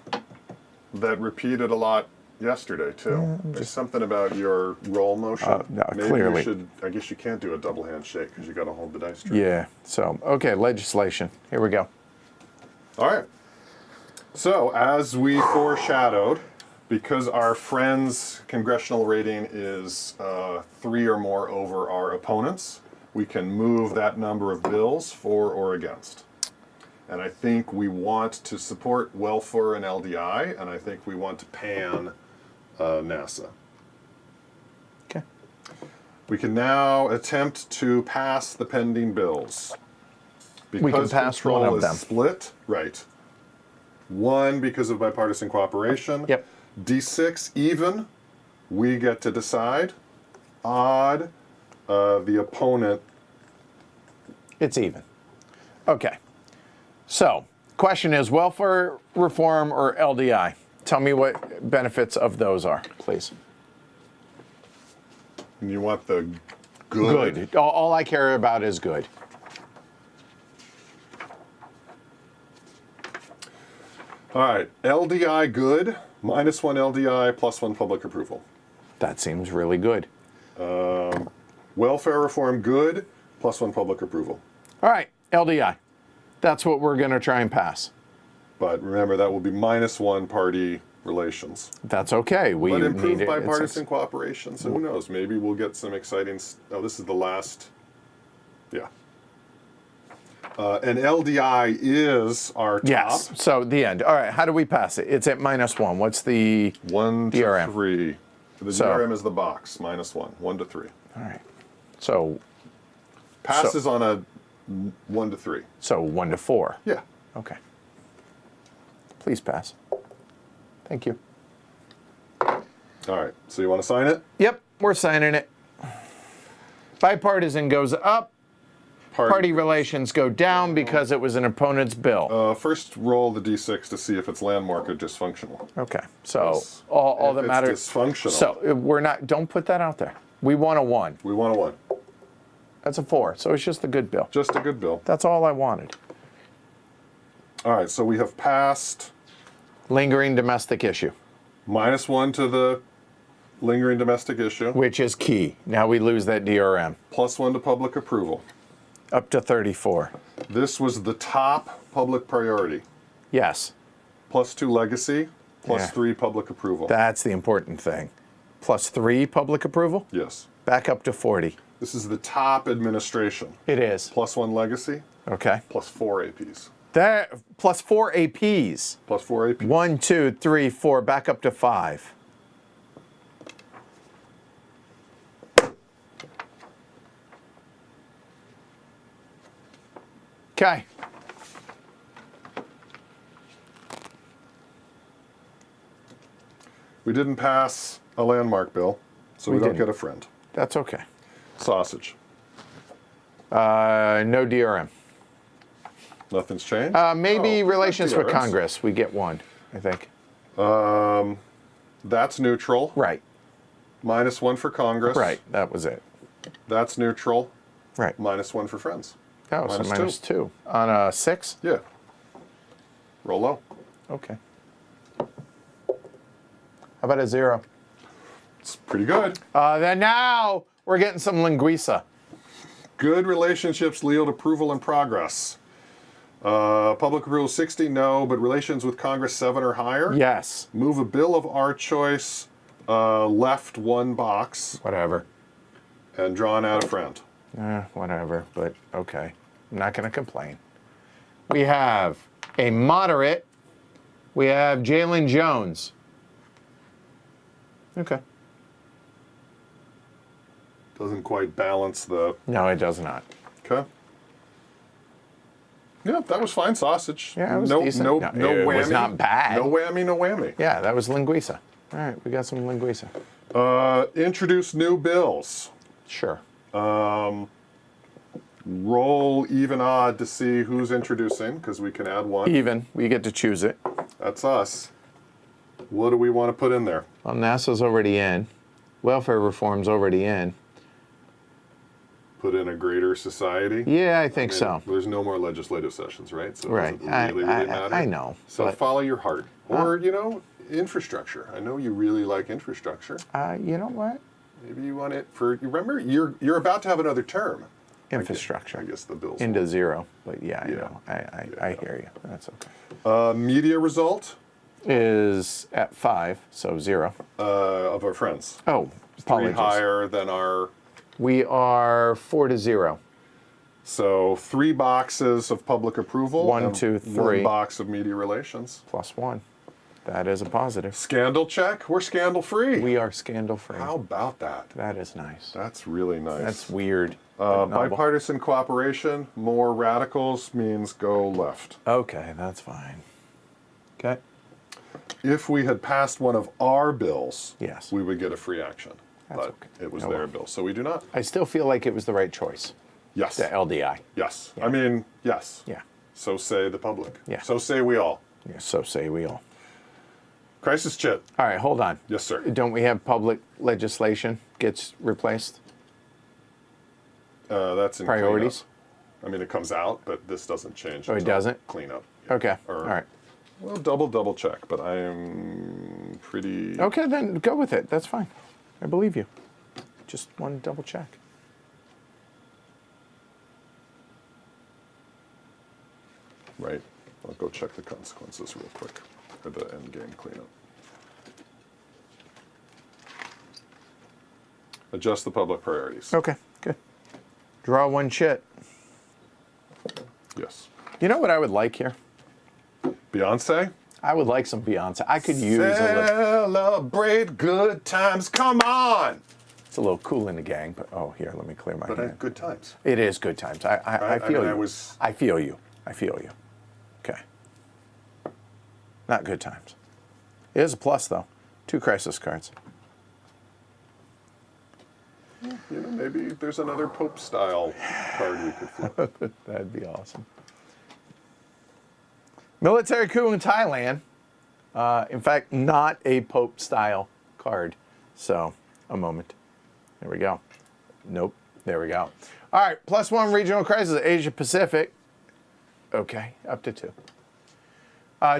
that repeated a lot yesterday too. There's something about your roll motion. No, Maybe clearly. you should. I guess you can't do a double handshake because you got to hold the dice straight. Yeah. So, okay, legislation. Here we go. All right. So as we foreshadowed, because our friend's congressional rating is 3 or more over our opponents, we can move that number of bills for or against. And I think we want to support welfare and LDI, and I think we want to pan NASA. Okay. We can now attempt to pass the pending bills. Because We can pass control one of is them. split, right. 1 because of bipartisan cooperation. Yep. D6 even, we get to decide. Odd, the opponent. It's even. Okay. So, question is welfare reform or LDI? Tell me what benefits of those are, please. And you want the good. Good. All I care about is good. All right, LDI good, -1 LDI, +1 public approval. That seems really good. Welfare reform good, +1 public approval. All right, LDI. That's what we're going to try and pass. But remember, that will be -1 party relations. That's okay. We But need improved it. bipartisan cooperation, so who knows? Maybe we'll get some exciting. Oh, this is the last. Yeah. And LDI is our top. Yes. So the end. All right. How do we pass it? It's at -1. What's the 1 to DRM? 3. The So- DRM is the box, -1. 1 to 3. All right. So Passes on a 1 to 3. 1 to 4. Yeah. Okay. Please pass. Thank you. All right. So you want to sign it? Yep, we're signing it. Bipartisan goes up. Party relations go down because it was an opponent's bill. First, roll the d6 to see if it's landmark or dysfunctional. Okay. So Yes. all If that it's matters. dysfunctional. So we're not. Don't put that out there. We want a 1. We want a 1. That's a 4. So it's just a good bill. Just a good bill. That's all I wanted. All right. So we have passed Lingering domestic issue, -1 to the lingering domestic issue, which is key. Now we lose that DRM. +1 to public approval. Up to 34. This was the top public priority. Yes. +2 legacy, Yeah. +3 public approval. That's the important thing. +3 public approval. Yes. Back up to 40. This is the top administration. It is. +1 legacy, Okay. +4 APs. That +4 APs. +4 APs. 1, 2, 3, 4. Back up to 5. Okay. We didn't pass a landmark bill, so we don't didn't. get a friend. That's okay. Sausage. No DRM. Nothing's changed? Maybe Oh, relations with DRMs. Congress. We get one, I think. That's neutral. Right. -1 for Congress. Right. That was it. That's neutral. Right. -1 for friends. Oh, so -2. -2 on a 6. Yeah. Roll low. Okay. How about a 0? It's pretty good. Then now we're getting some linguiça. Good relationships yield approval and progress. Public approval 60, no, but relations with Congress 7 or higher. Yes. Move a bill of our choice left 1 box Whatever. and drawn out a friend. Whatever, but okay. I'm not going to complain. We have a moderate. We have Jalen Jones. Okay. Doesn't quite balance the... No, it does not. Okay. Yeah, that was fine. Sausage. Yeah, it was no, decent. No, No, no it whammy. was not bad. No whammy, no whammy. Yeah, that was linguiça. All right, we got some linguiça. Introduce new bills. Sure. Roll even odd to see who's introducing, because we can add 1. Even. We get to choose it. That's us. What do we want to put in there? Well, NASA's already in. Welfare reform's already in. Put in a greater society? Yeah, I think so. There's no more legislative sessions, right? So it Right. doesn't really matter. I know. So but, follow your heart. Or, infrastructure. I know you really like infrastructure. you know what? Maybe you want it for, you remember, you're about to have another term. Infrastructure. I guess the bills. Into 0. But yeah, I Yeah. know. I hear you. That's okay. Media result Is at 5, so 0. of our friends. Oh, 3 apologies. higher than our... We are 4 to 0. So 3 boxes of public approval. 1, and 2, 3. 1 box of media relations. Plus 1. That is a positive. Scandal check. We're scandal free. We are scandal free. How about that? That is nice. That's really nice. That's weird. but novel. Bipartisan cooperation. More radicals means go left. Okay, that's fine. Okay. If we had passed one of our bills, Yes. we would get a free action. That's But okay. it was Oh, their well. bill, so we do not. I still feel like it was the right choice. Yes. The LDI. Yes. Yeah. I mean, yes. Yeah. So say the public. Yeah. So say we all. Yeah. So say we all. Crisis chit. All right, hold on. Yes, sir. Don't we have public legislation gets replaced? That's in Priorities? cleanup. I mean, it comes out, but this doesn't change. Oh, it until doesn't? Cleanup. Yeah. Okay. Or, All right. Well, double check, but I am pretty. Okay, then go with it. That's fine. I believe you. Just one double check. Right. I'll go check the consequences real quick for the end game cleanup. Adjust the public priorities. Okay, good. Draw 1 chit. Yes. You know what I would like here? Beyonce. I would like some Beyonce. I could use a little. Celebrate good times. Come on. It's a little cool in the gang, but oh, here, let me clear my But hand. good times. It is good times. I Right? feel I you. was- I feel you. I feel you. Okay. Not good times. It is a plus though. 2 crisis cards. Maybe there's another Pope style card we could flip. That'd be awesome. Military coup in Thailand. In fact, not a Pope style card. So, a moment. There we go. Nope. There we go. All right. +1 regional crisis, Asia Pacific. Okay. Up to 2.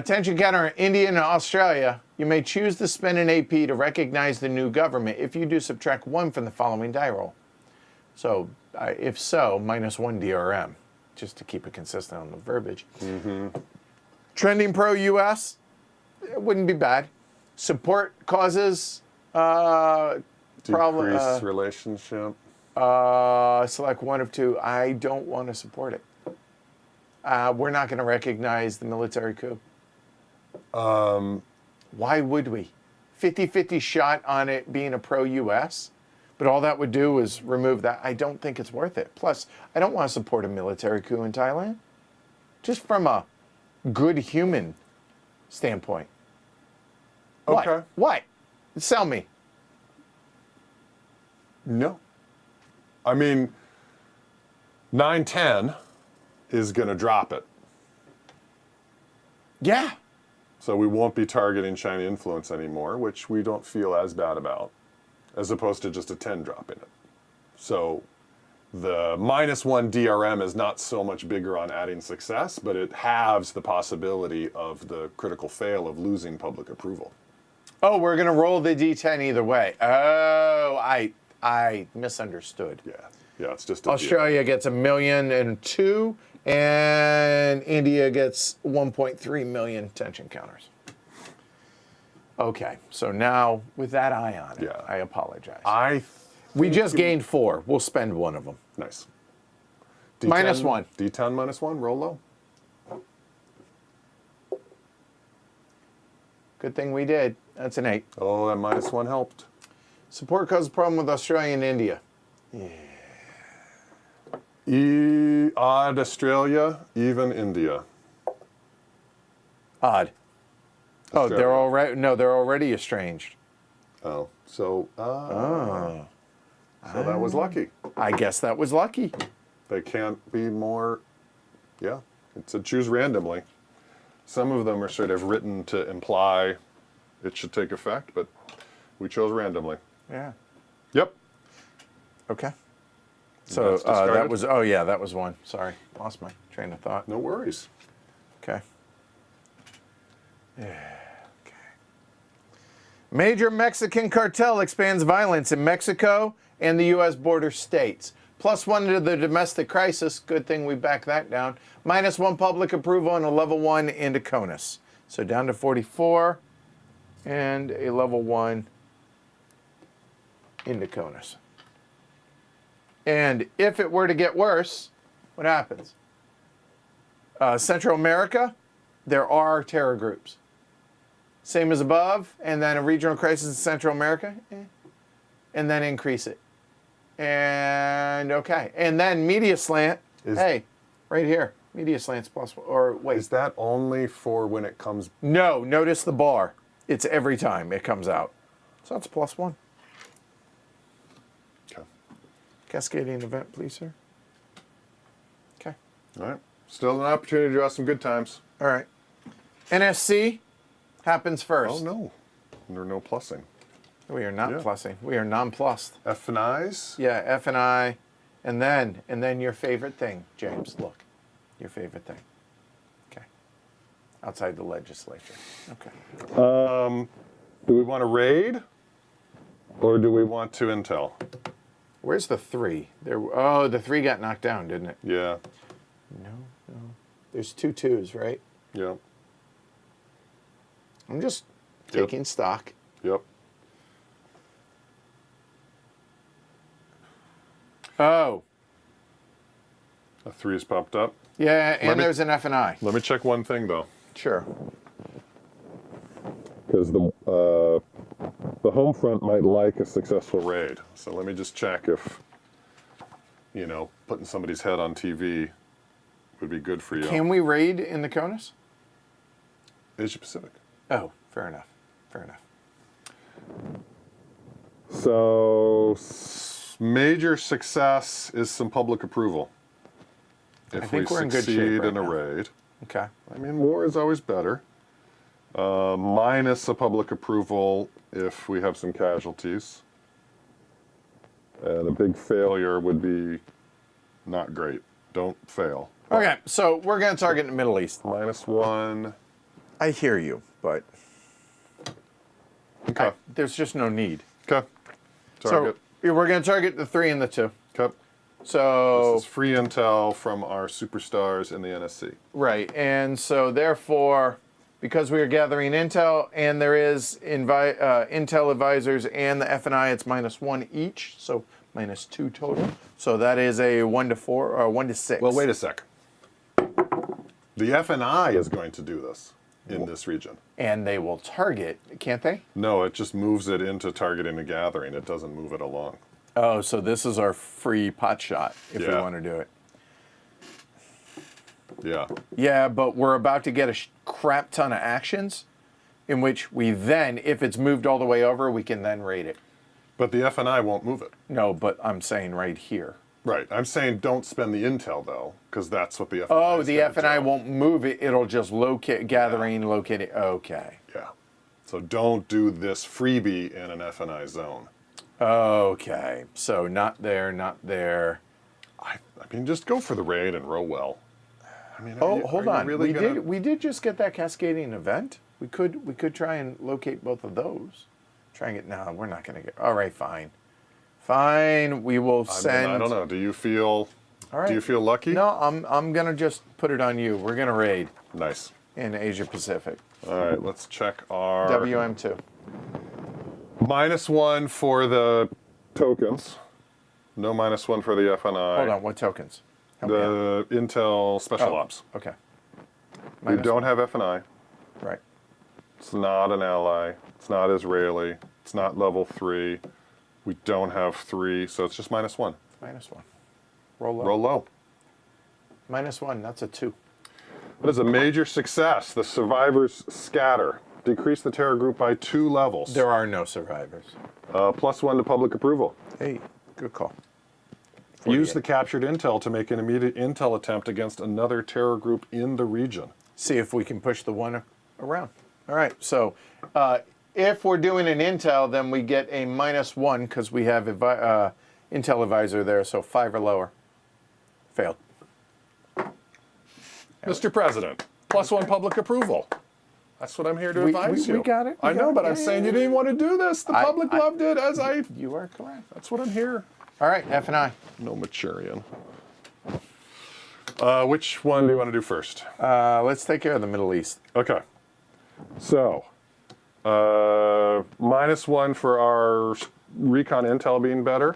Tension counter in India and Australia. You may choose to spend an AP to recognize the new government. If you do, subtract 1 from the following die roll. So, if so, -1 DRM, just to keep it consistent on the verbiage. Trending pro-U.S., it wouldn't be bad. Support causes, Decrease relationship. select 1 of 2. I don't want to support it. We're not going to recognize the military coup. Why would we? 50-50 shot on it being a pro-U.S., but all that would do is remove that. I don't think it's worth it. Plus, I don't want to support a military coup in Thailand. Just from a good human standpoint. What? Okay. What? Sell me. No. I mean, 910 is going to drop it. Yeah. So we won't be targeting China influence anymore, which we don't feel as bad about, as opposed to just a 10 dropping it. So the -1 DRM is not so much bigger on adding success, but it halves the possibility of the critical fail of losing public approval. Oh, we're going to roll the D10 either way. Oh, I misunderstood. Yeah, it's just a Australia gets 1,000,002, and India gets 1.3 million tension counters. Okay, so now with that eye on it, Yeah. I apologize. We We just gained 4. We'll spend one of them. Nice. -1. D10 -1, roll low. Good thing we did. That's an 8. Oh, that -1 helped. Support causes a problem with Australia and India. Odd Australia, even India. Odd. Oh, Australia. they're already estranged. Oh, so so that was lucky. I guess that was lucky. They can't be more. Yeah, it's a choose randomly. Some of them are sort of written to imply it should take effect, but we chose randomly. Yeah. Yep. Okay. So That's that discarded? was, oh yeah, that was one. Sorry, lost my train of thought. No worries. Okay. Okay. Major Mexican cartel expands violence in Mexico and the U.S. border states. +1 to the domestic crisis. Good thing we backed that down. -1 public approval and a level 1 into CONUS. So down to 44 and a level 1 into CONUS. And if it were to get worse, what happens? Central America, there are terror groups. Same as above, and then a regional crisis in Central America, and then increase it. And okay, and then media slant. Hey, right here, media slants plus, or wait. Is that only for when it comes? No, notice the bar. It's every time it comes out. So that's +1. Okay. Cascading event, please, sir. Okay. All right. Still an opportunity to draw some good times. All right. NSC happens first. Oh no, there are no plussing. We are not Yeah. plussing. We are nonplussed. F and I's. Yeah, F and I, and then your favorite thing, James. Look, your favorite thing. Okay. Outside the legislature. Okay. Do we want to raid, or do we want to intel? Where's the 3? There. Oh, the 3 got knocked down, didn't it? Yeah. No. There's 2 2s, right? Yeah. I'm just taking stock. Yep. Oh. A 3's popped up. Yeah, and me- there's an F and I. Let me check one thing though, Sure. because the home front might like a successful raid. So let me just check if, putting somebody's head on TV would be good for you. Can we raid in the CONUS? Asia Pacific. Oh, fair enough. Fair enough. So major success is some public approval. If think we we're in good shape succeed right in a now. raid. Okay. I mean, more is always better. Minus a public approval if we have some casualties. And a big failure would be not great. Don't fail. Okay, so we're going to target the Middle East. -1. I hear you, but Okay. there's just no need. Okay. Target. So we're going to target the 3 and the 2. Okay. So This is free intel from our superstars in the NSC. right, and so therefore, because we are gathering intel, and there is intel advisors and the F and I, it's -1 each, so -2 total. So that is a 1 to 4 or 1 to 6. Well, wait a sec. The F and I is going to do this in this region. And they will target, can't they? No, it just moves it into targeting a gathering. It doesn't move it along. Oh, so this is our free pot shot if we Yeah. want to do it. Yeah. Yeah, but we're about to get a crap ton of actions in which we then, if it's moved all the way over, we can then raid it. But the F&I won't move it. No, but I'm saying right here. Right. I'm saying don't spend the intel, though, because that's what the F&I Oh, is the gonna F&I do. won't move it. It'll just locate, gathering, locating. Okay. Yeah. So don't do this freebie in an F&I zone. Okay. So not there, not there. I mean, just go for the raid and roll well. I mean, Hold on. Really We did just get that cascading event. We could try and locate both of those. Try and get. No, we're not going to get. All right, fine. Fine. We will send. I don't know. Do you feel? All right. Do you feel lucky? No, I'm gonna just put it on you. We're gonna raid Nice. in Asia Pacific. All right. Let's check our WM2. -1 for the tokens. No -1 for the F&I. Hold on. What tokens? Help me out. The Intel Special Ops. Okay. We don't have F&I. Right. It's not an ally. It's not Israeli. It's not level 3. We don't have 3, so it's just -1. -1. Roll low. Roll low. -1. That's a 2. That is a major success. The survivors scatter. Decrease the terror group by 2 levels. There are no survivors. +1 to public approval. Hey, good call. Use the captured intel to make an immediate intel attempt against another terror group in the region. See if we can push the 1 around. All right. So if we're doing an intel, then we get a -1 because we have intel advisor there. So 5 or lower. Failed. Mr. President, +1 public approval. That's what I'm here to advise you. We got it. I know, but I'm saying you didn't want to do this. The public loved it as I... You are correct. That's what I'm here. All right, F&I. No Machurian. Which one do you want to do first? Let's take care of the Middle East. Okay. So, -1 for our recon intel being better,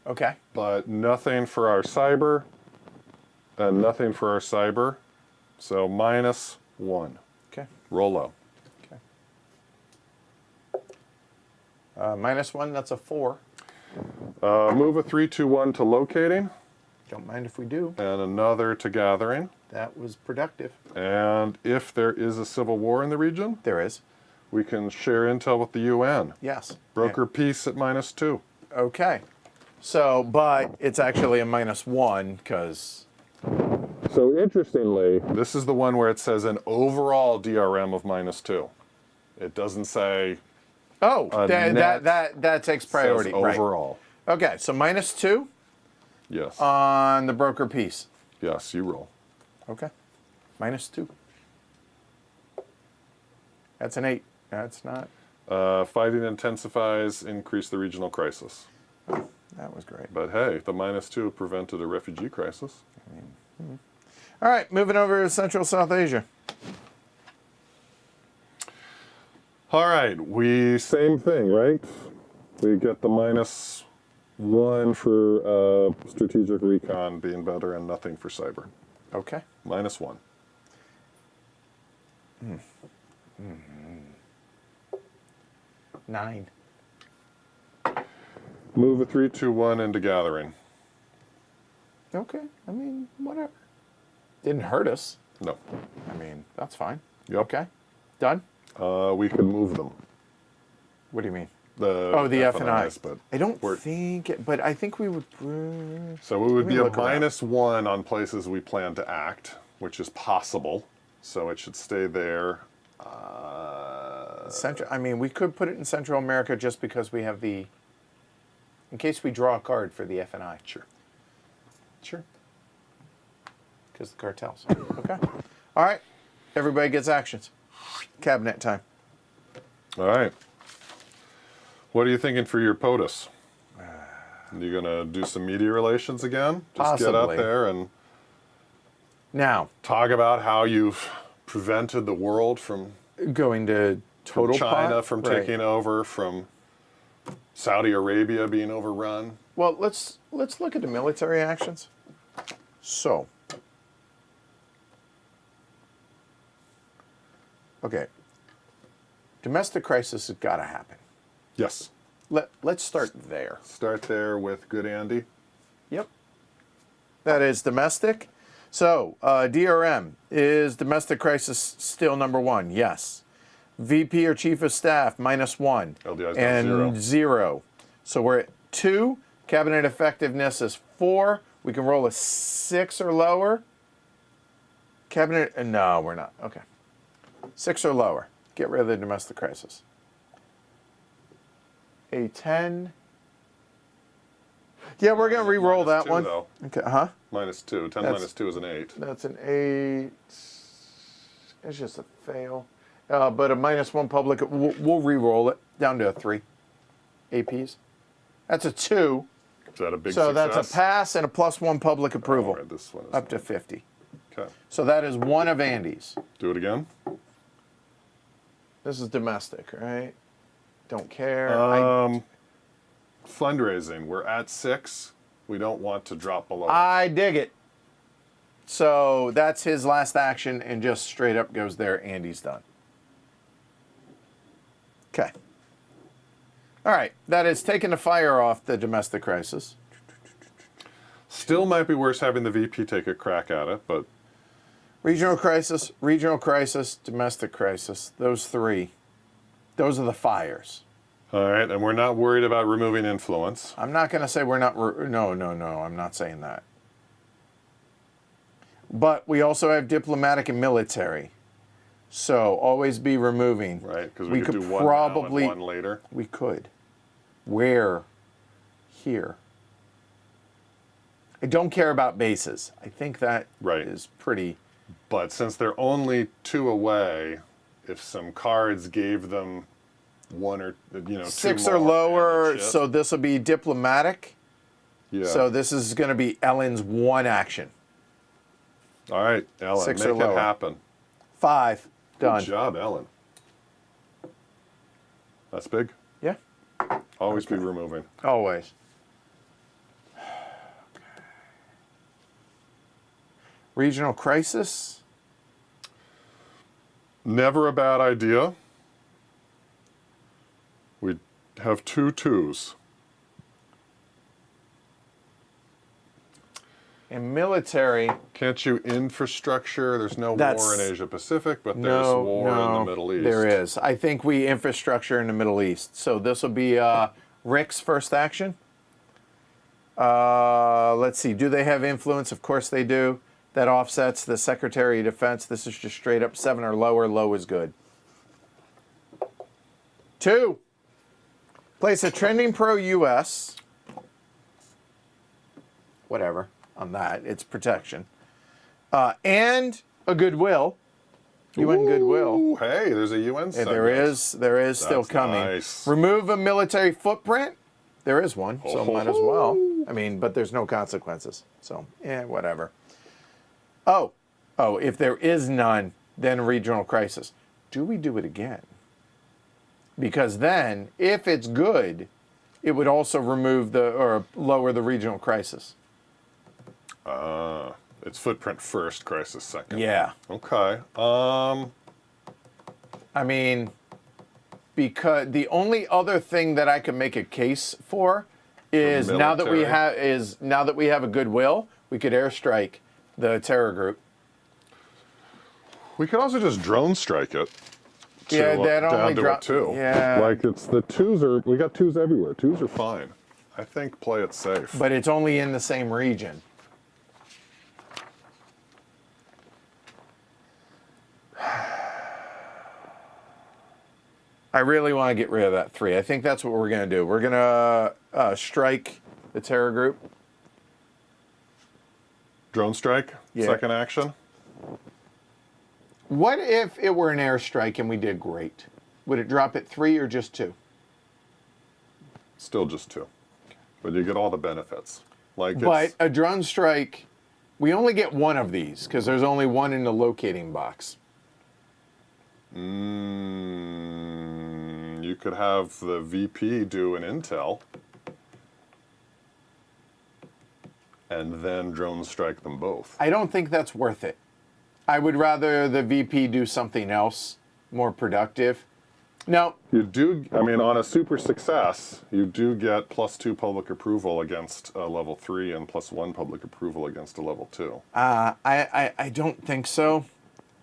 Okay. but nothing for our cyber, and nothing for our cyber. So -1. Okay. Roll low. Okay. -1. That's a 4. Move a 3-2-1 to locating, Don't mind if we do. and another to gathering. That was productive. And if there is a civil war in the region, There is. we can share intel with the UN. Yes. Broker peace at -2. Okay. So, but it's actually a -1 because. So interestingly, this is the one where it says an overall DRM of -2. It doesn't say Oh, net that takes priority. says Right. overall. Okay, so -2 Yes. on the broker piece. Yes, you roll. Okay. -2. That's an 8. That's not. Fighting intensifies, increase the regional crisis. That was great. But hey, the -2 prevented a refugee crisis. All right, moving over to Central South Asia. All right, same thing, right? We get the -1 for strategic recon being better and nothing for cyber. Okay. -1. 9. Move a 3-2-1 into gathering. Okay. I mean, whatever. Didn't hurt us. No. I mean, that's fine. Yep. Okay. Done? We could move them. What do you mean? The F&I. But I don't we're- think, but I think we would. So it would Let me be a look around. -1 on places we plan to act, which is possible. So it should stay there. Central. I mean, we could put it in Central America just because we have the. In case we draw a card for the F&I. Sure. Sure. Because the cartels. Okay. All right. Everybody gets actions. Cabinet time. All right. What are you thinking for your POTUS? You gonna do some media relations again? Just get out Possibly. there and Now, talk about how you've prevented the world from going to total China pot? from Right. taking over, from Saudi Arabia being overrun. Well, let's look at the military actions. So, okay, domestic crisis has got to happen. Yes. Let's start there. Start there with good Andy. Yep. That is domestic. So, DRM, is domestic crisis still number 1? Yes. VP or Chief of Staff, -1. LDI is and down 0. 0. So we're at 2. Cabinet effectiveness is 4. We can roll a 6 or lower. Cabinet, no, we're not. Okay. 6 or lower. Get rid of the domestic crisis. A 10. Yeah, we're going to re-roll that -2, one. Though. Okay, huh? -2. 10 That's- -2 is an 8. That's an 8. It's just a fail. But a -1 public, we'll re-roll it down to a 3. APs. That's a 2. Is that a big So success? that's a pass and a +1 public approval. All right, this one is Up to 50. Okay. So that is one of Andy's. Do it again. This is domestic, right? Don't care. Fundraising. We're at 6. We don't want to drop below. I dig it. So that's his last action, and just straight up goes there. Andy's done. Okay. All right. That is taking the fire off the domestic crisis. Still might be worse having the VP take a crack at it, but Regional crisis, domestic crisis. Those 3. Those are the fires. all right. And we're not worried about removing influence. I'm not going to say we're not. No. I'm not saying that. But we also have diplomatic and military. So always be removing. Right, because we could do one probably now and one later. We could. Where? Here. I don't care about bases. I think that Right. is pretty. But since they're only 2 away, if some cards gave them 1 or 2 6 more or lower, and shit. so this will be diplomatic. Yeah. So this is going to be Ellen's 1 action. All right, Ellen, 6 make or it lower. happen. 5. Done. Good job, Ellen. That's big. Yeah. Always be removing. Always. Regional crisis. Never a bad idea. We have 2 2s. And military. Can't you infrastructure? There's no That's- war in Asia Pacific, but there's war in the Middle East. There is. I think we infrastructure in the Middle East. So this will be Rick's first action. Let's see. Do they have influence? Of course they do. That offsets the Secretary of Defense. This is just straight up 7 or lower. Low is good. 2. Place a trending pro-U.S. Whatever on that. It's protection. And a goodwill. UN goodwill. Ooh, hey, there's a UN Yeah, segment. there is still That's coming. nice. Remove a military footprint. There is one, so might as well. I mean, but there's no consequences. So, whatever. Oh, if there is none, then regional crisis. Do we do it again? Because then, if it's good, it would also remove or lower the regional crisis. It's footprint first, crisis second. Yeah. Okay. I mean, because the only other thing that I could make a case for is now that we have a goodwill, we could airstrike the terror group. We could also just drone strike it. Yeah, that down only to drop. a 2. Yeah, Like it's the 2s are. We got 2s everywhere. 2s are fine. I think play it safe. but it's only in the same region. I really want to get rid of that 3. I think that's what we're going to do. We're going to strike the terror group. Drone strike. Yeah. Second action. What if it were an airstrike and we did great? Would it drop at 3 or just 2? Still just 2, but you get all the benefits. Like But it's, a drone strike, we only get 1 of these because there's only 1 in the locating box. you could have the VP do an intel, and then drone strike them both. I don't think that's worth it. I would rather the VP do something else more productive. No, You do, I mean, on a super success, you do get +2 public approval against a level 3 and +1 public approval against a level 2. I don't think so.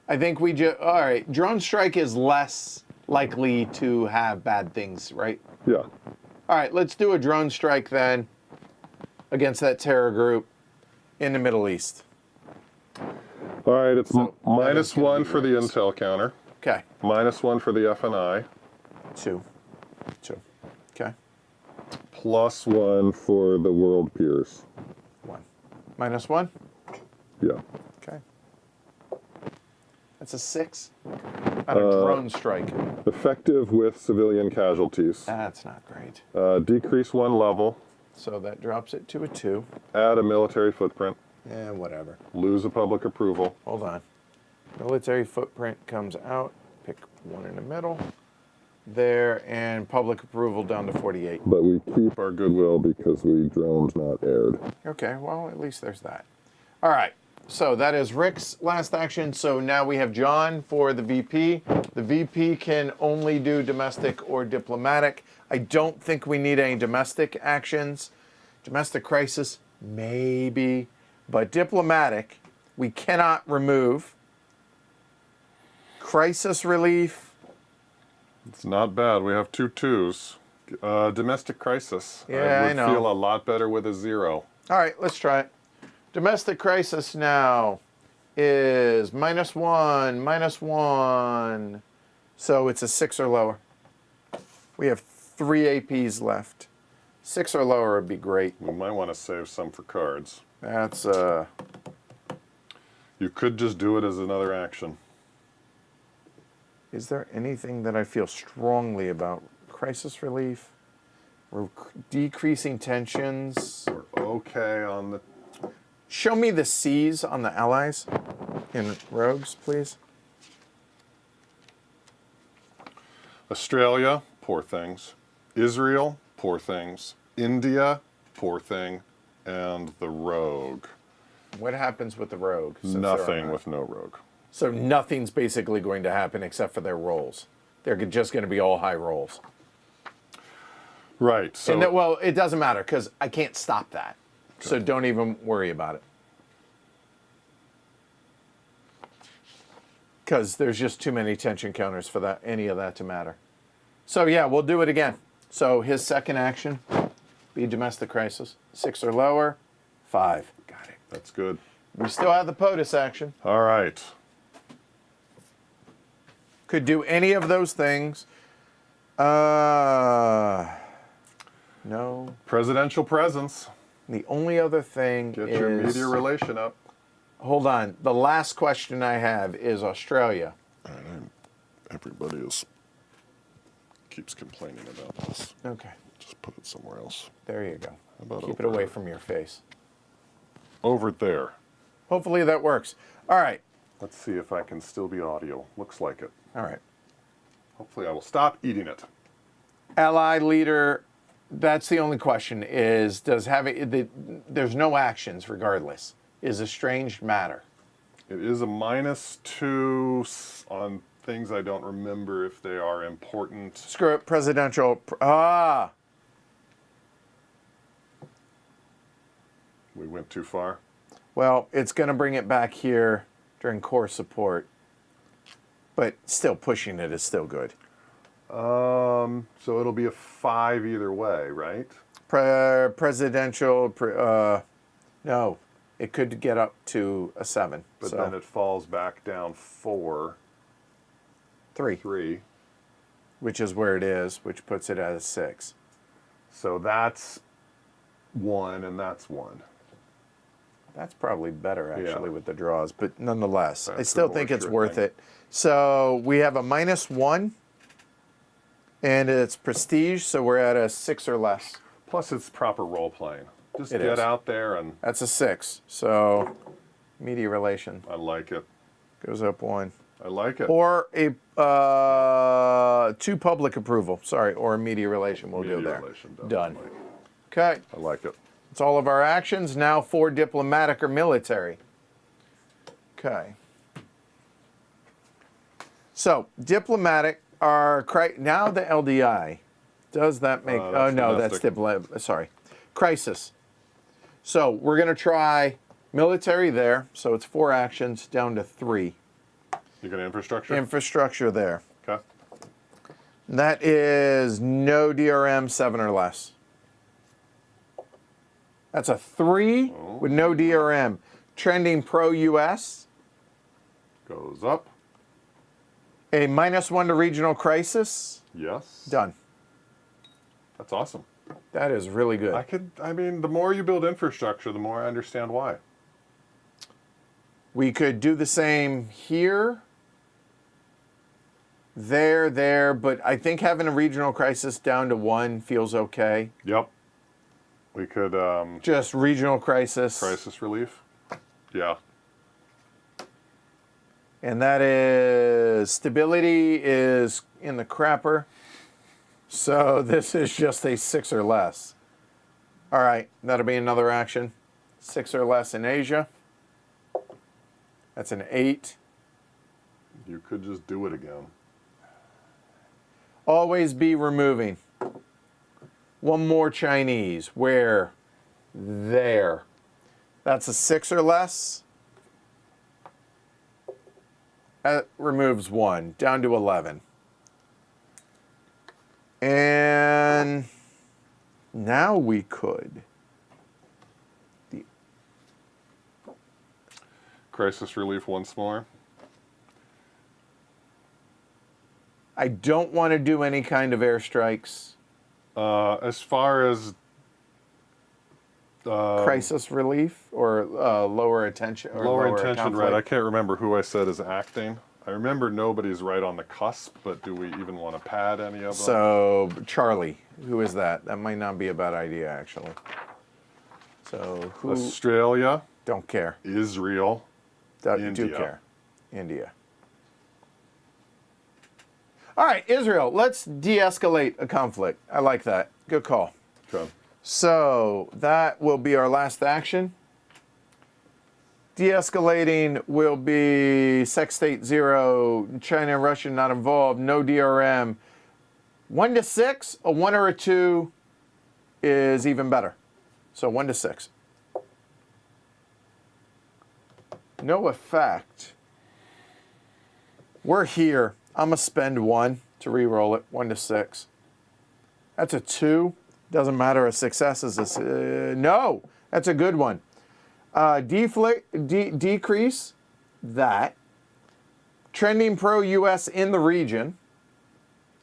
I think we just, all right, drone strike is less likely to have bad things, right? Yeah. All right, let's do a drone strike then against that terror group in the Middle East. All right, it's So that is gonna -1 be for the Rex. intel counter, Okay. -1 for the F&I, 2. Okay. +1 for the world peers. 1. -1. Yeah. Okay. That's a 6 on a drone strike. Effective with civilian casualties. That's not great. Decrease 1 level. So that drops it to a 2. Add a military footprint. Yeah, whatever. Lose a public approval. Hold on. Military footprint comes out. Pick one in the middle. There, and public approval down to 48. But we keep our goodwill because we drones not aired. Okay, well, at least there's that. All right, so that is Rick's last action. So now we have John for the VP. The VP can only do domestic or diplomatic. I don't think we need any domestic actions. Domestic crisis, maybe. But diplomatic, we cannot remove. Crisis relief, It's not bad. We have 2 2s. Domestic crisis. Yeah, I I would know. feel a lot better with a 0. all right, let's try it. Domestic crisis now is -1, -1. So it's a 6 or lower. We have 3 APs left. 6 or lower would be great. We might want to save some for cards. That's, You could just do it as another action. is there anything that I feel strongly about? Crisis relief? We're decreasing tensions. We're okay on the... Show me the C's on the allies in rogues, please. Australia, poor things. Israel, poor things. India, poor thing. And the rogue. What happens with the rogue? since they're on Nothing that? with no rogue. So nothing's basically going to happen except for their rolls. They're just going to be all high rolls. Right. So And well, it doesn't matter because I can't stop that. So don't even worry about it. Because there's just too many tension counters for that any of that to matter. So yeah, we'll do it again. So his second action, be domestic crisis. 6 or lower, 5. Got it. that's good. We still have the POTUS action. All right. Could do any of those things. No. Presidential presence. The only other thing Get is... your media relation up. Hold on. The last question I have is Australia. Everybody keeps complaining about this. Okay. Just put it somewhere else. There you go. about Keep it over away here? from your face. Over there. Hopefully that works. All right. Let's see if I can still be audio. Looks like it. All right. Hopefully I will stop eating it. Ally leader, that's the only question is, there's no actions regardless. Is estranged matter? It is a -2 on things I don't remember if they are important. Screw it, presidential. We went too far. Well, it's going to bring it back here during core support. But still pushing it is still good. So it'll be a 5 either way, right? Presidential, no. It could get up to a 7. But so then it falls back down 4, 3. which is where it is, which puts it at a 6. So that's 1 and that's 1. That's probably better, actually, Yeah. with the draws. But nonetheless, I That's still the think more it's sure worth thing. it. So we have a -1, and it's prestige, so we're at a 6 or less. Plus it's proper role playing. Just It get is. out there and That's a 6. So media relation I like it. goes up 1. I like it. Or a 2 public approval. Sorry, or a media relation we'll do Media there. relation, Done. definitely. Okay. I like it. That's all of our actions. Now for diplomatic or military. Okay. So diplomatic are now the LDI. Does that make? That's Oh no, that's domestic. diplomatic. Sorry, crisis. So we're gonna try military there. So it's 4 actions down to 3. You got infrastructure? Infrastructure there. Okay. That is no DRM 7 or less. That's a 3 with no DRM. Trending pro-US. Goes up. A -1 to regional crisis. Yes. Done. That's awesome. That is really good. I mean, the more you build infrastructure, the more I understand why. We could do the same here, there, but I think having a regional crisis down to 1 feels okay. Yep. We could, Just regional crisis. crisis relief. Yeah. And that is, stability is in the crapper. So this is just a 6 or less. All right, that'll be another action. 6 or less in Asia. That's an 8. You could just do it again. Always be removing. One more Chinese. Where? There. That's a 6 or less. That removes 1, down to 11. And now we could. Crisis relief once more. I don't want to do any kind of airstrikes. As far as Crisis relief or lower attention or lower intention, conflict. right? I can't remember who I said is acting. I remember nobody's right on the cusp, but do we even want to pad any of them? So Charlie, who is that? That might not be a bad idea actually. So who? Australia, Don't care. Israel, Do India. care. India. All right, Israel. Let's de-escalate a conflict. I like that. Good call. Okay. So that will be our last action. De-escalating will be Sex State 0, China and Russia not involved, no DRM. 1 to 6, a 1 or a 2 is even better. So 1 to 6. No effect. We're here. I'm going to spend 1 to re-roll it, 1 to 6. That's a 2. Doesn't matter. A success is a... no, that's a good one. Decrease that. Trending pro-US in the region.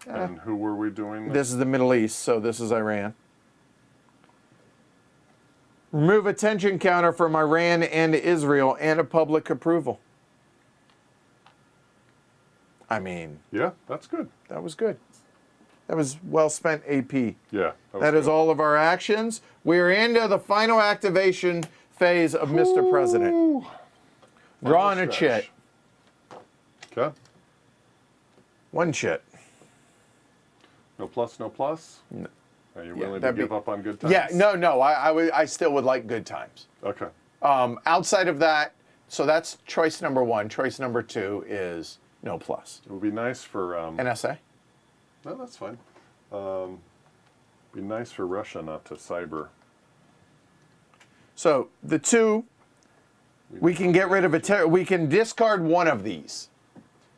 And who were we doing? This is the Middle East, so this is Iran. Remove a tension counter from Iran and Israel and a public approval. I mean... Yeah, that's good. that was good. That was well spent AP. Yeah. That is all of our actions. We're into the final activation phase of Mr. President. Drawing a chit. Okay. 1 chit. No plus, no plus? No. Are you willing to that'd give be- up on good times? Yeah, no. I still would like good times. Okay. Outside of that, so that's choice number 1. Choice number 2 is no plus. It would be nice for... NSA? no, that's fine. Be nice for Russia not to cyber. So the 2, we can get rid of we can discard one of these.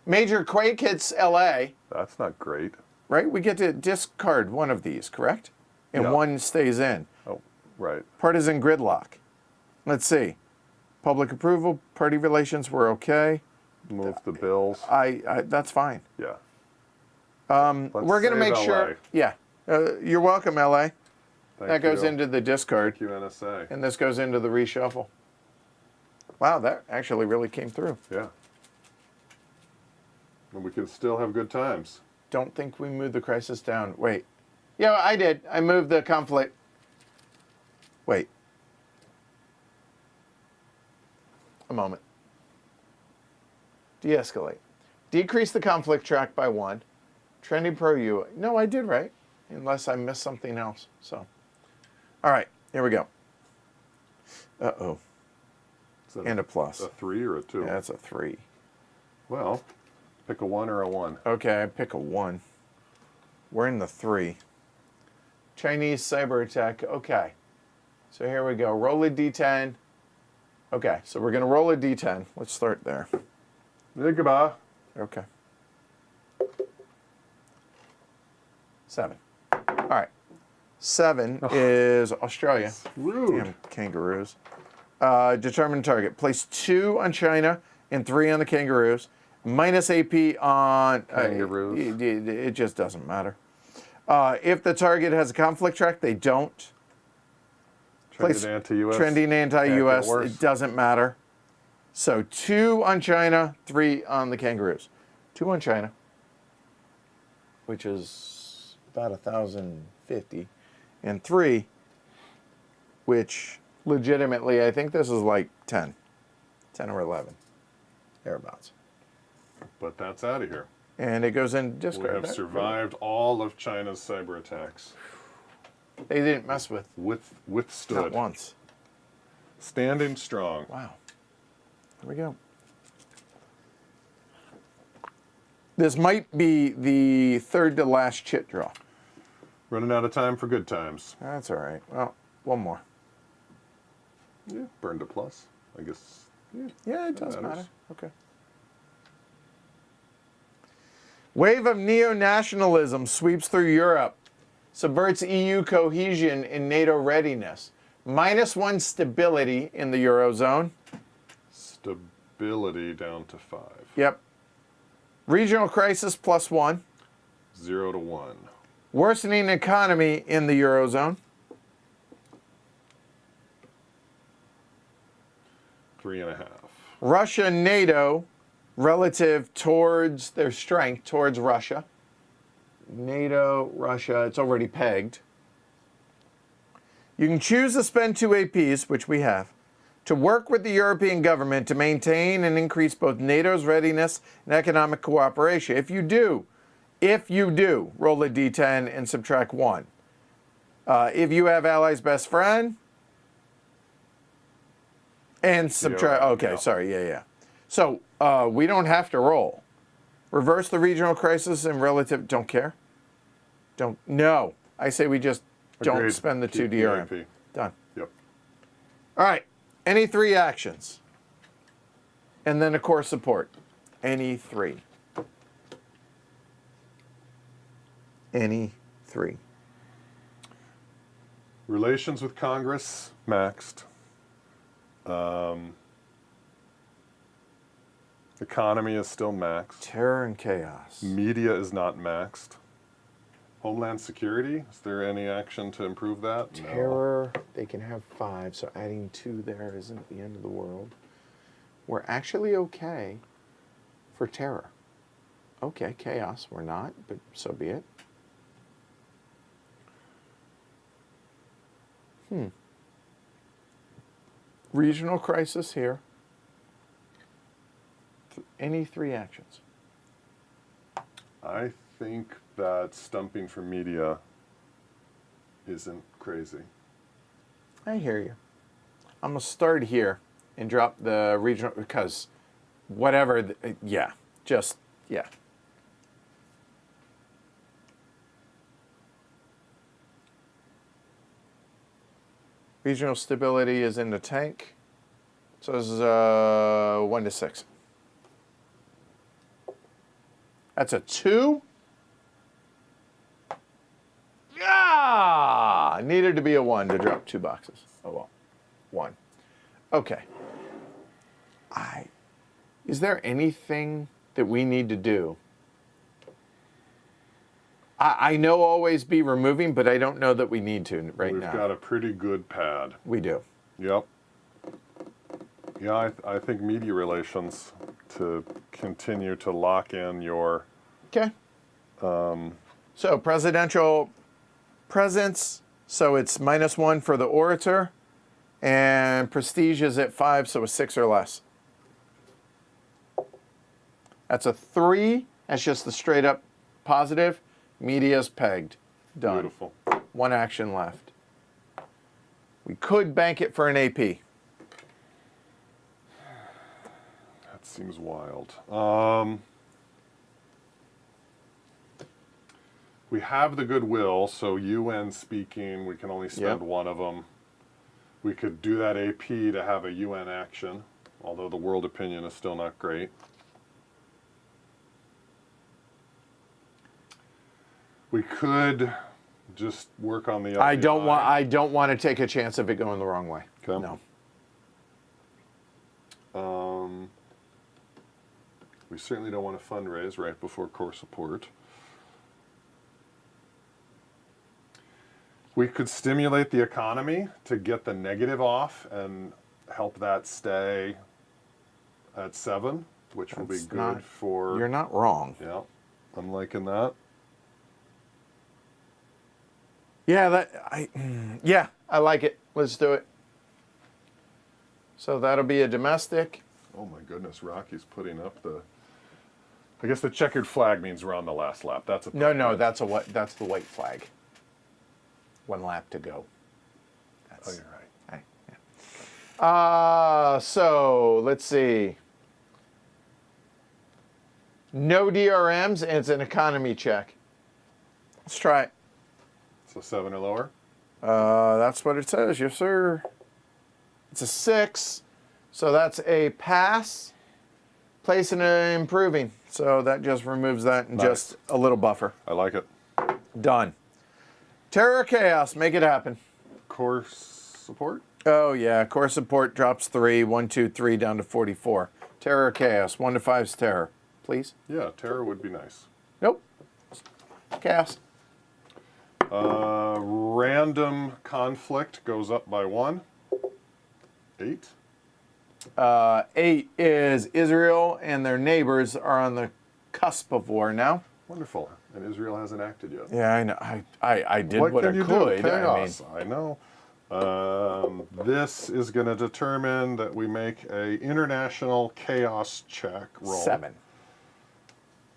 Major quake hits LA, That's not great. right? We get to discard one of these, correct? And Yeah. 1 stays in. Oh, right. Partisan gridlock. Let's see. Public approval, party relations were okay. Move the bills. That's fine. Yeah. We're going to make sure. Yeah. You're welcome, LA. That goes into the discard. Thank you, NSA. And this goes into the reshuffle. Wow, that actually really came through. Yeah. And we can still have good times. Don't think we moved the crisis down. Wait. Yeah, I did. I moved the conflict. Wait. A moment. De-escalate. Decrease the conflict track by 1. Trending pro-U. No, I did right. Unless I missed something else. So, all right. Here we go. Uh-oh. Is that And a plus. a 3 or a 2? Yeah, that's a 3. Well, pick a 1 or a 1. Okay, I pick a 1. We're in the 3. Chinese cyber attack. Okay. So here we go. Roll a d10. Okay, so we're going to roll a d10. Let's start there. Goodbye. Okay. 7. All right. 7 is Australia. Rude. Damn kangaroos. Determine target. Place 2 on China and 3 on the kangaroos. Minus AP on Kangaroos. It just doesn't matter. If the target has a conflict track, they don't. Trending anti-US. Trending Can't anti-US. get worse. It doesn't matter. So 2 on China, 3 on the kangaroos. 2 on China, which is about 1,050, and 3, which legitimately, I think this is like 10 or 11, thereabouts. But that's out of here. And it goes in We discard. have survived all of China's cyber attacks. They didn't mess with. Withstood. Not once. Standing strong. Wow. Here we go. This might be the third to last chit draw. Running out of time for good times. That's all right. Well, one more. Yeah, burned a plus. I guess. Yeah, it does matters. matter. Okay. Wave of neo-nationalism sweeps through Europe, subverts EU cohesion and NATO readiness. -1 stability in the Eurozone. Stability down to 5. Yep. Regional crisis +1. 0 to 1. Worsening economy in the Eurozone. 3.5. Russia, NATO, relative towards their strength, towards Russia. NATO, Russia, it's already pegged. You can choose to spend 2 APs, which we have, to work with the European government to maintain and increase both NATO's readiness and economic cooperation. If you do, roll a D10 and subtract 1. If you have allies best friend, and subtract, okay, yeah. sorry, yeah. So we don't have to roll. Reverse the regional crisis and relative, don't care. No, I say we just don't Agreed. spend the 2 Keep the DRM. AP. Done. Yep. All right, any 3 actions. And then, of course, support. Any 3. Any 3. Relations with Congress, maxed. Economy is still maxed. Terror and chaos. Media is not maxed. Homeland Security, is there any action to improve that? Terror, they can have 5, so adding 2 there isn't the end of the world. We're actually okay for terror. Okay, chaos, we're not, but so be it. Regional crisis here. Any 3 actions. I think that stumping for media isn't crazy. I hear you. I'm going to start here and drop the regional, because whatever, yeah. Regional stability is in the tank. So this is 1 to 6. That's a 2. Ah! Needed to be a 1 to drop 2 boxes. Oh well. 1. Okay. Is there anything that we need to do? I know always be removing, but I don't know that we need to right now. We've got a pretty good pad. We do. Yep. Yeah, I think media relations to continue to lock in your... Okay. So presidential presence, so it's -1 for the orator, and prestige is at 5, so a 6 or less. That's a 3. That's just the straight up positive. Media's pegged. Done. Beautiful. 1 action left. We could bank it for an AP. That seems wild. We have the goodwill, so UN speaking, we can only spend 1 of them. We could do that AP to have a UN action, although the world opinion is still not great. We could just work on the. I don't want to take a chance of it going the wrong way. Okay. No. We certainly don't want to fundraise right before core support. We could stimulate the economy to get the negative off and help that stay at 7, which will be good for. You're not wrong. Yeah, I'm liking that. Yeah, I like it. Let's do it. So that'll be a domestic. Oh my goodness, Rocky's putting up the. I guess the checkered flag means we're on the last lap. That's a No, that's the white flag. 1 lap to go. Oh, you're right. Yeah. So let's see. No DRMs, and it's an economy check. Let's try it. So 7 or lower. That's what it says. Yes, sir. It's a 6, so that's a pass. Placing and improving. So that just removes that and just a little buffer. I like it. Done. Terror or chaos, make it happen. Core support. Oh yeah, core support drops 3, 1, 2, 3 down to 44. Terror or chaos, 1 to 5's terror, please. Yeah, terror would be nice. Nope. Chaos. Random conflict goes up by 1. 8. 8 is Israel and their neighbors are on the cusp of war now. Wonderful. And Israel hasn't acted yet. Yeah, I know. I did what I can you could. do? Chaos. I know. This is going to determine that we make a international chaos check roll. 7.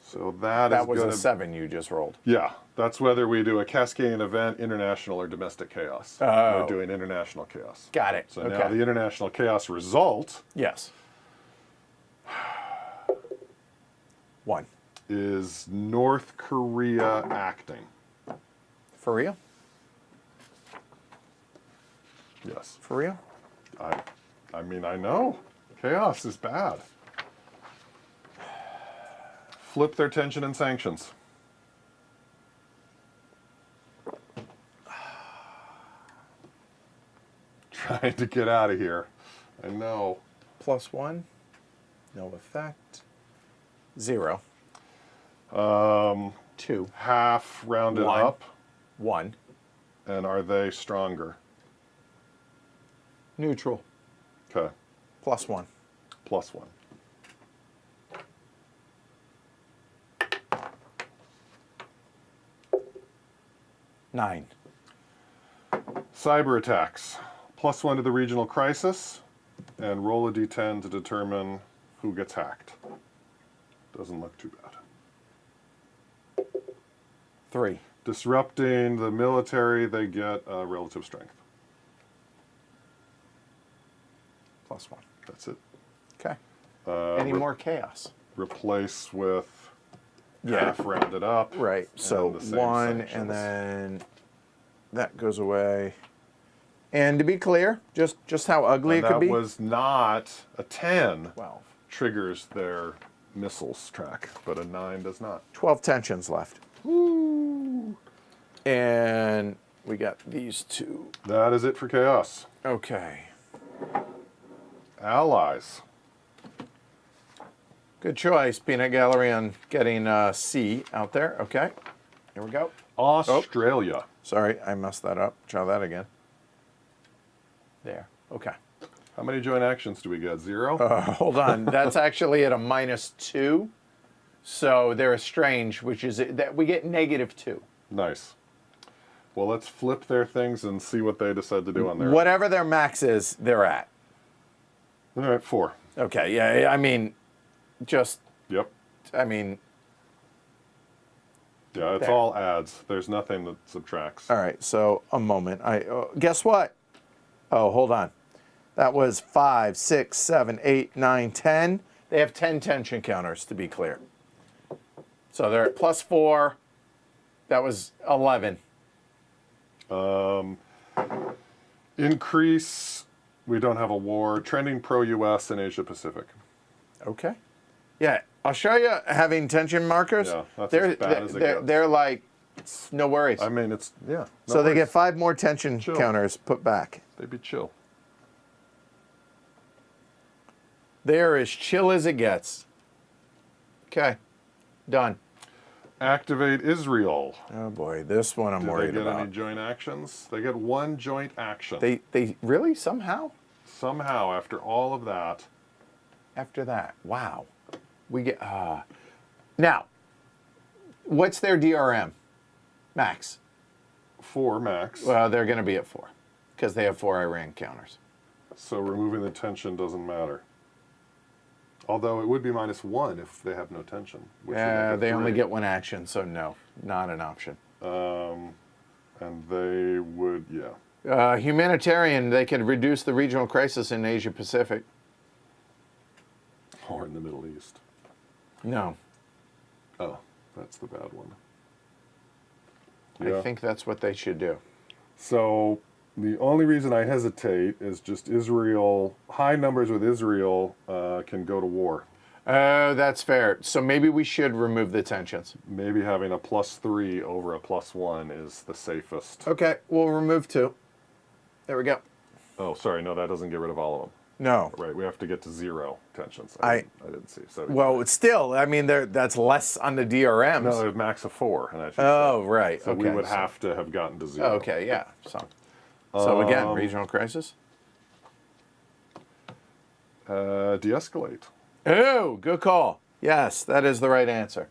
So That was a 7 you just rolled. Yeah, that's whether we do a cascading event, international or domestic chaos. Oh. We're doing international chaos. Got it. So okay. now the international chaos result Yes. 1. is North Korea acting. For real? Yes. For real? I mean, I know. Chaos is bad. Flip their tension and sanctions. Trying to get out of here. I know. +1. No effect. 0. 2. Half rounded 1. up. 1. And are they stronger? Neutral. Okay. +1. +1. Nine. Cyber attacks. +1 to the regional crisis. And roll a d10 to determine who gets hacked. Doesn't look too bad. 3. Disrupting the military, they get relative strength. +1. That's it. Okay. Any more chaos? Replace with Yeah. half rounded up. Right. So the same 1, sanctions. and then that goes away. And to be clear, just how ugly And it could that be. was not a 10 12. triggers their missiles track, but a 9 does not. 12 tensions left. Woo! And we got these 2. That is it for chaos. Okay. Allies. Good choice, Peanut Gallery, on getting C out there. Okay. Here we go. Australia. Sorry, I messed that up. Try that again. There. Okay. How many joint actions do we get? 0? Hold on. That's actually at a -2. So they're estranged, which is that we get -2. Nice. Well, let's flip their things and see what they decide to do on their. Whatever their max is, they're at. All right, 4. Okay. Yeah. I mean, just. Yep. I mean. Yeah, it's There. all adds. There's nothing that subtracts. All right. So a moment. Guess what? Oh, hold on. That was 5, 6, 7, 8, 9, 10. They have 10 tension counters, to be clear. So they're at +4. That was 11. Increase. We don't have a war. Trending pro-U.S. in Asia Pacific. Okay. Yeah, I'll show you having tension markers. Yeah, that's they're as bad as it gets. they're like No worries. I mean, it's, yeah. No so they worries. get 5 more tension Chill. counters put back. They'd be chill. They're as chill as it gets. Okay. Done. Activate Israel. Oh boy, this one I'm Do they worried get about. any joint actions? They get 1 joint action. They really somehow Somehow, after all of that, after that. Wow. We get now. What's their DRM? Max. 4 max. Well, they're going to be at 4 because they have 4 Iran counters. So removing the tension doesn't matter. Although it would be -1 if they have no tension. Which would make it They only 3. get 1 action, so no, not an option. And they would, yeah. Humanitarian, they could reduce the regional crisis in Asia Pacific. Or in the Middle East. No, Oh, that's the bad one. I think that's what they should do. So the only reason I hesitate is just Israel, high numbers with Israel can go to war. Oh, that's fair. So maybe we should remove the tensions. Maybe having a +3 over a +1 is the safest. Okay, we'll remove 2. There we go. Oh, sorry, no, that doesn't get rid of all of them. No. Right, we have to get to 0 tensions. I didn't see. So Well, it's still, I mean, that's less on the DRMs. no, a max of 4, and I should Oh, say. right. So okay. we would have to have gotten to 0. Okay, yeah. So again, regional crisis. De-escalate. Oh, good call. Yes, that is the right answer.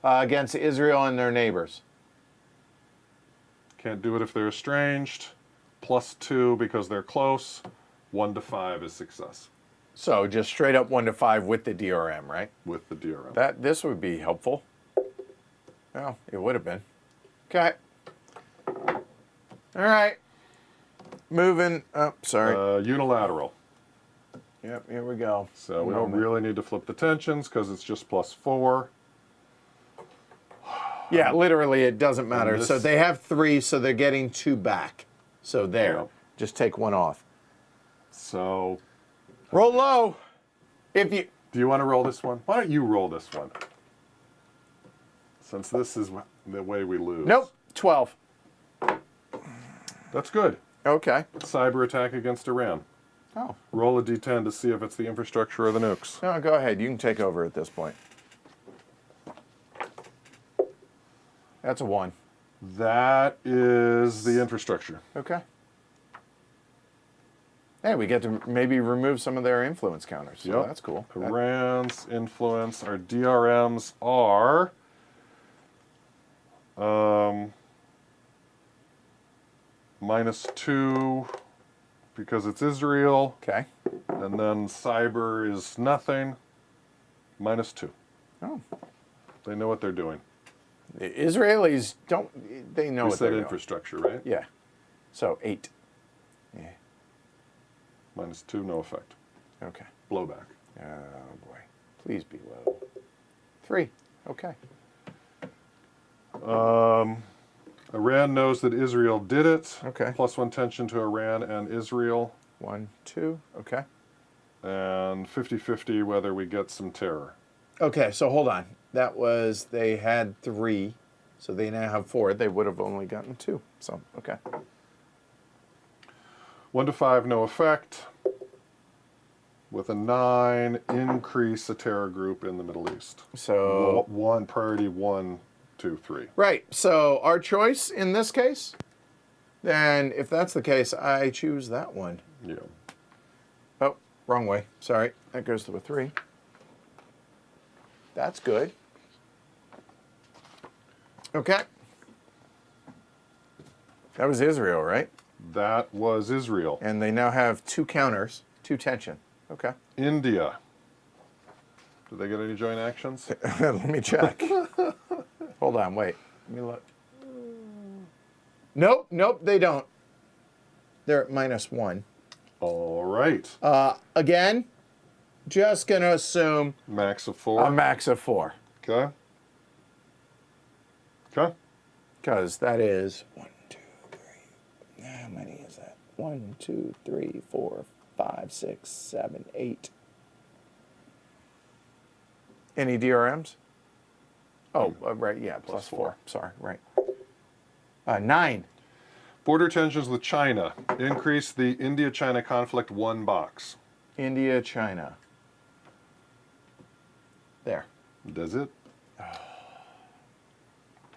Against Israel and their neighbors. Can't do it if they're estranged. +2 because they're close. 1 to 5 is success So just straight up 1 to 5 with the DRM, right? with the DRM. This would be helpful. Well, it would have been. Okay. All right. Moving up. Sorry. Unilateral. Yep. Here we go. So we don't really need to flip the tensions because it's just +4. Yeah, literally, it doesn't matter. this- So they have 3, so they're getting 2 back. So there. Yep. Just take 1 off. So Roll low. If you. do you want to roll this one? Why don't you roll this one? Since this is the way we lose. Nope. 12. That's good. Okay. Cyber attack against Iran. Oh. Roll a d10 to see if it's the infrastructure or the nukes. No, go ahead. You can take over at this point. That's a 1. That is the infrastructure. Okay. Hey, we get to maybe remove some of their influence counters. So Yep. that's cool. Iran's influence, our DRMs are -2 because it's Israel, Okay. and then cyber is nothing. -2. Oh. They know what they're doing. The Israelis don't. They know We what said they're doing. infrastructure, right? Yeah. So 8. Yeah. -2, no effect. Okay. Blowback. Oh boy. Please be low. 3. Okay. Iran knows that Israel did it. Okay. +1 tension to Iran and Israel. 1, 2. Okay. And 50-50 whether we get some terror. Okay. So hold on. That was they had 3, so they now have 4. They would have only gotten 2. So okay. 1 to 5, no effect. With a 9, increase a terror group in the Middle East. So One priority 1, 2, 3. right. So our choice in this case. Then, if that's the case, I choose that one. Yeah. Oh, wrong way. Sorry. That goes to a 3. That's good. Okay. That was Israel, right? That was Israel. And they now have 2 counters, 2 tension. Okay. India. Did they get any joint actions? Let me check. Hold on, wait. Let me look. Nope, they don't. They're at -1. All right. Again, just going to assume Max of 4. a max of 4. Okay. Okay. Because that is 1, 2, 3. How many is that? 1, 2, 3, 4, 5, 6, 7, 8. Any DRMs? Oh, right, yeah, +4. Sorry, right. 9. Border tensions with China. Increase the India-China conflict 1 box. India, China. There. Does it?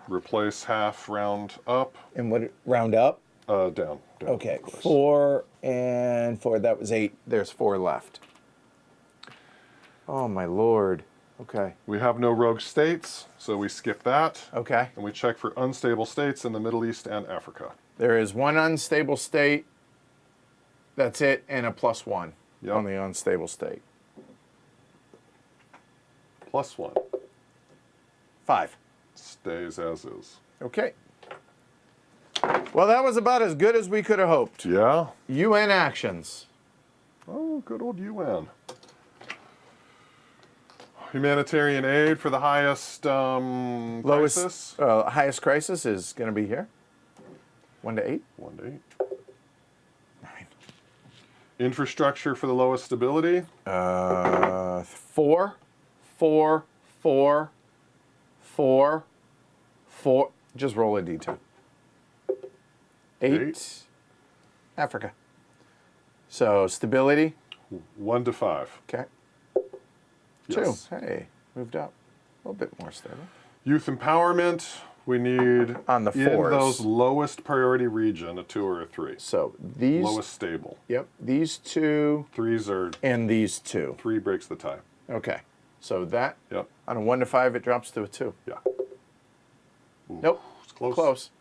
Replace half round up. And what, round up? Down. Okay, of course. 4 and 4. That was 8. There's 4 left. Oh, my Lord. Okay. We have no rogue states, so we skip that. Okay. And we check for unstable states in the Middle East and Africa. There is 1 unstable state. That's it, and a +1 Yep. on the unstable state. +1. 5. Stays as is. Okay. Well, that was about as good as we could have hoped. Yeah? UN actions. Oh, good old UN. Humanitarian aid for the highest crisis. Highest crisis is going to be here. 1 to 8. 1 to 8. 9. Infrastructure for the lowest stability. 4, 4, 4, 4, 4. Just roll a d2. 8. Africa. So stability. 1 to 5. Okay. Yes. 2. Hey, moved up. A little bit more stable. Youth empowerment. We need On the in 4s. those lowest priority region a 2 or a 3. So these. Lowest stable. Yep. These 2 3s are and these 2. 3 breaks the tie. Okay. So that Yep. on a 1 to 5, it drops to a 2. Yeah. Ooh, Nope. It's close. Close.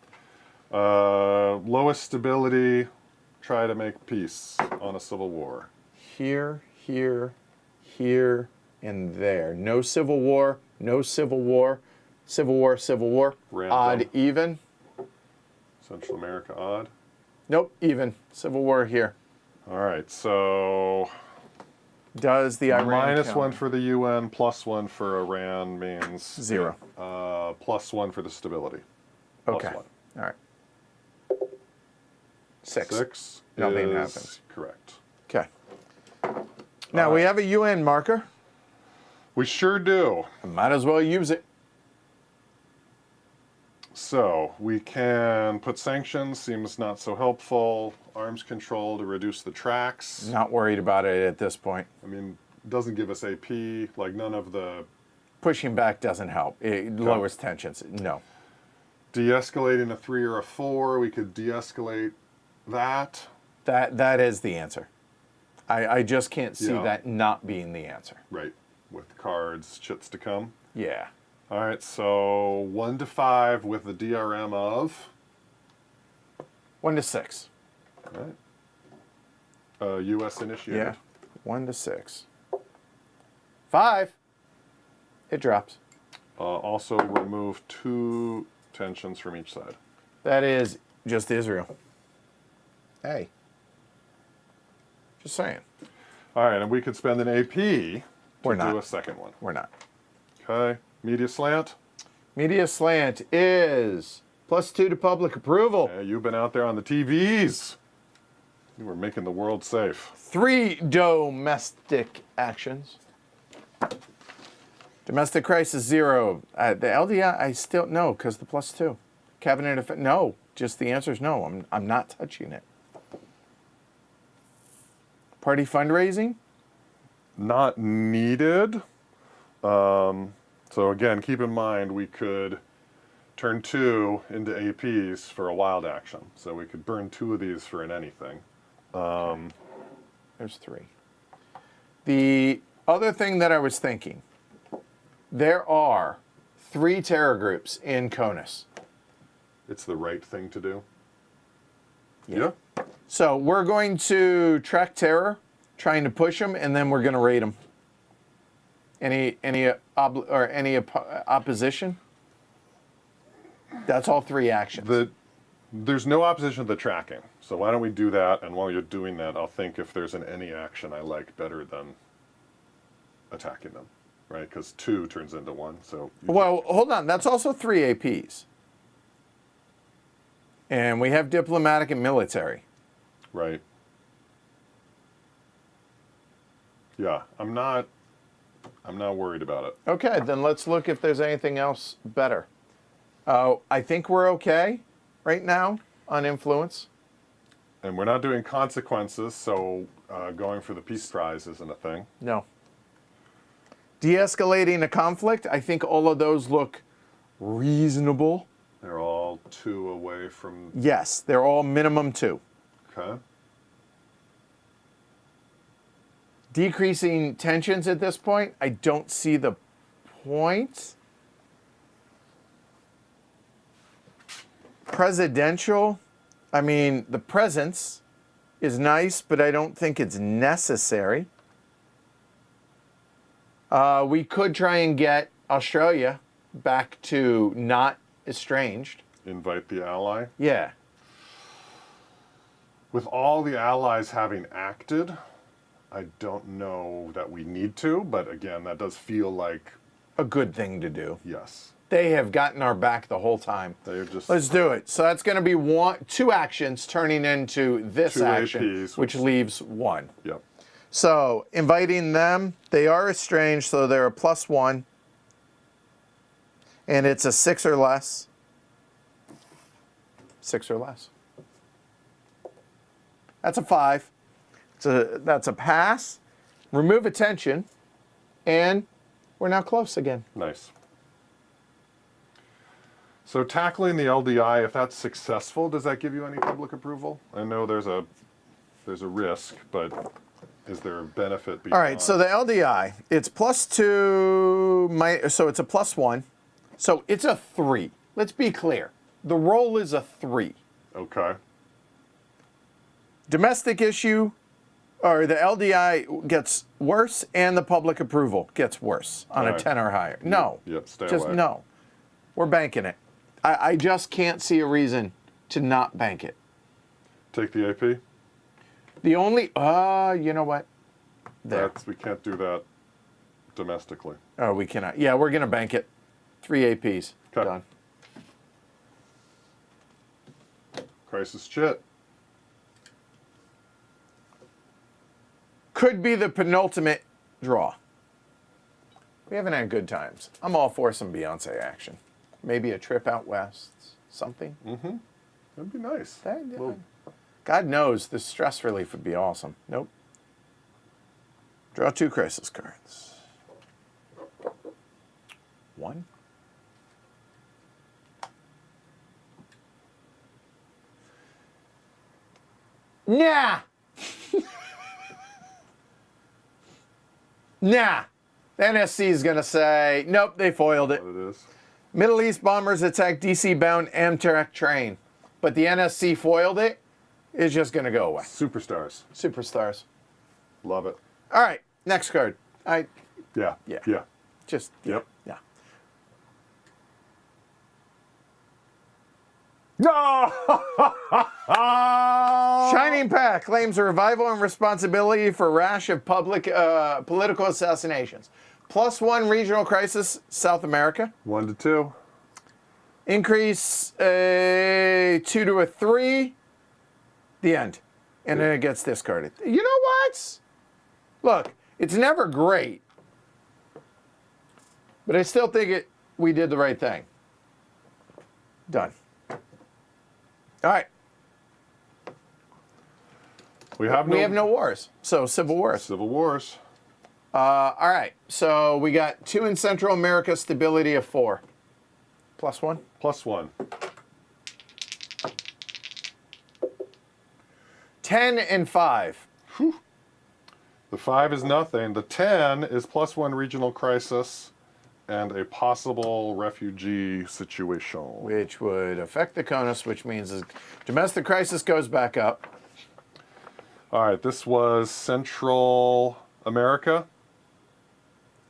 Lowest stability. Try to make peace on a civil war. Here, here, here, and there. No civil war. No civil war. Civil war. Civil war. Random. Odd, even. Central America odd. Nope, even. Civil war here. All right, so Does the Iran minus count? 1 for the UN, +1 for Iran means 0. +1 for the stability. Okay. +1. All right. 6. 6 Nothing is happens. correct. Okay. Now we have a UN marker. We sure do. Might as well use it. So we can put sanctions, seems not so helpful. Arms control to reduce the tracks. Not worried about it at this point. I mean, it doesn't give us AP, like none of the Pushing back doesn't help. It lowers tensions. No. de-escalating a 3 or a 4. We could de-escalate that. That is the answer. I just can't see Yeah. that not being the answer. Right, with cards, chits to come. Yeah. All right, so 1 to 5 with the DRM of 1 to 6. all right. U.S. initiated. Yeah. 1 to 6. 5. It drops. Also remove 2 tensions from each side. That is just Israel. Hey. Just saying. All right, and we could spend an AP to We're do not. a second one. We're not. Okay, media slant. Media slant is +2 to public approval. Yeah, you've been out there on the TVs. You were making the world safe. 3 domestic actions. Domestic crisis 0. The LDI, I still no, because the +2. Cabinet effect, no. Just the answer is no. I'm not touching it. Party fundraising. Not needed. So again, keep in mind we could turn 2 into APs for a wild action. So we could burn 2 of these for an anything. There's 3. The other thing that I was thinking, there are 3 terror groups in CONUS. It's the right thing to do. Yeah. So we're going to track terror, trying to push them, and then we're going to raid them. Any opposition? That's all 3 actions. There's no opposition to the tracking. So why don't we do that? And while you're doing that, I'll think if there's any action I like better than attacking them, right? Because 2 turns into 1. So Well, hold on. That's also 3 APs. And we have diplomatic and military. right. Yeah, I'm not worried about it. Okay, then let's look if there's anything else better. Oh, I think we're okay. right now on influence. And we're not doing consequences, so going for the peace prize isn't a thing. No. De-escalating a conflict, I think all of those look reasonable. They're all 2 away from... Yes, they're all minimum 2. Okay. Decreasing tensions at this point, I don't see the point. Presidential, I mean, the presence is nice, but I don't think it's necessary. We could try and get Australia back to not estranged. Invite the ally. Yeah. With all the allies having acted, I don't know that we need to, but again, that does feel like... A good thing to do. Yes. They have gotten our back the whole time. They're just... Let's do it. So that's going to be 2 actions turning into this 2 action, APs, which leaves 1. Yep. So inviting them, they are estranged, so they're a +1. And it's a 6 or less. 6 or less. That's a 5. That's a pass. Remove attention, and we're now close again. Nice. So tackling the LDI, if that's successful, does that give you any public approval? I know there's a risk, but is there a benefit beyond? All right, so the LDI, it's +2, so it's a +1. So it's a 3. Let's be clear. The roll is a 3. Okay. Domestic issue, or the LDI gets worse, and the public approval gets worse on a Right. 10 or higher. No. Yep, stay Just away. no. We're banking it. I just can't see a reason to not bank it. Take the AP? The only, you know what? There. We can't do that domestically. Oh, we cannot. Yeah, we're going to bank it. 3 APs. Okay. Done. Crisis chit. Could be the penultimate draw. We haven't had good times. I'm all for some Beyonce action. Maybe a trip out west, something. Mm-hmm. That'd be nice. Well, God knows this stress relief would be awesome. Nope. Draw 2 crisis cards. 1. Nah. Nah. The NSC is going to say, nope, they foiled it. what it is. Middle East bombers attack DC-bound Amtrak train. But the NSC foiled it. It's just going to go away. Superstars. Superstars. Love it. All right, next card. Yeah. Yeah. Yeah. Just, Yep. yeah. No! Shining Path claims a revival and responsibility for a rash of public political assassinations. +1 regional crisis, South America. 1 to 2. Increase 2 to a 3. The end. And then it gets discarded. You know what? Look, it's never great. But I still think we did the right thing. Done. All right. We have no wars. So civil wars. Civil wars. All right. So we got 2 in Central America, stability of 4. +1. +1. 10 and 5. Whew. The 5 is nothing. The 10 is +1 regional crisis and a possible refugee situation. Which would affect the CONUS, which means the domestic crisis goes back up. All right, this was Central America.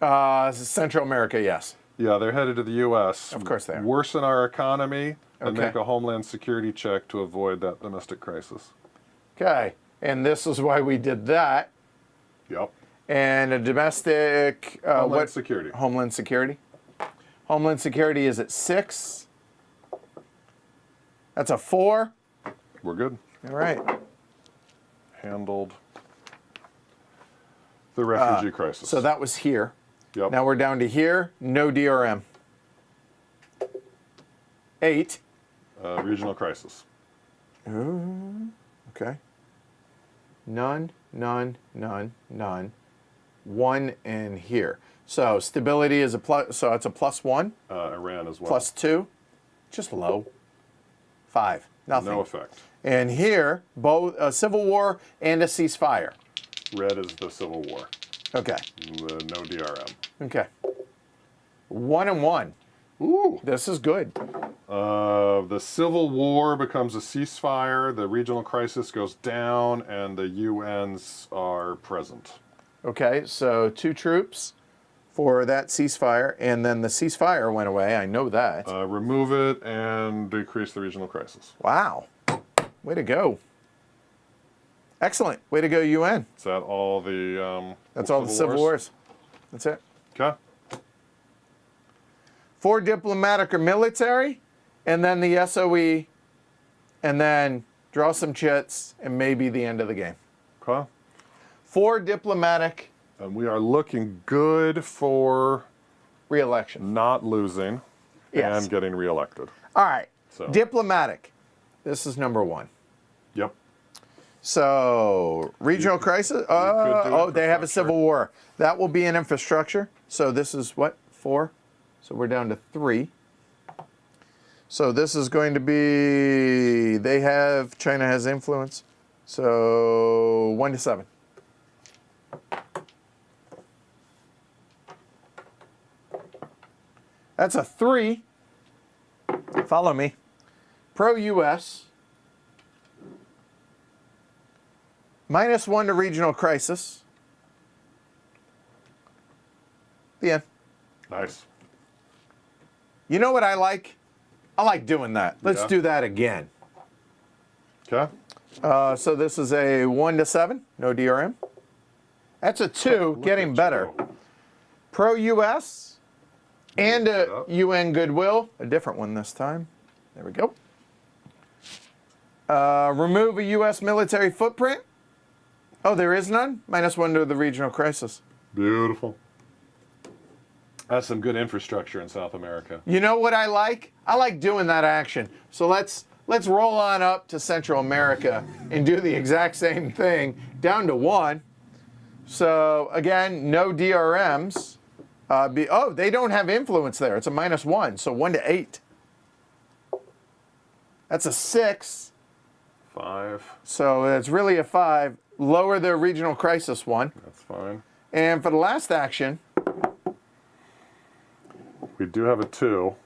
Central America, yes. Yeah, they're headed to the U.S. Of course they are. Worsen our economy and Okay. make a homeland security check to avoid that domestic crisis. Okay. And this is why we did that. Yep. And a domestic... Homeland security. Homeland Security. Homeland Security is at 6. That's a 4. We're good. All right. Handled the refugee crisis. So that was here. Yep. Now we're down to here. No DRM. 8. Regional crisis. Okay. None, none, none, none. 1 and here. So stability is a plus, so it's a +1. Iran as well. +2. Just low. 5. Nothing. No effect. And here, both a civil war and a ceasefire. Red is the Civil War. Okay. No DRM. Okay. 1 and 1. Ooh. This is good. The Civil War becomes a ceasefire, the regional crisis goes down, and the UNs are present. Okay, so 2 troops for that ceasefire, and then the ceasefire went away. I know that. Remove it and decrease the regional crisis. Wow. Way to go. Excellent. Way to go, UN. Is that all the That's all the civil wars. That's it. Okay. 4 diplomatic or military, and then the SOE, and then draw some chits, and maybe the end of the game. Okay. 4 diplomatic. And we are looking good for Reelection. not losing Yes. and getting reelected. All right. So. Diplomatic. This is number 1. Yep. So, regional crisis. Oh, they have a civil war. That will be an infrastructure. So this is what? 4? So we're down to 3. So this is going to be, China has influence. So 1 to 7. That's a 3. Follow me. Pro-US. -1 to regional crisis. The end. Nice. You know what I like? I like doing that. Let's Yeah. do that again. Okay. So this is a 1 to 7. No DRM. That's a 2. Getting at better. you. Pro-US and Mix it a up. UN goodwill. A different one this time. There we go. Remove a U.S. military footprint. Oh, there is none? -1 to the regional crisis. Beautiful. That's some good infrastructure in South America. You know what I like? I like doing that action. So let's roll on up to Central America and do the exact same thing, down to 1. So again, no DRMs. They don't have influence there. It's a -1, so 1 to 8. That's a 6. 5. So it's really a 5. Lower the regional crisis 1. That's fine. And for the last action, We do have a 2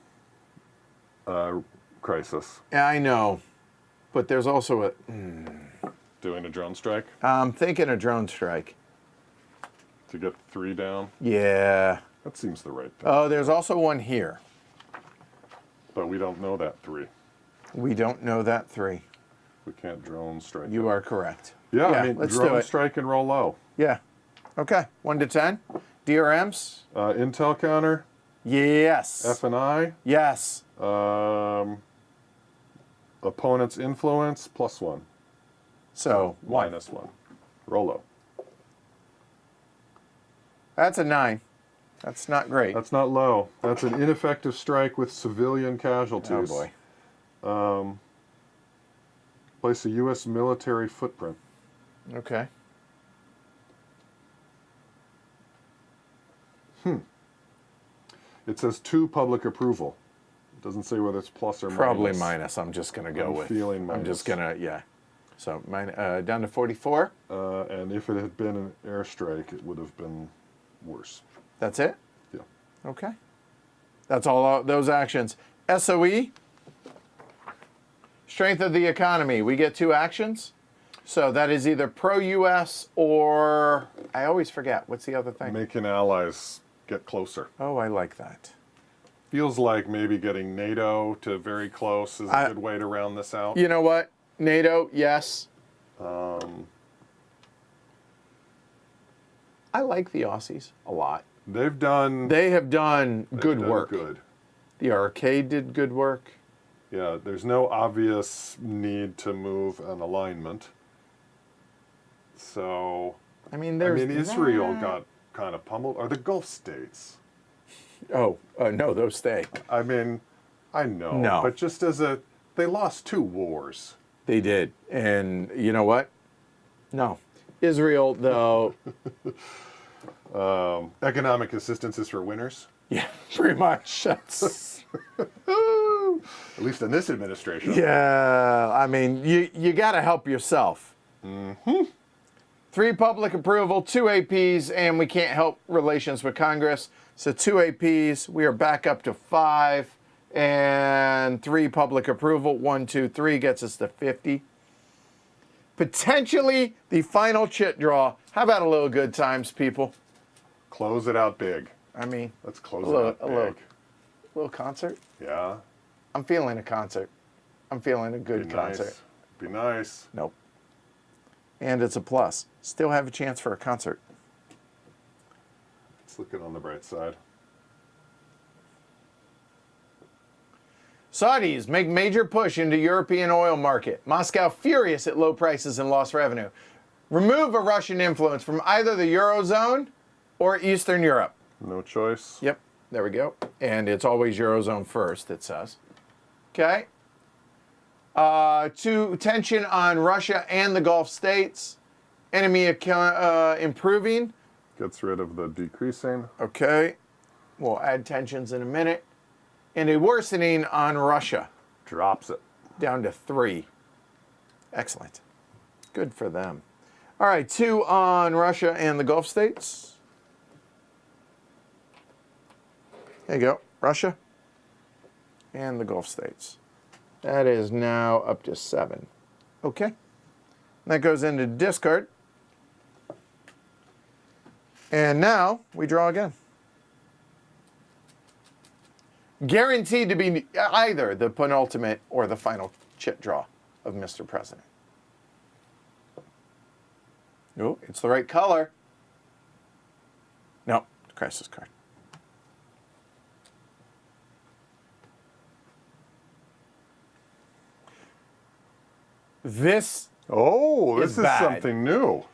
crisis. I know, but there's also Doing a drone strike I'm thinking a drone strike. to get 3 down. Yeah. That seems the right thing. Oh, there's also 1 here. But we don't know that 3. We don't know that 3. We can't drone strike. You are correct. Yeah, I mean, let's do drone it. strike and roll low. Yeah. Okay. 1 to 10. DRMs? Intel counter, Yes. F&I, Yes. opponent's influence, +1. So 1. -1. Roll low. That's a 9. That's not great. That's not low. That's an ineffective strike with civilian casualties. Oh boy. Place a U.S. military footprint. Okay. It says 2 public approval. It doesn't say whether it's plus or Probably minus. minus. I'm just going to go I'm with. feeling I'm minus. just going to, yeah. So down to 44. And if it had been an airstrike, it would have been worse. That's it? Yeah. Okay. That's all those actions. SOE, strength of the economy. We get 2 actions. So that is either pro-US or, I always forget, what's the other thing? Making allies get closer. Oh, I like that. Feels like maybe getting NATO to very close is a good way to round this out. You know what? NATO, yes. I like the Aussies a lot. They have done good work. Good. The arcade did good work. Yeah, there's no obvious need to move an alignment. So, I mean, Israel got kind of pummeled. Are the Gulf states? Oh, no, those stay. I mean, I know. No. But just as They lost 2 wars. They did. And you know what? No. Israel, though, Economic assistance is for winners. yeah, pretty much. That's, At least in this administration. yeah, I mean, you got to help yourself. 3 public approval, 2 APs, and we can't help relations with Congress. So 2 APs, we are back up to 5, and 3 public approval. 1, 2, 3 gets us to 50. Potentially the final chit draw. How about a little good times, people? Close it out big. I mean, Let's close it out big. a little concert. Yeah. I'm feeling a concert. I'm feeling a good Be concert. nice. Be nice. Nope. And it's a plus. Still have a chance for a concert. Let's look it on the bright side. Saudis make major push into European oil market. Moscow furious at low prices and lost revenue. Remove a Russian influence from either the Eurozone or Eastern Europe. No choice. Yep, there we go. And it's always Eurozone first, it says. Okay. To tension on Russia and the Gulf states. Enemy improving. Gets rid of the decreasing. Okay. We'll add tensions in a minute. And a worsening on Russia. Drops it. Down to 3. Excellent. Good for them. All right, 2 on Russia and the Gulf states. There you go. Russia and the Gulf states. That is now up to 7. Okay. That goes into discard. And now we draw again. Guaranteed to be either the penultimate or the final chit draw of Mr. President. Oh, it's the right color. No, crisis card. This This is bad. something new.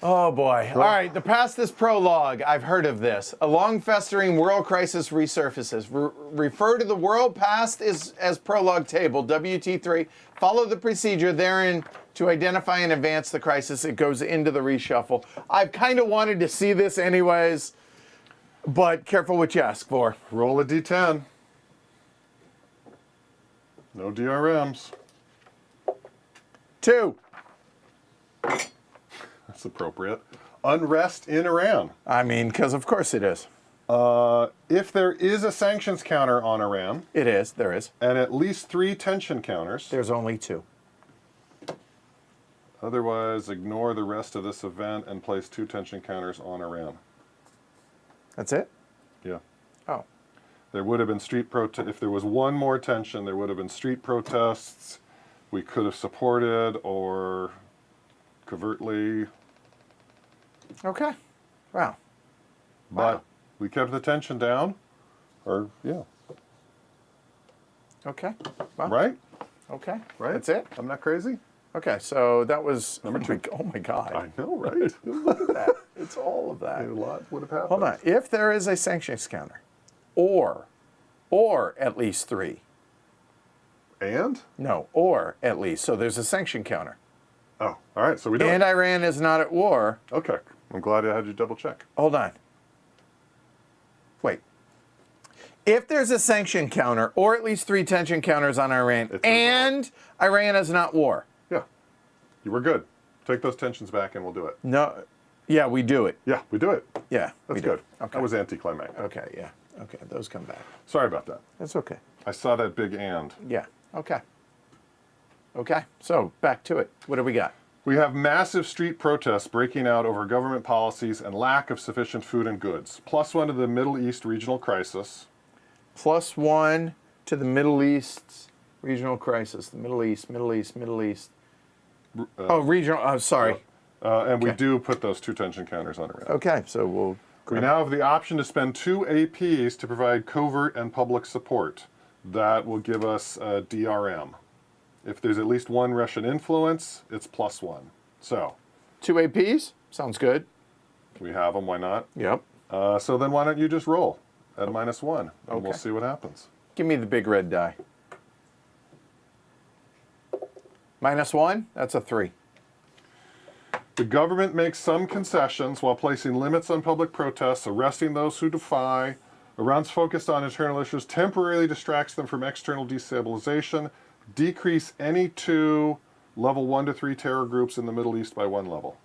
Oh boy. All right, the past this prologue, I've heard of this. A long festering world crisis resurfaces. Refer to the world past as prologue table, WT3. Follow the procedure therein to identify and advance the crisis. It goes into the reshuffle. I've kind of wanted to see this anyways, but careful what you ask for. Roll a d10. No DRMs. 2. That's appropriate. Unrest in Iran. I mean, because of course it is. If there is a sanctions counter on Iran, It is. There is. and at least 3 tension counters, There's only 2. otherwise ignore the rest of this event and place 2 tension counters on Iran. That's it? Yeah. Oh. There would have been street protest. If there was one more tension, there would have been street protests. We could have supported or covertly, Okay. Wow. but Wow. we kept the tension down. Or, yeah. Okay. Wow. Right? Okay. Right? That's it? I'm not crazy? Okay, so that was Number 2. Oh my God! I know, right? Look at that! It's all of that. A lot would have happened. Hold on. If there is a sanctions counter, or at least 3. And? No, or at least. So there's a sanction counter, Oh, all right. So we do and it. Iran is not at war. Okay. I'm glad I had you double check. Hold on. Wait. If there's a sanction counter, or at least 3 tension counters on Iran, It's and Iran is not war. Yeah. You were good. Take those tensions back and we'll do it. No. Yeah, we do it. Yeah, we do it. Yeah, That's we do good. it. Okay. That was anticlimactic. Okay. Yeah. Okay. Those come back. Sorry about that. That's okay. I saw that big and. Yeah. Okay. Okay. So back to it. What do we got? We have massive street protests breaking out over government policies and lack of sufficient food and goods. +1 to the Middle East regional crisis. +1 to the Middle East regional crisis. The Middle East. Regional. Sorry. And we Okay. do put those 2 tension counters on Iran. Okay. So we'll. We now have the option to spend 2 APs to provide covert and public support. That will give us a DRM. If there's at least 1 Russian influence, it's +1. So 2 APs. Sounds good. we have them, why not? Yep. So then why don't you just roll at a -1, and we'll Okay. see what happens. Give me the big red die. -1, that's a 3. The government makes some concessions while placing limits on public protests, arresting those who defy, arounds focused on internal issues, temporarily distracts them from external destabilization, decrease any 2 level 1 to 3 terror groups in the Middle East by 1 level.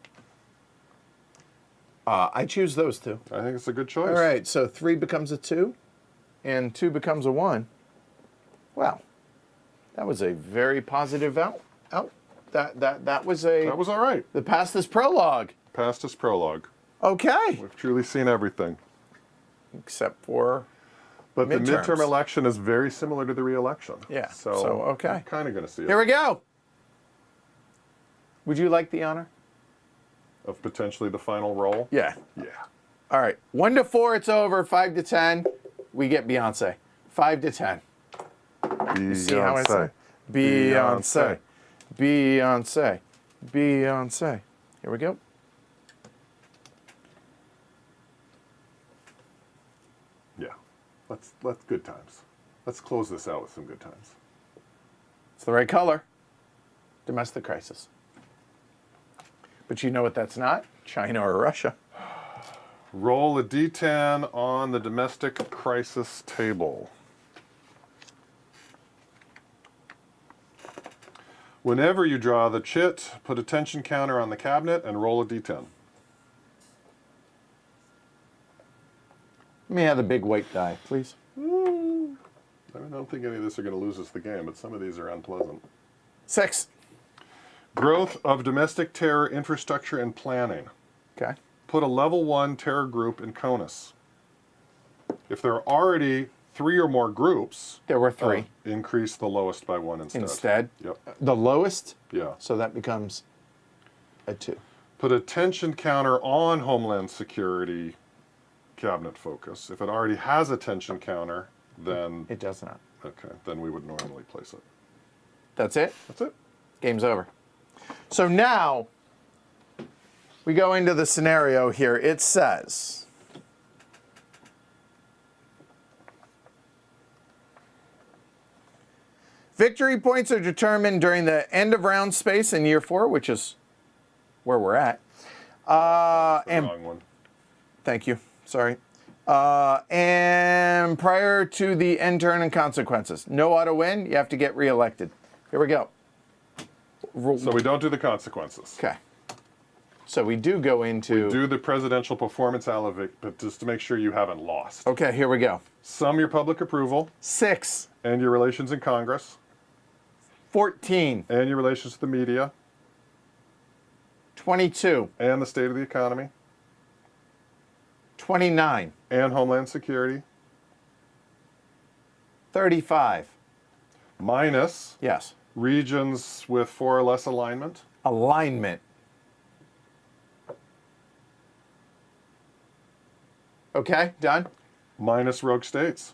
I choose those 2. I think it's a good choice. All right, so 3 becomes a 2, and 2 becomes a 1. Wow, that was a very positive out. That was a. That was all right. The past is prologue. Past is prologue. Okay. We've truly seen everything. Except for. But midterms. the midterm election is very similar to the re-election. Yeah. So okay. I'm kind of going to see it. Here we go. Would you like the honor? Of potentially the final roll? Yeah. Yeah. All right. 1 to 4, it's over. 5 to 10, we get Beyonce. 5 to 10. See how I say? Beyonce. Beyonce. Beyonce. Here we go. Yeah. Let's good times. Let's close this out with some good times. It's the right color. Domestic crisis. But you know what that's not? China or Russia. Roll a d10 on the domestic crisis table. Whenever you draw the chit, put a tension counter on the cabinet and roll a d10. Let me have the big white die, please. I don't think any of this are going to lose us the game, but some of these are unpleasant. 6. Growth of domestic terror infrastructure and planning. Okay. Put a level 1 terror group in CONUS. If there are already 3 or more groups, There were 3. increase the lowest by 1 instead. Instead? Yep. The lowest? Yeah. So that becomes a 2. Put a tension counter on Homeland Security cabinet focus. If it already has a tension counter, then It does not. okay, then we would normally place it. That's it? That's it. Game's over. So now we go into the scenario here. It says, victory points are determined during the end of round space in year 4, which is where we're at. And Wrong one. thank you. Sorry. And prior to the end turn and consequences. No auto win. You have to get reelected. Here we go. So we don't do the consequences. Okay. So we do go into. Do the presidential performance elevate, but just to make sure you haven't lost. Okay, here we go. Sum your public approval 6. and your relations in Congress 14. and your relations to the media 22. and the state of the economy 29. and Homeland Security 35. minus Yes. regions with 4 or less alignment Alignment. Okay, done. minus rogue states.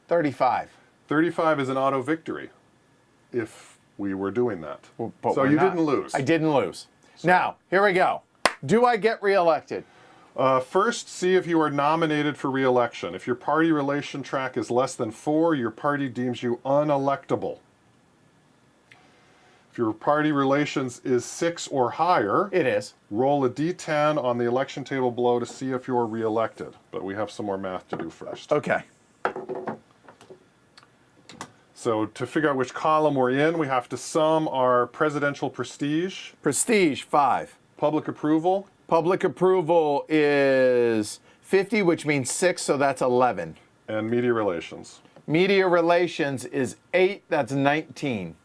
35. 35 is an auto victory if we were doing that. But So we're you not. didn't lose. I didn't lose. Now, here we go. Do I get reelected? First, see if you are nominated for re-election. If your party relation track is less than 4, your party deems you unelectable. If your party relations is 6 or higher, It is. roll a d10 on the election table below to see if you're re-elected. But we have some more math to do first. Okay. So to figure out which column we're in, we have to sum our presidential prestige, Prestige, 5. public approval, Public approval is 50, which means 6, so that's 11. and media relations. Media relations is 8, that's 19.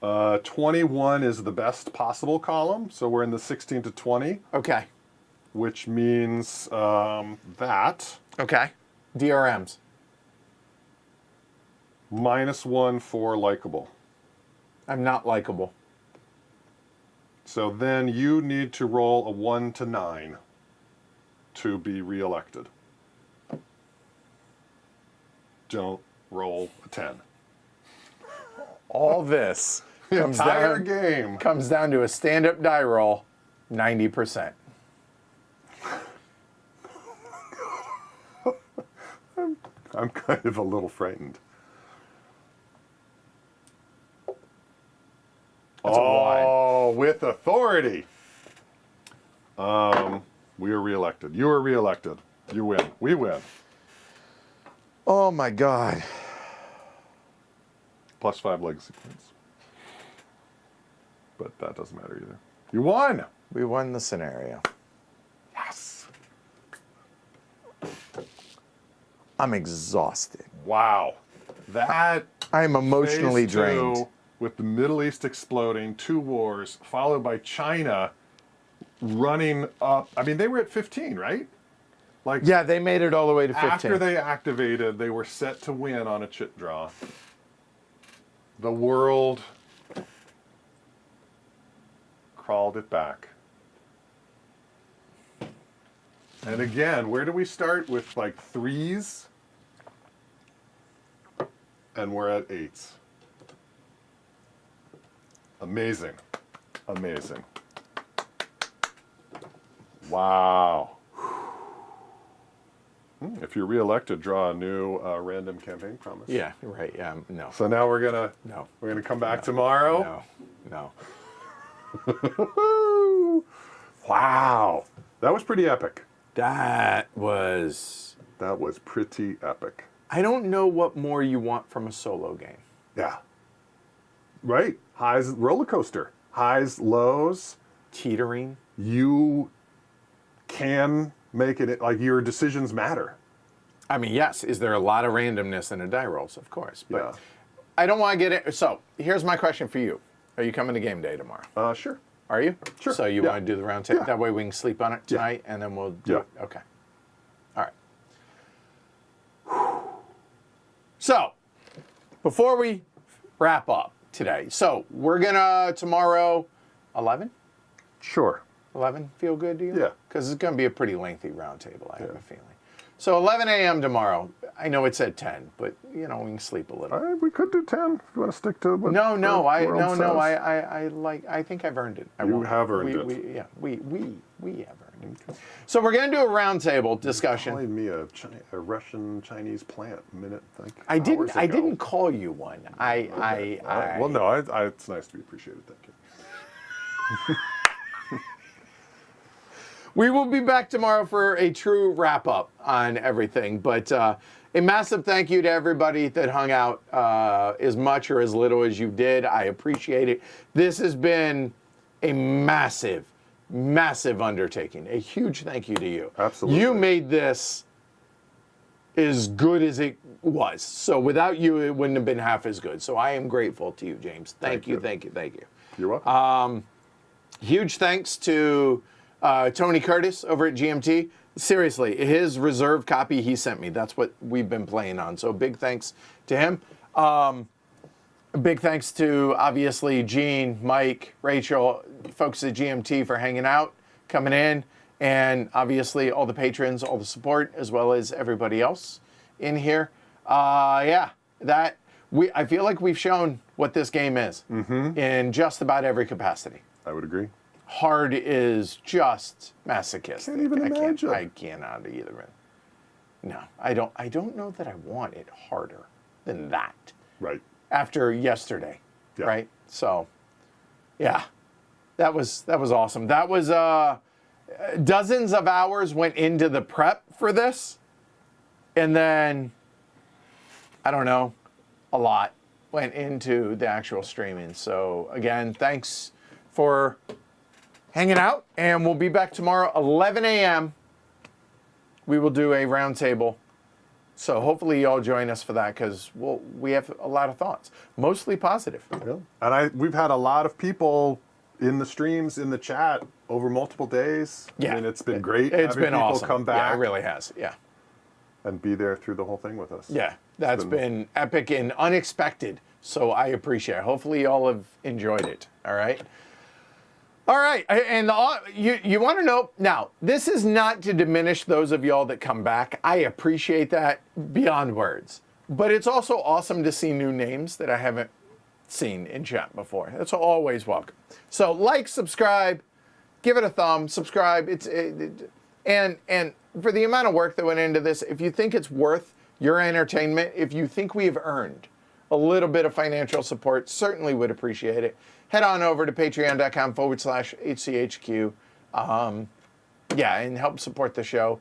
21 is the best possible column, so we're in the 16 to 20, Okay. which means that Okay. DRMs. -1 for likable. I'm not likable. So then you need to roll a 1 to 9 to be reelected. Don't roll a 10. All this The comes entire down, game. comes down to a stand-up die roll, 90%. I'm kind of a little frightened. That's majority. We are reelected. You are reelected. You win. We win. Oh my God. +5 legacy points. But that doesn't matter either. You won! We won the scenario. Yes! I'm exhausted. Wow. That I'm emotionally phase drained. 2, with the Middle East exploding, 2 wars, followed by China running up. I mean, they were at 15, right? Like, Yeah, they made it all the way to 15. after they activated, they were set to win on a chit draw. The world crawled it back. And again, where do we start? With like 3s? And we're at 8s. Amazing. Amazing. Wow. If you're reelected, draw a new random campaign promise. Yeah, right. Yeah, no. So now we're gonna come back tomorrow. No. Wow, that was pretty epic. That was pretty epic. I don't know what more you want from a solo game. Yeah. Right. Highs, roller coaster. Highs, lows. Teetering. You can make it, like, your decisions matter. I mean, yes, is there a lot of randomness in the die rolls? Of course. But Yeah. I don't want to get it. So here's my question for you. Are you coming to game day tomorrow? Sure. Are you? Sure. So you Yeah. want to do the round table? Yeah. That way we can sleep on it tonight and then we'll do Yeah. it. Okay. All right. So before we wrap up today, so we're going to tomorrow, 11? Sure. 11 feel good to you? Yeah. Because it's going to be a pretty lengthy round table, I have a feeling. So 11 a.m. tomorrow. I know it said 10, but we can sleep a little. We could do 10 if you want to stick to what No, the world I think I've earned it. You have earned it. We have earned it. So we're going to do a roundtable discussion. Calling me a Russian Chinese plant a minute. Like I hours ago. didn't call you one. Well, no, it's nice to be appreciated. Thank you. We will be back tomorrow for a true wrap-up on everything. But a massive thank you to everybody that hung out as much or as little as you did. I appreciate it. This has been a massive, massive undertaking. A huge thank you to you. Absolutely. You made this as good as it was. So without you, it wouldn't have been half as good. So I am grateful to you, James. Thank you. You're welcome. Huge thanks to Tony Curtis over at GMT. Seriously, his reserve copy he sent me, that's what we've been playing on. So big thanks to him. Big thanks to, obviously, Gene, Mike, Rachel, folks at GMT for hanging out, coming in, and obviously all the patrons, all the support, as well as everybody else in here. I feel like we've shown what this game is in just about every capacity. I would agree. Hard is just masochistic. Can't even imagine. I cannot either. No, I don't know that I want it harder than that. Right. After yesterday, Yeah. right? So, yeah, that was awesome. That was dozens of hours went into the prep for this, and then I don't know, a lot went into the actual streaming. So again, thanks for hanging out, and we'll be back tomorrow, 11 a.m. We will do a roundtable. So hopefully you all join us for that, because we have a lot of thoughts, mostly positive. Yeah. And we've had a lot of people in the streams, in the chat over multiple days. Yeah. I mean, it's been great. It's having been people awesome. come back Yeah, it really has. Yeah. and be there through the whole thing with us. Yeah, that's been epic and unexpected. So I appreciate it. Hopefully you all have enjoyed it. All right. All right, and you want to know, now, this is not to diminish those of y'all that come back. I appreciate that beyond words. But it's also awesome to see new names that I haven't seen in chat before. That's always welcome. So like, subscribe, give it a thumb, subscribe. And for the amount of work that went into this, if you think it's worth your entertainment, if you think we've earned a little bit of financial support, certainly would appreciate it. Head on over to patreon.com/HCHQ. Yeah, and help support the show.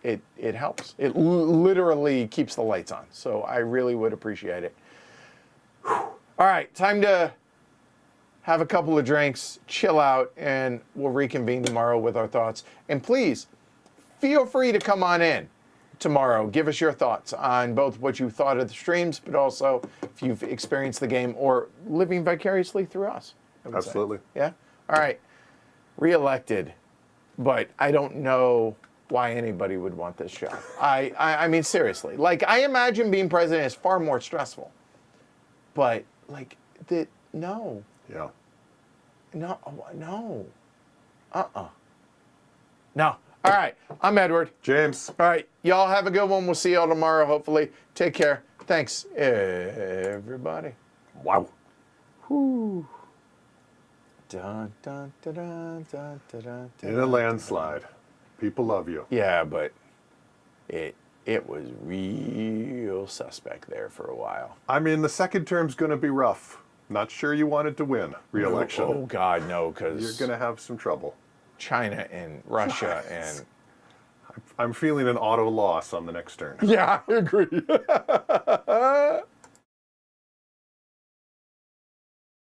It helps. It literally keeps the lights on. So I really would appreciate it. Whew. All right, time to have a couple of drinks, chill out, and we'll reconvene tomorrow with our thoughts. And please, feel free to come on in tomorrow. Give us your thoughts on both what you thought of the streams, but also if you've experienced the game or living vicariously through us. Absolutely. Yeah? All right. Reelected. But I don't know why anybody would want this job. I mean, seriously. Like, I imagine being president is far more stressful. But, like, no. Yeah. No. No. All right. I'm Edward. James. All right. Y'all have a good one. We'll see y'all tomorrow, hopefully. Take care. Thanks, everybody. Wow. Whew. Dun, dun, dun, dun, dun, dun, dun, In a landslide. People love you. Yeah, but it was real suspect there for a while. I mean, the second term's going to be rough. Not sure you wanted to win re-election. Oh, God, no, because You're going to have some trouble. China and Russia and... I'm feeling an auto loss on the next turn. Yeah, I agree.